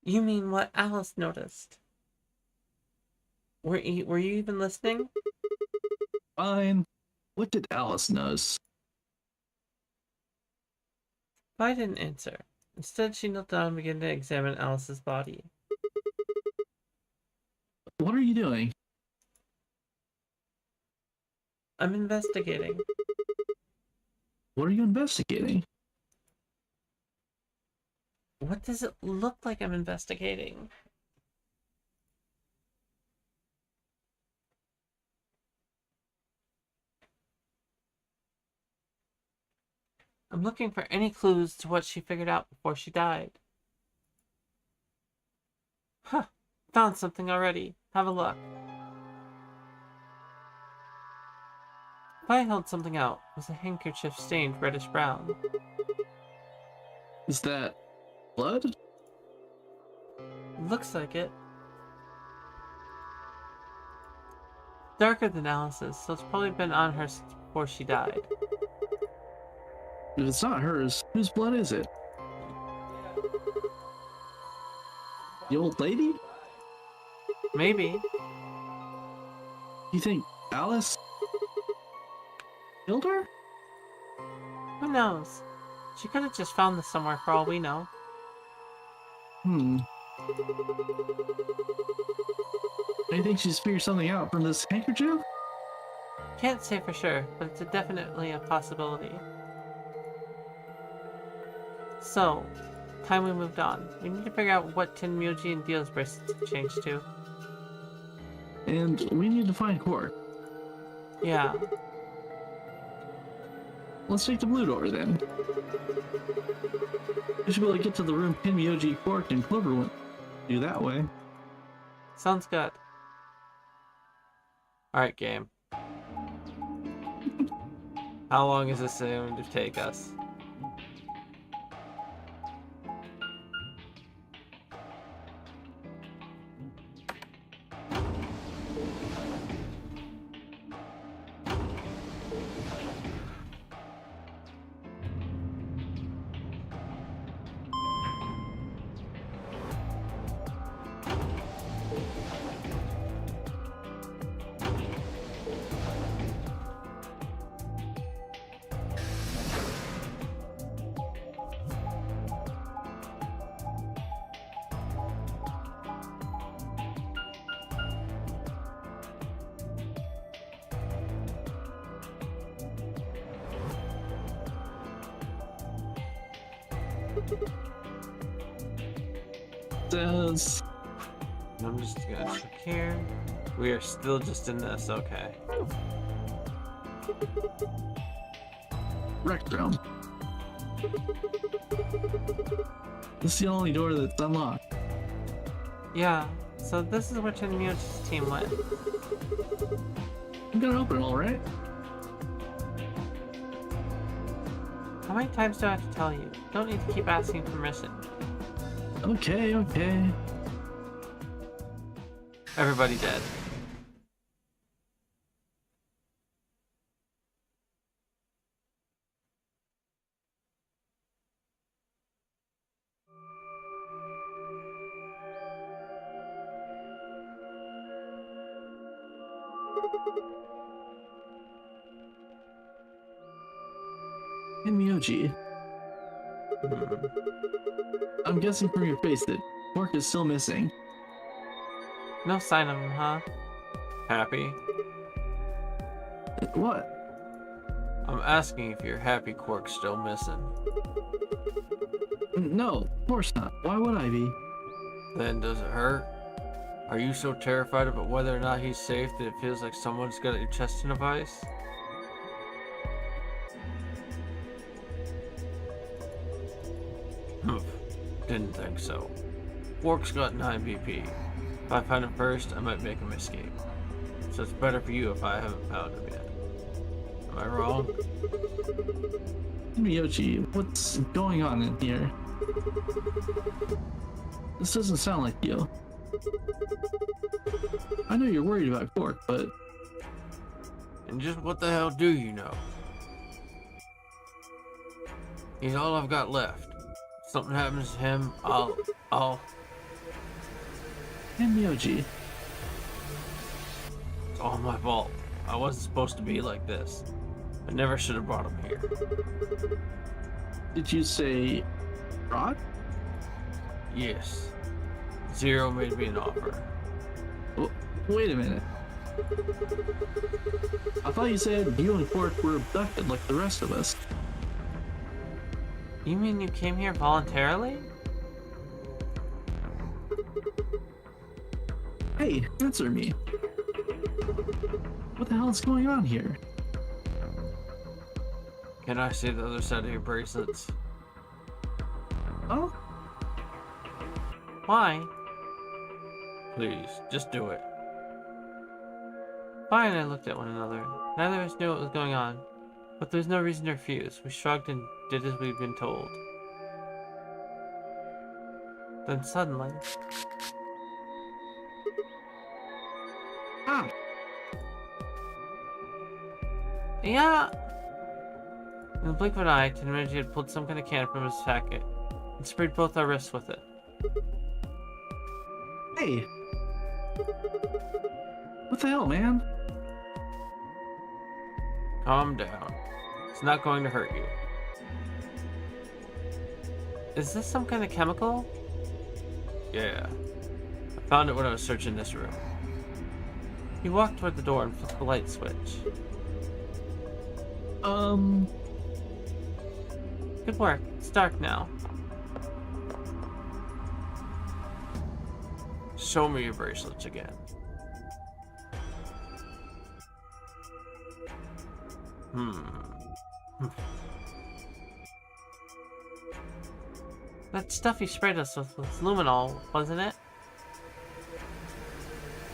You mean what Alice noticed? Were you even listening? Fine. What did Alice notice? I didn't answer. Instead, she knelt down and began to examine Alice's body. What are you doing? I'm investigating. What are you investigating? What does it look like I'm investigating? I'm looking for any clues to what she figured out before she died. Huh. Found something already. Have a look. I held something out. It was a handkerchief stained reddish-brown. Is that blood? Looks like it. Darker than Alice's, so it's probably been on her before she died. If it's not hers, whose blood is it? The old lady? Maybe. You think Alice killed her? Who knows? She could have just found this somewhere for all we know. Do you think she's figured something out from this handkerchief? Can't say for sure, but it's definitely a possibility. So, time we moved on. We need to figure out what Tin Myoji and Dio's bracelets have changed to. And we need to find Quark. Yeah. Let's take the blue door then. We should be able to get to the room Pinmyoji, Quark, and Clover went do that way. Sounds good. Alright, game. How long is this going to take us? Says I'm just gonna check here. We are still just in this, okay. rec room. This is the only door that's unlocked. Yeah, so this is where Tenmyoji's team went. I'm gonna open it, all right? How many times do I have to tell you? Don't need to keep asking permission. Okay, okay. Everybody dead. And Miyoji, Hmm. I'm guessing from your face that Quark is still missing. No sign of him, huh? Happy? What? I'm asking if you're happy Quark's still missing. No, of course not. Why would I be? Then does it hurt? Are you so terrified about whether or not he's safe that it feels like someone's got your chest in a vice? Didn't think so. Quark's got 9 BP. If I find him first, I might make him escape. So it's better for you if I haven't found him yet. Am I wrong? Miyoji, what's going on in here? This doesn't sound like you. I know you're worried about Quark, but And just what the hell do you know? He's all I've got left. If something happens to him, I'll... and Miyoji, It's all my fault. I wasn't supposed to be like this. I never should have brought him here. did you say Rod? Yes. Zero made me an offer. Wait a minute. I thought you said you and Quark were abducted like the rest of us. You mean you came here voluntarily? Hey, answer me. What the hell is going on here? Can I see the other side of your bracelets? Oh? Why? Please, just do it. Fine, I looked at one another. Neither of us knew what was going on, but there was no reason to refuse. We shrugged and did as we'd been told. Then suddenly, Ah! yeah! In the blink of an eye, Tenmyoji had pulled some kind of can from his packet and sprayed both our wrists with it. Hey! What the hell, man? Calm down. It's not going to hurt you. Is this some kind of chemical? Yeah. I found it when I was searching this room. He walked toward the door and flipped the light switch. Good work. It's dark now. Show me your bracelets again. That stuff he sprayed us with was luminol, wasn't it?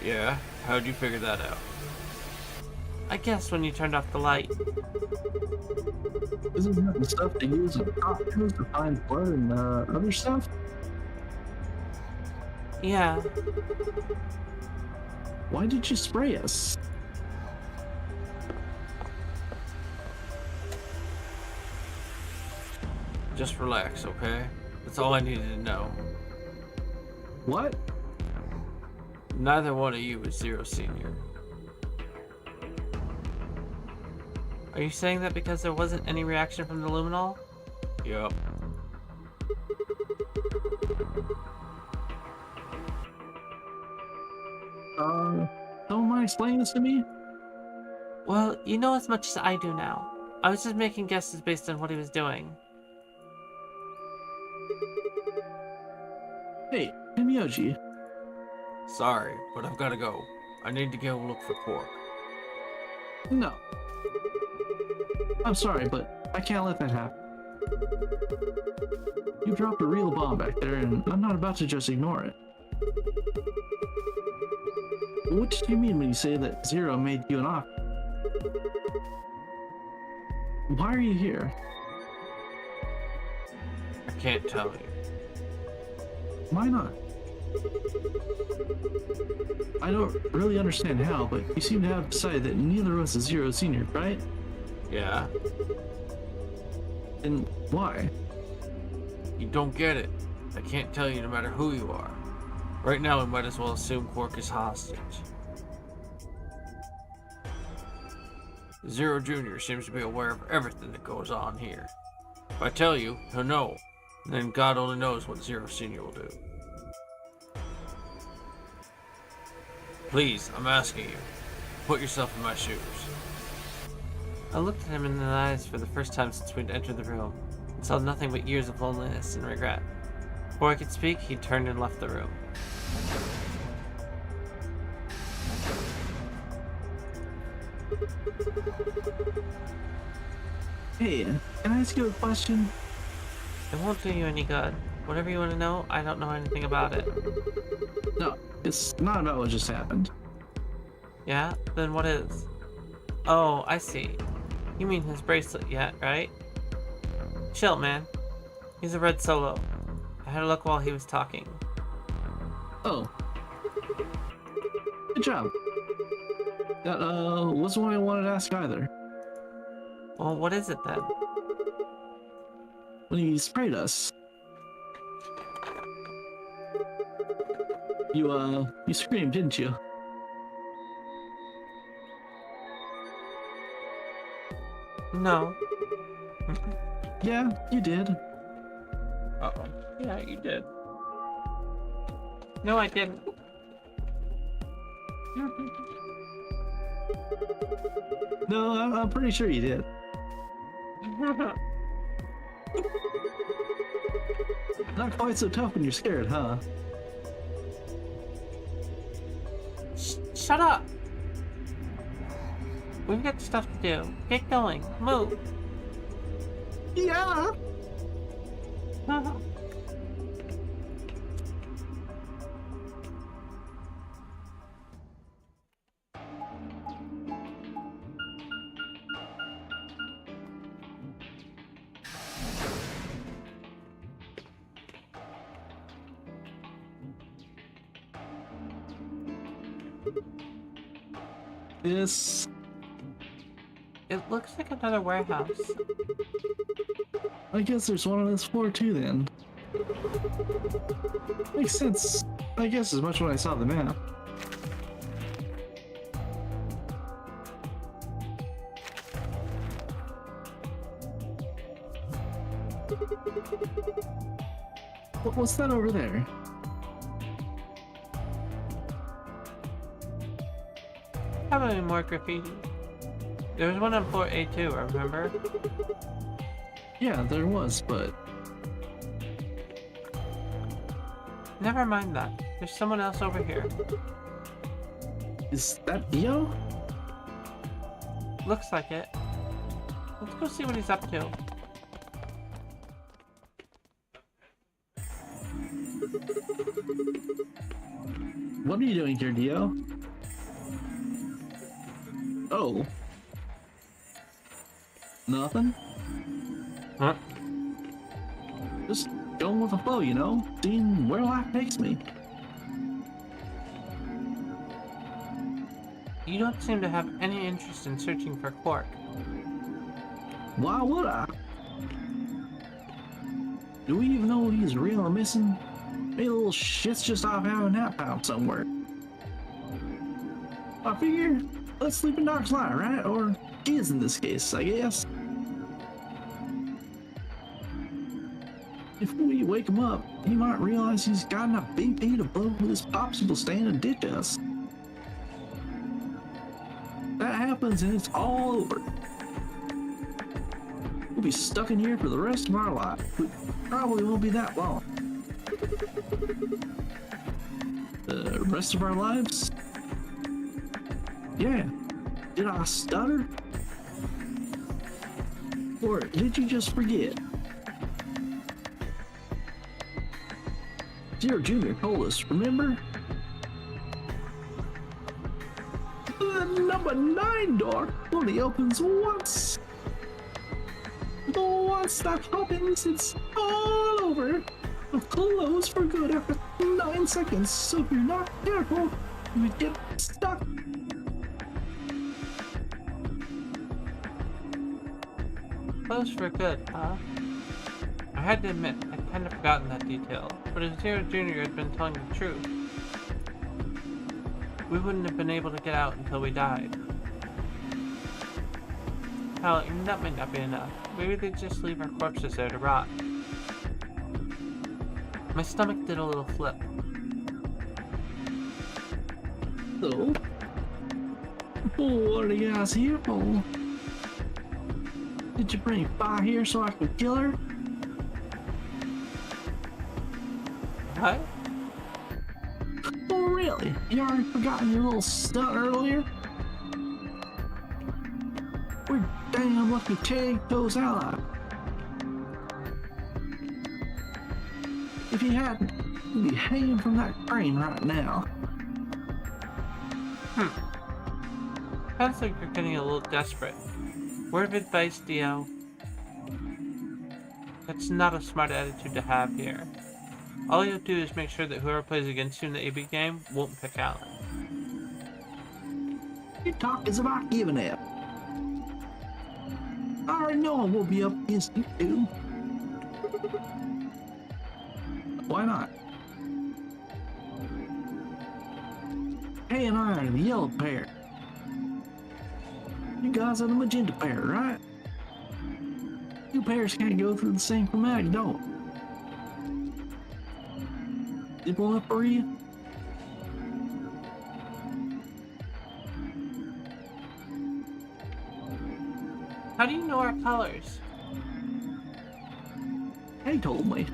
Yeah? How'd you figure that out? I guess when you turned off the light. Isn't that the stuff they use in cocktails to find blood and other stuff? Yeah, Why did you spray us? Just relax, okay? That's all I needed to know. What? Neither one of you is Zero Senior. are you saying that because there wasn't any reaction from the luminol? Yup. Don't mind explaining this to me? Well, you know as much as I do now. I was just making guesses based on what he was doing. Hey, Myoji. Sorry, but I've got to go. I need to go look for Quark. No. I'm sorry, but I can't let that happen. You dropped a real bomb back there, and I'm not about to just ignore it. What did you mean when you say that Zero made you an offer? Why are you here? I can't tell you. Why not? I don't really understand how, but you seem to have decided that neither of us is Zero Senior, right? Yeah? And why? You don't get it. I can't tell you no matter who you are. Right now, we might as well assume Quark is hostage. Zero Jr. seems to be aware of everything that goes on here. If I tell you, he'll know. And then God only knows what Zero Senior will do. Please, I'm asking you. Put yourself in my shoes. I looked at him in the eyes for the first time since we'd entered the room, and saw nothing but years of loneliness and regret. Before I could speak, he turned and left the room. Hey, can I ask you a question? It won't do you any good. Whatever you want to know, I don't know anything about it. No, it's not about what just happened. Yeah? Then what is? Oh, I see. You mean his bracelet yet, right? Chill, man. He's a red solo. I had a look while he was talking. Oh. Good job. That, wasn't what I wanted to ask either. Well, what is it then? When he sprayed us, you screamed, didn't you? No. Yeah, you did. Uh-oh. Yeah, you did. No, I didn't. No, I'm pretty sure you did. Not quite so tough when you're scared, huh? Shut up! We've got stuff to do. Get going. Move. Yeah! This... It looks like another warehouse. I guess there's one on this floor too then. Makes sense, I guess, as much when I saw the map. What's that over there? Probably more graffiti. There was one on floor A2, remember? Yeah, there was, but... Never mind that. There's someone else over here. Is that Dio? Looks like it. Let's go see what he's up to. What are you doing here, Dio? Oh. Nothing? Huh? Just going with the flow, you know? Seeing where life takes me. You don't seem to have any interest in searching for Quark. Why would I? Do we even know he's real or missing? Maybe the little shit's just off having a nap out somewhere. I figure, let's sleep in Doc's lie, right? Or is in this case, I guess. If we wake him up, he might realize he's got enough BP to blow with his popsicle stand and ditch us. That happens and it's all over. We'll be stuck in here for the rest of our life. We probably won't be that long. The rest of our lives? Yeah. Did I stutter? Or did you just forget? Zero Jr. told us, remember? The number 9 door only opens once. Once that happens, it's all over. It'll close for good after 9 seconds, so if you're not careful, you get stuck. Close for good, huh? I had to admit, I'd kind of forgotten that detail, but if Zero Jr. had been telling the truth, we wouldn't have been able to get out until we died. Hell, that might not be enough. Maybe they'd just leave our corpses there to rot. My stomach did a little flip. So, what are you guys here for? Did you bring fire here so I could kill her? What? Oh, really? You already forgotten your little stunt earlier? We're damn lucky Tag goes alive. If he hadn't, he'd be hanging from that crane right now. Sounds like you're getting a little desperate. Word of advice, Dio. That's not a smart attitude to have here. All you have to do is make sure that whoever plays against you in the AB game won't pick Alan. Your talk is about giving up. I already know I will be up against you two. Why not? Hey and I are the yellow pair. You guys are the magenta pair, right? Two pairs can't go through the same chromatic door. Simple enough for you? How do you know our colors? He told me.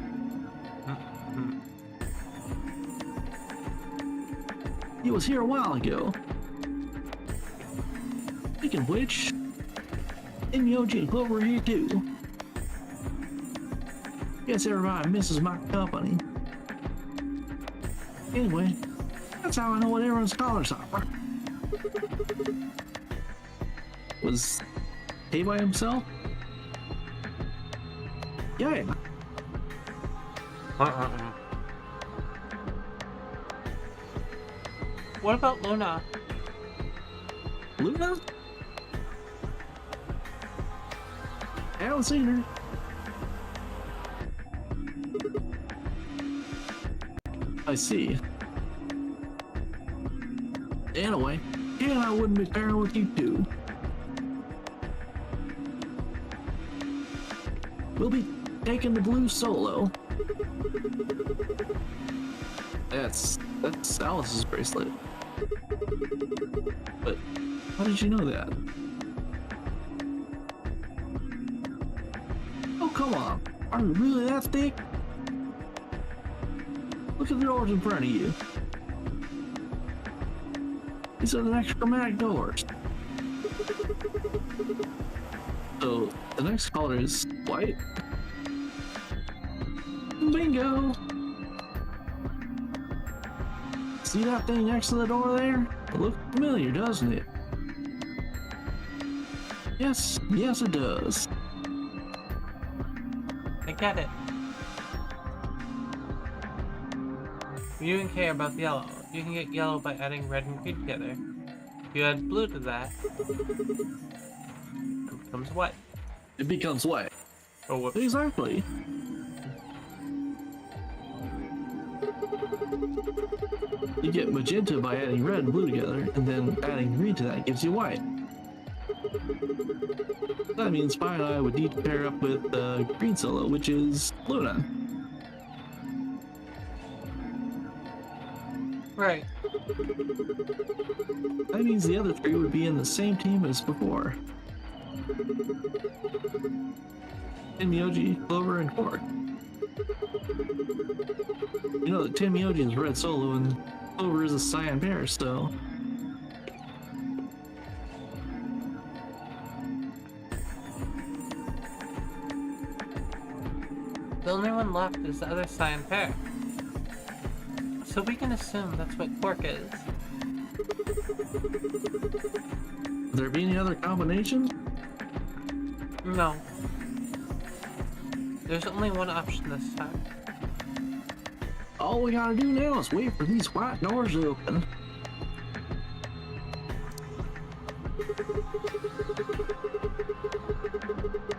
He was here a while ago. Speaking of which, Myoji and Clover are here too. Guess everybody misses my company. Anyway, that's how I know what everyone's colors are. Was he by himself? Yeah. What about Luna? Luna? I haven't seen her. I see. Anyway, and I wouldn't be pairing with you two. We'll be taking the blue solo. That's Alice's bracelet. But how did you know that? Oh, come on. Are you really that thick? Look at the doors in front of you. These are the next chromatic doors. So, the next color is white. Bingo! See that thing next to the door there? It looks familiar, doesn't it? Yes, it does. I get it. You can care about the yellow. You can get yellow by adding red and green together. If you add blue to that, it becomes white. It becomes white. Oh, whoops. Exactly. You get magenta by adding red and blue together, and then adding green to that gives you white. That means Fire and I would need to pair up with green solo, which is Luna. Right. That means the other three would be in the same team as before. Timyoji, Clover, and Cork. You know that Timyoji is red solo and Clover is a cyan bear, so. The only one left is the other cyan pair. So we can assume that's what Quark is. Would there be any other combinations? No. There's only one option this time. All we gotta do now is wait for these white doors to open.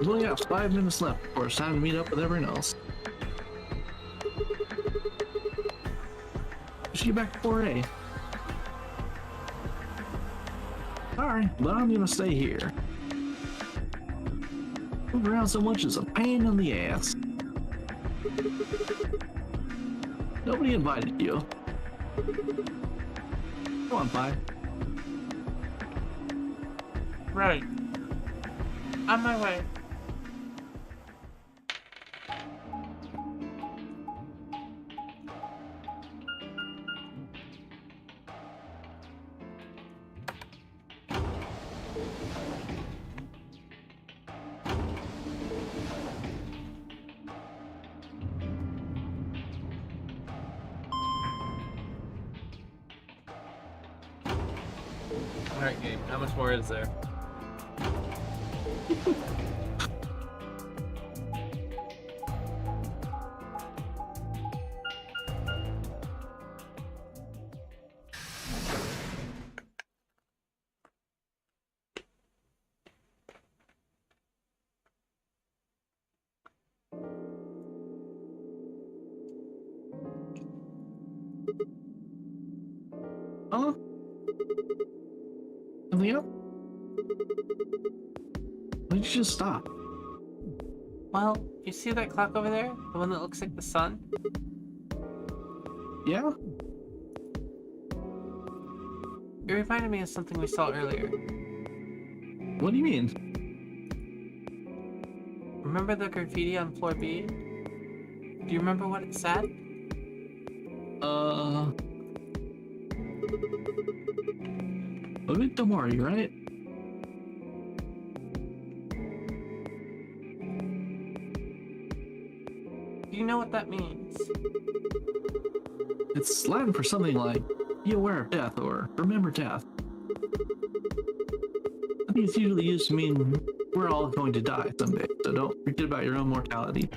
We only got 5 minutes left before it's time to meet up with everyone else. We should get back to 4A. Sorry, but I'm gonna stay here. Move around so much is a pain in the ass. Nobody invited you. Come on, Pi. Right. On my way. Alright, game. How much more is there? Huh? Something up? Why did you just stop? Well, you see that clock over there? The one that looks like the sun? Yeah? It reminded me of something we saw earlier. What do you mean? Remember the graffiti on floor B? Do you remember what it said? Memento Mori, right? Do you know what that means? It's Latin for something like be aware of death or remember death. I think it's usually used to mean we're all going to die someday, so don't forget about your own mortality.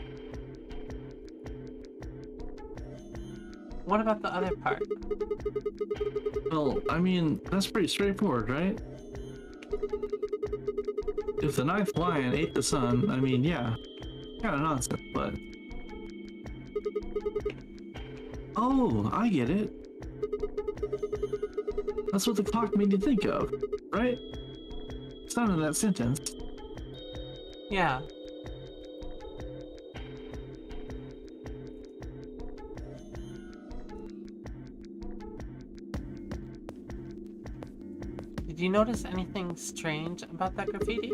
What about the other part? Well, I mean, that's pretty straightforward, right? If the ninth lion ate the sun, I mean, yeah, kind of nonsense, but... Oh, I get it. That's what the clock made you think of, right? It's not in that sentence. Yeah. Did you notice anything strange about that graffiti?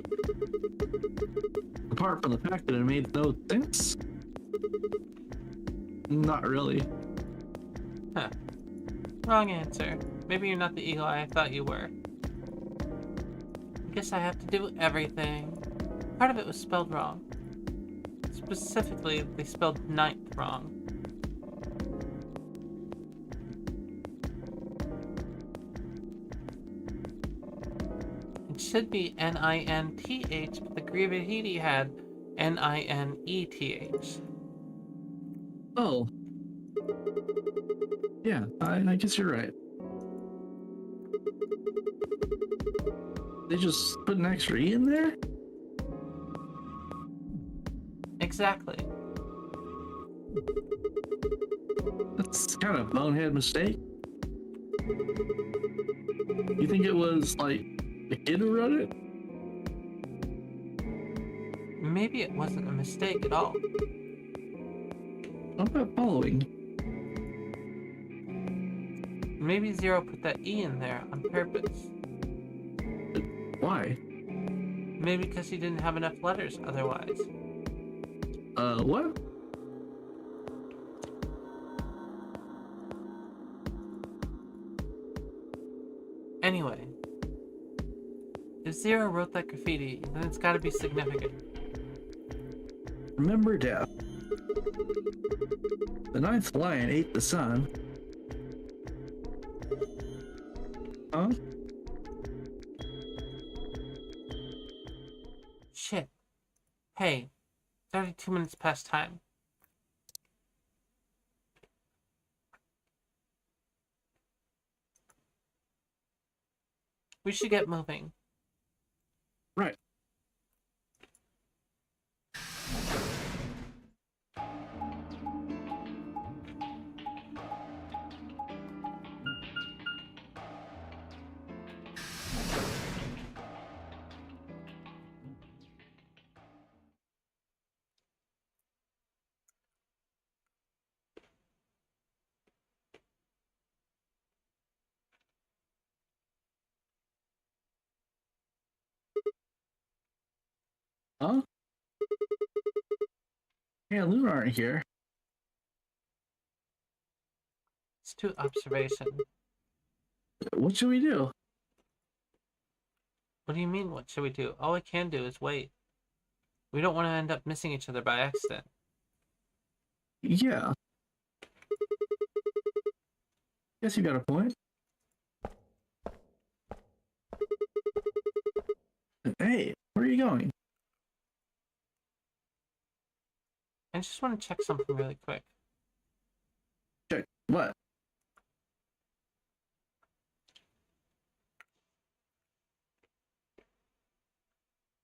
Apart from the fact that it made no sense? Not really. Huh. Wrong answer. Maybe you're not the eagle eye I thought you were. I guess I have to do everything. Part of it was spelled wrong. Specifically, they spelled ninth wrong. It should be N-I-N-T-H, but the graffiti had N-I-N-E-T-H. Oh. Yeah, I guess you're right. They just put an extra E in there? Exactly. That's kind of a bonehead mistake. You think it was, like, the kid who wrote it? Maybe it wasn't a mistake at all. I'm not following. Maybe Zero put that E in there on purpose. Why? Maybe because you didn't have enough letters otherwise. What? Anyway, if Zero wrote that graffiti, then it's gotta be significant. Remember death. The ninth lion ate the sun. Huh? Shit. Hey, 32 minutes past time. We should get moving. Right. Huh? Yeah, Luna aren't here. It's too observation. What should we do? What do you mean, what should we do? All we can do is wait. We don't want to end up missing each other by accident. Yeah. Guess you got a point. Hey, where are you going? I just want to check something really quick. Check. What?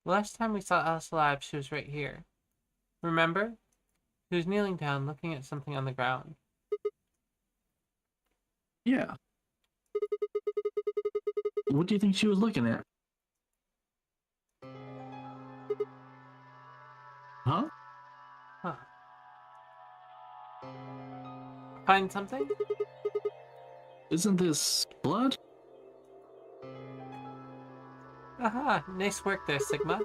Last time we saw Alice alive, she was right here. Remember? She was kneeling down, looking at something on the ground. Yeah. What do you think she was looking at? Huh? Huh. Find something? Isn't this blood? Aha, nice work there, Sigma.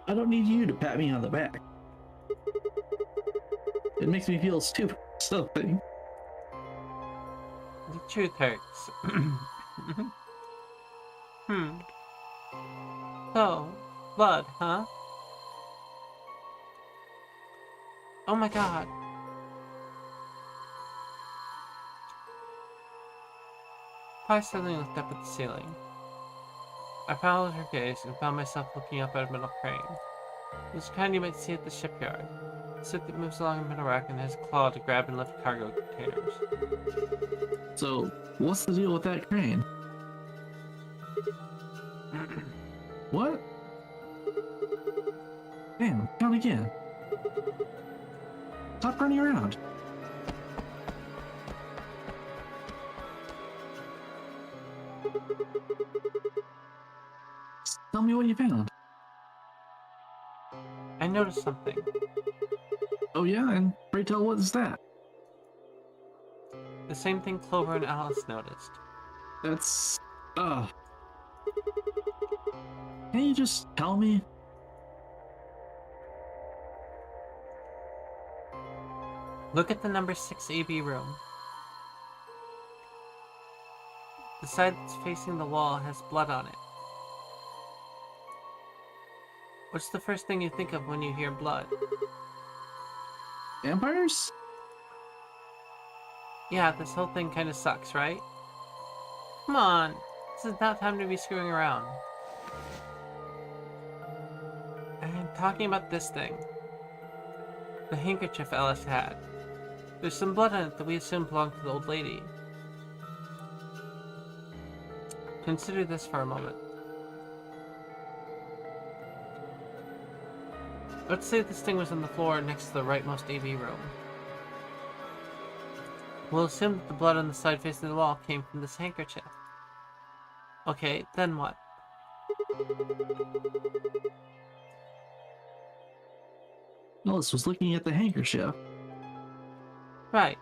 I don't need you to pat me on the back. It makes me feel stupid or something. The truth hurts. So, blood, huh? Oh my god. I suddenly looked up at the ceiling. I followed her gaze and found myself looking up at a metal crane. It was the kind you might see at the shipyard. A suit that moves along a metal rack and has a claw to grab and lift cargo containers. So, what's the deal with that crane? What? Damn, count again. Stop running around. Tell me what you found. I noticed something. Oh yeah, and pray tell, what is that? The same thing Clover and Alice noticed. That's... Can you just tell me? Look at the number 6 AB room. The side that's facing the wall has blood on it. What's the first thing you think of when you hear blood? Vampires? Yeah, this whole thing kind of sucks, right? Come on, this is not time to be screwing around. I'm talking about this thing. The handkerchief Alice had. There's some blood on it that we assume belonged to the old lady. Consider this for a moment. Let's say this thing was on the floor next to the rightmost AV room. We'll assume that the blood on the side facing the wall came from this handkerchief. Okay, then what? Alice was looking at the handkerchief. Right.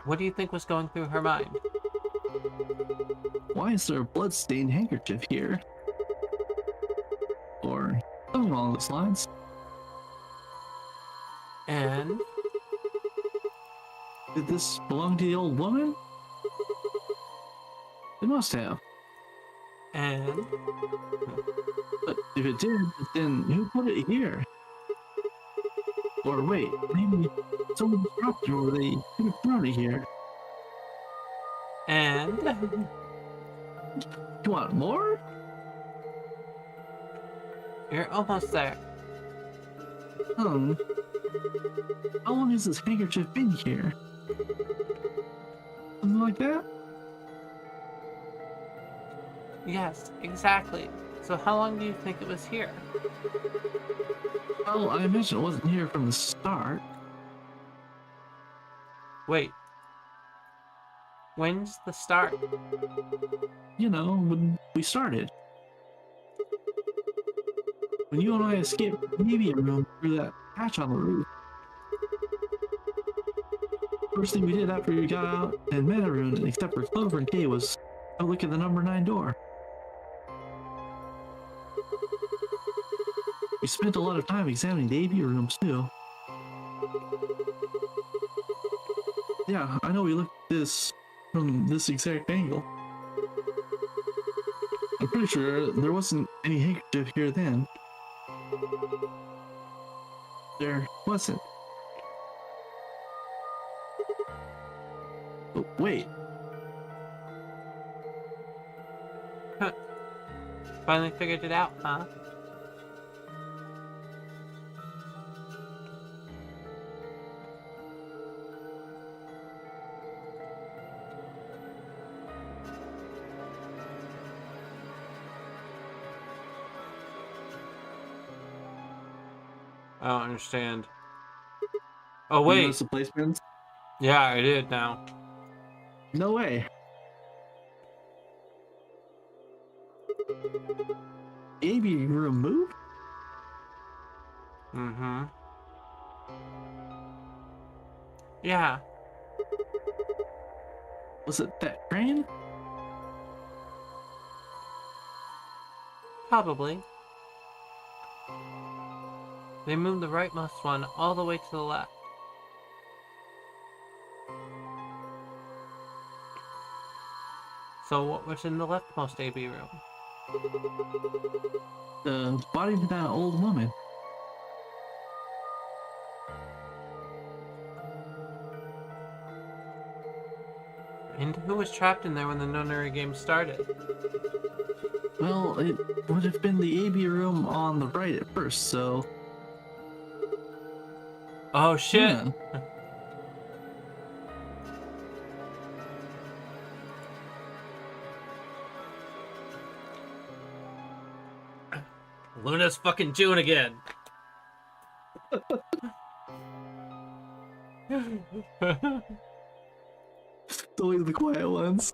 What do you think was going through her mind? Why is there a blood-stained handkerchief here? Or something along those lines. And Did this belong to the old woman? It must have. and But if it did, then who put it here? Or wait, maybe someone dropped it or they could have brought it here. and You want more? you're almost there. How long has this handkerchief been here? Something like that? Yes, exactly. So how long do you think it was here? Well, I imagine it wasn't here from the start. Wait. When's the start? You know, when we started. When you and I escaped the avian room through that hatch on the roof. First thing we did after we got out and met everyone except for Clover and Kay was go look at the number 9 door. We spent a lot of time examining the avian rooms too. Yeah, I know we looked at this from this exact angle. I'm pretty sure there wasn't any handkerchief here then. There wasn't. But wait, Finally figured it out, huh? I don't understand. Oh you wait, notice the placements? yeah, I did now. No way. The avian room moved? Mm-hmm. Yeah. Was it that crane? Probably. They moved the rightmost one all the way to the left. So what was in the leftmost AB room? The body of that old woman. And who was trapped in there when the nunnery game started? Well, it would have been the avian room on the right at first, so... Oh shit! Yeah. Luna's fucking June again. It's always the quiet ones.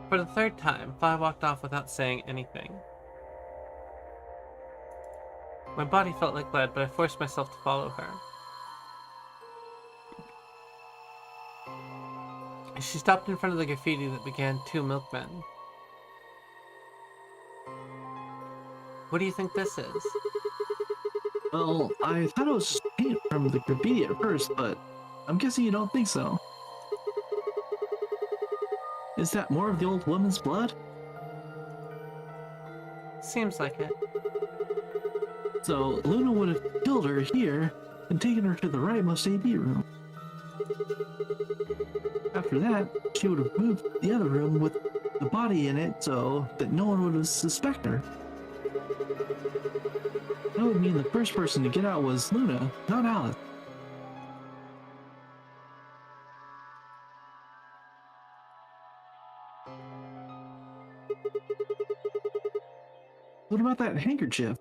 For the third time, Vi walked off without saying anything. My body felt like lead, but I forced myself to follow her. She stopped in front of the graffiti that began 2 milkmen. What do you think this is? Well, I thought it was paint from the graffiti at first, but I'm guessing you don't think so. Is that more of the old woman's blood? Seems like it. So Luna would have killed her here and taken her to the rightmost AV room. After that, she would have moved to the other room with the body in it so that no one would suspect her. That would mean the first person to get out was Luna, not Alice. What about that handkerchief?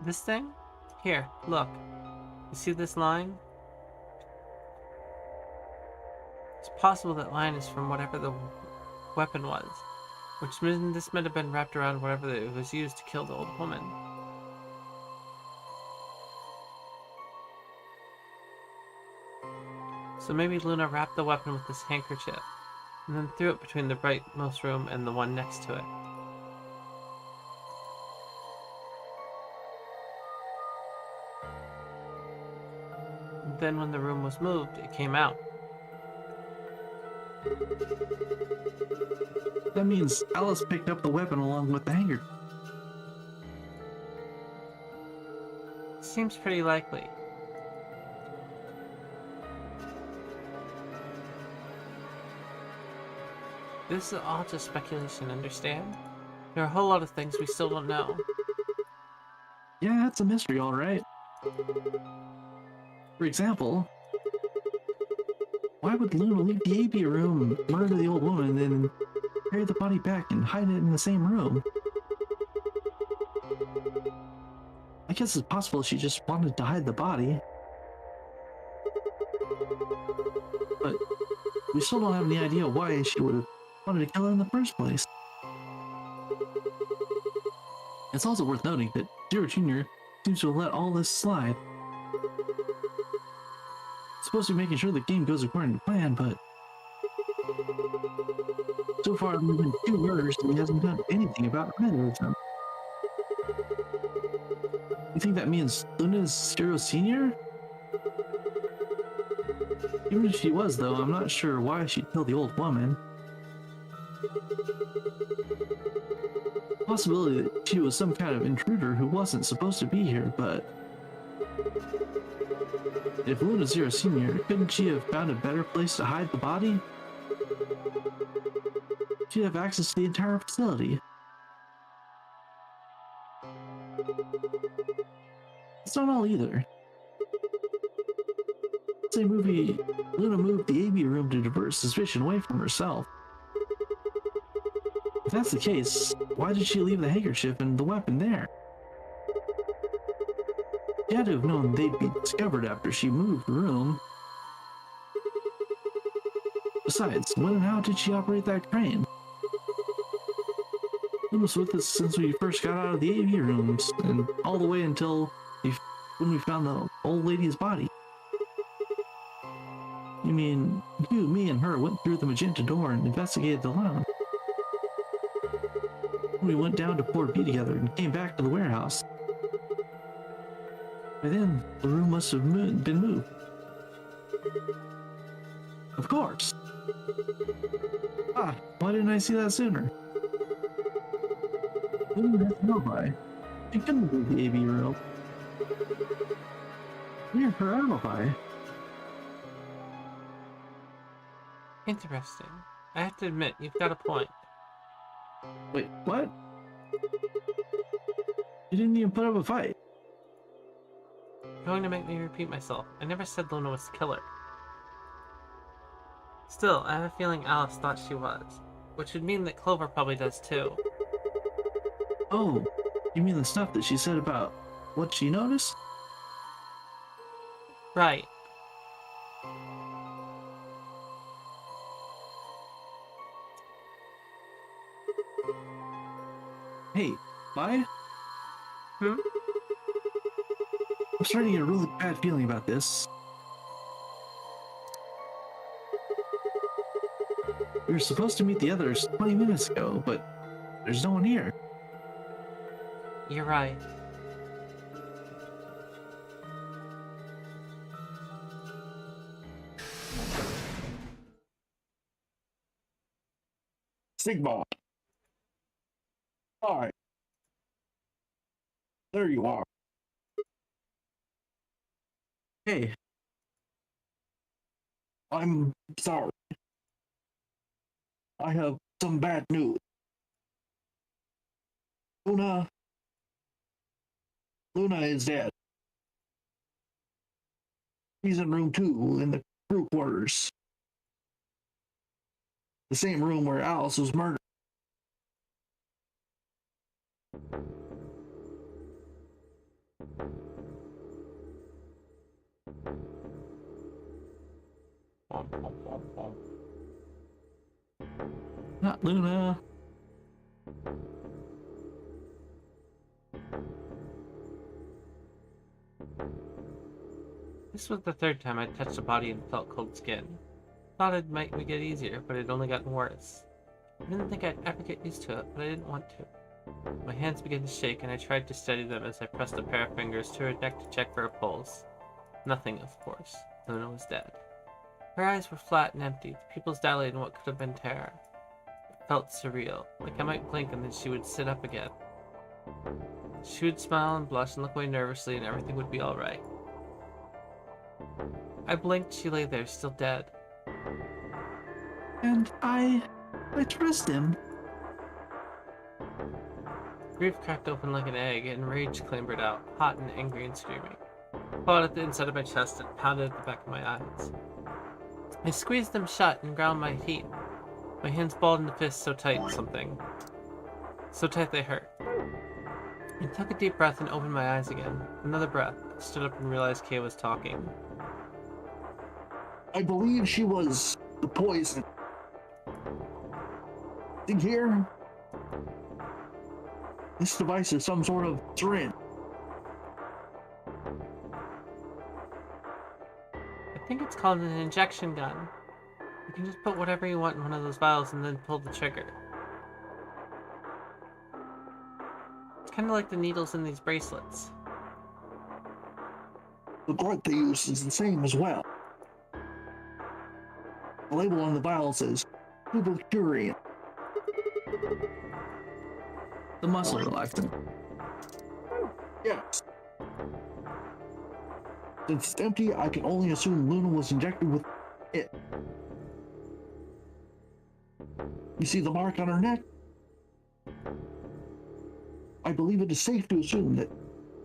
This thing? Here, look. You see this line? It's possible that line is from whatever the weapon was. Which means this might have been wrapped around whatever it was used to kill the old woman. So maybe Luna wrapped the weapon with this handkerchief, and then threw it between the rightmost room and the one next to it. And then when the room was moved, it came out. That means Alice picked up the weapon along with the hanger. Seems pretty likely. This is all just speculation, understand? There are a whole lot of things we still don't know. Yeah, it's a mystery, all right. For example, why would Luna leave the AB room, murder the old woman, and then carry the body back and hide it in the same room? I guess it's possible she just wanted to hide the body. But we still don't have any idea why she would have wanted to kill her in the first place. It's also worth noting that Zero Jr. seems to have let all this slide. Supposed to be making sure the game goes according to plan, but so far there have been 2 murders and he hasn't done anything about either of them. You think that means Luna's Zero Senior? Even if she was, though, I'm not sure why she'd kill the old woman. Possibility that she was some kind of intruder who wasn't supposed to be here, but if Luna Zero Senior, couldn't she have found a better place to hide the body? She'd have access to the entire facility. It's not all either. Same movie, Luna moved the AB room to divert suspicion away from herself. If that's the case, why did she leave the handkerchief and the weapon there? She had to have known they'd be discovered after she moved the room. Besides, when and how did she operate that crane? It was with us since we first got out of the AV rooms, and all the way until when we found the old lady's body. You mean, you, me, and her went through the magenta door and investigated the lounge. We went down to Port B together and came back to the warehouse. By then, the room must have been moved. Of course. Ah, why didn't I see that sooner? Luna has no alibi. She couldn't move the AV room. Near her alibi. Interesting. I have to admit, you've got a point. Wait, what? You didn't even put up a fight. You're going to make me repeat myself. I never said Luna was the killer. Still, I have a feeling Alice thought she was, which would mean that Clover probably does too. Oh, you mean the stuff that she said about what she noticed? Right. Hey, bye? Hmm? I'm starting to get a really bad feeling about this. We were supposed to meet the others 20 minutes ago, but there's no one here. You're right. Sigma. All right. There you are. Hey. I'm sorry. I have some bad news. Luna is dead. She's in room 2 in the crew quarters. The same room where Alice was murdered. Not Luna. This was the third time I'd touched a body and felt cold skin. Thought it might make it easier, but it only gotten worse. I didn't think I'd ever get used to it, but I didn't want to. My hands began to shake, and I tried to steady them as I pressed a pair of fingers to her neck to check for a pulse. Nothing, of course. Luna was dead. Her eyes were flat and empty, the pupils dilated in what could have been terror. It felt surreal, like I might blink and then she would sit up again. She would smile and blush and look away nervously, and everything would be alright. I blinked, she lay there, still dead. And I trust him. Grief cracked open like an egg, and rage clambered out, hot and angry and screaming. Clawed at the inside of my chest and pounded at the back of my eyes. I squeezed them shut and ground my teeth. My hands balled into fists so tight so tight they hurt. I took a deep breath and opened my eyes again. Another breath. I stood up and realized Kay was talking. I believe she was the poison. See here? This device is some sort of syringe. I think it's called an injection gun. You can just put whatever you want in one of those vials and then pull the trigger. It's kind of like the needles in these bracelets. The drug they use is the same as well. The label on the vial says Tuberculin. The muscle relaxant. Yes. Since it's empty, I can only assume Luna was injected with it. You see the mark on her neck? I believe it is safe to assume that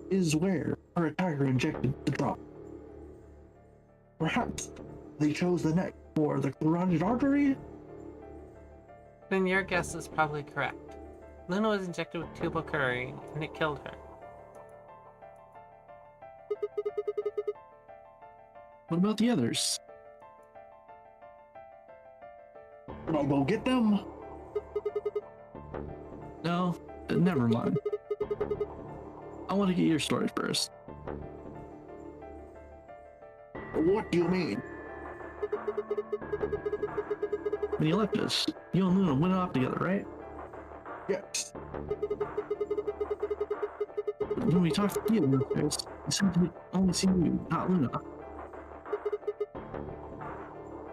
is where her attacker injected the drug. Perhaps they chose the neck for the carotid artery? Then your guess is probably correct. Luna was injected with tuberculin, and it killed her. What about the others? Should I go get them? No, never mind. I want to get your story first. What do you mean? When you left us, you and Luna went off together, right? Yes. When we talked to you, you said we'd only seen you, not Luna.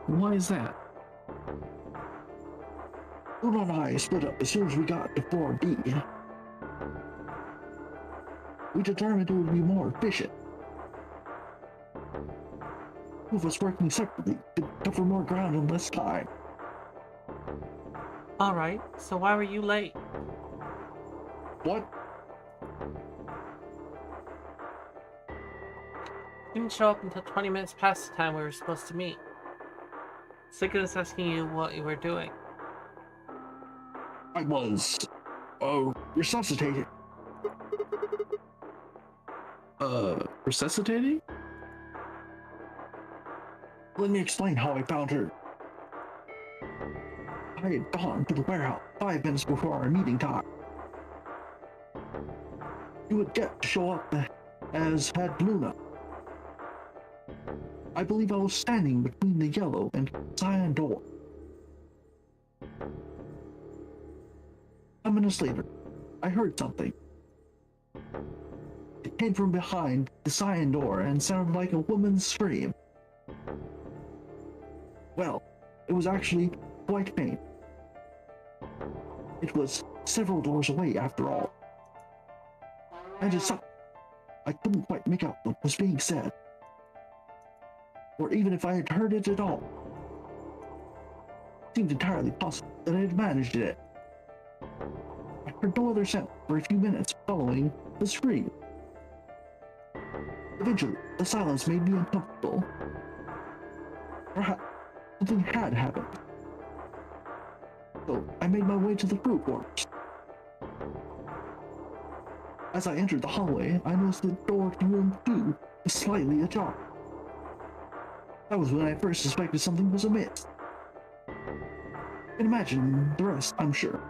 Why is that? Luna and I split up as soon as we got to 4B. We determined it would be more efficient. Two of us working separately could cover more ground in less time. Alright, so why were you late? What? Didn't show up until 20 minutes past the time we were supposed to meet. Sick of us asking you what you were doing. I was, resuscitated. Resuscitating? Let me explain how I found her. I had gone to the warehouse 5 minutes before our meeting time. You would get to show up as had Luna. I believe I was standing between the yellow and cyan door. 5 minutes later, I heard something. It came from behind the cyan door and sounded like a woman's scream. Well, it was actually quite faint. It was several doors away after all. I just thought I couldn't quite make out what was being said. Or even if I had heard it at all. It seemed entirely possible that I had managed it. I heard no other sound for a few minutes following the scream. Eventually, the silence made me uncomfortable. Perhaps something had happened. So I made my way to the crew quarters. As I entered the hallway, I noticed the door to room 2 was slightly ajar. That was when I first suspected something was amiss. You can imagine the rest, I'm sure.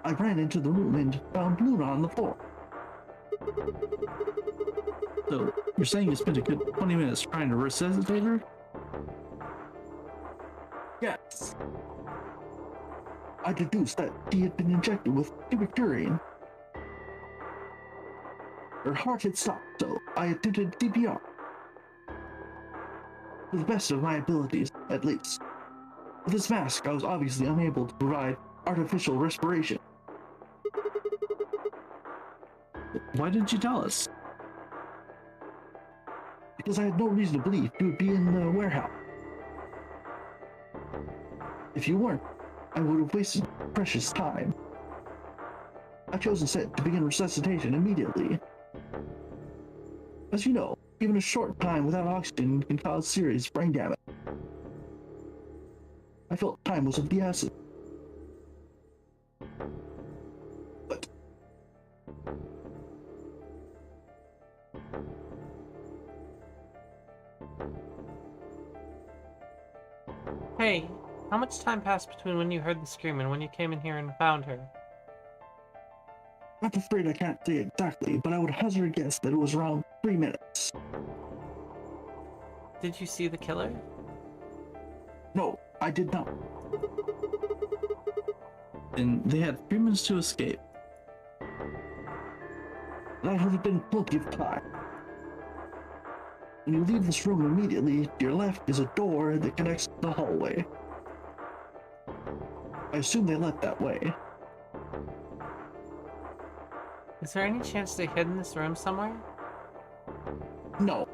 I ran into the room and found Luna on the floor. So, you're saying you spent a good 20 minutes trying to resuscitate her? Yes. I deduced that she had been injected with Ibicurian. Her heart had stopped, so I attempted CPR. To the best of my abilities, at least. With this mask, I was obviously unable to provide artificial respiration. Why didn't you tell us? Because I had no reason to believe you would be in the warehouse. If you weren't, I would have wasted precious time. I chose instead to begin resuscitation immediately. As you know, even a short time without oxygen can cause serious brain damage. I felt time was of the essence. But Hey, how much time passed between when you heard the scream and when you came in here and found her? I'm afraid I can't say exactly, but I would hazard a guess that it was around 3 minutes. Did you see the killer? No, I did not. And they had 3 minutes to escape. That would have been plenty of time. When you leave this room immediately, to your left is a door that connects to the hallway. I assume they left that way. Is there any chance they hid in this room somewhere? No.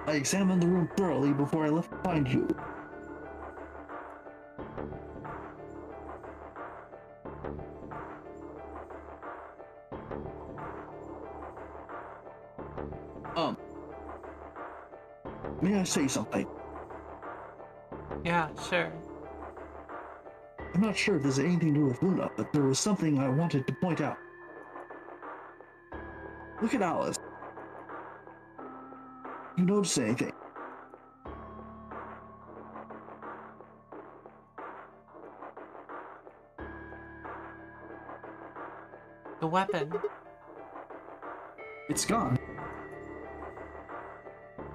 I examined the room thoroughly before I left to find you. May I say something? Yeah, sure. I'm not sure if this has anything to do with Luna, but there was something I wanted to point out. Look at Alice. You notice anything? The weapon. It's gone.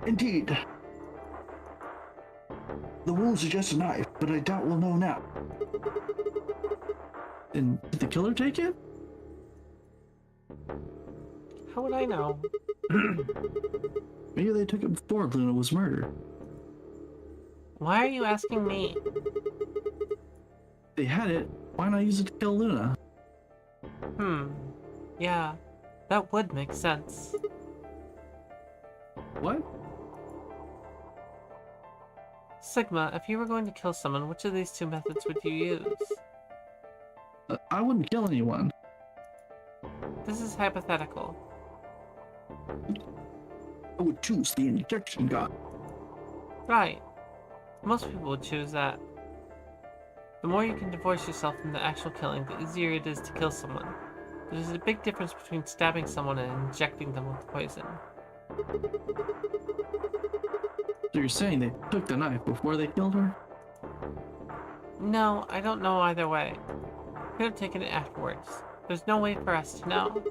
Indeed. The wound suggests a knife, but I doubt we'll know now. And did the killer take it? How would I know? Maybe they took it before Luna was murdered. Why are you asking me? They had it, why not use it to kill Luna? Yeah, that would make sense. What? Sigma, if you were going to kill someone, which of these two methods would you use? I wouldn't kill anyone. This is hypothetical. I would choose the injection gun. Right. Most people would choose that. The more you can divorce yourself from the actual killing, the easier it is to kill someone. There's a big difference between stabbing someone and injecting them with poison. So you're saying they took the knife before they killed her? No, I don't know either way. Could have taken it afterwards. There's no way for us to know.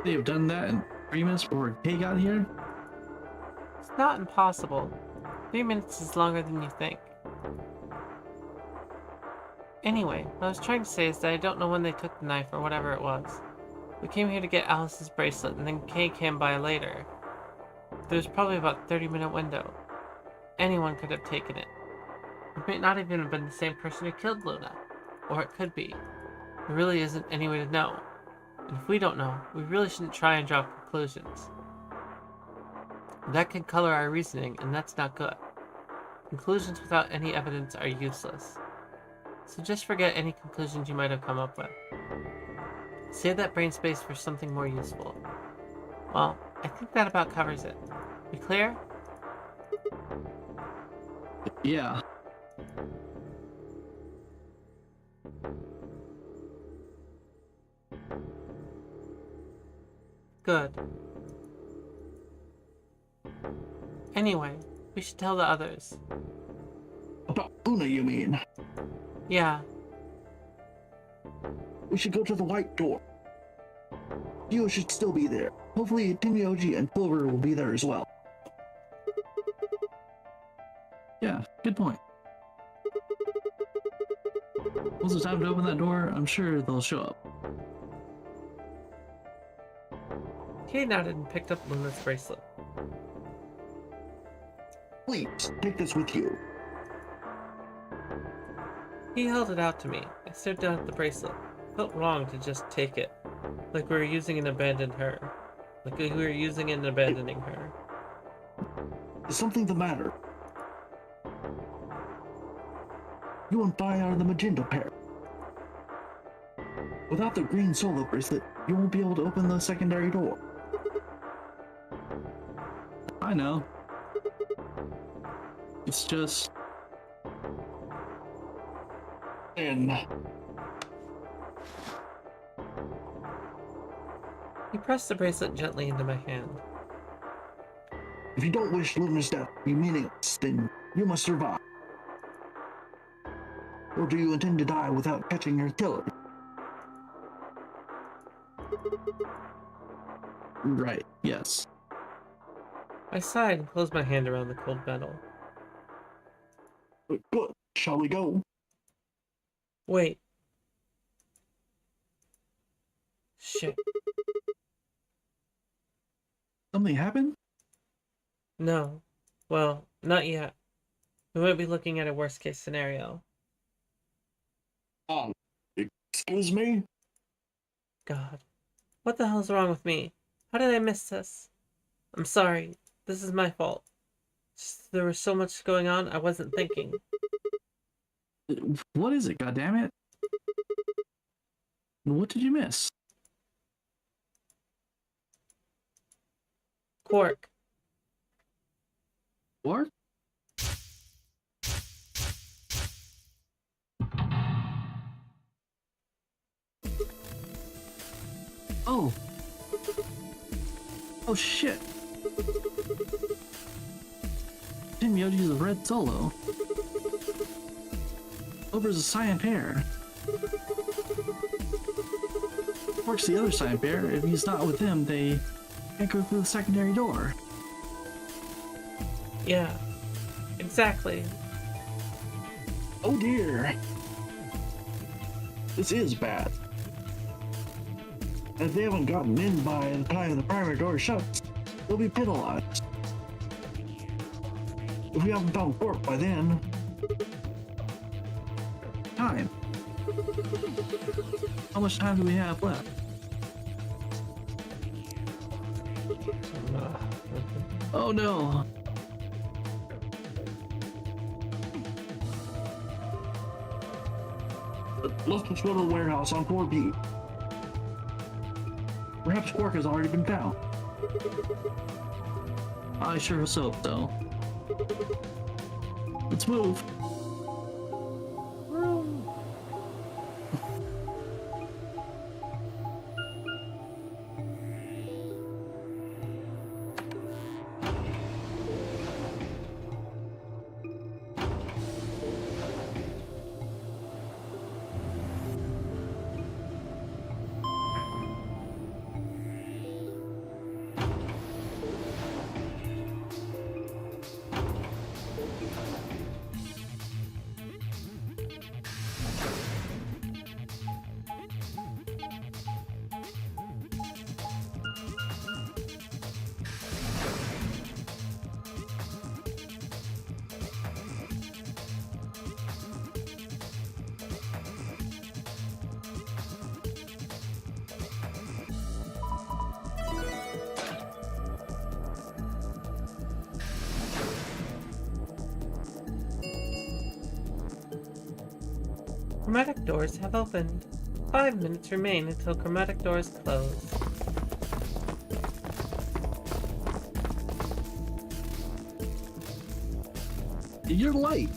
They have done that in 3 minutes before Kay got here? It's not impossible. 3 minutes is longer than you think. Anyway, what I was trying to say is that I don't know when they took the knife or whatever it was. We came here to get Alice's bracelet and then Kay came by later. There was probably about a 30-minute window. Anyone could have taken it. It may not even have been the same person who killed Luna. Or it could be. There really isn't any way to know. And if we don't know, we really shouldn't try and draw conclusions. That could color our reasoning, and that's not good. Conclusions without any evidence are useless. So just forget any conclusions you might have come up with. Save that brain space for something more useful. Well, I think that about covers it. We clear? Yeah. Good. Anyway, we should tell the others. About Una, you mean? Yeah. We should go to the white door. Geo should still be there. Hopefully Timyoji and Clover will be there as well. Yeah, good point. Once it's time to open that door, I'm sure they'll show up. He nodded and picked up Luna's bracelet. Please, take this with you. He held it out to me. I stared down at the bracelet. Felt wrong to just take it. Like we were using and abandoned her. Like we were using and abandoning her. Is something the matter? You and Fi are the magenta pair. Without the green solo bracelet, you won't be able to open the secondary door. I know. It's just... And He pressed the bracelet gently into my hand. if you don't wish Luna's death to be meaningless, then you must survive. Or do you intend to die without catching your killer? right, yes. I sighed and closed my hand around the cold metal. Good. Shall we go? Wait. Shit. Something happened? No. Well, not yet. We might be looking at a worst case scenario. Excuse me? God. What the hell's wrong with me? How did I miss this? I'm sorry. This is my fault. Just, there was so much going on, I wasn't thinking. What is it, goddammit? What did you miss? Quark. What? Oh. Oh shit. Tim Yoji's a red solo. Over's a cyan pair. Quark's the other cyan pair. If he's not with them, they can't go through the secondary door. Yeah. Exactly. Oh dear. This is bad. If they haven't gotten in by the time the primary door shuts, they'll be penalized. If we haven't found Quark by then, Time. How much time do we have left? Oh no. let's just go to the warehouse on 4B. Perhaps Quark has already been found. I sure hope so. Let's move. Chromatic doors have opened. 5 minutes remain until chromatic doors close. You're late.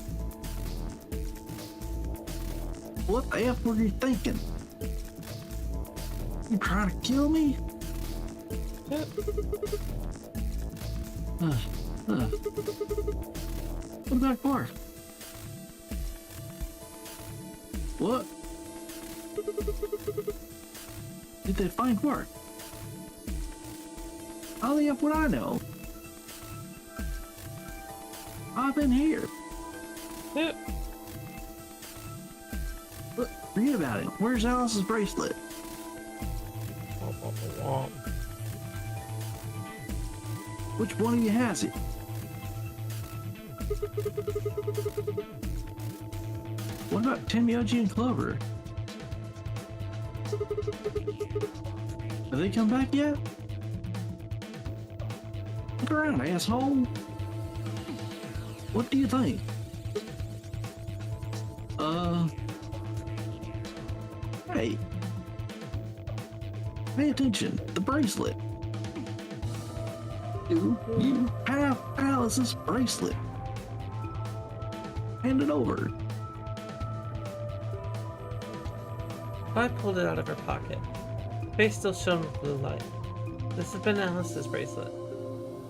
What the F were you thinking? You trying to kill me? What about Quark? What? Did they find work? Only up what I know. I've been here. Yep. Look, forget about it. Where's Alice's bracelet? Which one of you has it? What about Tim, Yoji, and Clover? Have they come back yet? Look around, asshole. What do you think? Hey. Pay attention. The bracelet. Do you have Alice's bracelet? Hand it over. I pulled it out of her pocket. Face still shone with blue light. This has been Alice's bracelet.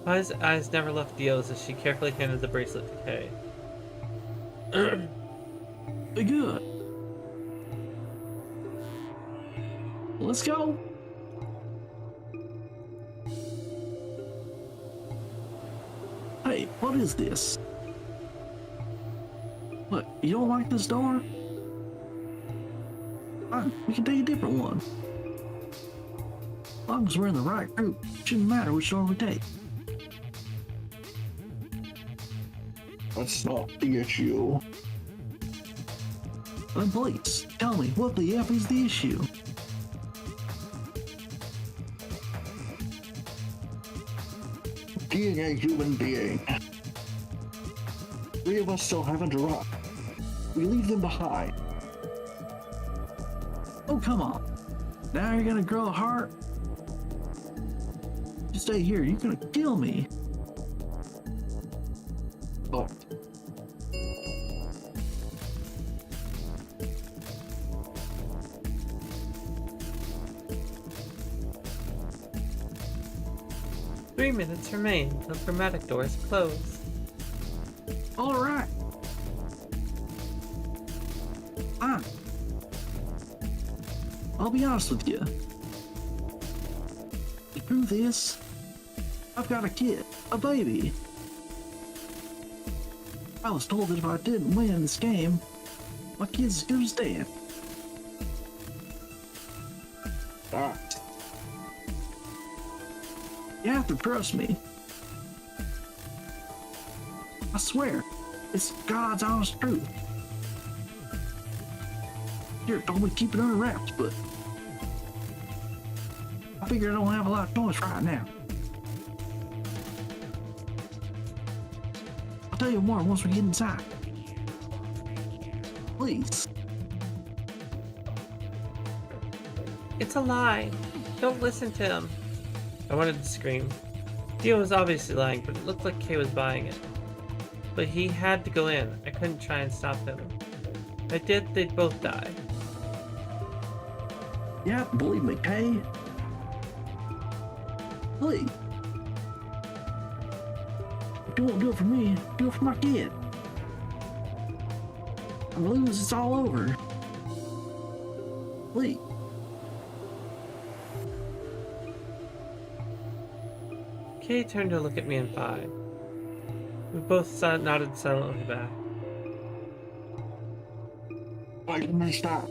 Kai's eyes never left Dio's as she carefully handed the bracelet to Kay. Good. Let's go. Hey, what is this? What, you don't like this door? Fine, we can take a different one. As long as we're in the right group, it shouldn't matter which door we take. That's not the issue. Then please, tell me, what the F is the issue? Being a human being. 3 of us still haven't arrived. We leave them behind. Oh, come on. Now you're gonna grow a heart? You stay here, you're gonna kill me. But "3 minutes remain until chromatic doors close." Alright. Fine. I'll be honest with you. The truth is, I've got a kid, a baby. I was told that if I didn't win this game, my kid's as good as dead. that You have to trust me. I swear, it's God's honest truth. Here, told me to keep it under wraps, but I figure I don't have a lot of choice right now. I'll tell you more once we get inside. Please. "It's a lie. Don't listen to him." I wanted to scream. Dio was obviously lying, but it looked like Kay was buying it. But he had to go in. I couldn't try and stop him. If I did, they'd both die. You have to believe me, Kay. Please. If you won't do it for me, do it for my kid. If I lose, it's all over. Please. Kay turned to look at me and Phi. We both nodded silently back. I understand.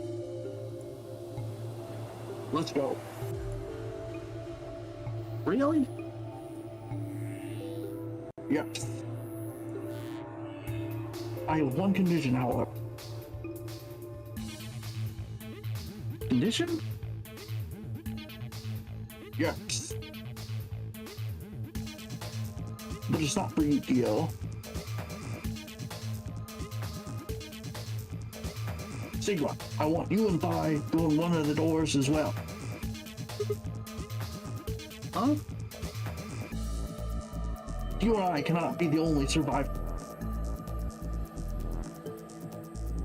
Let's go. Really? Yes. I have one condition, however. Condition? Yes. But it's not for you, Dio. Sigma, I want you and Vi doing one of the doors as well. Huh? You and I cannot be the only survivor.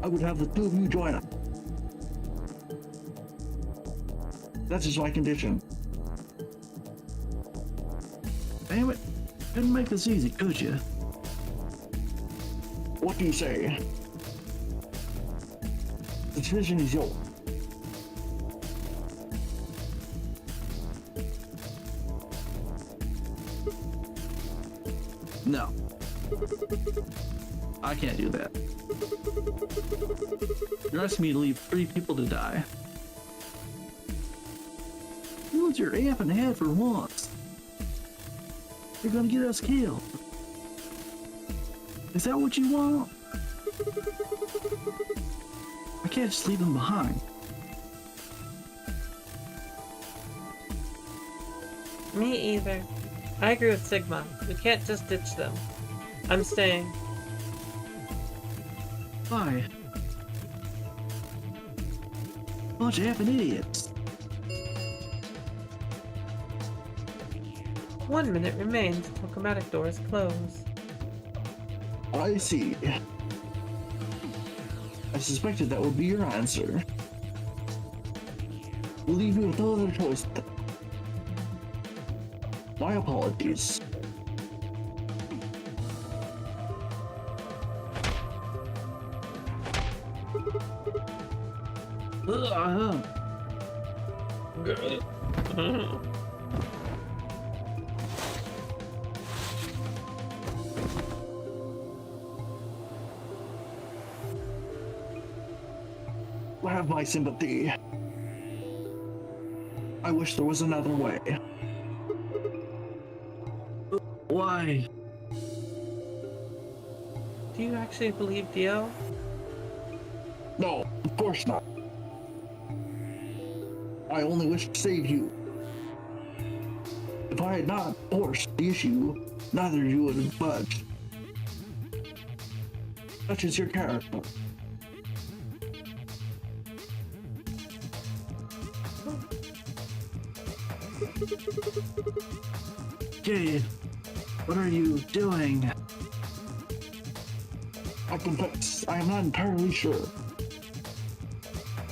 I would have the 2 of you join us. That is my condition. Damn it. Couldn't make this easy, could you? What do you say? The decision is yours. No. I can't do that. You're asking me to leave 3 people to die. Use your effing head for once. You're gonna get us killed. Is that what you want? I can't just leave them behind. Me either. I agree with Sigma. We can't just ditch them. I'm staying. Why? Bunch of effing idiots. 1 minute remains until chromatic doors close. I see. I suspected that would be your answer. We'll leave you with no other choice. My apologies. Ugh. Have my sympathy. I wish there was another way. Why? Do you actually believe Dio? No, of course not. I only wish to save you. If I had not forced the issue, neither of you would have budged. Such is your character. Jade, what are you doing? I confess, I am not entirely sure.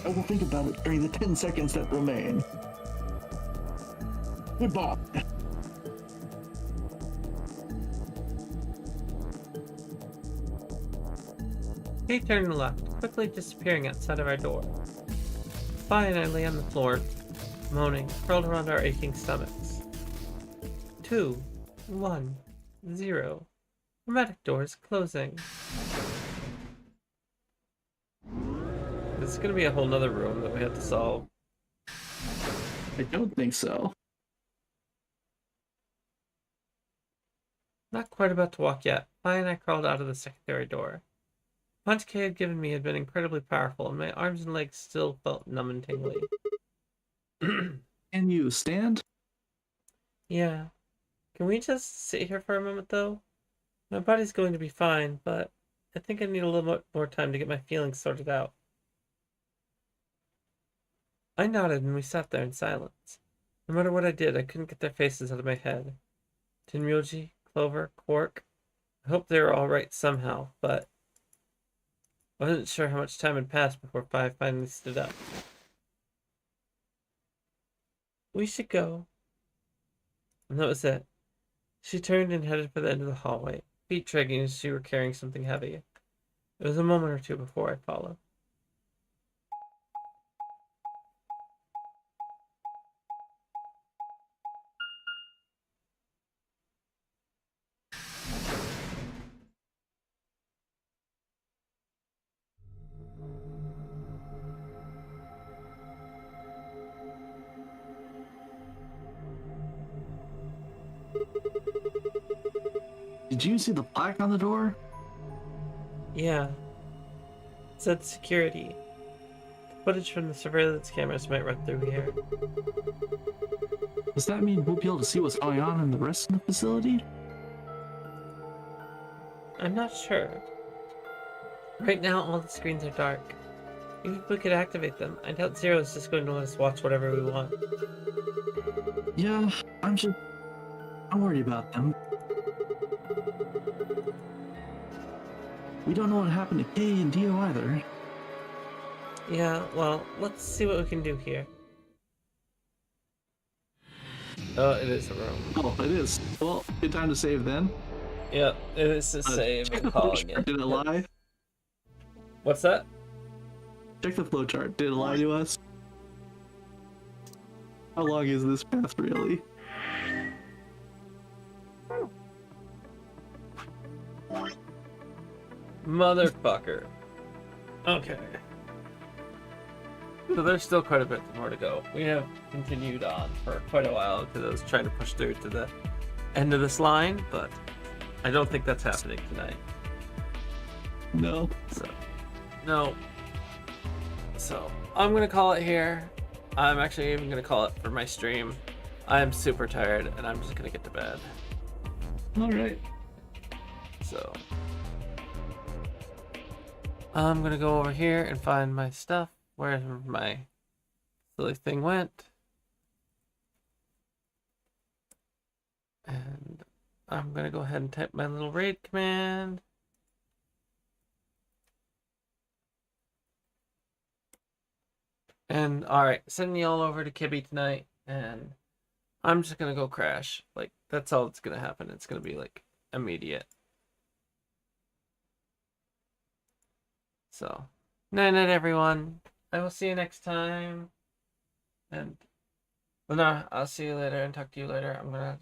I will think about it during the 10 seconds that remain. Goodbye. He turned left, quickly disappearing outside of our door. Vi and I lay on the floor, moaning, curled around our aching stomachs. 2, 1, 0. Chromatic doors closing. This is gonna be a whole nother room that we have to solve. I don't think so. Not quite about to walk yet. Vi and I crawled out of the secondary door. The punch Kay had given me had been incredibly powerful, and my arms and legs still felt numb and tingly. Can you stand? Yeah. Can we just sit here for a moment, though? My body's going to be fine, but I think I need a little bit more time to get my feelings sorted out. I nodded, and we sat there in silence. No matter what I did, I couldn't get their faces out of my head. Tenryuji, Clover, Quark. I hoped they were all right somehow, but I wasn't sure how much time had passed before Five finally stood up. We should go. And that was it. She turned and headed for the end of the hallway, feet dragging as she were carrying something heavy. It was a moment or two before I followed. Did you see the plaque on the door? Yeah. It said security. The footage from the surveillance cameras might run through here. Does that mean we'll be able to see what's going on in the rest of the facility? I'm not sure. Right now, all the screens are dark. Even if we could activate them, I doubt Zero is just going to let us watch whatever we want. Yeah, I'm worried about them. We don't know what happened to Kay and Dio either. Yeah, well, let's see what we can do here. Oh, it is a room. Oh, it is. Well, good time to save then. Yep, it is to save and call again. Did it lie? What's that? Check the flowchart. Did it lie to us? How long is this path really? Motherfucker. Okay. So there's still quite a bit more to go. We have continued on for quite a while because I was trying to push through to the end of this line, but I don't think that's happening tonight. No. So, no. So, I'm gonna call it here. I'm actually even gonna call it for my stream. I'm super tired and I'm just gonna get to bed. Alright. So, I'm gonna go over here and find my stuff. Where my silly thing went. And I'm gonna go ahead and type my little raid command. And alright, sending y'all over to Kibby tonight, and I'm just gonna go crash. Like, that's all that's gonna happen. It's gonna be like immediate. So, night night everyone. I will see you next time. And well, no, I'll see you later and talk to you later. I'm gonna just